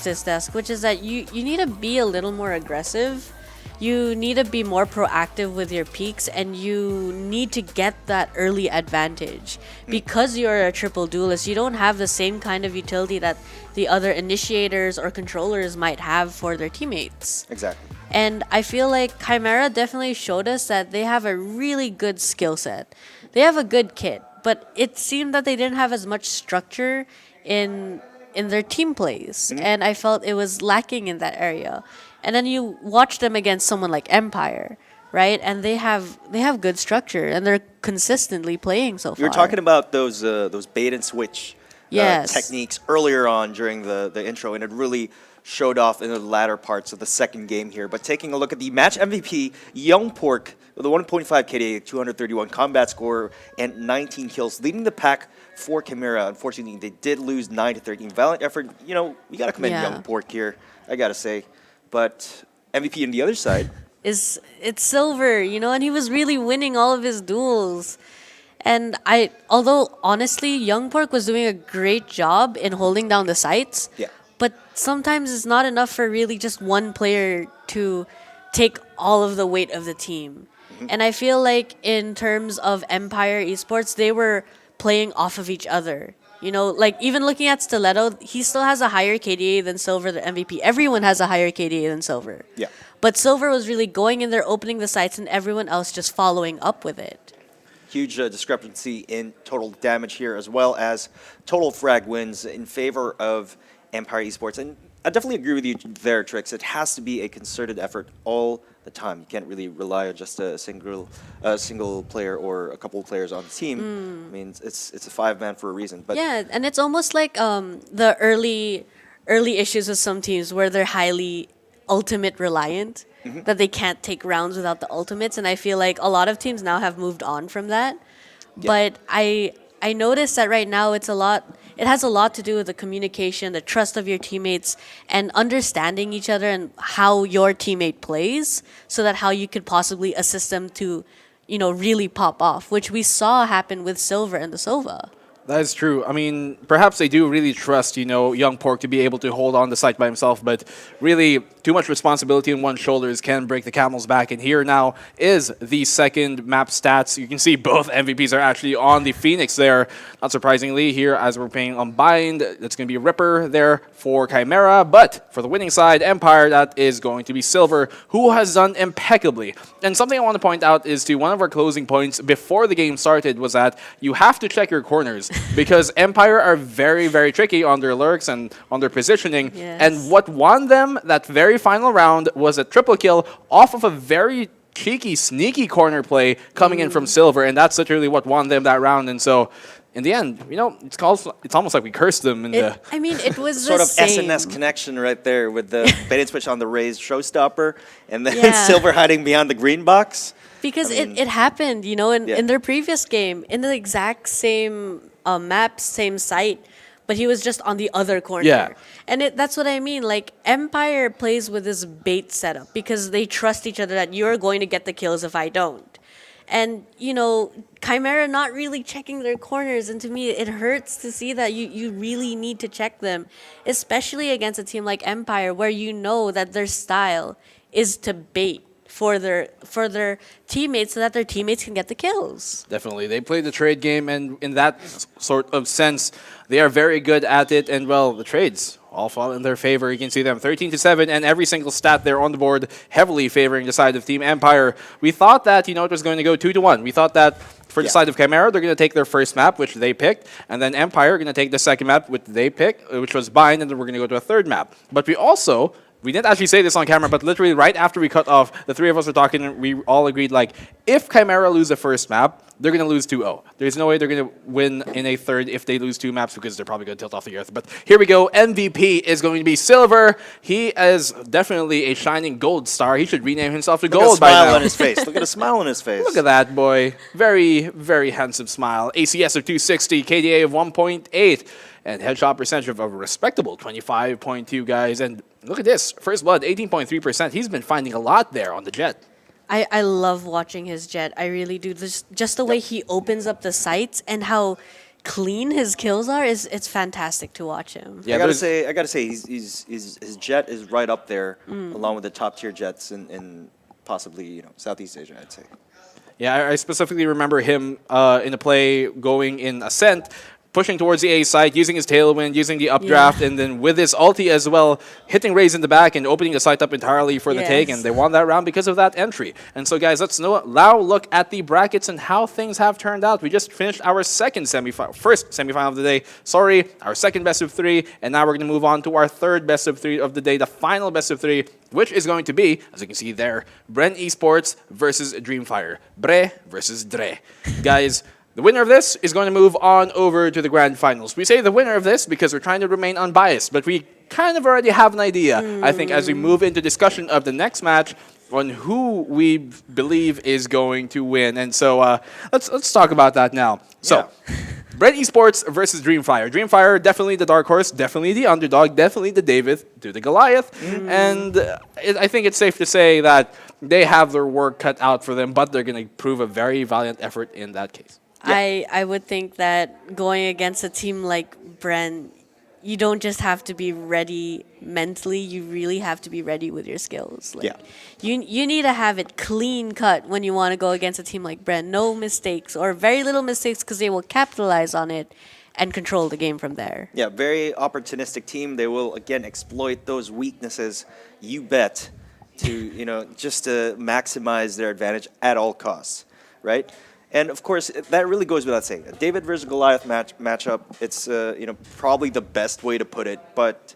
this desk, which is that you need to be a little more aggressive. You need to be more proactive with your peaks, and you need to get that early advantage. Because you're a triple duelist, you don't have the same kind of utility that the other initiators or controllers might have for their teammates. Exactly. And I feel like Chimera definitely showed us that they have a really good skill set. They have a good kit, but it seemed that they didn't have as much structure in their team plays. And I felt it was lacking in that area. And then you watch them against someone like Empire, right? And they have good structure, and they're consistently playing so far. You're talking about those bait and switch Yes. techniques earlier on during the intro, and it really showed off in the latter parts of the second game here. But taking a look at the match MVP, Young Pork with a 1.5 KDA, 231 combat score, and 19 kills, leading the pack for Chimera. Unfortunately, they did lose 9-13. Valiant effort. You know, we gotta commend Young Pork here, I gotta say. But MVP on the other side it's Silver, you know, and he was really winning all of his duels. And although honestly, Young Pork was doing a great job in holding down the sites. Yeah. But sometimes it's not enough for really just one player to take all of the weight of the team. And I feel like in terms of Empire Esports, they were playing off of each other. You know, like even looking at Stiletto, he still has a higher KDA than Silver, the MVP. Everyone has a higher KDA than Silver. Yeah. But Silver was really going in there, opening the sites, and everyone else just following up with it. huge discrepancy in total damage here, as well as total frag wins in favor of Empire Esports. And I definitely agree with you there, Trix. It has to be a concerted effort all the time. You can't really rely on just a single player or a couple of players on the team. I mean, it's a five-man for a reason. But yeah, and it's almost like the early issues with some teams where they're highly ultimate reliant, that they can't take rounds without the ultimates. And I feel like a lot of teams now have moved on from that. Yeah. But I noticed that right now it has a lot to do with the communication, the trust of your teammates, and understanding each other and how your teammate plays, so that how you could possibly assist them to, really pop off, which we saw happen with Silver and the Sova. That is true. I mean, perhaps they do really trust, Young Pork to be able to hold on the site by himself, but really too much responsibility on one's shoulders can break the camel's back. And here now is the second map stats. You can see both MVPs are actually on the Phoenix there. Not surprisingly, here as we're playing Unbind, it's going to be Ripper there for Chimera. But for the winning side, Empire, that is going to be Silver, who has done impeccably. And something I want to point out is to one of our closing points before the game started was that you have to check your corners. Because Empire are very, very tricky on their lurks and on their positioning. Yes. And what won them that very final round was a triple kill off of a very cheeky, sneaky corner play coming in from Silver. And that's literally what won them that round. And so, in the end, it's almost like we cursed them. It was sort of same. SNS connection right there with the bait and switch on the raised showstopper and then Silver hiding behind the green box. Because it happened, in their previous game, in the exact same map, same site, but he was just on the other corner. Yeah. And that's what I mean. Like, Empire plays with this bait setup because they trust each other that you're going to get the kills if I don't. And, Chimera not really checking their corners. And to me, it hurts to see that you really need to check them, especially against a team like Empire, where you know that their style is to bait for their teammates so that their teammates can get the kills. Definitely. They play the trade game, and in that sort of sense, they are very good at it. And, well, the trades all fall in their favor. You can see them 13-7, and every single stat there on the board heavily favoring the side of Team Empire. We thought that, it was going to go 2-1. We thought that for the side of Chimera, they're going to take their first map, which they picked, and then Empire are going to take the second map, which they picked, which was Bind, and then we're going to go to a third map. But we didn't actually say this on camera, but literally right after we cut off, the three of us were talking, we all agreed, like, if Chimera lose the first map, they're going to lose 2-0. There's no way they're going to win in a third if they lose two maps, because they're probably going to tilt off the earth. But here we go. MVP is going to be Silver. He is definitely a shining gold star. He should rename himself to Gold by now. Look at a smile on his face. Look at a smile on his face. Look at that boy. Very, very handsome smile. ACS of 260, KDA of 1.8. And headshot percentage of a respectable 25.2, guys. And look at this. First blood, 18.3%. He's been finding a lot there on the Jet. I love watching his Jet. I really do. Just the way he opens up the sights and how clean his kills are, it's fantastic to watch him. Yeah, I gotta say, his Jet is right up there, along with the top tier Jets in possibly Southeast Asia, I'd say. Yeah, I specifically remember him in a play going in Ascent, pushing towards the A side, using his tailwind, using the updraft, and then with his ulti as well, hitting Raze in the back and opening the site up entirely for the take, and they won that round because of that entry. And so, guys, let's now look at the brackets and how things have turned out. We just finished our first semifinal of the day. Our second best of three, and now we're going to move on to our third best of three of the day, the final best of three, which is going to be, as you can see there, BREN Esports versus Dreamfire. Bre versus Dre. Guys, The winner of this is going to move on over to the grand finals. We say the winner of this because we're trying to remain unbiased, but we kind of already have an idea, I think, as we move into discussion of the next match on who we believe is going to win. And so let's talk about that now. So, BREN Esports versus Dreamfire. Dreamfire, definitely the dark horse, definitely the underdog, definitely the David to the Goliath. And I think it's safe to say that they have their work cut out for them, but they're going to prove a very valiant effort in that case. I would think that going against a team like BREN, you don't just have to be ready mentally, you really have to be ready with your skills. Like, you need to have it clean cut when you want to go against a team like BREN. No mistakes or very little mistakes because they will capitalize on it and control the game from there. Yeah, very opportunistic team. They will, again, exploit those weaknesses, you bet, to, just to maximize their advantage at all costs, right? And of course, that really goes without saying. A David versus Goliath matchup, it's probably the best way to put it. But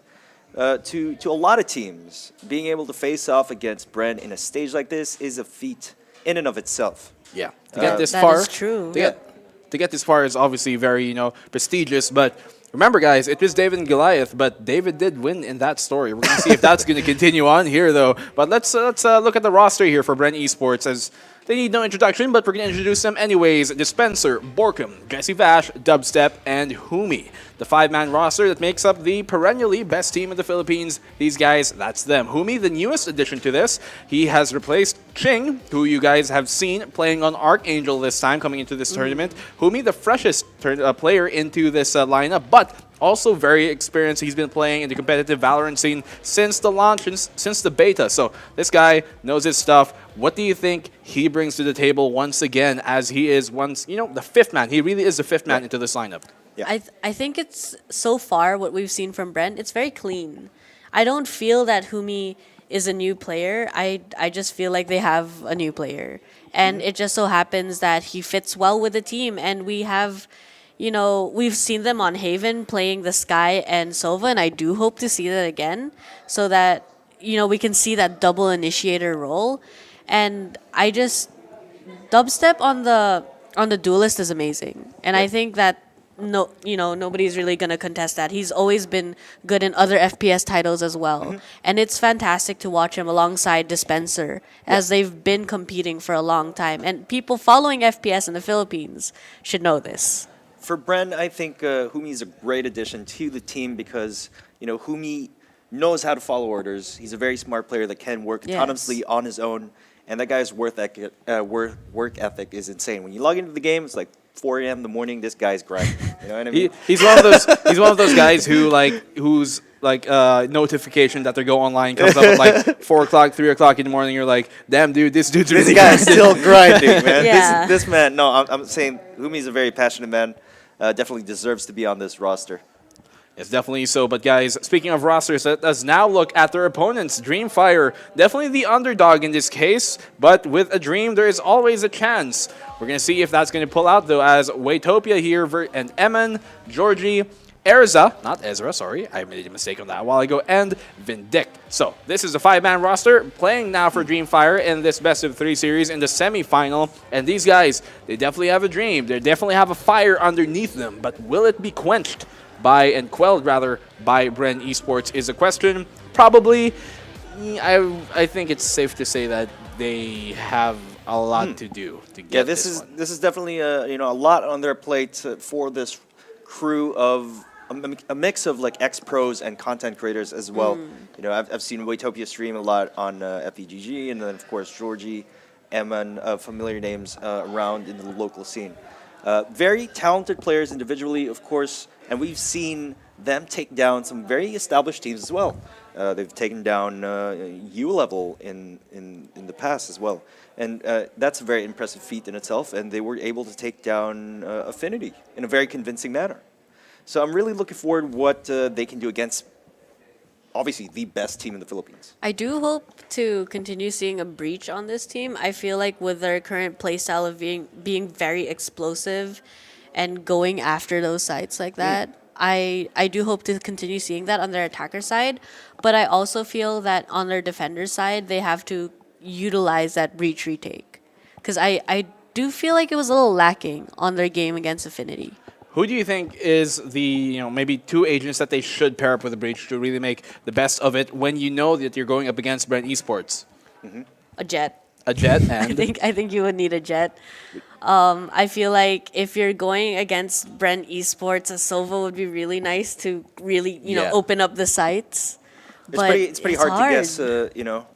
to a lot of teams, being able to face off against BREN in a stage like this is a feat in and of itself. Yeah, to get this far, is true. To get this far is obviously very prestigious. But remember, guys, it was David and Goliath, but David did win in that story. We're going to see if that's going to continue on here, though. But let's look at the roster here for BREN Esports, as they need no introduction, but we're going to introduce them anyways. Dispenser, Borkum, Jesse Vash, Dubstep, and Humi. The 5-man roster that makes up the perennially best team in the Philippines. These guys, that's them. Humi, the newest addition to this, he has replaced Ching, who you guys have seen playing on Archangel this time, coming into this tournament. Humi, the freshest player into this lineup, but also very experienced. He's been playing in the competitive Valorant scene since the launch, since the beta. So this guy knows his stuff. What do you think he brings to the table once again, as he is the 5th man? He really is the 5th man into this lineup. Yeah. I think it's, so far, what we've seen from BREN, it's very clean. I don't feel that Humi is a new player. I just feel like they have a new player. And it just so happens that he fits well with the team. And we have, we've seen them on Haven playing the Sky and Sova, and I do hope to see that again so that, we can see that double initiator role. And Dubstep on the Duelist is amazing. And I think that nobody's really going to contest that. He's always been good in other FPS titles as well. And it's fantastic to watch him alongside Dispenser, as they've been competing for a long time. And people following FPS in the Philippines should know this. For BREN, I think Humi is a great addition to the team because, Humi knows how to follow orders. He's a very smart player that can work autonomously on his own. And that guy's work ethic is insane. When you log into the game, it's like 4 a.m. in the morning. This guy's grinding. You know what I mean? He's one of those. He's one of those guys whose notification that they go online comes up at 4 o'clock, 3 o'clock in the morning. You're like, damn, dude, this dude's really guy's still grinding, man. Yeah. This man. No, I'm saying Humi's a very passionate man. Definitely deserves to be on this roster. It's definitely so. But guys, speaking of rosters, let us now look at their opponents. Dreamfire, definitely the underdog in this case, but with a dream, there is always a chance. We're going to see if that's going to pull out, though, as Waytopia here and Eman, Georgie, Erza, not Ezra, sorry, I made a mistake on that a while ago, and Vindict. So this is a 5-man roster playing now for Dreamfire in this best-of-3 series in the semi-final. And these guys, they definitely have a dream. They definitely have a fire underneath them, but will it be quenched quelled by BREN Esports is a question. Probably, I think it's safe to say that they have a lot to do to get this is definitely a lot on their plate for this crew of a mix of ex-pros and content creators as well. I've seen Waytopia stream a lot on FEGG, and then of course Georgie, Eman, familiar names around in the local scene. Very talented players individually, of course, and we've seen them take down some very established teams as well. They've taken down U level in the past as well, and that's a very impressive feat in itself. And they were able to take down Affinity in a very convincing manner. So I'm really looking forward to what they can do against, obviously, the best team in the Philippines. I do hope to continue seeing a breach on this team. I feel like with their current playstyle of being very explosive and going after those sites like that, I do hope to continue seeing that on their attacker side. But I also feel that on their defender side, they have to utilize that breach retake. Because I do feel like it was a little lacking on their game against Affinity. Who do you think is the maybe two agents that they should pair up with the Breach to really make the best of it when you know that you're going up against BREN Esports? A Jet. A Jet and I think you would need a Jet. I feel like if you're going against BREN Esports, a Sova would be really nice to really open up the sights. It's pretty hard to guess,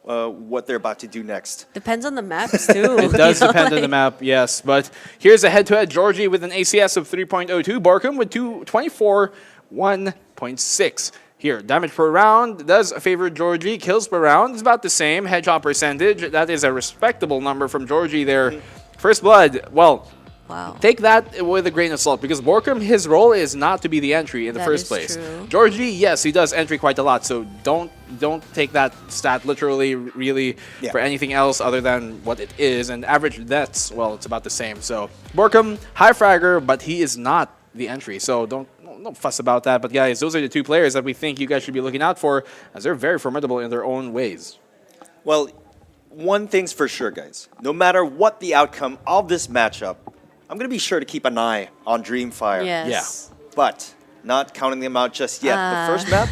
what they're about to do next. Depends on the maps too. It does depend on the map, yes. But here's a head-to-head Georgie with an ACS of 3.02. Borkum with 1.6. Here, damage per round does favor Georgie. Kills per round is about the same. Headshot percentage, that is a respectable number from Georgie there. First blood, well, wow. Take that with a grain of salt because Borkum, his role is not to be the entry in the first place. True. Georgie, yes, he does entry quite a lot, so don't take that stat literally, really, for anything else other than what it is. And average deaths, well, it's about the same. So Borkum, high fragger, but he is not the entry, so don't fuss about that. But guys, those are the two players that we think you guys should be looking out for, as they're very formidable in their own ways. Well, one thing's for sure, guys. No matter what the outcome of this matchup, I'm going to be sure to keep an eye on Dreamfire. Yes. Yeah. But not counting them out just yet. The first map,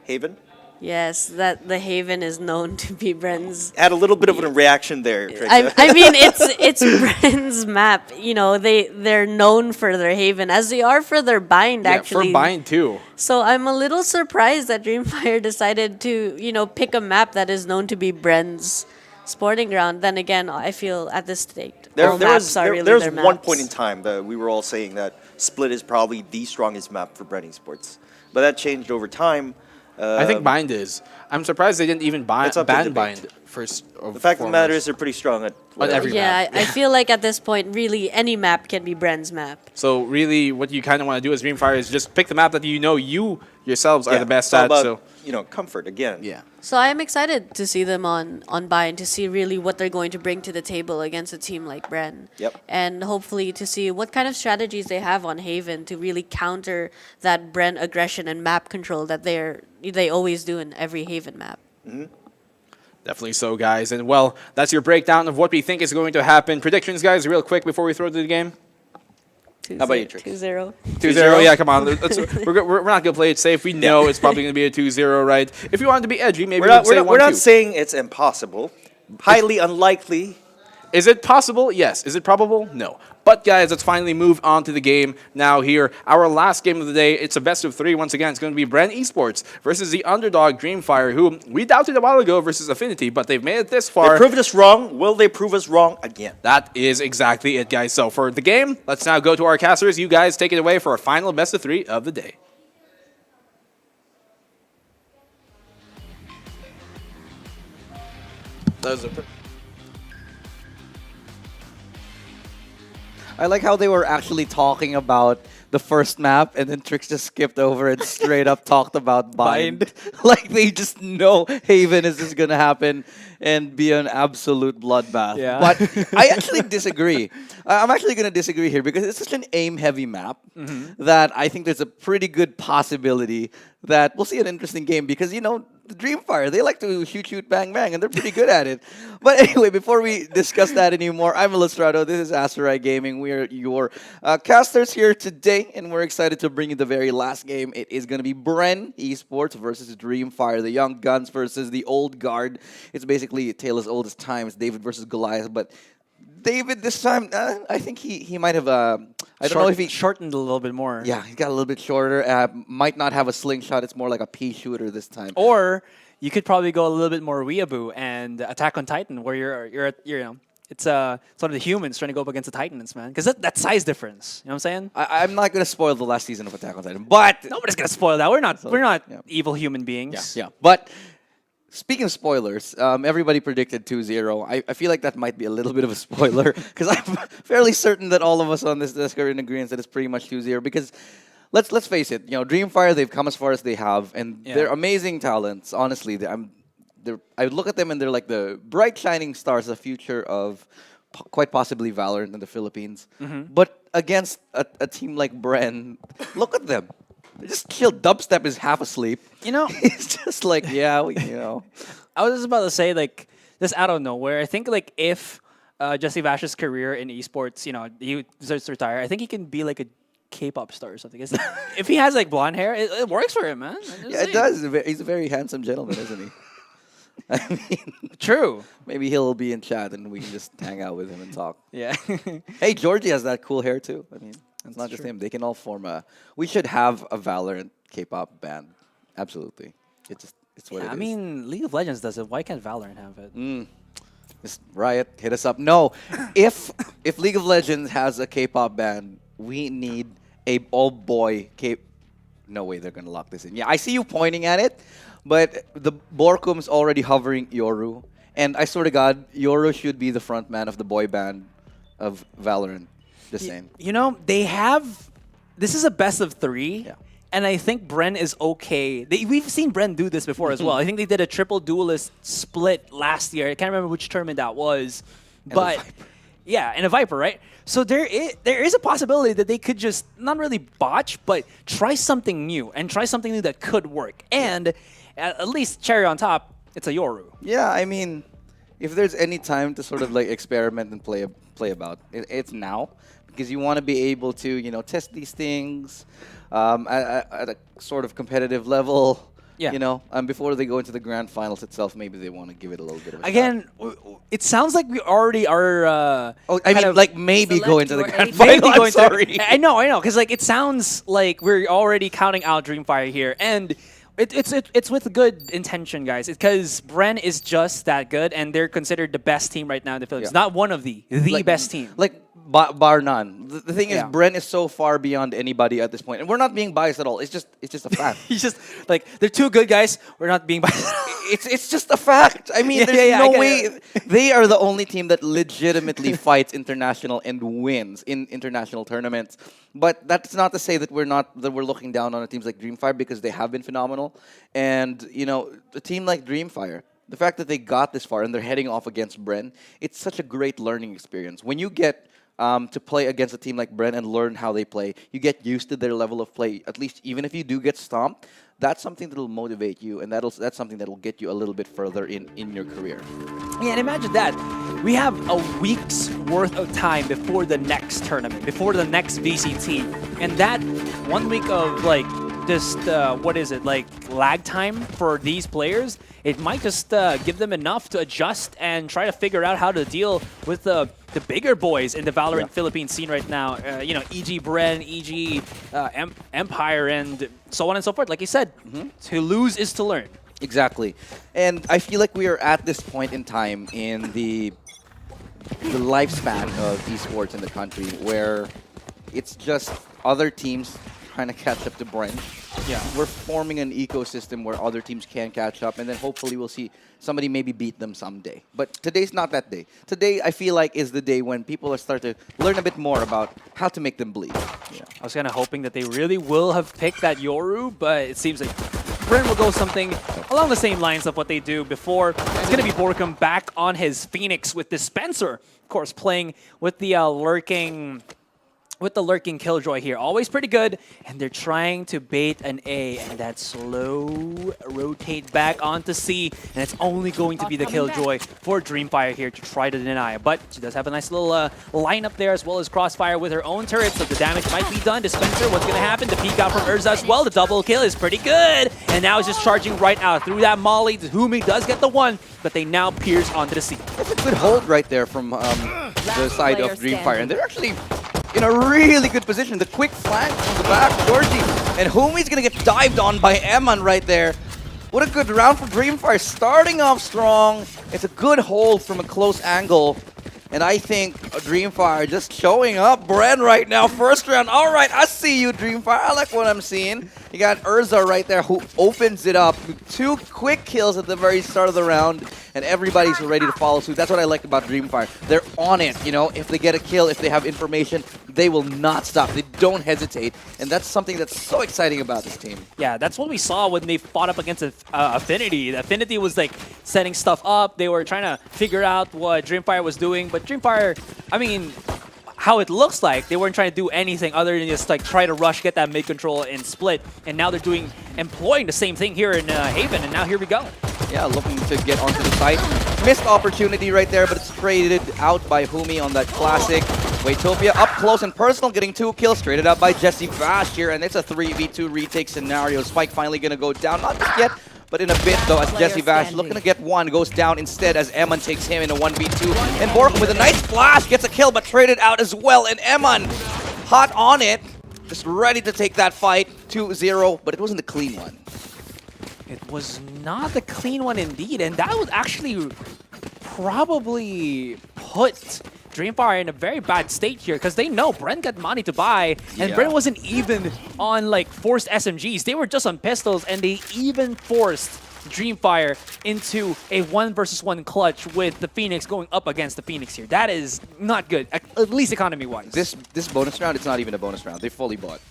Haven. Yes, that the Haven is known to be BREN's. Had a little bit of a reaction there. I mean, it's BREN's map. They're known for their Haven, as they are for their bind. Actually, for bind too. So I'm a little surprised that Dreamfire decided to pick a map that is known to be BREN's sporting ground. Then again, I feel at this stage, There all was maps are really there's their one maps. point in time that we were all saying that Split is probably the strongest map for BREN Esports. But that changed over time. I think bind is. I'm surprised they didn't even ban bind first. The fact of the matter is they're pretty strong at every map. I feel like at this point, really, any map can be BREN's map. So really, what you kind of want to do as Dreamfire is just pick the map that you yourselves are the best at. About, comfort again. Yeah. So I am excited to see them on bind, to see really what they're going to bring to the table against a team like BREN. Yep. And hopefully to see what kind of strategies they have on Haven to really counter that BREN aggression and map control that they always do in every Haven map. Definitely so, guys. And well, that's your breakdown of what we think is going to happen. Predictions, guys, real quick before we throw to the game. How about you, Trix? 2-0. 2-0, yeah, come on. We're not going to play it safe. We know it's probably going to be a 2-0, right? If you wanted to be edgy, maybe we're not saying it's impossible. Highly unlikely. Is it possible? Yes. Is it probable? No. But guys, let's finally move on to the game now here. Our last game of the day, it's a best of 3 once again. It's going to be BREN Esports versus the underdog Dreamfire, who we doubted a while ago versus Affinity, but they've made it this far. They proved us wrong. Will they prove us wrong again? That is exactly it, guys. So for the game, let's now go to our casters. You guys take it away for a final best of 3 of the day. Those are I like how they were actually talking about the first map, and then Trix just skipped over and straight up talked about bind. Like they just know Haven is just gonna happen and be an absolute bloodbath. Yeah. But I actually disagree. I'm actually gonna disagree here because it's such an aim-heavy map that I think there's a pretty good possibility that we'll see an interesting game because the Dreamfire, they like to shoot, bang, bang, and they're pretty good at it. But anyway, before we discuss that anymore, I'm Illustrato. This is Asteroid Gaming. We are your casters here today, and we're excited to bring you the very last game. It is going to be BREN Esports versus Dreamfire, the young guns versus the old guard. It's basically a tale as old as time. It's David versus Goliath, but David this time, I think he might have. I don't know if he shortened a little bit more. Yeah, he got a little bit shorter. Might not have a slingshot. It's more like a pea shooter this time. Or you could probably go a little bit more weeaboo and Attack on Titan, where you're it's sort of the humans trying to go up against the Titans, man. Because that size difference. You know what I'm saying? I'm not gonna spoil the last season of Attack on Titan, but nobody's gonna spoil that. We're not evil human beings. Yeah. But speaking of spoilers, everybody predicted 2-0. I feel like that might be a little bit of a spoiler because I'm fairly certain that all of us on this desk are in agreement that it's pretty much 2-0 because let's face it, Dreamfire, they've come as far as they have, and they're amazing talents. Honestly, I look at them and they're like the bright shining stars, the future of quite possibly Valorant in the Philippines. But against a team like BREN, look at them. They just chill. Dubstep is half asleep. It's just like, I was just about to say, like, just out of nowhere, I think, like, if Jesse Vash's career in esports, he deserves to retire. I think he can be like a K-pop star or something. If he has like blonde hair, it works for him, man. Yeah, it does. He's a very handsome gentleman, isn't he? I mean, true. Maybe he'll be in chat and we can just hang out with him and talk. Yeah. Hey, Georgie has that cool hair too. I mean, it's not just him. They can all form a. We should have a Valorant K-pop band. Absolutely. It's what it is. I mean, League of Legends does it. Why can't Valorant have it? Miss Riot, hit us up. No, if League of Legends has a K-pop band, we need a all-boy K. No way they're gonna lock this in. Yeah, I see you pointing at it, but the Borkum's already hovering Yoru, and I swear to God, Yoru should be the front man of the boy band of Valorant. The same. They have. This is a best of 3. Yeah. And I think BREN is okay. We've seen BREN do this before as well. I think they did a triple duelist split last year. I can't remember which tournament that was. But yeah, and a Viper, right? So there is a possibility that they could just not really botch, but try something new and try something new that could work. And at least cherry on top, it's a Yoru. Yeah, I mean, if there's any time to sort of like experiment and play about, it's now. Because you want to be able to, test these things at a sort of competitive level. Yeah. Before they go into the grand finals itself, maybe they want to give it a little bit of a Again, it sounds like we already are. Maybe go into the grand final. I'm sorry. I know. Because it sounds like we're already counting out Dreamfire here, and it's with good intention, guys. Because BREN is just that good, and they're considered the best team right now in the Philippines. Yeah. Not one of the best team. Bar none. The thing is, BREN is so far beyond anybody at this point, and we're not being biased at all. It's just a fact. He's just they're too good, guys. We're not being biased. It's just a fact. I mean, there's no way they are the only team that legitimately fights international and wins in international tournaments. But that's not to say that we're looking down on teams like Dreamfire, because they have been phenomenal. And a team like Dreamfire, the fact that they got this far and they're heading off against BREN, it's such a great learning experience. When you get to play against a team like BREN and learn how they play, you get used to their level of play. At least, even if you do get stomped, that's something that'll motivate you, and that's something that'll get you a little bit further in your career. Yeah, and imagine that. We have a week's worth of time before the next tournament, before the next VCT. And that 1 week of lag time for these players, it might just give them enough to adjust and try to figure out how to deal with the bigger boys in the Valorant Philippines scene right now. E.g. BREN, E.g. Empire, and so on and so forth. Like you said, to lose is to learn. Exactly. And I feel like we are at this point in time in the lifespan of esports in the country where it's just other teams trying to catch up to BREN. Yeah. We're forming an ecosystem where other teams can catch up, and then hopefully we'll see somebody maybe beat them someday. But today's not that day. Today, I feel like, is the day when people are starting to learn a bit more about how to make them bleed. Yeah. I was kind of hoping that they really will have picked that Yoru, but it seems like BREN will go something along the same lines of what they do before. It's going to be Borkum back on his Phoenix with Dispenser, of course, playing with the lurking Killjoy here. Always pretty good, and they're trying to bait an A, and that slow rotate back onto C, and it's only going to be the Killjoy for Dreamfire here to try to deny. But she does have a nice little lineup there, as well as Crossfire with her own turret, so the damage might be done. Dispenser, what's going to happen? The peek out from Urza as well. The double kill is pretty good, and now he's just charging right out through that molly. Humi does get the one, but they now pierce onto the C. That's a good hold right there from the side of Dreamfire, and they're actually in a really good position. The quick flank from the back, Georgie, and Humi's gonna get dived on by Eman right there. What a good round for Dreamfire, starting off strong. It's a good hold from a close angle, and I think Dreamfire just showing up. BREN right now, first round. All right, I see you, Dreamfire. I like what I'm seeing. You got Urza right there who opens it up. 2 quick kills at the very start of the round, and everybody's ready to follow suit. That's what I like about Dreamfire. They're on it, If they get a kill, if they have information, they will not stop. They don't hesitate, and that's something that's so exciting about this team. Yeah, that's what we saw when they fought up against Affinity. Affinity was setting stuff up. They were trying to figure out what Dreamfire was doing, but Dreamfire, I mean, how it looks like, they weren't trying to do anything other than just like try to rush, get that mid control and split. And now they're employing the same thing here in Haven. And now here we go. Yeah, looking to get onto the site. Missed opportunity right there, but it's traded out by Humi on that classic. Waytopia up close and personal, getting 2 kills, traded out by Jesse Vash here, and it's a 3v2 retake scenario. Spike finally gonna go down, not just yet, but in a bit though, as Jesse Vash looking to get one, goes down instead as Eman takes him in a 1v2. And Borkum with a nice flash gets a kill, but traded out as well, and Eman hot on it, just ready to take that fight, 2-0, but it wasn't a clean one. It was not the clean one indeed, and that would actually probably put Dreamfire in a very bad state here because they know BREN got money to buy, and BREN wasn't even on like forced SMGs. They were just on pistols, and they even forced Dreamfire into a 1 versus 1 clutch with the Phoenix going up against the Phoenix here. That is not good, at least economy-wise. This bonus round, it's not even a bonus round. They fully bought.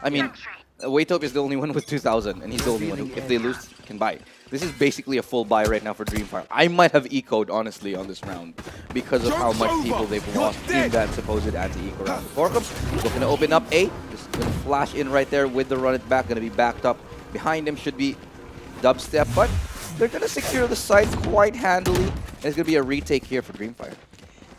I mean, Waytopia is the only one with 2,000, and he's the only one who, if they lose, can buy. This is basically a full buy right now for Dreamfire. I might have ecoed, honestly, on this round because of how much people they've lost in that supposed anti-eco round. Borkum looking to open up A. Just going to flash in right there with the run it back. Going to be backed up. Behind him should be Dubstep, but they're going to secure the site quite handily. And it's going to be a retake here for Dreamfire.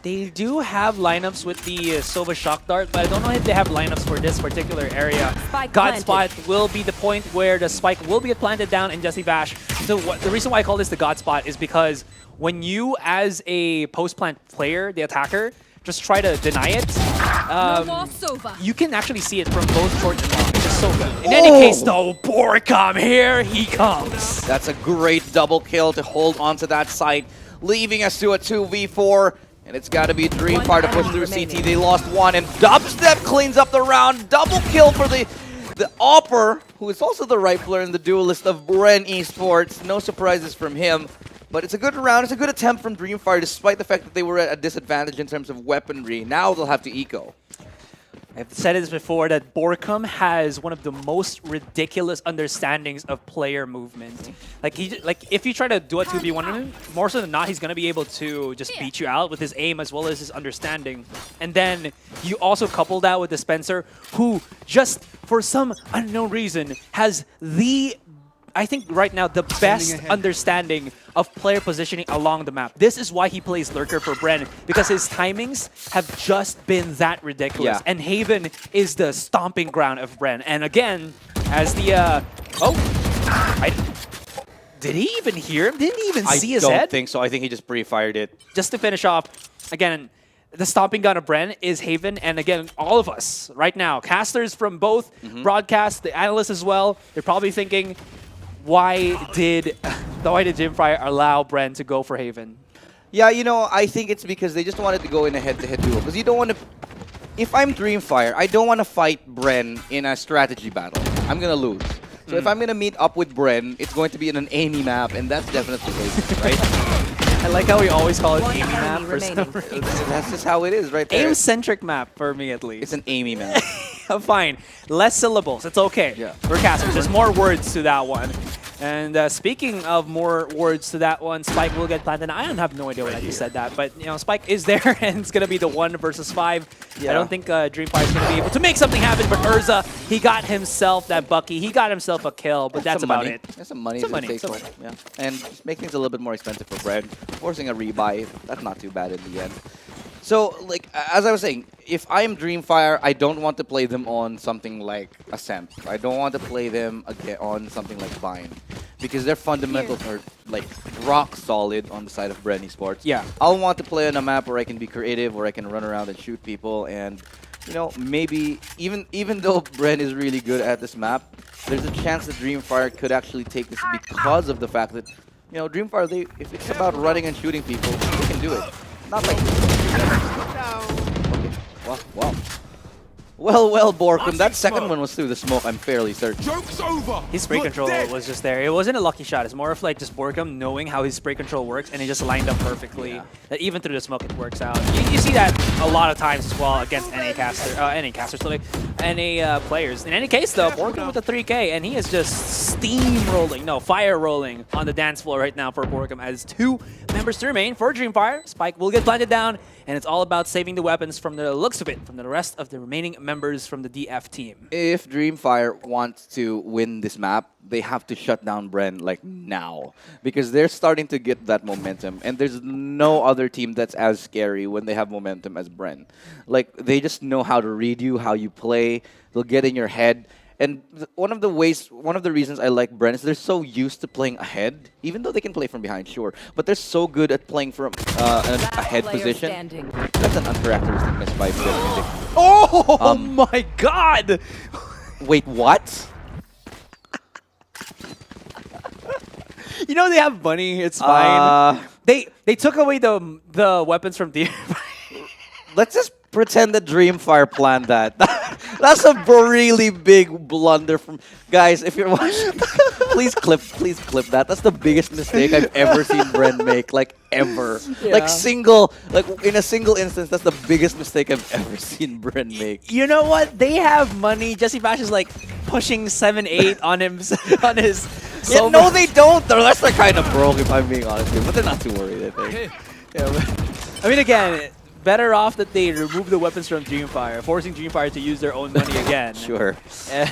They do have lineups with the Sova Shock Dart, but I don't know if they have lineups for this particular area. God Spot will be the point where the spike will be planted down in Jesse Vash. So the reason why I call this the God Spot is because when you, as a post-plant player, the attacker, just try to deny it, you can actually see it from both short and long. It's just so good. In any case, though, Borkum, here he comes. That's a great double kill to hold onto that site, leaving us to a 2v4. And it's got to be Dreamfire to push through CT. They lost one, and Dubstep cleans up the round. Double kill for the Opper, who is also the rifler in the duelist of BREN Esports. No surprises from him. But it's a good round. It's a good attempt from Dreamfire, despite the fact that they were at a disadvantage in terms of weaponry. Now they'll have to eco. I've said this before, that Borkum has one of the most ridiculous understandings of player movement. Like if you try to do a 2v1 with him, more so than not, he's going to be able to just beat you out with his aim as well as his understanding. And then you also couple that with the Spencer, who just for some unknown reason has I think right now the best understanding of player positioning along the map. This is why he plays Lurker for BREN, because his timings have just been that ridiculous. Yeah. And Haven is the stomping ground of BREN. And again, as the did he even hear him? Didn't he even see his head? I don't think so. I think he just pre-fired it. Just to finish off, again, the stomping gun of BREN is Haven, and again, all of us right now, casters from both broadcasts, the analysts as well, they're probably thinking, why did Dreamfire allow BREN to go for Haven? Yeah, you know, I think it's because they just wanted to go in a head-to-head duel. Because you don't want to... If I'm Dreamfire, I don't want to fight BREN in a strategy battle. I'm going to lose. So if I'm going to meet up with BREN, it's going to be in an Amy map, and that's definitely Haven, right? I like how we always call it Amy map for some reason. That's just how it is right there. Aim-centric map for me, at least. It's an Amy map. Fine. Less syllables. It's okay. Yeah. We're casters. There's more words to that one. And speaking of more words to that one, Spike will get planted. I don't have no idea why I just said that, but you know, Spike is there, and it's gonna be the 1 versus 5. Yeah. I don't think Dreamfire is gonna be able to make something happen. But Urza, he got himself that Bucky. He got himself a kill, but that's about it. That's some money. Some money. Yeah. And just make things a little bit more expensive for BREN. Forcing a rebuy, that's not too bad in the end. So, like, as I was saying, if I'm Dreamfire, I don't want to play them on something like Ascent. I don't want to play them again on something like Vine. Because their fundamentals are, like, rock solid on the side of BREN Esports. Yeah. I'll want to play on a map where I can be creative, where I can run around and shoot people, and, you know, maybe, even though BREN is really good at this map, there's a chance that Dreamfire could actually take this because of the fact that, you know, Dreamfire, if it's about running and shooting people, they can do it. Not like okay. Wow. Well, Borkum. That second one was through the smoke, I'm fairly certain. Joke's over. His spray control was just there. It wasn't a lucky shot. It's more of like just Borkum knowing how his spray control works, and he just lined up perfectly. Yeah. That even through the smoke, it works out. You see that a lot of times as well against any caster. So like, NA players. In any case, though, Borkum with the 3K, and he is just steamrolling, no, fire rolling on the dance floor right now for Borkum as 2 members to remain for Dreamfire. Spike will get planted down, and it's all about saving the weapons from the looks of it, from the rest of the remaining members from the DF team. If Dreamfire wants to win this map, they have to shut down BREN like now, because they're starting to get that momentum, and there's no other team that's as scary when they have momentum as BREN. Like, they just know how to read you, how you play. They'll get in your head. And one of the reasons I like BREN is they're so used to playing ahead, even though they can play from behind, sure, but they're so good at playing from an ahead position. That's an uncharacteristic miss by BREN. Oh my god! Wait, what? You know they have money. It's fine. They took away the weapons from the. Let's just pretend that Dreamfire planned that. That's a really big blunder from guys. If you're watching, please clip that. That's the biggest mistake I've ever seen BREN make, like ever. Yeah. Like in a single instance, that's the biggest mistake I've ever seen BREN make. You know what? They have money. Jesse Bash is like pushing 7-8 on him on his. Yeah, no, they don't. The rest are kind of broke, if I'm being honest with you, but they're not too worried, I think. Yeah, but, I mean, again, better off that they remove the weapons from Dreamfire, forcing Dreamfire to use their own money again. Sure. I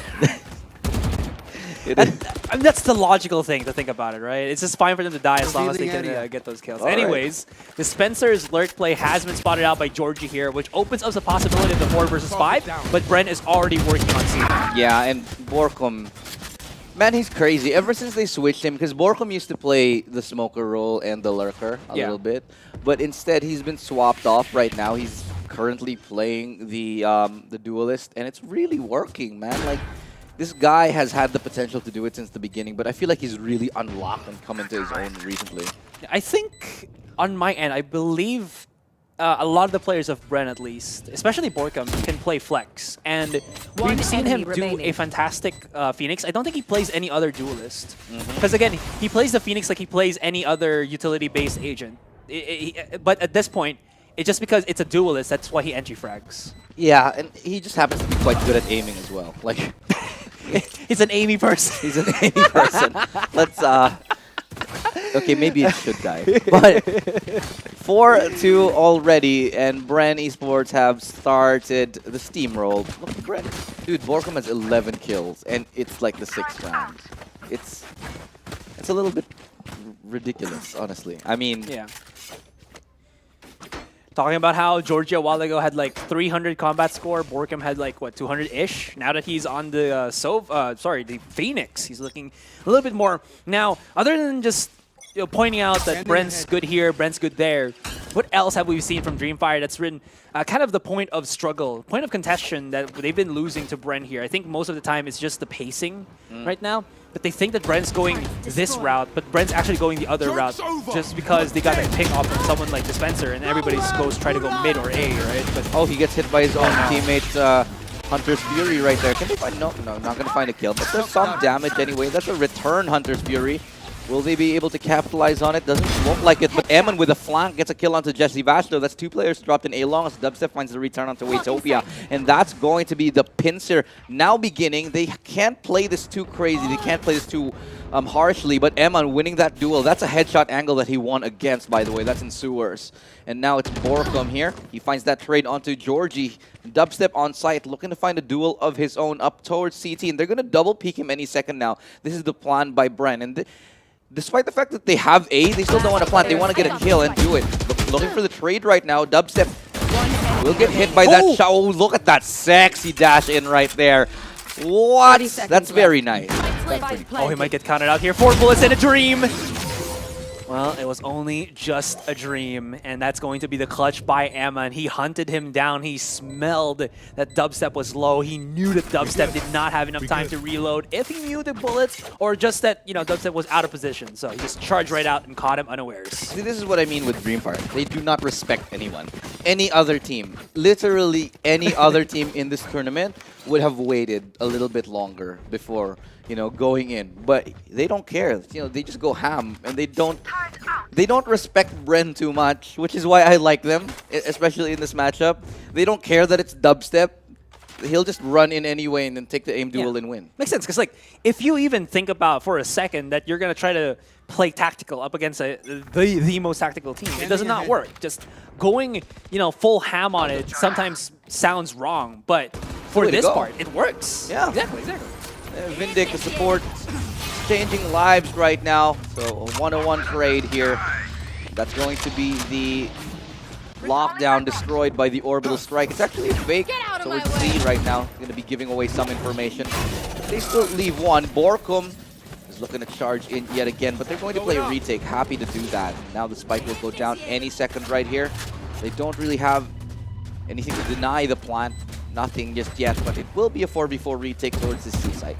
mean, that's the logical thing to think about it, right? It's just fine for them to die as long as they can get those kills. Anyways, the Spencer's lurk play has been spotted out by Georgie here, which opens up the possibility of the 4 versus 5, but BREN is already working on seeing that. Yeah, and Borkum, man, he's crazy. Ever since they switched him, because Borkum used to play the smoker role and the lurker a little bit, but instead he's been swapped off right now. He's currently playing the duelist, and it's really working, man. Like, this guy has had the potential to do it since the beginning, but I feel like he's really unlocked and come into his own recently. I think, on my end, I believe a lot of the players of BREN, at least, especially Borkum, can play flex. And we've seen him do a fantastic Phoenix. I don't think he plays any other duelist. Because, again, he plays the Phoenix like he plays any other utility-based agent. But at this point, it's just because it's a duelist, that's why he entry frags. Yeah, and he just happens to be quite good at aiming as well. Like, he's an aiming person. He's an aiming person. Let's, okay, maybe it should die. But 4-2 already, and BREN Esports have started the steamroll. Look at BREN. Dude, Borkum has 11 kills, and it's like the 6th round. It's a little bit ridiculous, honestly. I mean... Yeah. Talking about how Georgie a while ago had like 300 combat score, Borkum had like, what, 200-ish? Now that he's on the, the Phoenix, he's looking a little bit more. Now, other than just pointing out that BREN's good here, BREN's good there, what else have we seen from Dreamfire that's been kind of the point of struggle, point of contention that they've been losing to BREN here? I think most of the time it's just the pacing right now. But they think that BREN's going this route, but BREN's actually going the other route just because they got that pick off from someone like Dispenser, and everybody goes try to go mid or A, right? But oh, he gets hit by his own teammate, Hunter's Fury right there. Can they find... No, not going to find a kill, but there's some damage anyway. That's a return Hunter's Fury. Will they be able to capitalize on it? Doesn't look like it, but Eamon with a flank gets a kill onto Jesse Vashto. That's 2 players dropped in A-long as Dubstep finds the return onto Waitopia. And that's going to be the pincer now beginning. They can't play this too crazy. They can't play this too harshly, but Eamon winning that duel. That's a headshot angle that he won against, by the way. That's in sewers. And now it's Borkum here. He finds that trade onto Georgie. Dubstep on site, looking to find a duel of his own up towards CT. And they're going to double peek him any second now. This is the plan by BREN. And despite the fact that they have A, they still don't want to plant. They want to get a kill and do it. Looking for the trade right now. Dubstep will get hit by that shot. Oh, look at that sexy dash in right there. What? That's very nice. That's pretty cool. oh, he might get counted out here. 4 bullets in a dream. Well, it was only just a dream, and that's going to be the clutch by Eamon. He hunted him down. He smelled that Dubstep was low. He knew that Dubstep did not have enough time to reload, if he knew the bullets, or just that, Dubstep was out of position. So he just charged right out and caught him unawares. See, this is what I mean with Dreamfire. They do not respect anyone. Any other team, literally any other team in this tournament would have waited a little bit longer before going in, but they don't care. They just go ham, and they don't respect BREN too much, which is why I like them, especially in this matchup. They don't care that it's Dubstep. he'll just run in anyway and then take the aim duel and win. Makes sense, because like if you even think about for a second that you're gonna try to play tactical up against the most tactical team, it does not work. Just going, full ham on it sometimes sounds wrong, but for this part, it works. Yeah, exactly. Vindic, the support, changing lives right now. So a 1-on-1 trade here. That's going to be the lockdown destroyed by the orbital strike. It's actually a fake towards Z right now. Going to be giving away some information. They still leave one. Borkum is looking to charge in yet again, but they're going to play a retake. Happy to do that. Now the spike will go down any second right here. They don't really have anything to deny the plant. Nothing just yet, but it will be a 4v4 retake towards the C site.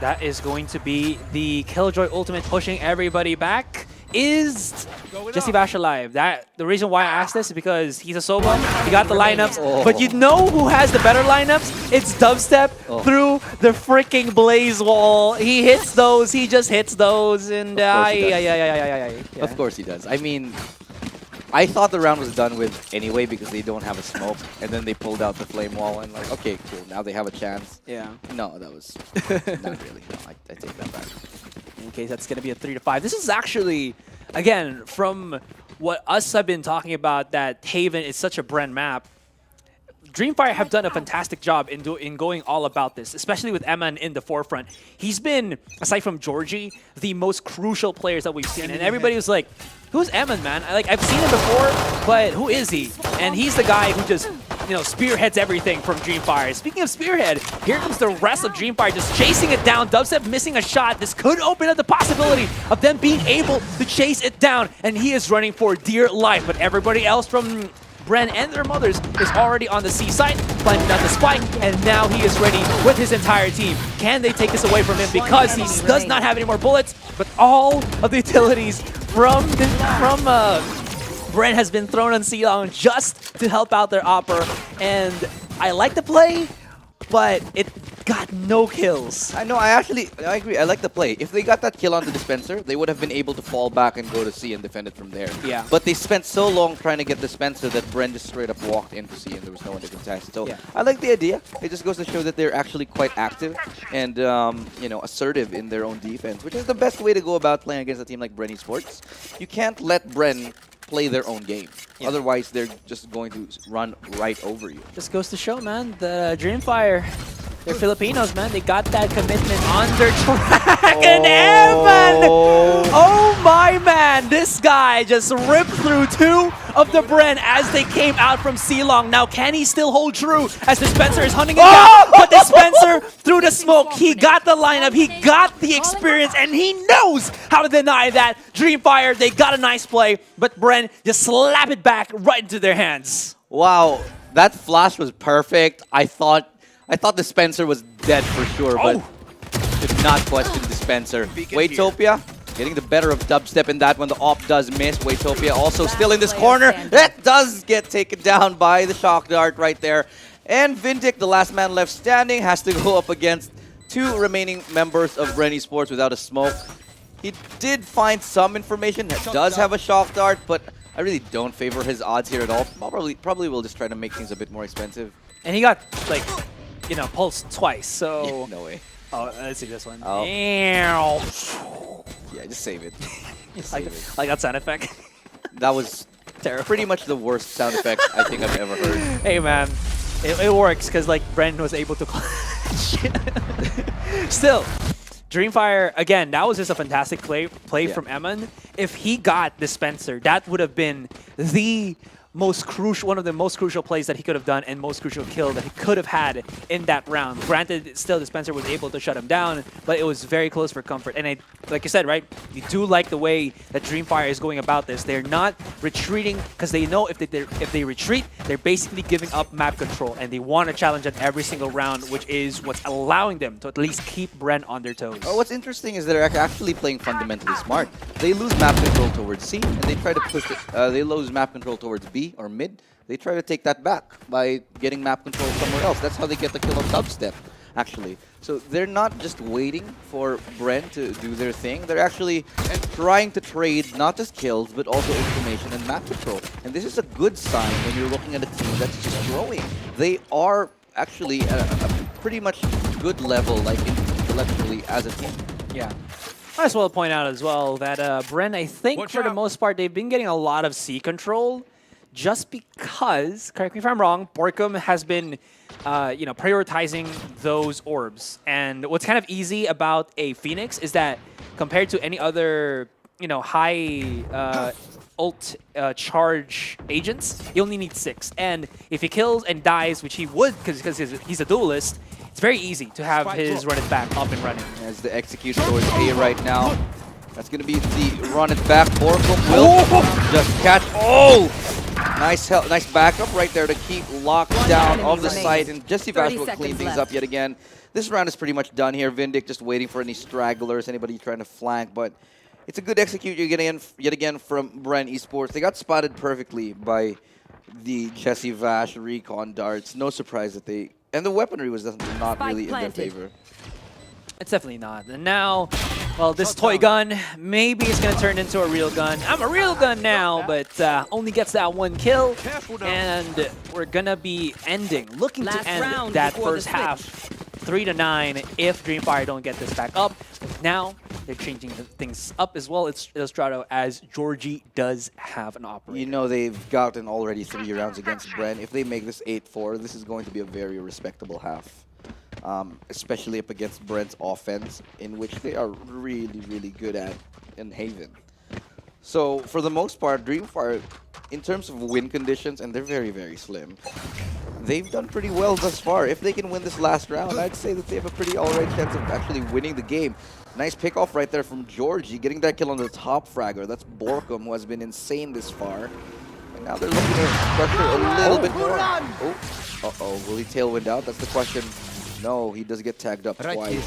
That is going to be the Killjoy ultimate pushing everybody back. Is Jesse Bash alive? The reason why I asked this is because he's a Soba. He got the lineups, but you know who has the better lineups? It's Dubstep through the freaking Blaze Wall. He hits those. He just hits those, and Of course he does. I mean, I thought the round was done with anyway because they don't have a smoke, and then they pulled out the flame wall and like, okay, cool, now they have a chance. Yeah. No, that was not really. No, I take that back. In case that's going to be a 3-5. This is actually, again, from what us have been talking about, that Haven is such a BREN map. Dreamfire have done a fantastic job in going all about this, especially with Eman in the forefront. He's been, aside from Georgie, the most crucial players that we've seen. And everybody was like, who's Eman, man? I've seen him before, but who is he? And he's the guy who just, spearheads everything from Dreamfire. Speaking of spearhead, here comes the rest of Dreamfire just chasing it down. Dubstep missing a shot. This could open up the possibility of them being able to chase it down. And he is running for dear life. But everybody else from BREN and their mothers is already on the C side, planting down the spike, and now he is ready with his entire team. Can they take this away from him? Because he does not have any more bullets, but all of the utilities from BREN has been thrown on C-Long just to help out their Opper. And I like the play, but it got no kills. I know, I agree. I like the play. If they got that kill on the dispenser, they would have been able to fall back and go to C and defend it from there. Yeah. But they spent so long trying to get dispenser that BREN just straight up walked into C and there was no one to contest. So I like the idea. It just goes to show that they're actually quite active and assertive in their own defense, which is the best way to go about playing against a team like BREN Esports. You can't let BREN play their own game. Otherwise, they're just going to run right over you. Just goes to show, man, the Dreamfire, they're Filipinos, man. They got that commitment on their track. And Evan! Oh my man! This guy just ripped through two of the BREN as they came out from C-Long. Now, can he still hold true as Dispenser is hunting him down? But Dispenser, through the smoke, he got the lineup, he got the experience, and he knows how to deny that. Dreamfire, they got a nice play, but BREN just slap it back right into their hands. Wow, that flash was perfect. I thought Dispenser was dead for sure, but did not question Dispenser. Waitopia getting the better of Dubstep in that one. The op does miss. Waitopia also still in this corner. That does get taken down by the shock dart right there. And Vindic, the last man left standing, has to go up against two remaining members of BREN Esports without a smoke. He did find some information. Does have a shock dart, but I really don't favor his odds here at all. Probably will just try to make things a bit more expensive. And he got, like, pulsed twice, so... No way. Oh, let's see this one. Oh. Yeah, just save it. Like that sound effect. That was pretty much the worst sound effect I think I've ever heard. Hey, man. It works because, like, BREN was able to... Still, Dreamfire, again, that was just a fantastic play from Eman. If he got Dispenser, that would have been one of the most crucial plays that he could have done and most crucial kill that he could have had in that round. Granted, still Dispenser was able to shut him down, but it was very close for comfort. And like you said, right, you do like the way that Dreamfire is going about this. They're not retreating because they know if they retreat, they're basically giving up map control, and they want to challenge at every single round, which is what's allowing them to at least keep BREN on their toes. What's interesting is they're actually playing fundamentally smart. They lose map control towards C, and they try to push it. They lose map control towards B or mid. They try to take that back by getting map control somewhere else. That's how they get the kill on Dubstep, actually. So they're not just waiting for BREN to do their thing. They're actually trying to trade not just kills, but also information and map control. And this is a good sign when you're looking at a team that's just growing. They are actually at a pretty much good level, like intellectually as a team. Yeah. Might as well point out as well that BREN, I think for the most part, they've been getting a lot of C control just because, correct me if I'm wrong, Borkum has been prioritizing those orbs. And what's kind of easy about a Phoenix is that compared to any other, high ult charge agents, he only needs 6. And if he kills and dies, which he would because he's a duelist, it's very easy to have his run it back up and running. As the execution towards A right now. That's going to be the run it back. Borkum will just catch. Oh! Nice backup right there to keep locked down of the site. And Jesse Vash will clean things up yet again. This round is pretty much done here. Vindic just waiting for any stragglers, anybody trying to flank. But it's a good execute you're getting yet again from BREN Esports. They got spotted perfectly by the Jesse Vash recon darts. No surprise that they... And the weaponry was not really in their favor. It's definitely not. And now, well, this toy gun, maybe it's going to turn into a real gun. I'm a real gun now, but only gets that 1 kill. And we're going to be looking to end that first half 3-9 if Dreamfire don't get this back up. Now, they're changing things up as well. It's Illustrato as Georgie does have an operator. You know they've gotten already 3 rounds against BREN. If they make this 8-4, this is going to be a very respectable half. Especially up against BREN's offense, in which they are really, really good at in Haven. So, for the most part, Dreamfire, in terms of win conditions, and they're very, very slim, they've done pretty well thus far. If they can win this last round, I'd say that they have a pretty alright chance of actually winning the game. Nice pickoff right there from Georgie, getting that kill on the top fragger. That's Borkum, who has been insane this far. And now they're looking to pressure a little bit more. Oh, uh-oh, will he tailwind out? That's the question. No, he does get tagged up twice.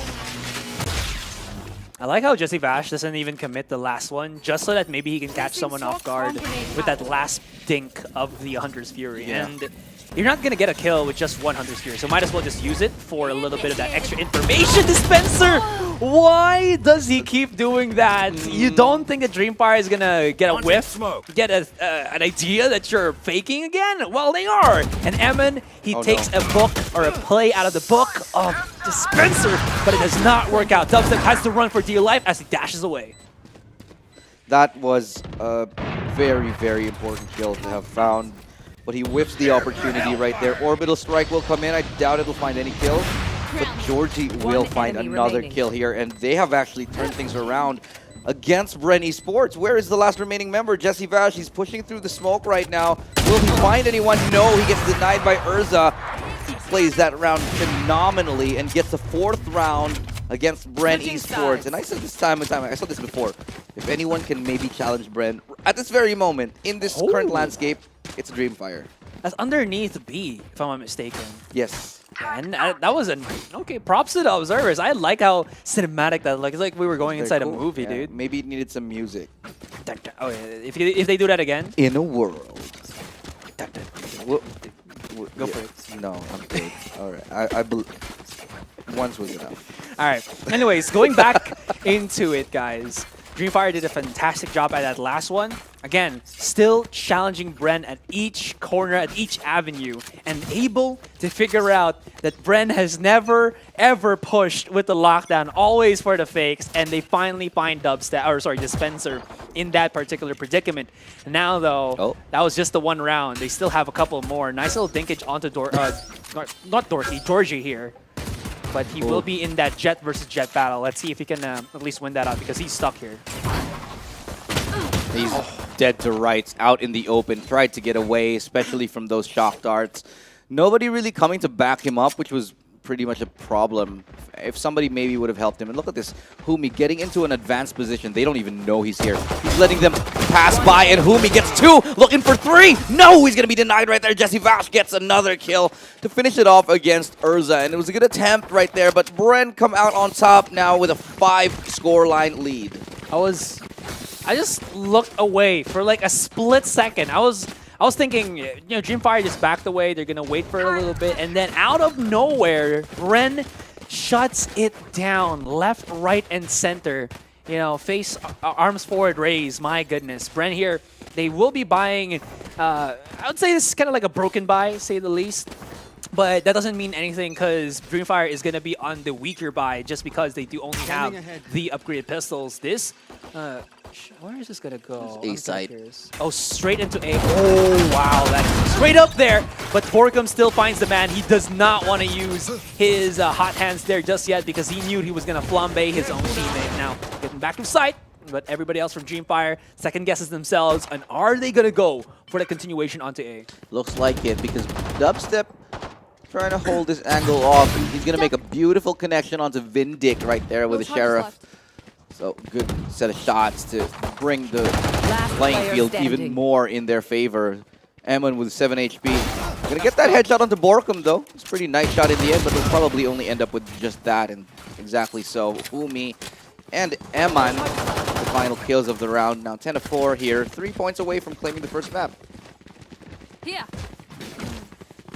I like how Jesse Vash doesn't even commit the last one, just so that maybe he can catch someone off guard with that last dink of the Hunter's Fury. Yeah. And you're not going to get a kill with just one Hunter's Fury, so might as well just use it for a little bit of that extra information dispenser. Why does he keep doing that? You don't think that Dreamfire is going to get a whiff, get an idea that you're faking again? Well, they are. And Emin, he takes a book or a play out of the book of dispenser, but it does not work out. Dubstep has to run for dear life as he dashes away. That was a very, very important kill to have found. But he whiffs the opportunity right there. Orbital Strike will come in. I doubt it'll find any kills. But Georgie will find another kill here. And they have actually turned things around against BREN Esports. Where is the last remaining member? Jesse Vash, he's pushing through the smoke right now. Will he find anyone? No, he gets denied by Urza. He plays that round phenomenally and gets the 4th round against BREN Esports. And I said this time and time, I said this before. If anyone can maybe challenge BREN at this very moment, in this current landscape, it's Dreamfire. That's underneath B, if I'm not mistaken. Yes. And that was okay, props to the observers. I like how cinematic that looked. It's like we were going inside a movie, dude. Maybe it needed some music. Oh, yeah. If they do that again. In a world. Go for it. No, I'm good. All right. I believe once was enough. All right. Anyways, going back into it, guys. Dreamfire did a fantastic job at that last one. Again, still challenging BREN at each corner, at each avenue, and able to figure out that BREN has never, ever pushed with the lockdown, always for the fakes, and they finally find Dispenser in that particular predicament. Now, though, that was just the 1 round. They still have a couple more. Nice little dinkage onto not Dorothy, Georgie here. But he will be in that Jet versus Jet battle. Let's see if he can at least win that out because he's stuck here. He's dead to rights, out in the open, tried to get away, especially from those shock darts. Nobody really coming to back him up, which was pretty much a problem. If somebody maybe would have helped him. And look at this, Humi getting into an advanced position. They don't even know he's here. He's letting them pass by, and Humi gets 2, looking for 3. No, he's going to be denied right there. Jesse Vash gets another kill to finish it off against Urza. And it was a good attempt right there, but BREN come out on top now with a 5 scoreline lead. I just looked away for like a split second. I was thinking, Dreamfire just backed away. They're going to wait for a little bit. And then out of nowhere, BREN shuts it down left, right, and center. You know, face, arms forward, raise. My goodness. BREN here, they will be buying, I would say this is kind of like a broken buy, say the least. But that doesn't mean anything because Dreamfire is going to be on the weaker buy just because they do only have the upgraded pistols. This, where is this going to go? A side. Oh, straight into A. Oh, wow. That's straight up there. But Borkum still finds the man. He does not want to use his hot hands there just yet because he knew he was going to flambe his own teammate. Now, getting back to sight. But everybody else from Dreamfire second guesses themselves. And are they going to go for the continuation onto A? Looks like it because Dubstep trying to hold this angle off. He's going to make a beautiful connection onto Vindic right there with the Sheriff. So good set of shots to bring the playing field even more in their favor. Eamon with 7 HP. Going to get that headshot onto Borkum though. It's a pretty nice shot in the end, but it'll probably only end up with just that. And exactly so. Umi and Eamon, the final kills of the round. Now 10-4 here. 3 points away from claiming the first map. Yeah.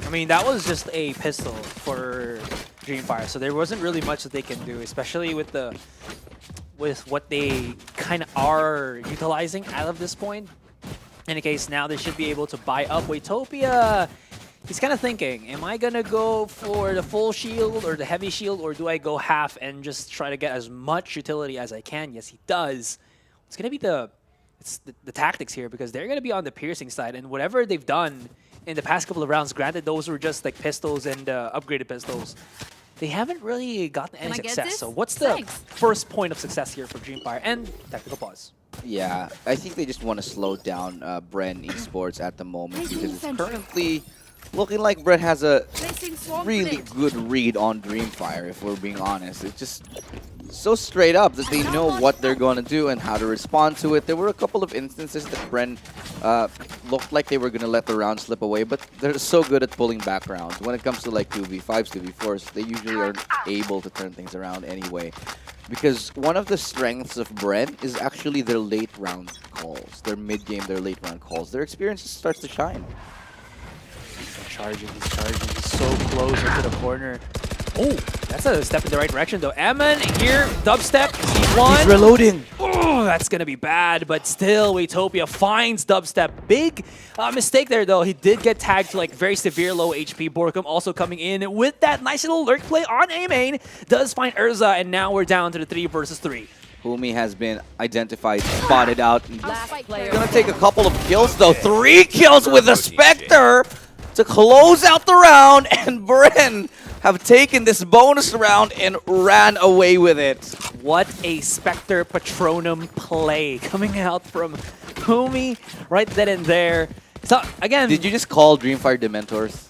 I mean, that was just a pistol for Dreamfire, so there wasn't really much that they can do, especially with what they kind of are utilizing out of this point. In any case, now they should be able to buy up Waytopia. He's kind of thinking, am I going to go for the full shield or the heavy shield, or do I go half and just try to get as much utility as I can? Yes, he does. It's going to be the tactics here because they're going to be on the piercing side, and whatever they've done in the past couple of rounds, granted those were just like pistols and upgraded pistols, they haven't really gotten any success. So what's the first point of success here for Dreamfire and Tactical Pause? Yeah, I think they just want to slow down BREN Esports at the moment because it's currently looking like BREN has a really good read on Dreamfire, if we're being honest. It's just so straight up that they know what they're going to do and how to respond to it. There were a couple of instances that BREN looked like they were going to let the round slip away, but they're so good at pulling back rounds. When it comes to like 2v5s, 2v4s, they usually are able to turn things around anyway. Because one of the strengths of BREN is actually their late round calls, their mid-game, their late round calls. Their experience starts to shine. He's charging, he's so close into the corner. Oh, that's a step in the right direction though. Eamon here, dubstep, C1. He's reloading. Oh, that's gonna be bad, but still, Waytopia finds dubstep. Big mistake there though. He did get tagged to like very severe low HP. Borkum also coming in with that nice little lurk play on A main. Does find Urza, and now we're down to the 3 versus 3. Umi has been identified, spotted out. He's gonna take a couple of kills though. 3 kills with the Spectre to close out the round, and BREN have taken this bonus round and ran away with it. What a Spectre Patronum play coming out from Umi right then and there. So again, did you just call Dreamfire Dementors?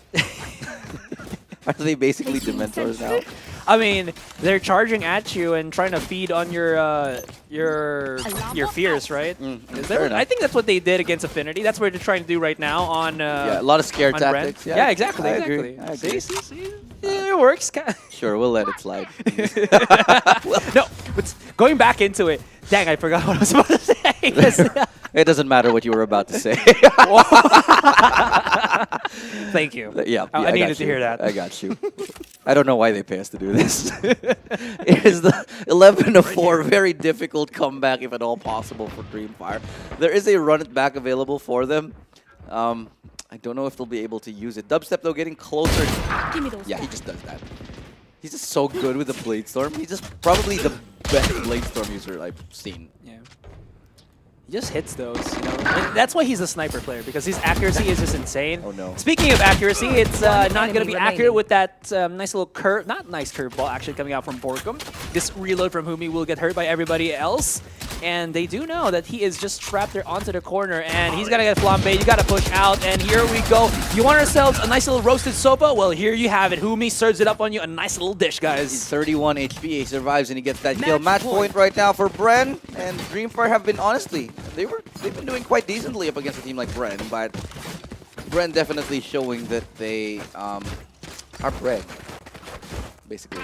Are they basically Dementors now? I mean, they're charging at you and trying to feed on your fears, right? I think that's what they did against Affinity. That's what they're trying to do right now on yeah, a lot of scare tactics. Yeah, exactly. I agree. See? It works. Sure, we'll let it slide. No, but going back into it, dang, I forgot what I was about to say. It doesn't matter what you were about to say. Thank you. Yeah, I needed to hear that. I got you. I don't know why they pay us to do this. It is the 11-4, very difficult comeback, if at all possible, for Dreamfire. There is a run it back available for them. I don't know if they'll be able to use it. Dubstep, though, getting closer. Give me those. Yeah, he just does that. He's just so good with the Blade Storm. He's just probably the best Blade Storm user I've seen. Yeah. He just hits those, you know. And that's why he's a sniper player, because his accuracy is just insane. Oh no. Speaking of accuracy, it's not going to be accurate with that nice little curve, not nice curveball actually coming out from Borkum. This reload from Umi will get hurt by everybody else. And they do know that he is just trapped there onto the corner, and he's going to get flambe. You got to push out, and here we go. You want ourselves a nice little roasted sopa? Well, here you have it. Umi serves it up on you. A nice little dish, guys. He's 31 HP. He survives, and he gets that kill. Match point right now for BREN, and Dreamfire have been, honestly, they've been doing quite decently up against a team like BREN, but BREN definitely showing that they are BREN, basically.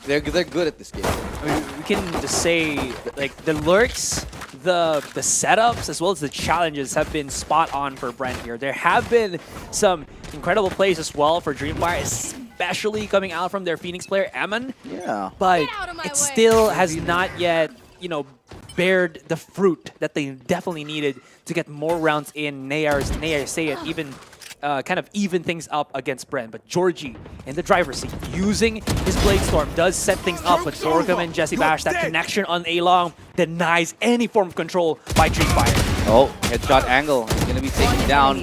They're good at this game. I mean, we can just say, like, the lurks, the setups, as well as the challenges have been spot on for BREN here. There have been some incredible plays as well for Dreamfire, especially coming out from their Phoenix player, Eman. Yeah. But Get out of my it way. still has not yet, you know, bared the fruit that they definitely needed to get more rounds in. Nayar say it, even kind of even things up against BREN. But Georgie in the driver's seat, using his Blade Storm, does set things up. But Dorgum and Jesse Bash, that connection on A-Long denies any form of control by Dreamfire. Oh, headshot angle. He's going to be taken down.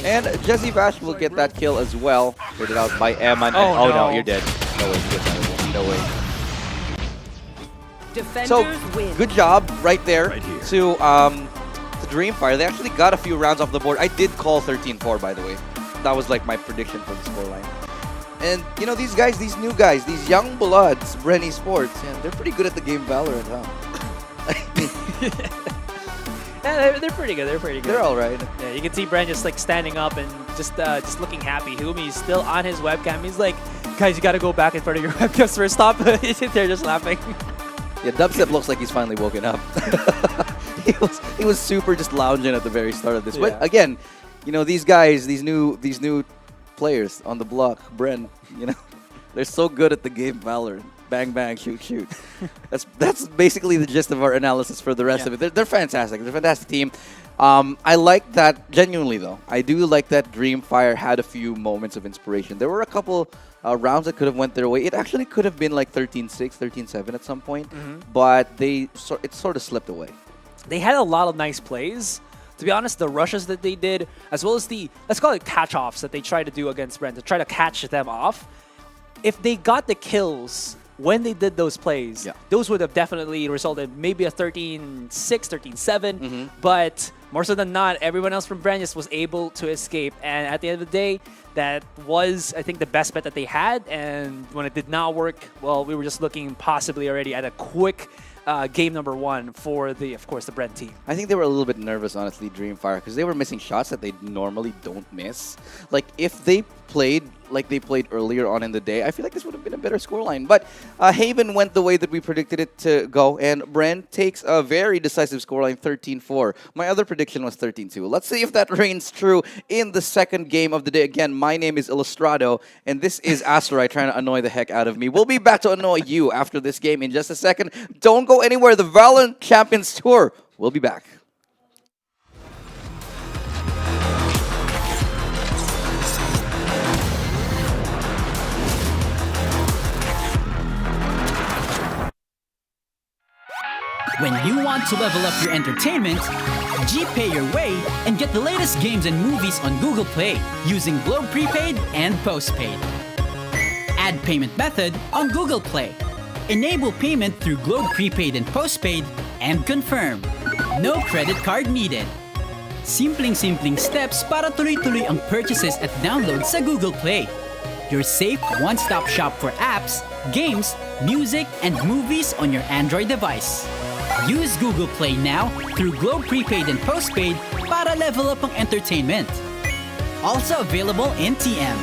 And Jesse Bash will get that kill as well. Faded out by Eman. Oh, No, no. you're dead. No way. No way. Defenders So, win. good job right there to Dreamfire. They actually got a few rounds off the board. I did call 13-4, by the way. That was like my prediction for the scoreline. And, you know, these guys, these new guys, these young bloods, BREN Esports, yeah, they're pretty good at the game Valorant, huh? Yeah, they're pretty good. They're pretty good. They're all right. Yeah, you can see BREN just like standing up and just looking happy. Humi's still on his webcam. He's like, guys, you got to go back in front of your webcams for a stop. He's there just laughing. Yeah, Dubstep looks like he's finally woken up. he was super just lounging at the very start of this. Yeah. But again, you know, these guys, these new players on the block, BREN, you know, they're so good at the game Valorant. Bang, bang, shoot, shoot. That's basically the gist of our analysis for the rest of it. They're fantastic. They're a fantastic team. I like that, genuinely though. I do like that Dreamfire had a few moments of inspiration. There were a couple rounds that could have went their way. It actually could have been like 13-6, 13-7 at some point, but it sort of slipped away. They had a lot of nice plays. To be honest, the rushes that they did, as well as the, let's call it catch-offs that they tried to do against BREN to try to catch them off, if they got the kills when they did those plays, those would have definitely resulted maybe a 13-6, 13-7, but more so than not, everyone else from BREN just was able to escape. And at the end of the day, that was, I think, the best bet that they had. And when it did not work, well, we were just looking possibly already at a quick game number 1 for the, of course, the BREN team. I think they were a little bit nervous, honestly, Dreamfire, because they were missing shots that they normally don't miss. Like, if they played like they played earlier on in the day, I feel like this would have been a better scoreline. But Haven went the way that we predicted it to go, and BREN takes a very decisive scoreline, 13-4. My other prediction was 13-2. Let's see if that reigns true in the second game of the day. Again, my name is Illustrado, and this is Asteroid trying to annoy the heck out of me. We'll be back to annoy you after this game in just a second. Don't go anywhere. The VALORANT Champions Tour. We'll be back. When you want to level up your entertainment, G-Pay your way and get the latest games and movies on Google Play using Globe Prepaid and Postpaid. Add payment method on Google Play. Enable payment through Globe Prepaid and Postpaid and confirm. No credit card needed. Simpleng steps para tuloy-tuloy ang purchases at download sa Google Play. Your safe one-stop shop for apps, games, music, and movies on your Android device. Use Google Play now through Globe Prepaid and Postpaid para level up ang entertainment. Also available in TM.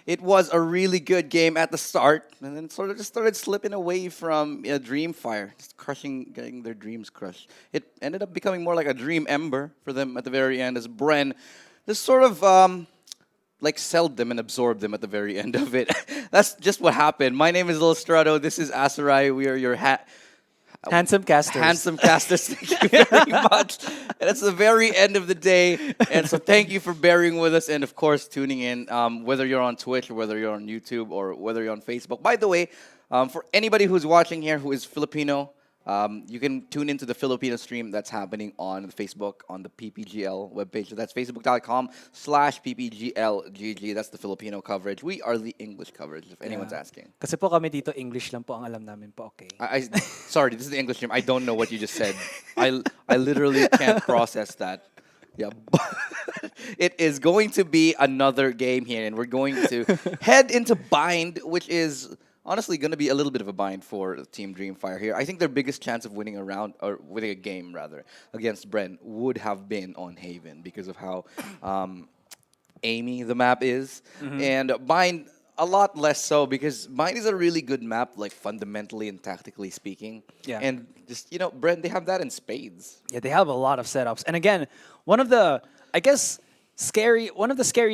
It was a really good game at the start, and then sort of just started slipping away from Dreamfire, just getting their dreams crushed. It ended up becoming more like a dream ember for them at the very end, as BREN just sort of like selled them and absorbed them at the very end of it. That's just what happened. My name is Illustrato. This is Asarai. We are your handsome casters. Handsome casters. Thank you very much. And it's the very end of the day. And so thank you for bearing with us and, of course, tuning in, whether you're on Twitch or whether you're on YouTube or whether you're on Facebook. By the way, for anybody who's watching here who is Filipino, you can tune into the Filipino stream that's happening on Facebook, on the PPGL webpage. So that's facebook.com/PPGLGG. That's the Filipino coverage. We are the English coverage, if anyone's asking. Kasi po kami dito, English lang po ang alam namin po, okay? Sorry, this is the English stream. I don't know what you just said. I literally can't process that. Yeah. It is going to be another game here, and we're going to head into Bind, which is honestly going to be a little bit of a bind for Team Dreamfire here. I think their biggest chance of winning a round, or winning a game rather, against BREN would have been on Haven because of how aimy the map is. And Bind, a lot less so, because Bind is a really good map, like fundamentally and tactically speaking. Yeah. And just, you know, BREN, they have that in spades. Yeah, they have a lot of setups. And again, one of the scary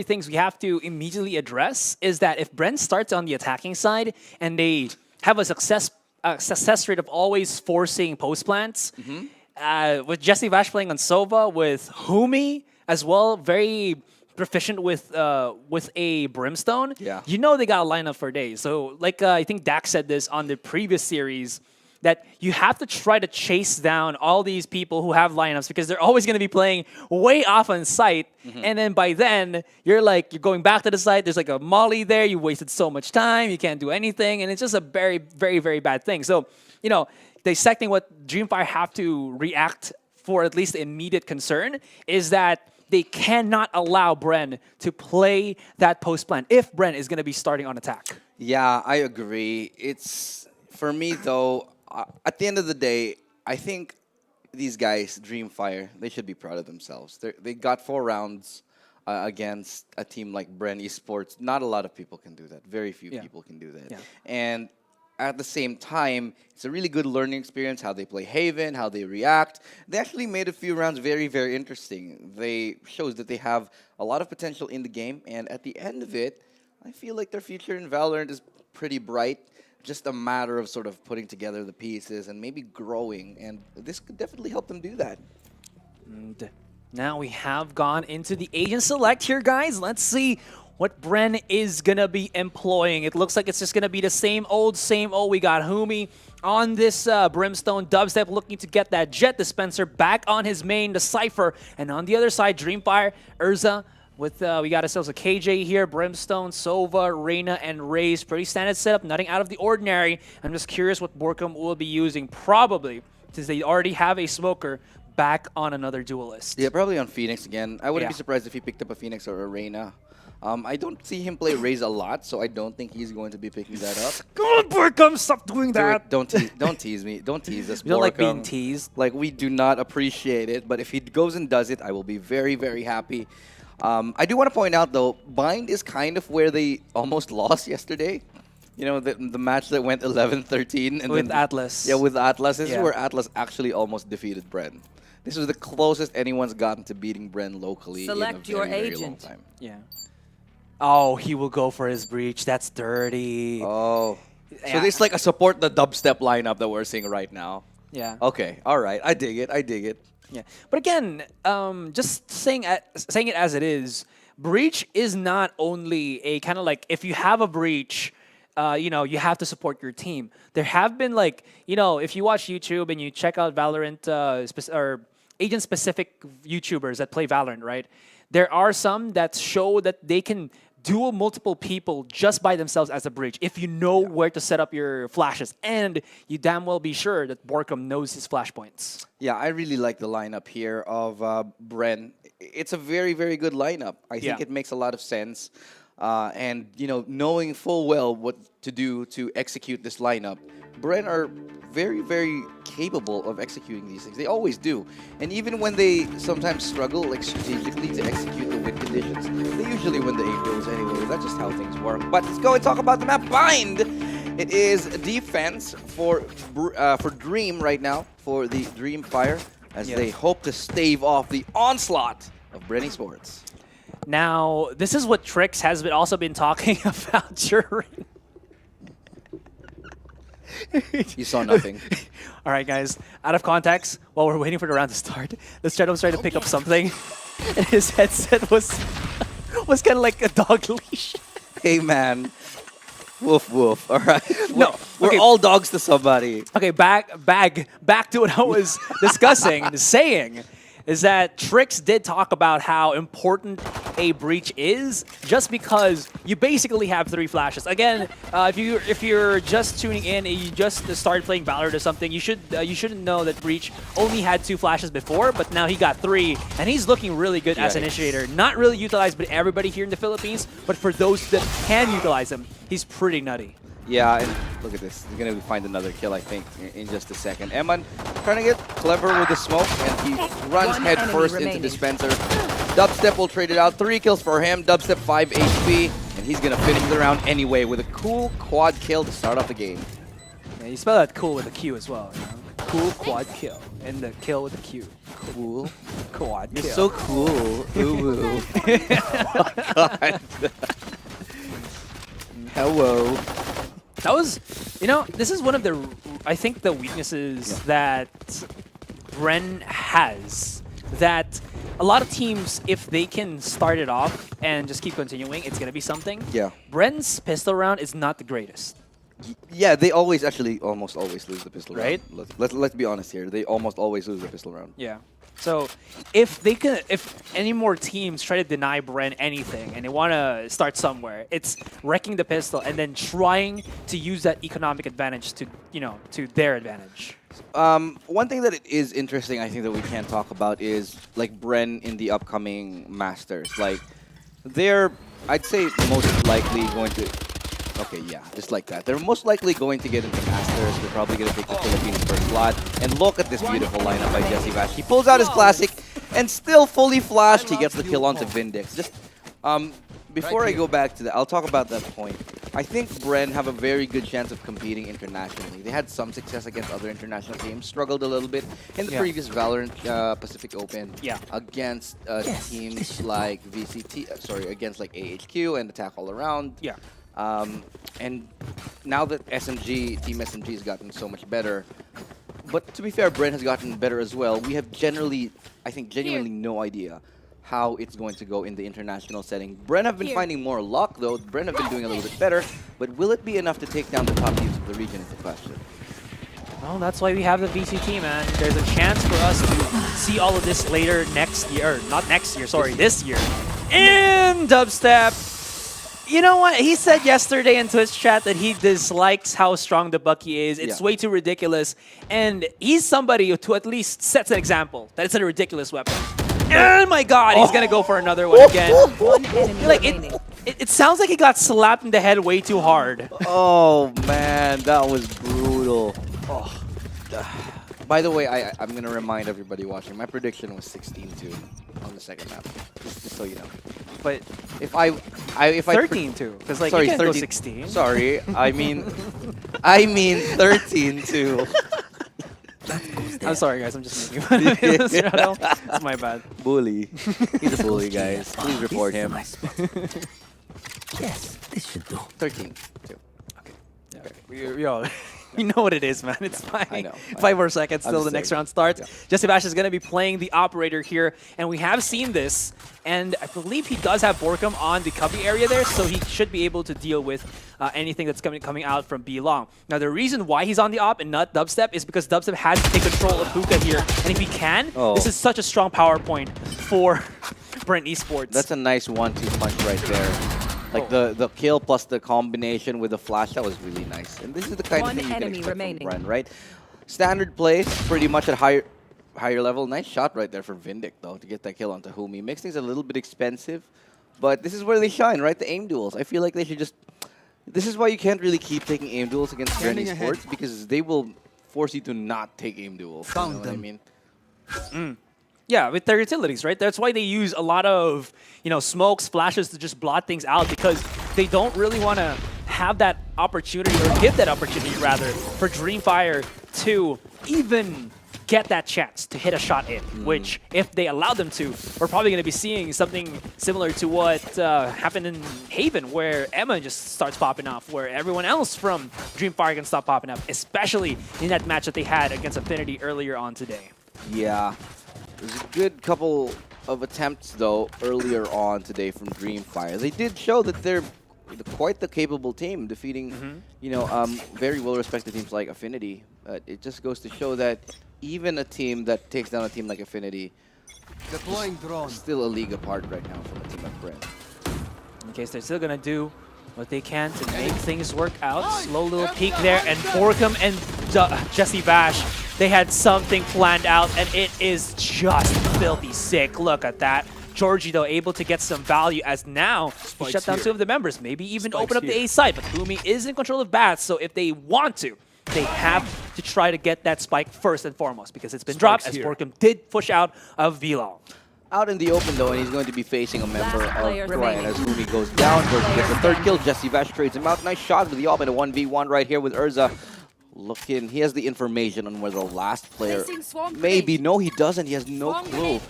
things we have to immediately address is that if BREN starts on the attacking side and they have a success rate of always forcing post plants, with Jesse Vash playing on Sova, with Humi as well, very proficient with a Brimstone, you know they got a lineup for days. So like I think Dak said this on the previous series, that you have to try to chase down all these people who have lineups because they're always going to be playing way off on site. And then by then, you're going back to the site. There's like a molly there. You wasted so much time. You can't do anything. And it's just a very, very, very bad thing. So, you know, dissecting what Dreamfire have to react for at least immediate concern is that they cannot allow BREN to play that post plan if BREN is going to be starting on attack. Yeah, I agree. It's, for me though, at the end of the day, I think these guys, Dreamfire, they should be proud of themselves. They got 4 rounds against a team like BREN Esports. Not a lot of people can do that. Very few people can do that. And at the same time, it's a really good learning experience, how they play Haven, how they react. They actually made a few rounds very, very interesting. They shows that they have a lot of potential in the game. And at the end of it, I feel like their future in Valorant is pretty bright. Just a matter of sort of putting together the pieces and maybe growing, and this could definitely help them do that. And now we have gone into the agent select here, guys. Let's see what BREN is going to be employing. It looks like it's just going to be the same old, same old. We got Humi on this Brimstone. Dubstep looking to get that Jet Dispenser back on his main, the Cypher. And on the other side, Dreamfire, Urza, with we got ourselves a KJ here, Brimstone, Sova, Reyna, and Raze. Pretty standard setup, nothing out of the ordinary. I'm just curious what Borkum will be using, probably, since they already have a smoker back on another duelist. Yeah, probably on Phoenix again. I wouldn't be surprised if he picked up a Phoenix or a Reyna. I don't see him play Raze a lot, so I don't think he's going to be picking that up. Come on, Borkum, stop doing that. Don't tease me. Don't tease us, We don't like being Borkum. teased. Like, we do not appreciate it, but if he goes and does it, I will be very, very happy. I do want to point out, though, Bind is kind of where they almost lost yesterday. You know, the match that went 11-13. And With then, Atlas. Yeah, with Atlas. This is where Atlas actually almost defeated BREN. This was the closest anyone's gotten to beating BREN locally Select in a very, your very agent. long time. Yeah. Oh, he will go for his breach. That's dirty. Oh. So it's like a support the dubstep lineup that we're seeing right now. Yeah. Okay. All right. I dig it. I dig it. Yeah, but again, just saying it as it is, breach is not only a kind of like, if you have a breach, you know, you have to support your team. There have been, like, you know, if you watch YouTube and you check out Valorant or agent-specific YouTubers that play Valorant, right? There are some that show that they can duel multiple people just by themselves as a breach if you know where to set up your flashes, and you damn well be sure that Borkum knows his flashpoints. Yeah, I really like the lineup here of BREN. It's a very, very good lineup. I think it makes a lot of sense. And, you know, knowing full well what to do to execute this lineup, BREN are very, very capable of executing these things. They always do. And even when they sometimes struggle, like, strategically to execute the win conditions, they usually win the 8 duels anyway. That's just how things work. But let's go and talk about the map. Bind! It is defense for Dream right now, for the Dreamfire, as they hope to stave off the onslaught of BREN Esports. Now, this is what Trix has also been talking about during... You saw nothing. All right, guys. Out of context, while we're waiting for the round to start, the Stratum was trying to pick up something, and his headset was kind of like a dog leash. Hey, man. Woof, woof. All right. No, we're all dogs to somebody. Okay, back to what I was discussing, saying is that Trix did talk about how important a breach is, just because you basically have 3 flashes. Again, if you're just tuning in and you just started playing Valorant or something, you shouldn't know that breach only had 2 flashes before, but now he got 3, and he's looking really good as initiator. Not really utilized by everybody here in the Philippines, but for those that can utilize him, he's pretty nutty. Yeah, and look at this. He's going to find another kill, I think, in just a second. Eman trying to get clever with the smoke, and he runs head first into Dispenser. Dubstep will trade it out. 3 kills for him. Dubstep 5 HP, and he's going to finish the round anyway with a cool quad kill to start off the game. Yeah, you spell that cool with a Q as well. You know? Cool quad kill, and the kill with a Q. Cool quad kill. You're so cool. Ooh. Oh, God. Hello. That was, this is one of the, I think, the weaknesses that BREN has. That a lot of teams, if they can start it off and just keep continuing, it's going to be something. Yeah. BREN's pistol round is not the greatest. Yeah, they almost always lose the pistol right? round. Let's be honest here. They almost always lose the pistol round. Yeah. So if any more teams try to deny BREN anything and they want to start somewhere, it's wrecking the pistol and then trying to use that economic advantage to their advantage. One thing that is interesting, I think, that we can talk about is like BREN in the upcoming Masters. Like they're, I'd say, most likely going to. Okay, yeah, just like that. They're most likely going to get into Masters. They're probably going to take the Philippines first slot. And look at this beautiful lineup by Jesse Bash. He pulls out his classic and still fully flashed. He gets the kill onto Vindex. Just before I go back to that, I'll talk about that point. I think BREN have a very good chance of competing internationally. They had some success against other international teams, struggled a little bit in the previous Valorant Pacific Open against teams like VCT, against like AHQ and Attack All Around. Yeah. And now that Team SMG has gotten so much better, but to be fair, BREN has gotten better as well. We have genuinely no idea how it's going to go in the international setting. BREN have been finding more luck, though. BREN have been doing a little bit better, but will it be enough to take down the top teams of the region is the question. Well, that's why we have the VCT, man. There's a chance for us to see all of this later next year. Or not next year, sorry, this year. In Dubstep! You know what? He said yesterday in Twitch chat that he dislikes how strong the Bucky is. It's way too ridiculous. And he's somebody who at least sets an example that it's a ridiculous weapon. Oh my god, he's going to go for another one again. It sounds like he got slapped in the head way too hard. Oh, man, that was brutal. Oh. By the way, I'm going to remind everybody watching, my prediction was 16-2 on the second map, just so you know. But if I 13-2, because like you can't go 16. Sorry, I mean 13-2. I'm sorry, guys. I'm just making fun of you. It's my bad. Bully. He's a bully, guys. Please report him. Yes, this should do. 13-2. Okay. Yo, you know what it is, man. It's fine. I know. 5 more seconds till the next round starts. Yeah. Jesse Bash is going to be playing the operator here, and we have seen this. And I believe he does have Borkum on the cubby area there, so he should be able to deal with anything that's coming out from B long. Now, the reason why he's on the op and not Dubstep is because Dubstep has to take control of Hookah here. And if he can, this is such a strong power point for BREN Esports. That's a nice 1-2 punch right there. Like the kill plus the combination with the flash, that was really nice. And this is the kind of thing you can expect from BREN, right? Standard plays, pretty much at higher level. Nice shot right there for Vindic, though, to get that kill onto Humi. Makes things a little bit expensive, but this is where they shine, right? The aim duels. I feel like they should just... This is why you can't really keep taking aim duels against BREN Esports, because they will force you to not take aim duels. You know what I mean? Yeah, with their utilities, right? That's why they use a lot of, smokes, flashes to just blot things out because they don't really want to have that opportunity or give that opportunity, rather, for Dreamfire to even get that chance to hit a shot in, which if they allow them to, we're probably going to be seeing something similar to what happened in Haven, where Emma just starts popping off, where everyone else from Dreamfire can stop popping up, especially in that match that they had against Affinity earlier on today. Yeah. There's a good couple of attempts, though, earlier on today from Dreamfire. They did show that they're quite the capable team, defeating, very well-respected teams like Affinity. It just goes to show that even a team that takes down a team like Affinity Deploying drone. still a league apart right now from a team like BREN. In case they're still going to do what they can to make things work out. Slow little peek there, and Borkum and Jesse Bash, they had something planned out, and it is just filthy sick. Look at that. Georgie, though, able to get some value as now he shut down 2 of the members. Maybe even open up the A side, but Boomy is in control of Bats, so if they want to, they have to try to get that spike first and foremost because it's been dropped as Borkum did push out of VLOL. Out in the open, though, and he's going to be facing a member of BREN as Boomy goes down. Georgie gets the 3rd kill. Jesse Vash trades him out. Nice shot with the op in a 1v1 right here with Urza. Looking, he has the information on where the last player maybe. No, he doesn't. He has no clue.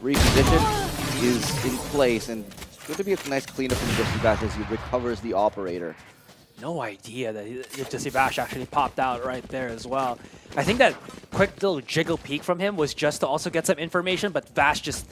Reposition is in place, and it's going to be a nice cleanup from Jesse Bash as he recovers the operator. No idea that Jesse Bash actually popped out right there as well. I think that quick little jiggle peek from him was just to also get some information, but Bash just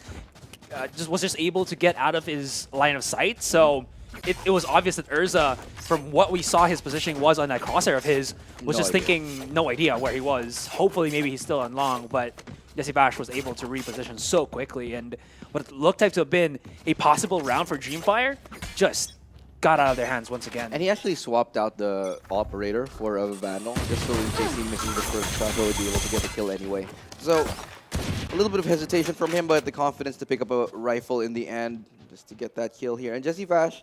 was able to get out of his line of sight. So it was obvious that Urza, from what we saw his positioning was on that crosshair of his, was just thinking no idea where he was. Hopefully maybe he's still on long, but Jesse Bash was able to reposition so quickly, and what looked like to have been a possible round for Dreamfire just got out of their hands once again. And he actually swapped out the operator for a Vandal, just so in case he missing the first shot, he would be able to get the kill anyway. So, a little bit of hesitation from him, but the confidence to pick up a rifle in the end, just to get that kill here. And Jesse Vash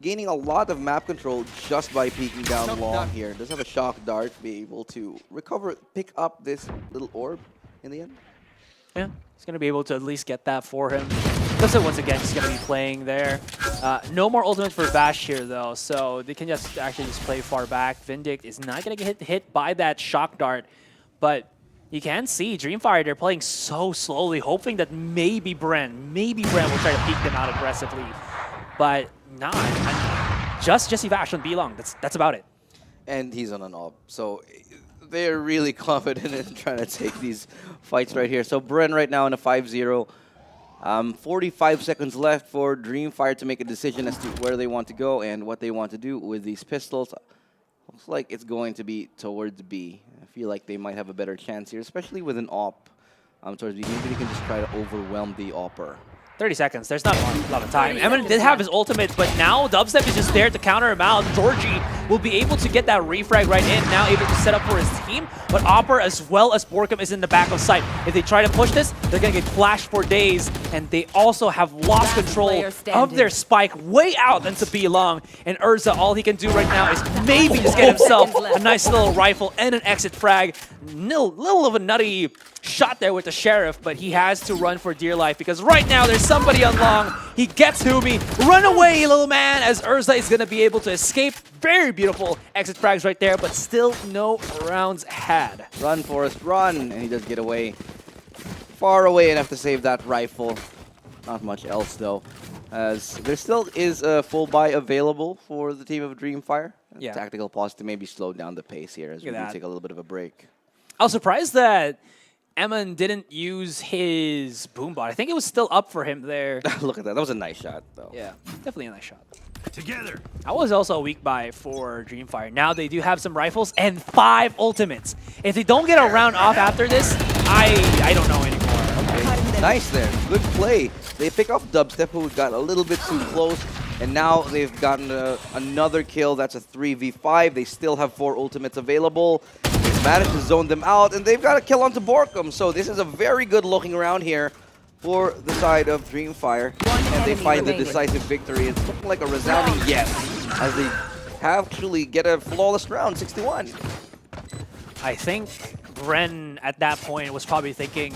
gaining a lot of map control just by peeking down long here. Does have a shock dart, be able to recover, pick up this little orb in the end. Yeah, he's going to be able to at least get that for him. Looks like once again he's going to be playing there. No more ultimate for Bash here though, so they can just actually just play far back. Vindict is not going to get hit by that shock dart, but you can see Dreamfire, they're playing so slowly, hoping that maybe BREN will try to peek them out aggressively. But not. Just Jesse Vash on B-Long. That's about it. And he's on an op, so they're really confident in trying to take these fights right here. So BREN right now in a 5-0. 45 seconds left for Dreamfire to make a decision as to where they want to go and what they want to do with these pistols. Looks like it's going to be towards B. I feel like they might have a better chance here, especially with an op towards B. Maybe they can just try to overwhelm the opper. 30 seconds. There's not a lot of time. Emin did have his ultimate, but now Dubstep is just there to counter him out. Georgie will be able to get that refrag right in, now able to set up for his team. But Opper as well as Borkum is in the back of sight. If they try to push this, they're going to get flashed for days. And they also have lost control of their spike way out into B-Long. And Urza, all he can do right now is maybe just get himself a nice little rifle and an exit frag. Little of a nutty shot there with the Sheriff, but he has to run for dear life because right now there's somebody on long. He gets Humi. Run away, little man, as Urza is going to be able to escape. Very beautiful exit frags right there, but still no rounds had. Run, Forrest, run! And he does get away. Far away enough to save that rifle. Not much else, though, as there still is a full buy available for the team of Dreamfire. Yeah. Tactical pause to maybe slow down the pace here as we do take a little bit of a break. I was surprised that Emin didn't use his boombot. I think it was still up for him there. Look at that. That was a nice shot, though. Yeah, definitely a nice shot. Together. That was also a weak buy for Dreamfire. Now they do have some rifles and 5 ultimates. If they don't get a round off after this, I don't know anymore. Okay. Nice there. Good play. They pick off Dubstep, who got a little bit too close. And now they've gotten another kill. That's a 3v5. They still have 4 ultimates available. They've managed to zone them out, and they've got a kill onto Borkum. So this is a very good looking round here for the side of Dreamfire. And they find the decisive victory. It's looking like a resounding yes, as they actually get a flawless round, 61. I think BREN at that point was probably thinking,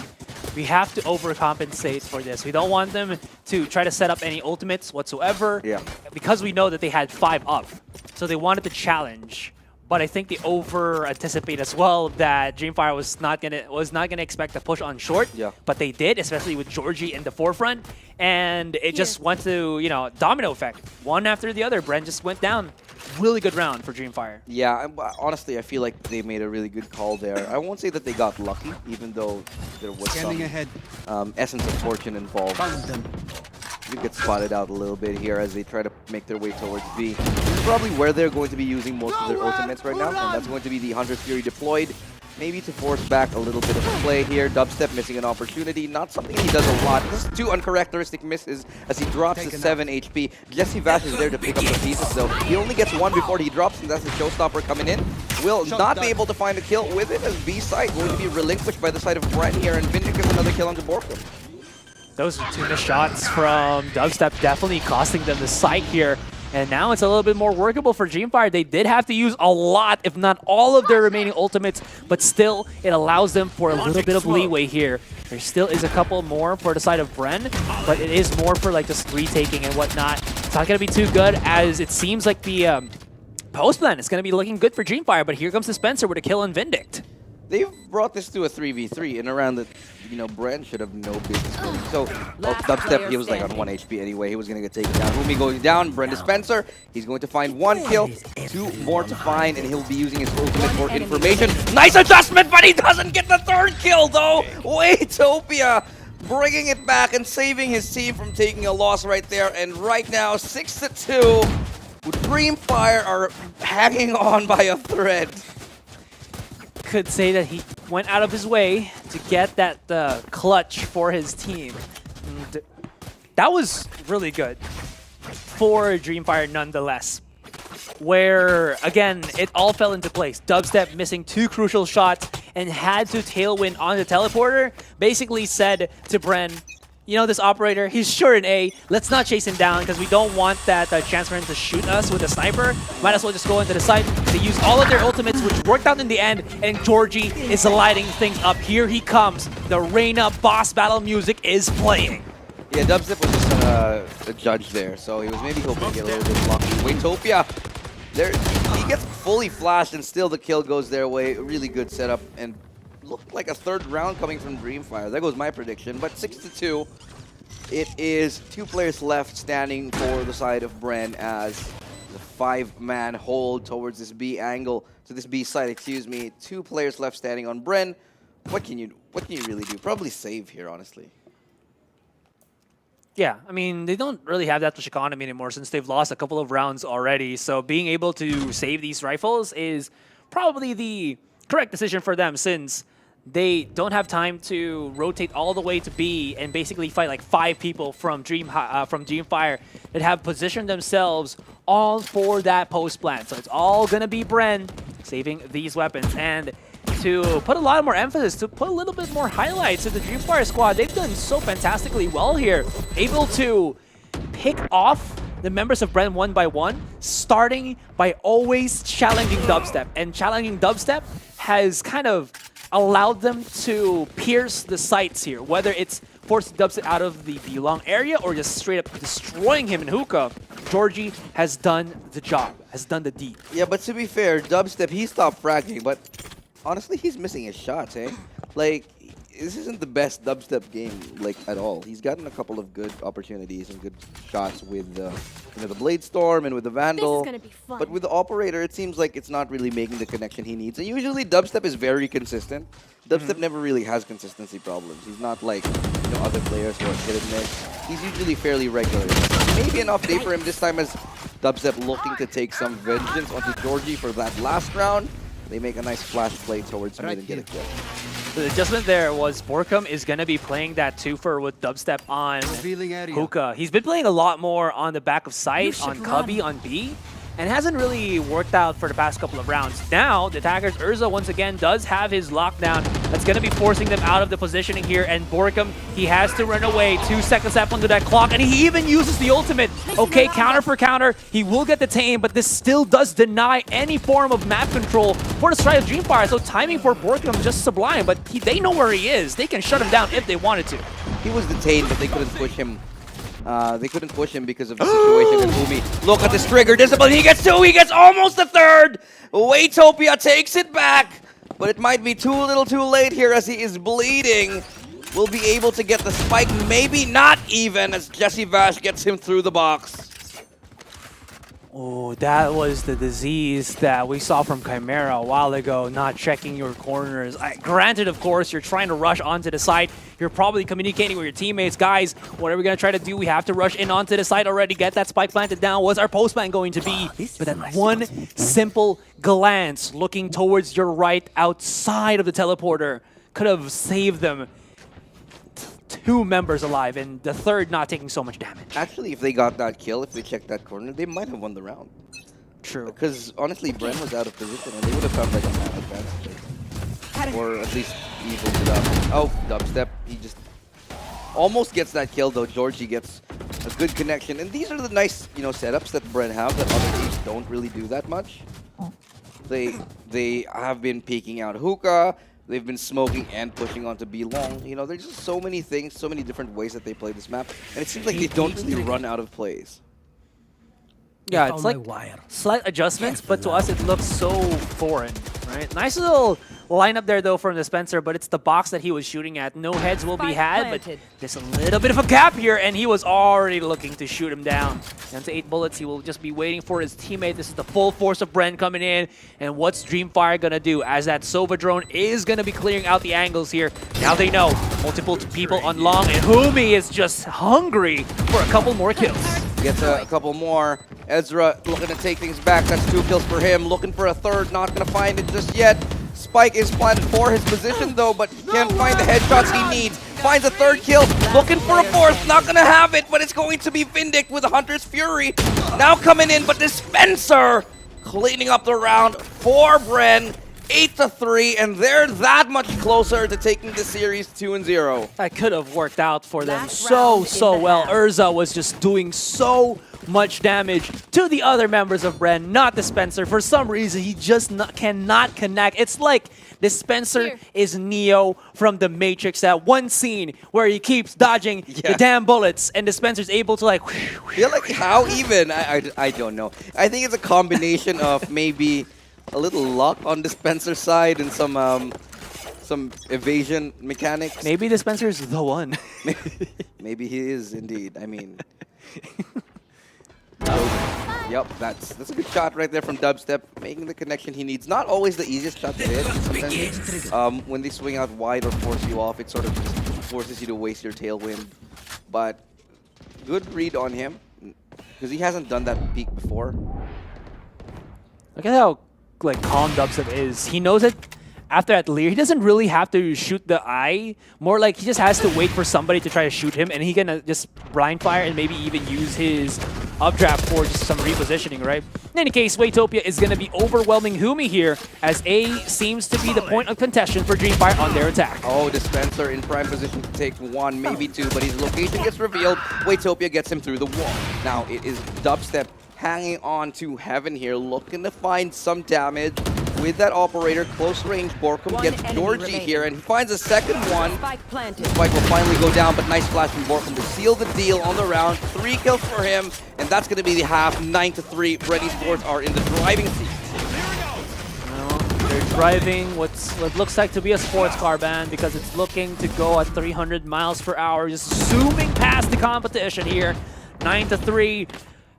we have to overcompensate for this. We don't want them to try to set up any ultimates whatsoever. Yeah. Because we know that they had 5 up. So they wanted to challenge. But I think they over anticipate as well that Dreamfire was not gonna expect to push on short. Yeah. But they did, especially with Georgie in the forefront. And it just went to, you know, domino effect. One after the other. BREN just went down. Really good round for Dreamfire. Yeah, honestly, I feel like they made a really good call there. I won't say that they got lucky, even though there was Scanning ahead. some essence of fortune involved. Found them. You get spotted out a little bit here as they try to make their way towards B. This is probably where they're going to be using most of their ultimates right now, and that's going to be the Hunter's Fury deployed. Maybe to force back a little bit of play here. Dubstep missing an opportunity. Not something he does a lot. Just 2 uncharacteristic misses as he drops to 7 HP. Jesse Vash is there to pick up the pieces, though. He only gets 1 before he drops, and that's the showstopper coming in. Will not be able to find a kill with it as B side going to be relinquished by the side of BREN here, and Vindic gets another kill onto Borkum. Those 2 missed shots from Dubstep definitely costing them the site here. And now it's a little bit more workable for Dreamfire. They did have to use a lot, if not all of their remaining ultimates, but still it allows them for a little bit of leeway here. There still is a couple more for the side of BREN, but it is more for like just retaking and whatnot. It's not going to be too good as it seems like the post plan is going to be looking good for Dreamfire, but here comes the Spencer with a kill on Vindict. They've brought this to a 3v3 in a round that, you know, BREN should have no business winning. So, Dubstep, he was like on 1 HP anyway. He was going to get taken down. Humi going down. BREN Dispenser, he's going to find 1 kill, 2 more to find, and he'll be using his ultimate for information. Nice adjustment, but he doesn't get the 3rd kill, though. Waytopia bringing it back and saving his team from taking a loss right there. And right now, 6-2, Dreamfire are hanging on by a thread. Could say that he went out of his way to get that clutch for his team. And that was really good for Dreamfire nonetheless. Where, again, it all fell into place. Dubstep missing 2 crucial shots and had to tailwind on the teleporter. Basically said to BREN, you know, this operator, he's sure in A. Let's not chase him down because we don't want that chance for him to shoot us with a sniper. Might as well just go into the site. They use all of their ultimates, which worked out in the end, and Georgie is lighting things up. Here he comes. The Reina boss battle music is playing. Yeah, Dubstep was just a judge there, so he was maybe hoping to get a little bit lucky. Waytopia, he gets fully flashed, and still the kill goes their way. Really good setup, and looked like a 3rd round coming from Dreamfire. There goes my prediction, but 6-2. It is 2 players left standing for the side of BREN as the 5-man hold towards this B angle, to this B side, excuse me. 2 players left standing on BREN. What can you really do? Probably save here, honestly. Yeah, I mean, they don't really have that much economy anymore since they've lost a couple of rounds already. So being able to save these rifles is probably the correct decision for them since they don't have time to rotate all the way to B and basically fight like 5 people from Dreamfire that have positioned themselves all for that post plan. So it's all gonna be BREN saving these weapons. And to put a lot more emphasis, to put a little bit more highlights to the Dreamfire squad, they've done so fantastically well here. Able to pick off the members of BREN 1 by 1, starting by always challenging Dubstep. And challenging Dubstep has kind of allowed them to pierce the sights here, whether it's forcing Dubstep out of the belong area or just straight up destroying him in hookah. Georgie has done the job, has done the deed. Yeah, but to be fair, Dubstep, he stopped fragging, but honestly, he's missing his shots, eh? Like, this isn't the best Dubstep game, like, at all. He's gotten a couple of good opportunities and good shots with the Blade Storm and with the Vandal. This is gonna be fun. But with the Operator, it seems like it's not really making the connection he needs. And usually, Dubstep is very consistent. Dubstep never really has consistency problems. He's not like, you know, other players who are hit and miss. He's usually fairly regular. Maybe an off day for him this time as Dubstep looking to take some vengeance onto Georgie for that last round. They make a nice flash play towards mid and get a kill. The adjustment there was Borkum is going to be playing that twofer with Dubstep on Hookah. He's been playing a lot more on the back of sight, on Cubby, on B. and hasn't really worked out for the past couple of rounds. Now, the attackers, Urza once again does have his lockdown. That's going to be forcing them out of the positioning here, and Borkum, he has to run away. 2 seconds left onto that clock, and he even uses the ultimate. Okay, counter for counter, he will get the tame, but this still does deny any form of map control for the stride of Dreamfire, so timing for Borkum is just sublime, but they know where he is. They can shut him down if they wanted to. He was detained, but they couldn't push him. They couldn't push him because of the situation with Umi. Look at this trigger discipline. He gets 2. He gets almost the 3rd. Waitopia takes it back, but it might be too little too late here as he is bleeding. Will be able to get the spike, maybe not even, as Jesse Vash gets him through the box. Oh, that was the disease that we saw from Chimera a while ago, not checking your corners. Granted, of course, you're trying to rush onto the site. You're probably communicating with your teammates. Guys, what are we going to try to do? We have to rush in onto the site already, get that spike planted down. What's our postman going to be? But that one simple glance looking towards your right outside of the teleporter could have saved them 2 members alive, and the 3rd not taking so much damage. Actually, if they got that kill, if they checked that corner, they might have won the round. True. Because honestly, BREN was out of position, and they would have found like a man advantage. Or at least evened it up. Oh, dubstep. He just almost gets that kill, though. Georgie gets a good connection. And these are the nice, setups that BREN have that other teams don't really do that much. They have been peeking out hookah. They've been smoking and pushing onto B long. There's just so many things, so many different ways that they play this map. And it seems like they don't really run out of plays. Yeah, it's like slight adjustments, but to us it looks so foreign, right? Nice little lineup there, though, from the Spencer, but it's the box that he was shooting at. No heads will be had, but there's a little bit of a gap here, and he was already looking to shoot him down. Down to 8 bullets, he will just be waiting for his teammate. This is the full force of BREN coming in, and what's Dreamfire gonna do? As that Sova drone is gonna be clearing out the angles here. Now they know, multiple people on long, and Humi is just hungry for a couple more kills. Gets a couple more. Ezra looking to take things back. That's 2 kills for him. Looking for a 3rd. Not going to find it just yet. Spike is planted for his position, though, but can't find the headshots he needs. Finds a 3rd kill. Looking for a 4th. Not going to have it, but it's going to be Vindic with the Hunter's Fury. Now coming in, but Dispenser cleaning up the round for BREN. 8-3, and they're that much closer to taking the series 2-0. That could have worked out for them so well. Urza was just doing so much damage to the other members of BREN, not Dispenser. For some reason, he just cannot connect. It's like Dispenser is Neo from The Matrix. That one scene where he keeps dodging the damn bullets, and Dispenser's able to Yeah, like how even? I don't know. I think it's a combination of maybe a little luck on Dispenser's side and some evasion mechanics. Maybe Dispenser's the one. Maybe he is indeed. I mean, yep, that's a good shot right there from Dubstep, making the connection he needs. Not always the easiest shot to hit. Sometimes when they swing out wide or force you off, it sort of just forces you to waste your tailwind. But good read on him because he hasn't done that peak before. Look at how calm Dubstep is. He knows that after that leer, he doesn't really have to shoot the eye. More like he just has to wait for somebody to try to shoot him, and he can just blind fire and maybe even use his updraft for just some repositioning, right? In any case, Waitopia is going to be overwhelming Humi here, as A seems to be the point of contention for Dreamfire on their attack. Oh, Dispenser in prime position to take 1, maybe 2, but his location gets revealed. Waitopia gets him through the wall. Now it is Dubstep hanging on to heaven here, looking to find some damage with that operator. Close range, Borkum gets Georgie here, and he finds a 2nd one. Spike will finally go down, but nice flash from Borkum to seal the deal on the round. 3 kills for him, and that's going to be the half. 9-3. BREN Esports are in the driving seat. Well, they're driving what looks like to be a sports car band, because it's looking to go at 300 miles per hour, just zooming past the competition here. 9-3.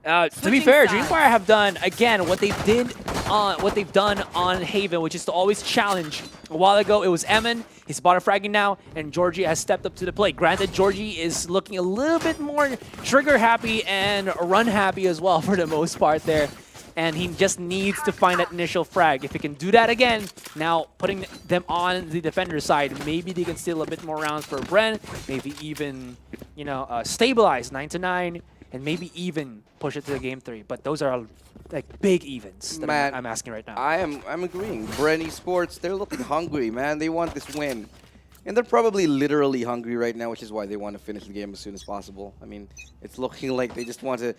To be fair, Dreamfire have done again what they've done on Haven, which is to always challenge. A while ago, it was Emin. He's bottom fragging now, and Georgie has stepped up to the plate. Granted, Georgie is looking a little bit more trigger happy and run happy as well for the most part there. And he just needs to find that initial frag. If he can do that again, now putting them on the defender side, maybe they can steal a bit more rounds for BREN. Maybe even, stabilize 9-9. and maybe even push it to the game 3. But those are like big events that Man, I'm asking right now. I'm agreeing. BREN Esports, they're looking hungry, man. They want this win. And they're probably literally hungry right now, which is why they want to finish the game as soon as possible. I mean, it's looking like they just want to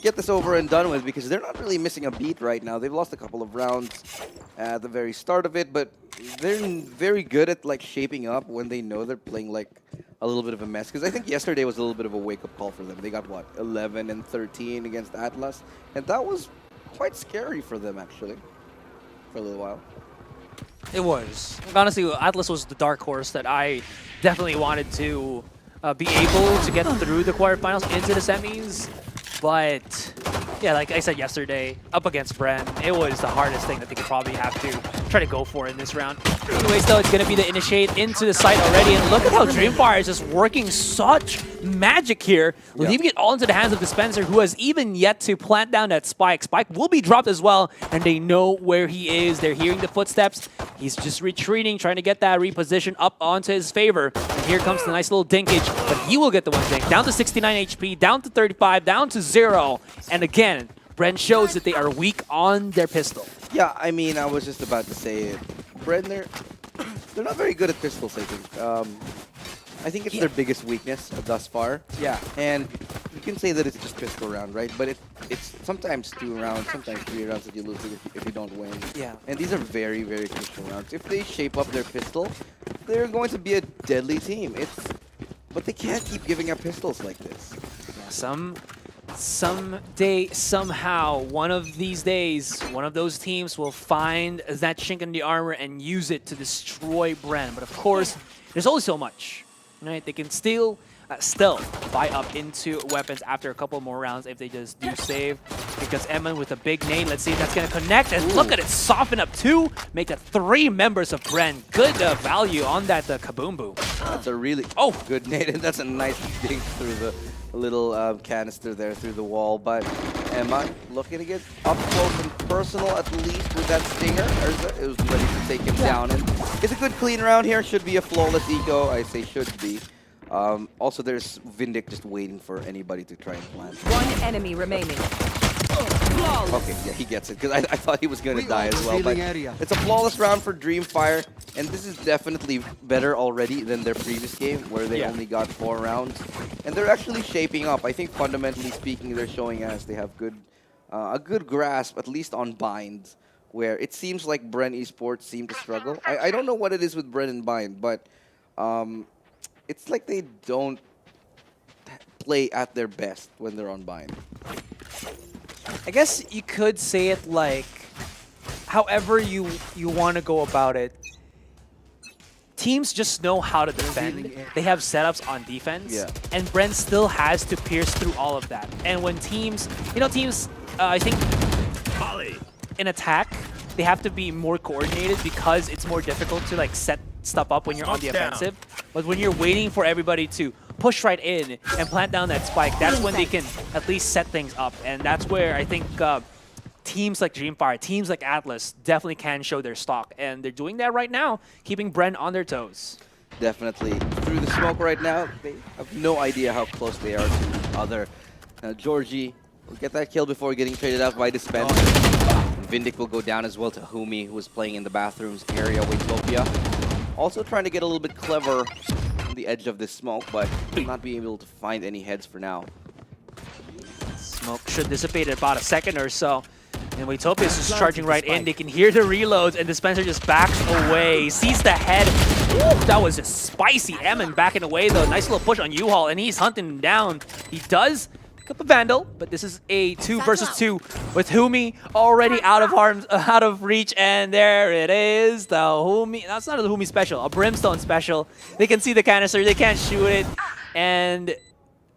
get this over and done with because they're not really missing a beat right now. They've lost a couple of rounds at the very start of it, but they're very good at like shaping up when they know they're playing like a little bit of a mess. Because I think yesterday was a little bit of a wake-up call for them. They got, what, 11 and 13 against Atlas? And that was quite scary for them, actually, for a little while. It was. Honestly, Atlas was the dark horse that I definitely wanted to be able to get through the quarterfinals into the semis. But yeah, like I said yesterday, up against BREN, it was the hardest thing that they could probably have to try to go for in this round. Anyways, though, it's going to be the initiate into the site already. And look at how Dreamfire is just working such magic here, leaving it all into the hands of Dispenser, who has even yet to plant down that Spike. Spike will be dropped as well, and they know where he is. They're hearing the footsteps. He's just retreating, trying to get that reposition up onto his favor. And here comes the nice little dinkage, but he will get the one dink. Down to 69 HP, down to 35, down to 0. And again, BREN shows that they are weak on their pistol. Yeah, I mean, I was just about to say it. BREN, they're not very good at pistols, I think. I think it's their biggest weakness thus far. Yeah. And you can say that it's just pistol round, right? But it's sometimes 2 rounds, sometimes 3 rounds that you lose if you don't win. Yeah. And these are very, very crucial rounds. If they shape up their pistol, they're going to be a deadly team. But they can't keep giving up pistols like this. Yeah, someday, somehow, one of these days, one of those teams will find that chink in the armor and use it to destroy BREN. But of course, there's only so much. Right? They can still buy up into weapons after a couple more rounds if they just do save. Because Eman with a big nade, let's see if that's going to connect. And look at it, soften up 2, make that 3 members of BREN. Good value on that Kaboom Boom. That's a really good nade, and that's a nice dink through the little canister there through the wall. But Emma looking to get up close and personal at least with that stinger. It was ready to take him down. And it's a good clean round here. Should be a flawless eco. I say should be. Also, there's Vindic just waiting for anybody to try and plant. One enemy remaining. Okay, yeah, he gets it, because I thought he was going to die as well. But it's a flawless round for Dreamfire, and this is definitely better already than their previous game, where they only got 4 rounds. And they're actually shaping up. I think fundamentally speaking, they're showing us they have a good grasp, at least on Bind, where it seems like BREN Esports seem to struggle. I don't know what it is with BREN and Bind, but it's like they don't play at their best when they're on Bind. I guess you could say it like, however you want to go about it. Teams just know how to defend. They have setups on defense, and BREN still has to pierce through all of that. And when teams, I think in attack, they have to be more coordinated because it's more difficult to like set stuff up when you're on the offensive. But when you're waiting for everybody to push right in and plant down that spike, that's when they can at least set things up. And that's where I think teams like Dreamfire, teams like Atlas definitely can show their stock. And they're doing that right now, keeping BREN on their toes. Definitely. Through the smoke right now, they have no idea how close they are to each other. Georgie will get that kill before getting traded out by Dispenser. Vindic will go down as well to Humi, who was playing in the bathrooms area, Watopia. Also trying to get a little bit clever on the edge of this smoke, but not being able to find any heads for now. Smoke should dissipate in about a second or so. And Watopia is just charging right in. They can hear the reloads, and Dispenser just backs away. Sees the head. Ooh, that was just spicy. Eman backing away, though. Nice little push on U-Haul, and he's hunting him down. He does pick up a Vandal, but this is a 2 versus 2 with Humi already out of reach, and there it is. The Humi, that's not a Humi special, a Brimstone special. They can see the canister, they can't shoot it, and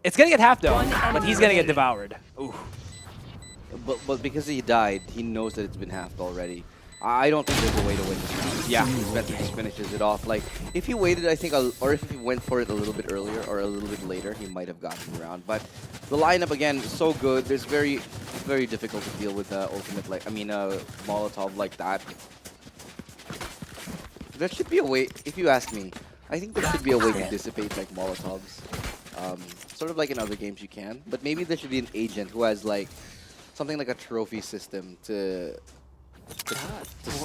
it's gonna get half though, but he's gonna get devoured. Ooh. But because he died, he knows that it's been halved already. I don't think there's a way to win this round. Yeah, Spencer just finishes it off. Like, if he waited, I think, or if he went for it a little bit earlier or a little bit later, he might have gotten the round. But the lineup, again, is so good. There's very, very difficult to deal with ultimate, Molotov like that. There should be a way, if you ask me, I think there should be a way to dissipate, like, Molotovs. sort of like in other games you can, but maybe there should be an agent who has like something like a trophy system to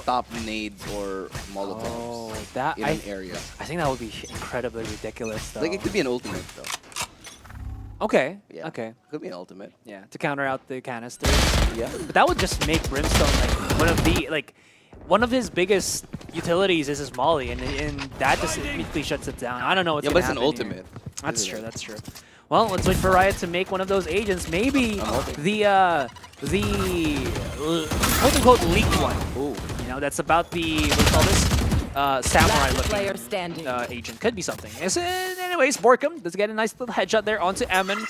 stop nades or molotovs in an area. I think that would be incredibly ridiculous, though. Like it could be an ultimate though. Okay. Yeah. Okay. Could be an ultimate. Yeah, to counter out the canisters. Yeah. But that would just make Brimstone like one of his biggest utilities is his molly, and that just immediately shuts it down. I don't know what's Yeah, gonna but it's an happen ultimate. here. That's true. That's true. Well, let's wait for Riot to make one of those agents. Maybe the quote unquote leaked one. Ooh. You know, that's about the what do you call this? Samurai player looking standing. agent. Could be something. Anyways, Borkum does get a nice little headshot there onto Ammon.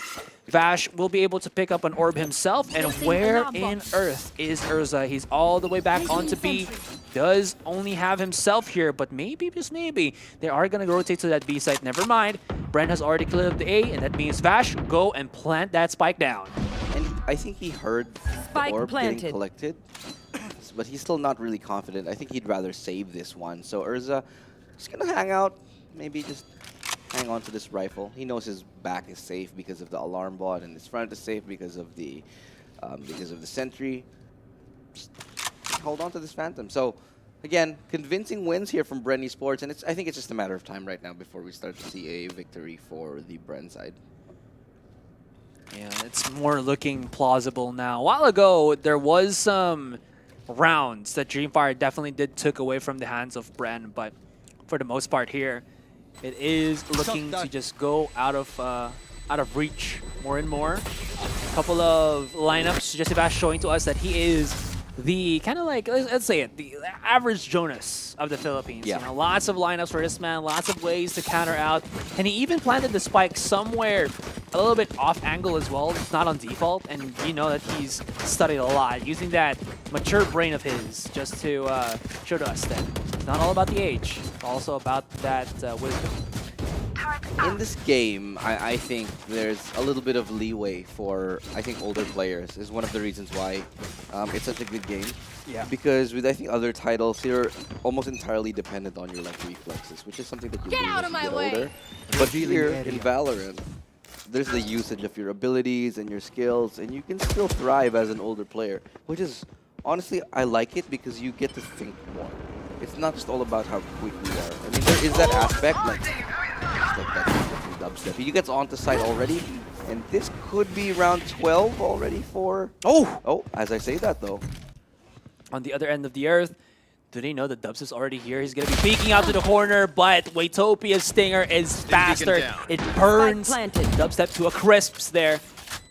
Vash will be able to pick up an orb himself. And where in Earth is Urza? He's all the way back onto B. Does only have himself here, but maybe, just maybe, they are going to rotate to that B site. Never mind. BREN has already cleared the A, and that means Vash, go and plant that spike down. And I think he heard Spike the orb planted. getting collected, but he's still not really confident. I think he'd rather save this one. So Urza just gonna hang out, maybe just hang on to this rifle. He knows his back is safe because of the alarm bot, and his front is safe because of the sentry. Just hold on to this Phantom. So again, convincing wins here from BREN Esports, and I think it's just a matter of time right now before we start to see a victory for the BREN side. Yeah, it's more looking plausible now. A while ago, there was some rounds that Dreamfire definitely took away from the hands of BREN, but for the most part here, it is looking to just go out of reach more and more. A couple of lineups, Jesse Bash showing to us that he is the kind of like, let's say it, the average Jonas of the Philippines. Yeah. You know, lots of lineups for this man, lots of ways to counter out, and he even planted the spike somewhere a little bit off angle as well. It's not on default, and you know that he's studied a lot, using that mature brain of his just to show to us that it's not all about the age, it's also about that wisdom. In this game, I think there's a little bit of leeway for, I think, older players is one of the reasons why it's such a good game. Yeah. Because with, I think, other titles, you're almost entirely dependent on your like reflexes, which is something that you Get lose out as of you my get way. older. But here in Valorant, there's the usage of your abilities and your skills, and you can still thrive as an older player, which is, honestly, I like it because you get to think more. It's not just all about how quick you are. I mean, there is that aspect, like that dubstep. He gets onto site already, and this could be round 12 already for... Oh, as I say that, though. On the other end of the earth, do they know that Dubs is already here? He's going to be peeking out to the corner, but Waytopia's stinger is faster. It burns Dubstep to a crisp there.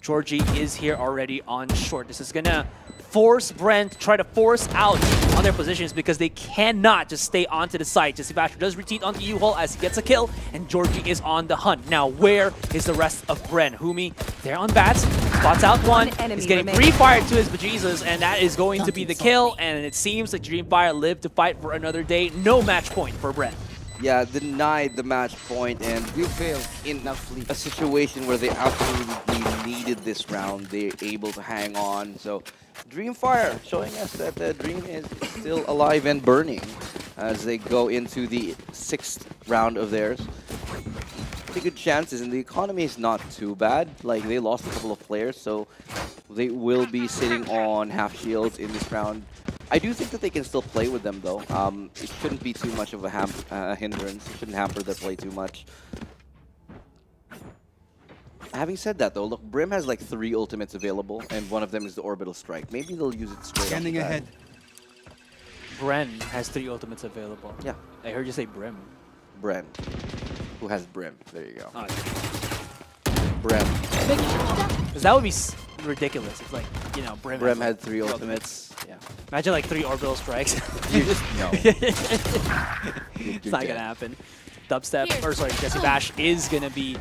Georgie is here already on short. This is going to force BREN to try to force out on their positions because they cannot just stay onto the site. Jesse Basher does retreat onto U-Haul as he gets a kill, and Georgie is on the hunt. Now, where is the rest of BREN? Humi, they're on bats, spots out one. He's getting pre-fired to his bejesus, and that is going to be the kill, and it seems like Dreamfire lived to fight for another day. No match point for BREN. Yeah, denied the match point, and You failed. in a situation where they absolutely needed this round, they're able to hang on. So Dreamfire showing us that the Dream is still alive and burning as they go into the 6th round of theirs. Pretty good chances, and the economy is not too bad. Like, they lost a couple of players, so they will be sitting on half shields in this round. I do think that they can still play with them, though. It shouldn't be too much of a hindrance. It shouldn't hamper their play too much. Having said that, though, look, Brim has like 3 ultimates available, and one of them is the orbital strike. Maybe they'll use it straight Scanning off the ahead. bat. BREN has 3 ultimates available. Yeah. I heard you say Brim. Bren. Who has Brim? There you go. Oh, Brim. because that would be ridiculous. It's like, you know, Brim had 3 ultimates. Yeah. Imagine like 3 orbital strikes. No. It's not gonna happen. Dubstep, or sorry, Jesse Bash is gonna be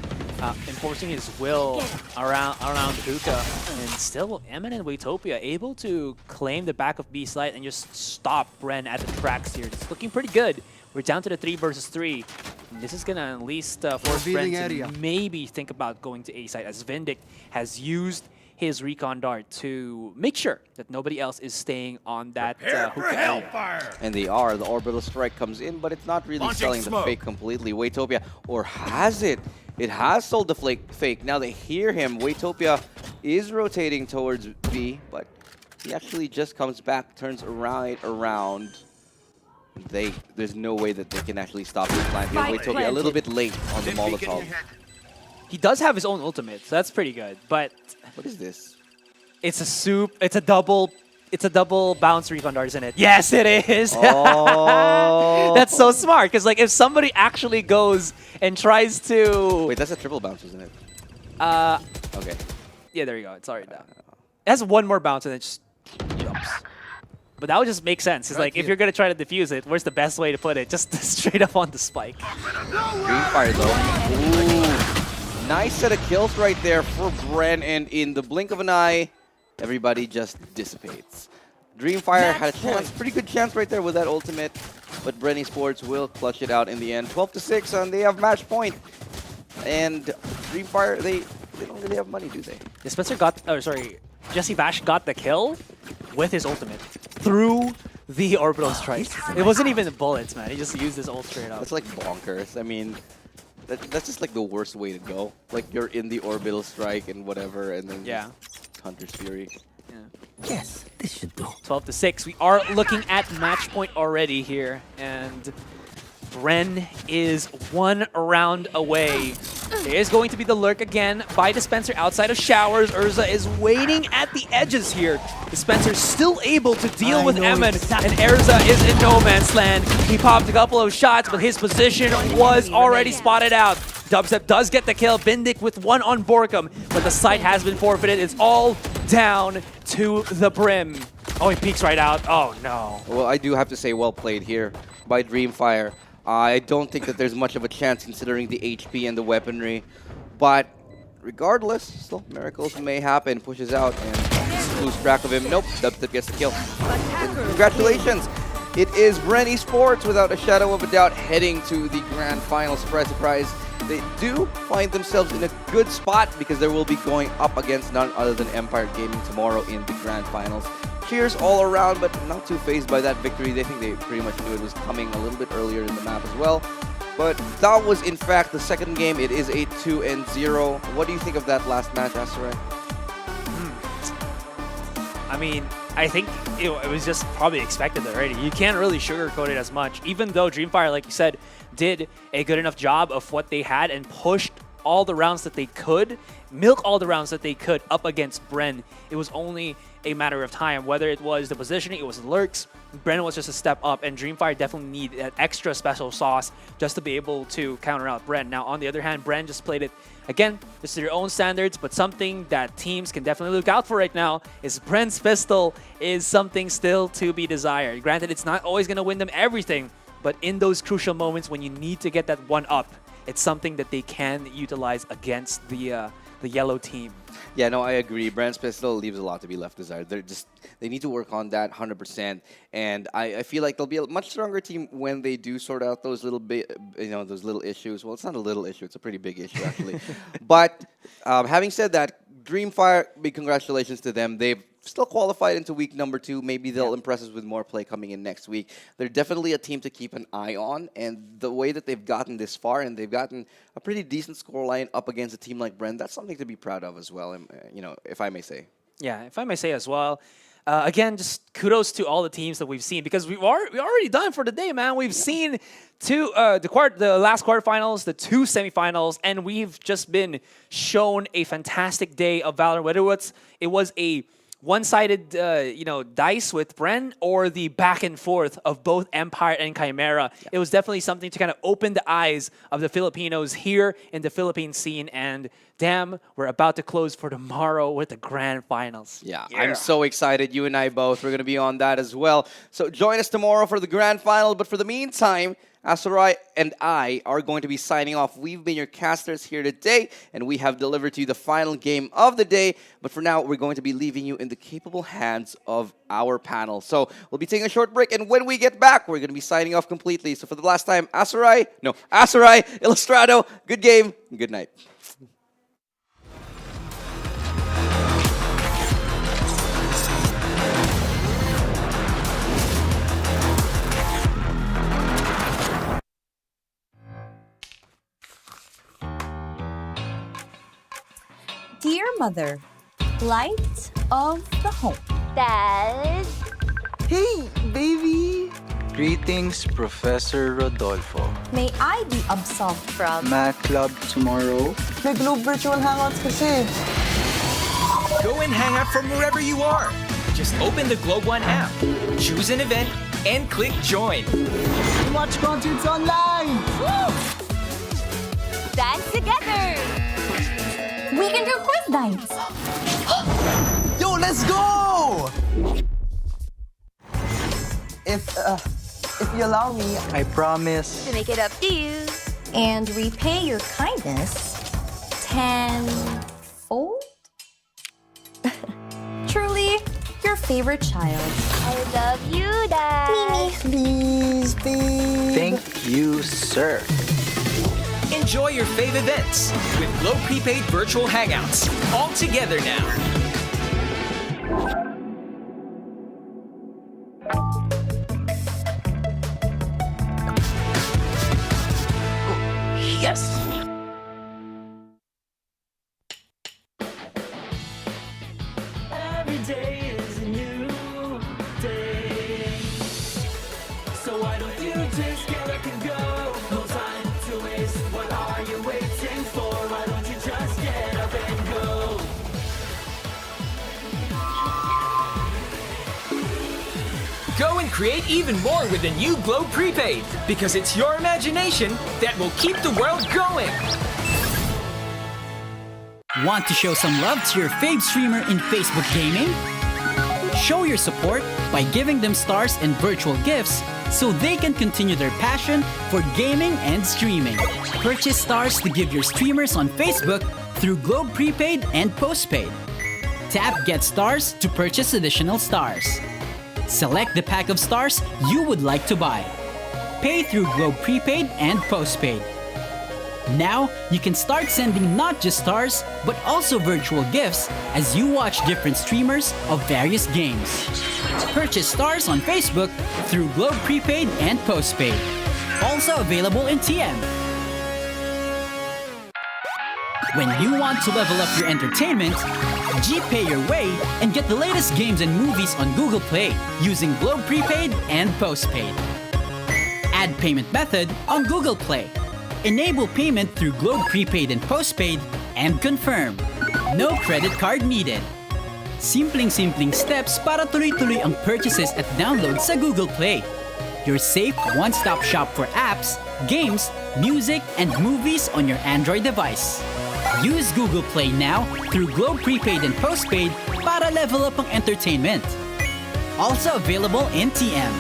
enforcing his will around Hookah, and still Eminent Waytopia able to claim the back of B site and just stop BREN at the tracks here. It's looking pretty good. We're down to the 3 versus 3. And this is gonna at least force BREN to maybe think about going to A site, as Vindic has used his recon dart to make sure that nobody else is staying on that hookah area. And they are. The orbital strike comes in, but it's not really selling the fake completely. Waytopia, or has it? It has sold the fake. Now they hear him. Waytopia is rotating towards B, but he actually just comes back, turns around. There's no way that they can actually stop this plant here. Waytopia a little bit late on the Molotov. He does have his own ultimate, so that's pretty good. But what is this? It's a soup. It's a double bounce recon dart, isn't it? Yes, it is. Oh. That's so smart. Because like if somebody actually goes and tries to wait, that's a triple bounce, isn't it? Okay. Yeah, there you go. It's already down. It has one more bounce and then just jumps. But that would just make sense. It's like if you're gonna try to defuse it, where's the best way to put it? Just straight up on the spike. Dreamfire though. Ooh. Nice set of kills right there for BREN, and in the blink of an eye, everybody just dissipates. Dreamfire had a chance, pretty good chance right there with that ultimate, but BREN Esports will clutch it out in the end. 12-6, and they have match point. And Dreamfire, they don't really have money, do they? Yeah, Spencer got, Jesse Vash got the kill with his ultimate through the orbital strike. It wasn't even the bullets, man. He just used his ult straight up. That's like bonkers. I mean, that's just like the worst way to go. Like you're in the orbital strike and whatever, and then Hunter's Fury. Yes, this should do. 12-6. We are looking at match point already here, and BREN is 1 round away. There is going to be the lurk again by Dispenser outside of Showers. Urza is waiting at the edges here. Dispenser's still able to deal with Emin, and Urza is in no man's land. He popped a couple of shots, but his position was already spotted out. Dubstep does get the kill. Bindic with 1 on Borkum, but the site has been forfeited. It's all down to the Brim. Oh, he peeks right out. Oh, no. Well, I do have to say well played here by Dreamfire. I don't think that there's much of a chance considering the HP and the weaponry. But regardless, still miracles may happen. Pushes out and lose track of him. Nope, Dubstep gets the kill. Congratulations. It is BREN Esports, without a shadow of a doubt, heading to the grand final. Surprise, surprise. They do find themselves in a good spot because they will be going up against none other than Empire Gaming tomorrow in the grand finals. Cheers all around, but not too fazed by that victory. They think they pretty much knew it was coming a little bit earlier in the map as well. But that was, in fact, the second game. It is a 2-0. What do you think of that last match, Asarai? I mean, I think it was just probably expected already. You can't really sugarcoat it as much, even though Dreamfire, like you said, did a good enough job of what they had and pushed all the rounds that they could, milk all the rounds that they could up against BREN. It was only a matter of time, whether it was the positioning, it was the lurks. BREN was just a step up, and Dreamfire definitely need that extra special sauce just to be able to counter out BREN. Now, on the other hand, BREN just played it, again, just to their own standards, but something that teams can definitely look out for right now is BREN's pistol is something still to be desired. Granted, it's not always going to win them everything, but in those crucial moments when you need to get that one up, it's something that they can utilize against the yellow team. Yeah, no, I agree. BREN's pistol leaves a lot to be left desired. They need to work on that 100%. And I feel like they'll be a much stronger team when they do sort out those little those little issues. Well, it's not a little issue; it's a pretty big issue actually. But having said that, Dreamfire, big congratulations to them. They've still qualified into week number 2. Maybe they'll impress us with more play coming in next week. They're definitely a team to keep an eye on, and the way that they've gotten this far, and they've gotten a pretty decent scoreline up against a team like BREN, that's something to be proud of as well, if I may say. Yeah, if I may say as well. Again, just kudos to all the teams that we've seen, because we're already done for the day, man. We've seen the last quarterfinals, the 2 semifinals, and we've just been shown a fantastic day of Valorant. Whether it was a one-sided, dice with BREN, or the back and forth of both Empire and Chimera. Yeah. It was definitely something to kind of open the eyes of the Filipinos here in the Philippine scene. And damn, we're about to close for tomorrow with the grand finals. Yeah, I'm so excited. You and I both. We're going to be on that as well. So join us tomorrow for the grand final. But for the meantime, Asarai and I are going to be signing off. We've been your casters here today, and we have delivered to you the final game of the day. But for now, we're going to be leaving you in the capable hands of our panel. So we'll be taking a short break, and when we get back, we're going to be signing off completely. So for the last time, Asarai, Illustrado, good game, and good night. mother, light of the home. Dad? Hey, baby! Greetings, Professor Rodolfo. May I be absolved from Math club tomorrow. May Globe Virtual Hangouts kasi. Go and hang out from wherever you are. Just open the Globe One app, choose an event, and click join. Watch concerts online! Dance together! We can do quiz nights. Yo, let's go! If you allow me, I promise. To make it up to you. And repay your kindness tenfold? Truly, your favorite child. I love you, Dad. please, babe. Thank you, sir. Enjoy your fave events with Globe Prepaid Virtual Hangouts. All together now. Yes! Every day is a new day. So why don't you just get up and go? No time to waste. What are you waiting for? Why don't you just get up and go? Go and create even more with the new Globe Prepaid, because it's your imagination that will keep the world going. Want to show some love to your fave streamer in Facebook gaming? Show your support by giving them stars and virtual gifts so they can continue their passion for gaming and streaming. Purchase stars to give your streamers on Facebook through Globe Prepaid and Postpaid. Tap Get Stars to purchase additional stars. Select the pack of stars you would like to buy. Pay through Globe Prepaid and Postpaid. Now, you can start sending not just stars, but also virtual gifts as you watch different streamers of various games. Purchase stars on Facebook through Globe Prepaid and Postpaid. Also available in TM. When you want to level up your entertainment, GPay your way and get the latest games and movies on Google Play using Globe Prepaid and Postpaid. Add payment method on Google Play. Enable payment through Globe Prepaid and Postpaid and confirm. No credit card needed. Simpleng-simpleng steps para tuloy-tuloy ang purchases at downloads sa Google Play. Your safe one-stop shop for apps, games, music, and movies on your Android device. Use Google Play now through Globe Prepaid and Postpaid para level up ang entertainment. Also available in TM.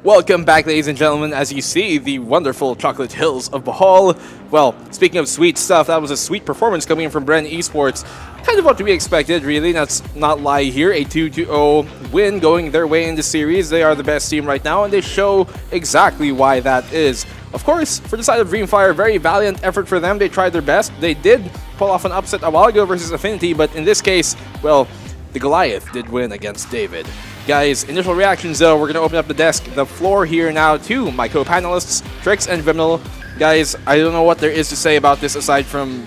Welcome back, ladies and gentlemen, as you see the wonderful chocolate hills of Bohol. Well, speaking of sweet stuff, that was a sweet performance coming in from BREN Esports. Kind of what we expected, really. Let's not lie here. A 2-0 win going their way in the series. They are the best team right now, and they show exactly why that is. Of course, for the side of Dreamfire, very valiant effort for them. They tried their best. They did pull off an upset a while ago versus Affinity, but in this case, well, the Goliath did win against David. Guys, initial reactions though, we're going to open up the floor here now to my co-panelists, Trix and Vimnel. Guys, I don't know what there is to say about this aside from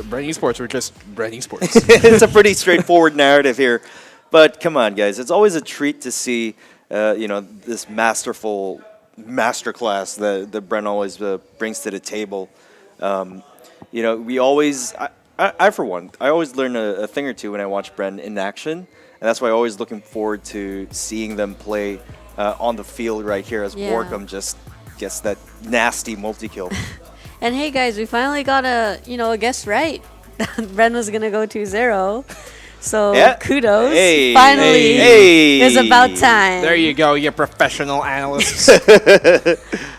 BREN Esports. We're just BREN Esports. It's a pretty straightforward narrative here. But come on, guys. It's always a treat to see, this masterful masterclass that BREN always brings to the table. We always, I for one, I always learn a thing or two when I watch BREN in action. And that's why I'm always looking forward to seeing them play on the field right here as Borkum just gets that nasty multi-kill. And hey guys, we finally got a guess right. BREN was gonna go 2-0. So kudos. Hey, finally, it's about time. There you go, you professional analysts.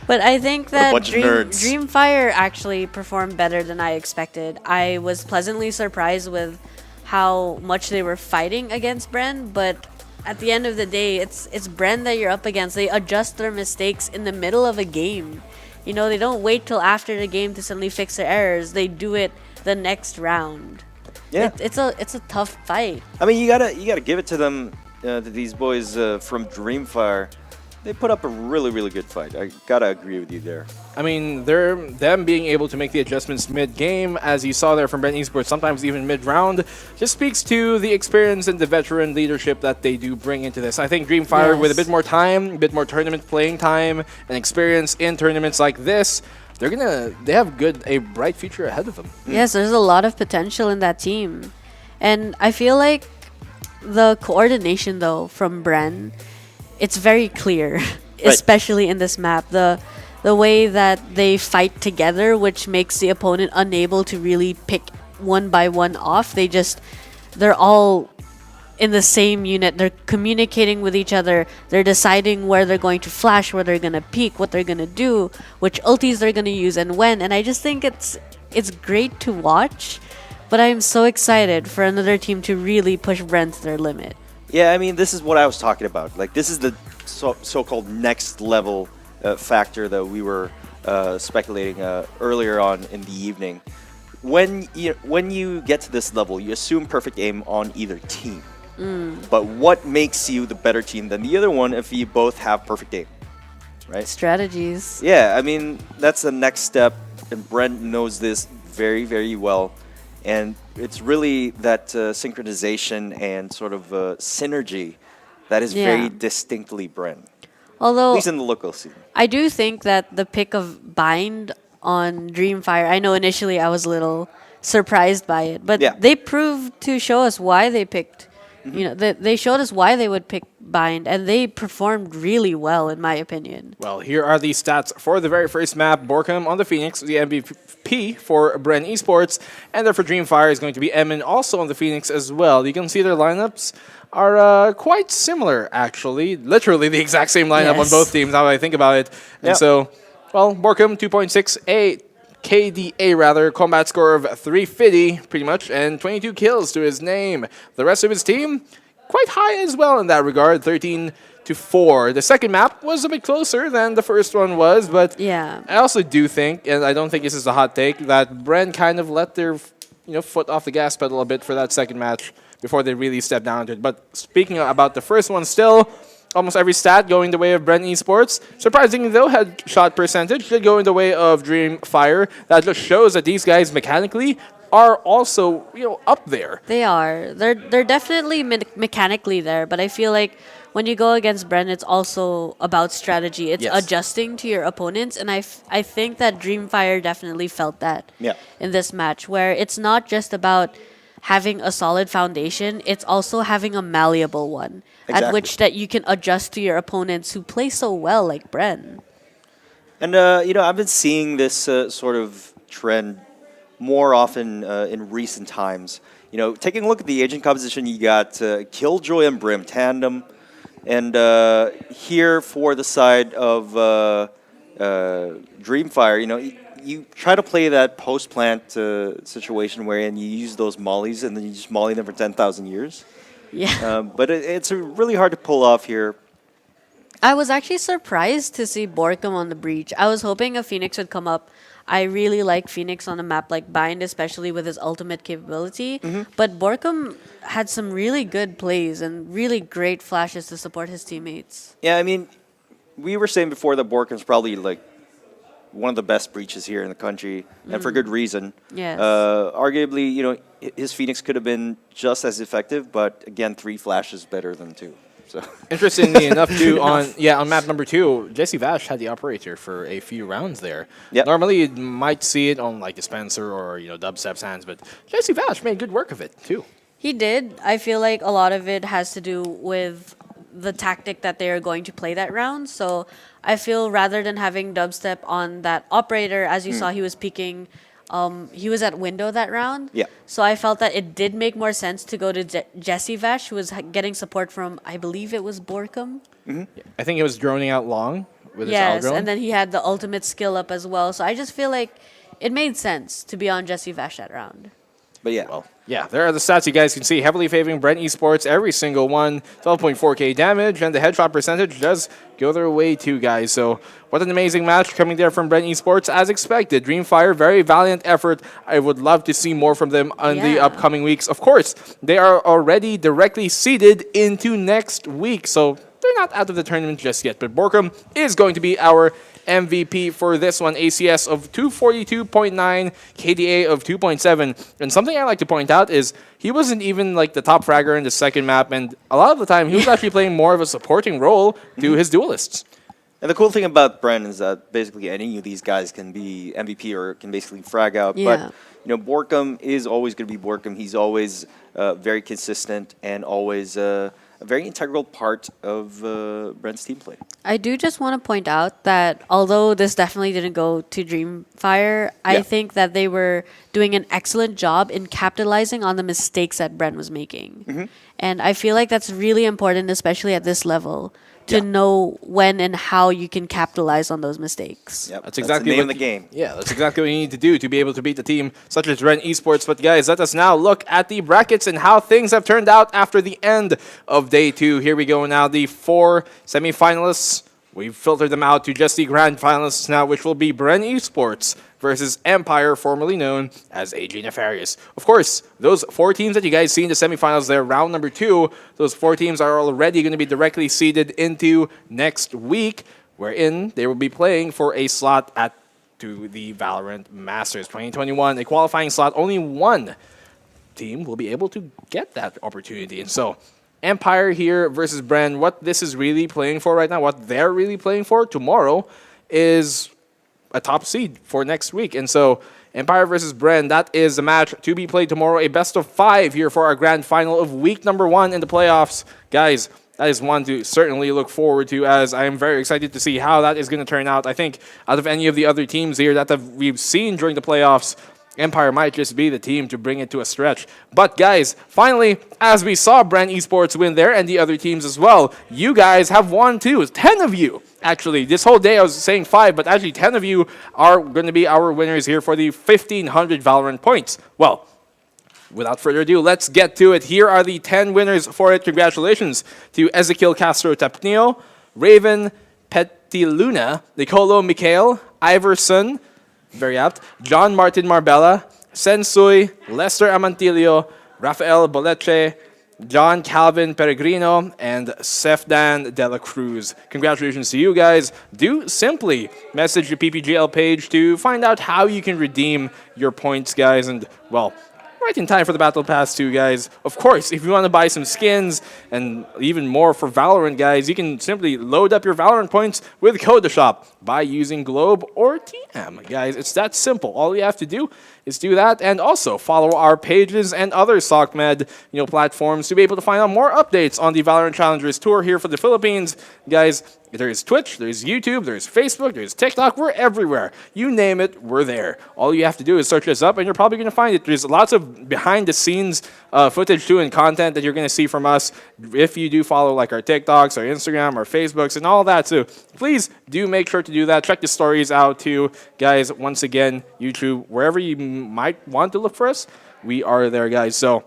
But I think that nerds. Dreamfire actually performed better than I expected. I was pleasantly surprised with how much they were fighting against BREN, but at the end of the day, it's BREN that you're up against. They adjust their mistakes in the middle of a game. They don't wait till after the game to suddenly fix their errors. They do it the next round. Yeah, it's a tough fight. I mean, you gotta give it to them, to these boys from Dreamfire. They put up a really, really good fight. I gotta agree with you there. I mean, them being able to make the adjustments mid-game, as you saw there from BREN Esports, sometimes even mid-round, just speaks to the experience and the veteran leadership that they do bring into this. I think Dreamfire, with a bit more time, a bit more tournament playing time, and experience in tournaments like this, they have a bright future ahead of them. Yes, there's a lot of potential in that team. And I feel like the coordination, though, from BREN, it's very clear, especially in this map. The way that they fight together, which makes the opponent unable to really pick one by one off. They're all in the same unit. They're communicating with each other. They're deciding where they're going to flash, where they're going to peek, what they're going to do, which ultis they're going to use, and when. And I just think it's great to watch, but I'm so excited for another team to really push BREN to their limit. Yeah, I mean, this is what I was talking about. Like, this is the so-called next level factor that we were speculating earlier on in the evening. When you get to this level, you assume perfect aim on either team. But what makes you the better team than the other one if you both have perfect aim, right? Strategies. Yeah, I mean, that's the next step, and BREN knows this very, very well. And it's really that synchronization and sort of synergy that is very distinctly BREN. Although, at least in the local scene. I do think that the pick of Bind on Dreamfire, I know initially I was a little surprised by it, but they proved to show us why they picked. They showed us why they would pick Bind, and they performed really well, in my opinion. Well, here are the stats for the very first map. Borkum on the Phoenix, the MVP for BREN Esports, and then for Dreamfire is going to be Emin, also on the Phoenix as well. You can see their lineups are quite similar, actually. Literally the exact same lineup on both teams, now that I think about it. And so, well, Borkum, 2.68 KDA rather, combat score of 350 pretty much, and 22 kills to his name. The rest of his team, quite high as well in that regard, 13-4. The second map was a bit closer than the first one was, but I also do think, and I don't think this is a hot take, that BREN kind of let their foot off the gas pedal a bit for that second match before they really stepped down to it. But speaking about the first one still, almost every stat going the way of BREN Esports. Surprisingly, though, headshot percentage did go in the way of Dreamfire. That just shows that these guys mechanically are also, up there. They are. They're definitely mechanically there, but I feel like when you go against BREN, it's also about strategy. It's adjusting to your opponents, and I think that Dreamfire definitely felt that in this match, where it's not just about having a solid foundation, it's also having a malleable one at which that you can adjust to your opponents who play so well, like BREN. And I've been seeing this sort of trend more often in recent times. Taking a look at the agent composition, you got Killjoy and Brim tandem, And here for the side of Dreamfire, you try to play that post-plant situation wherein you use those mollies and then you just molly them for 10,000 years. Yeah. But it's really hard to pull off here. I was actually surprised to see Borkum on the breach. I was hoping a Phoenix would come up. I really like Phoenix on a map like Bind, especially with his ultimate capability. But Borkum had some really good plays and really great flashes to support his teammates. Yeah, I mean, we were saying before that Borkum's probably like one of the best breaches here in the country, and for good reason. Yes. Arguably, his Phoenix could have been just as effective, but again, 3 flashes better than 2. So interestingly enough, too, on map number 2, Jesse Vash had the operator for a few rounds there. Yep. Normally, you might see it on like Dispenser or Dubstep's hands, but Jesse Vash made good work of it too. He did. I feel like a lot of it has to do with the tactic that they are going to play that round. So I feel rather than having Dubstep on that operator, as you saw, he was peeking. He was at window that round. Yeah. So I felt that it did make more sense to go to Jesse Vash, who was getting support from, I believe it was Borkum. I think he was droning out long with his Yes, Algro. and then he had the ultimate skill up as well. So I just feel like it made sense to be on Jesse Vash that round. But yeah. Well, yeah, there are the stats you guys can see. Heavily favoring BREN Esports, every single one. 12.4k damage, and the headshot percentage does go their way too, guys. So what an amazing match coming there from BREN Esports. As expected, Dreamfire, very valiant effort. I would love to see more from them on the upcoming weeks. Of course, they are already directly seeded into next week, so they're not out of the tournament just yet. But Borkum is going to be our MVP for this one, ACS of 242.9, KDA of 2.7. And something I like to point out is he wasn't even like the top fragger in the second map, and a lot of the time he was actually playing more of a supporting role to his duelists. And the cool thing about BREN is that basically any of these guys can be MVP or can basically frag out. Yeah. But Borkum is always going to be Borkum. He's always very consistent and always a very integral part of BREN's team play. I do just want to point out that although this definitely didn't go to Dreamfire, I think that they were doing an excellent job in capitalizing on the mistakes that BREN was making. And I feel like that's really important, especially at this level, to know when and how you can capitalize on those mistakes. Yep. That's exactly the name what of the game. Yeah, that's exactly what you need to do to be able to beat the team such as BREN Esports. But guys, let us now look at the brackets and how things have turned out after the end of day 2. Here we go now, the 4 semifinalists. We've filtered them out to just the grand finalists now, which will be BREN Esports versus Empire, formerly known as AG Nefarious. Of course, those 4 teams that you guys see in the semifinals there, round number 2, those 4 teams are already going to be directly seeded into next week, wherein they will be playing for a slot to the VALORANT Masters 2021, a qualifying slot. Only one team will be able to get that opportunity. And so Empire here versus BREN, what this is really playing for right now, what they're really playing for tomorrow is a top seed for next week. And so Empire versus BREN, that is the match to be played tomorrow. A best of 5 here for our grand final of week number 1 in the playoffs. Guys, that is one to certainly look forward to, as I am very excited to see how that is going to turn out. I think out of any of the other teams here that we've seen during the playoffs, Empire might just be the team to bring it to a stretch. But guys, finally, as we saw BREN Esports win there and the other teams as well, you guys have won too. 10 of you, actually. This whole day I was saying 5, but actually 10 of you are going to be our winners here for the 1,500 Valorant points. Well, without further ado, let's get to it. Here are the 10 winners for it. Congratulations to Ezekiel Castro Tapnio, Raven Petiluna, Nicolo Mikhail, Iverson, very apt, John Martin Marbella, Sensui, Lester Amantilio, Rafael Boleche, John Calvin Peregrino, and Sefdan De La Cruz. Congratulations to you guys. Do simply message the PPGL page to find out how you can redeem your points, guys. And, well, right in time for the Battle Pass too, guys. Of course, if you want to buy some skins and even more for Valorant, guys, you can simply load up your Valorant points with Code Shop by using Globe or TM. Guys, it's that simple. All you have to do is do that, and also follow our pages and other SOCMED platforms to be able to find out more updates on the Valorant Challengers Tour here for the Philippines. Guys, There's Twitch, there's YouTube, there's Facebook, there's TikTok. We're everywhere. You name it, we're there. All you have to do is search us up, and you're probably going to find it. There's lots of behind-the-scenes footage, too, and content that you're going to see from us if you do follow like our TikToks, our Instagram, our Facebooks, and all that, too. Please do make sure to do that. Check the stories out, too. Guys, once again, YouTube, wherever you might want to look for us, we are there, guys. So,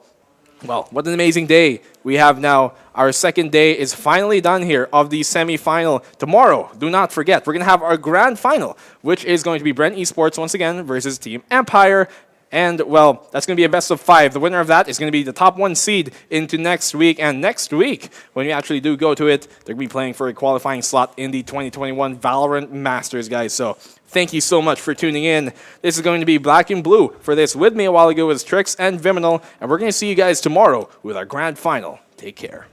well, what an amazing day we have now. Our second day is finally done here of the semi-final. Tomorrow, do not forget, we're going to have our grand final, which is going to be BREN Esports once again versus Team Empire. And, well, that's going to be a best of 5. The winner of that is going to be the top 1 seed into next week. And next week, when we actually do go to it, they're going to be playing for a qualifying slot in the 2021 VALORANT Masters, guys. So, thank you so much for tuning in. This is going to be Black and Blue. For this, with me a while ago was Trix and Viminal. And we're going to see you guys tomorrow with our grand final. Take care.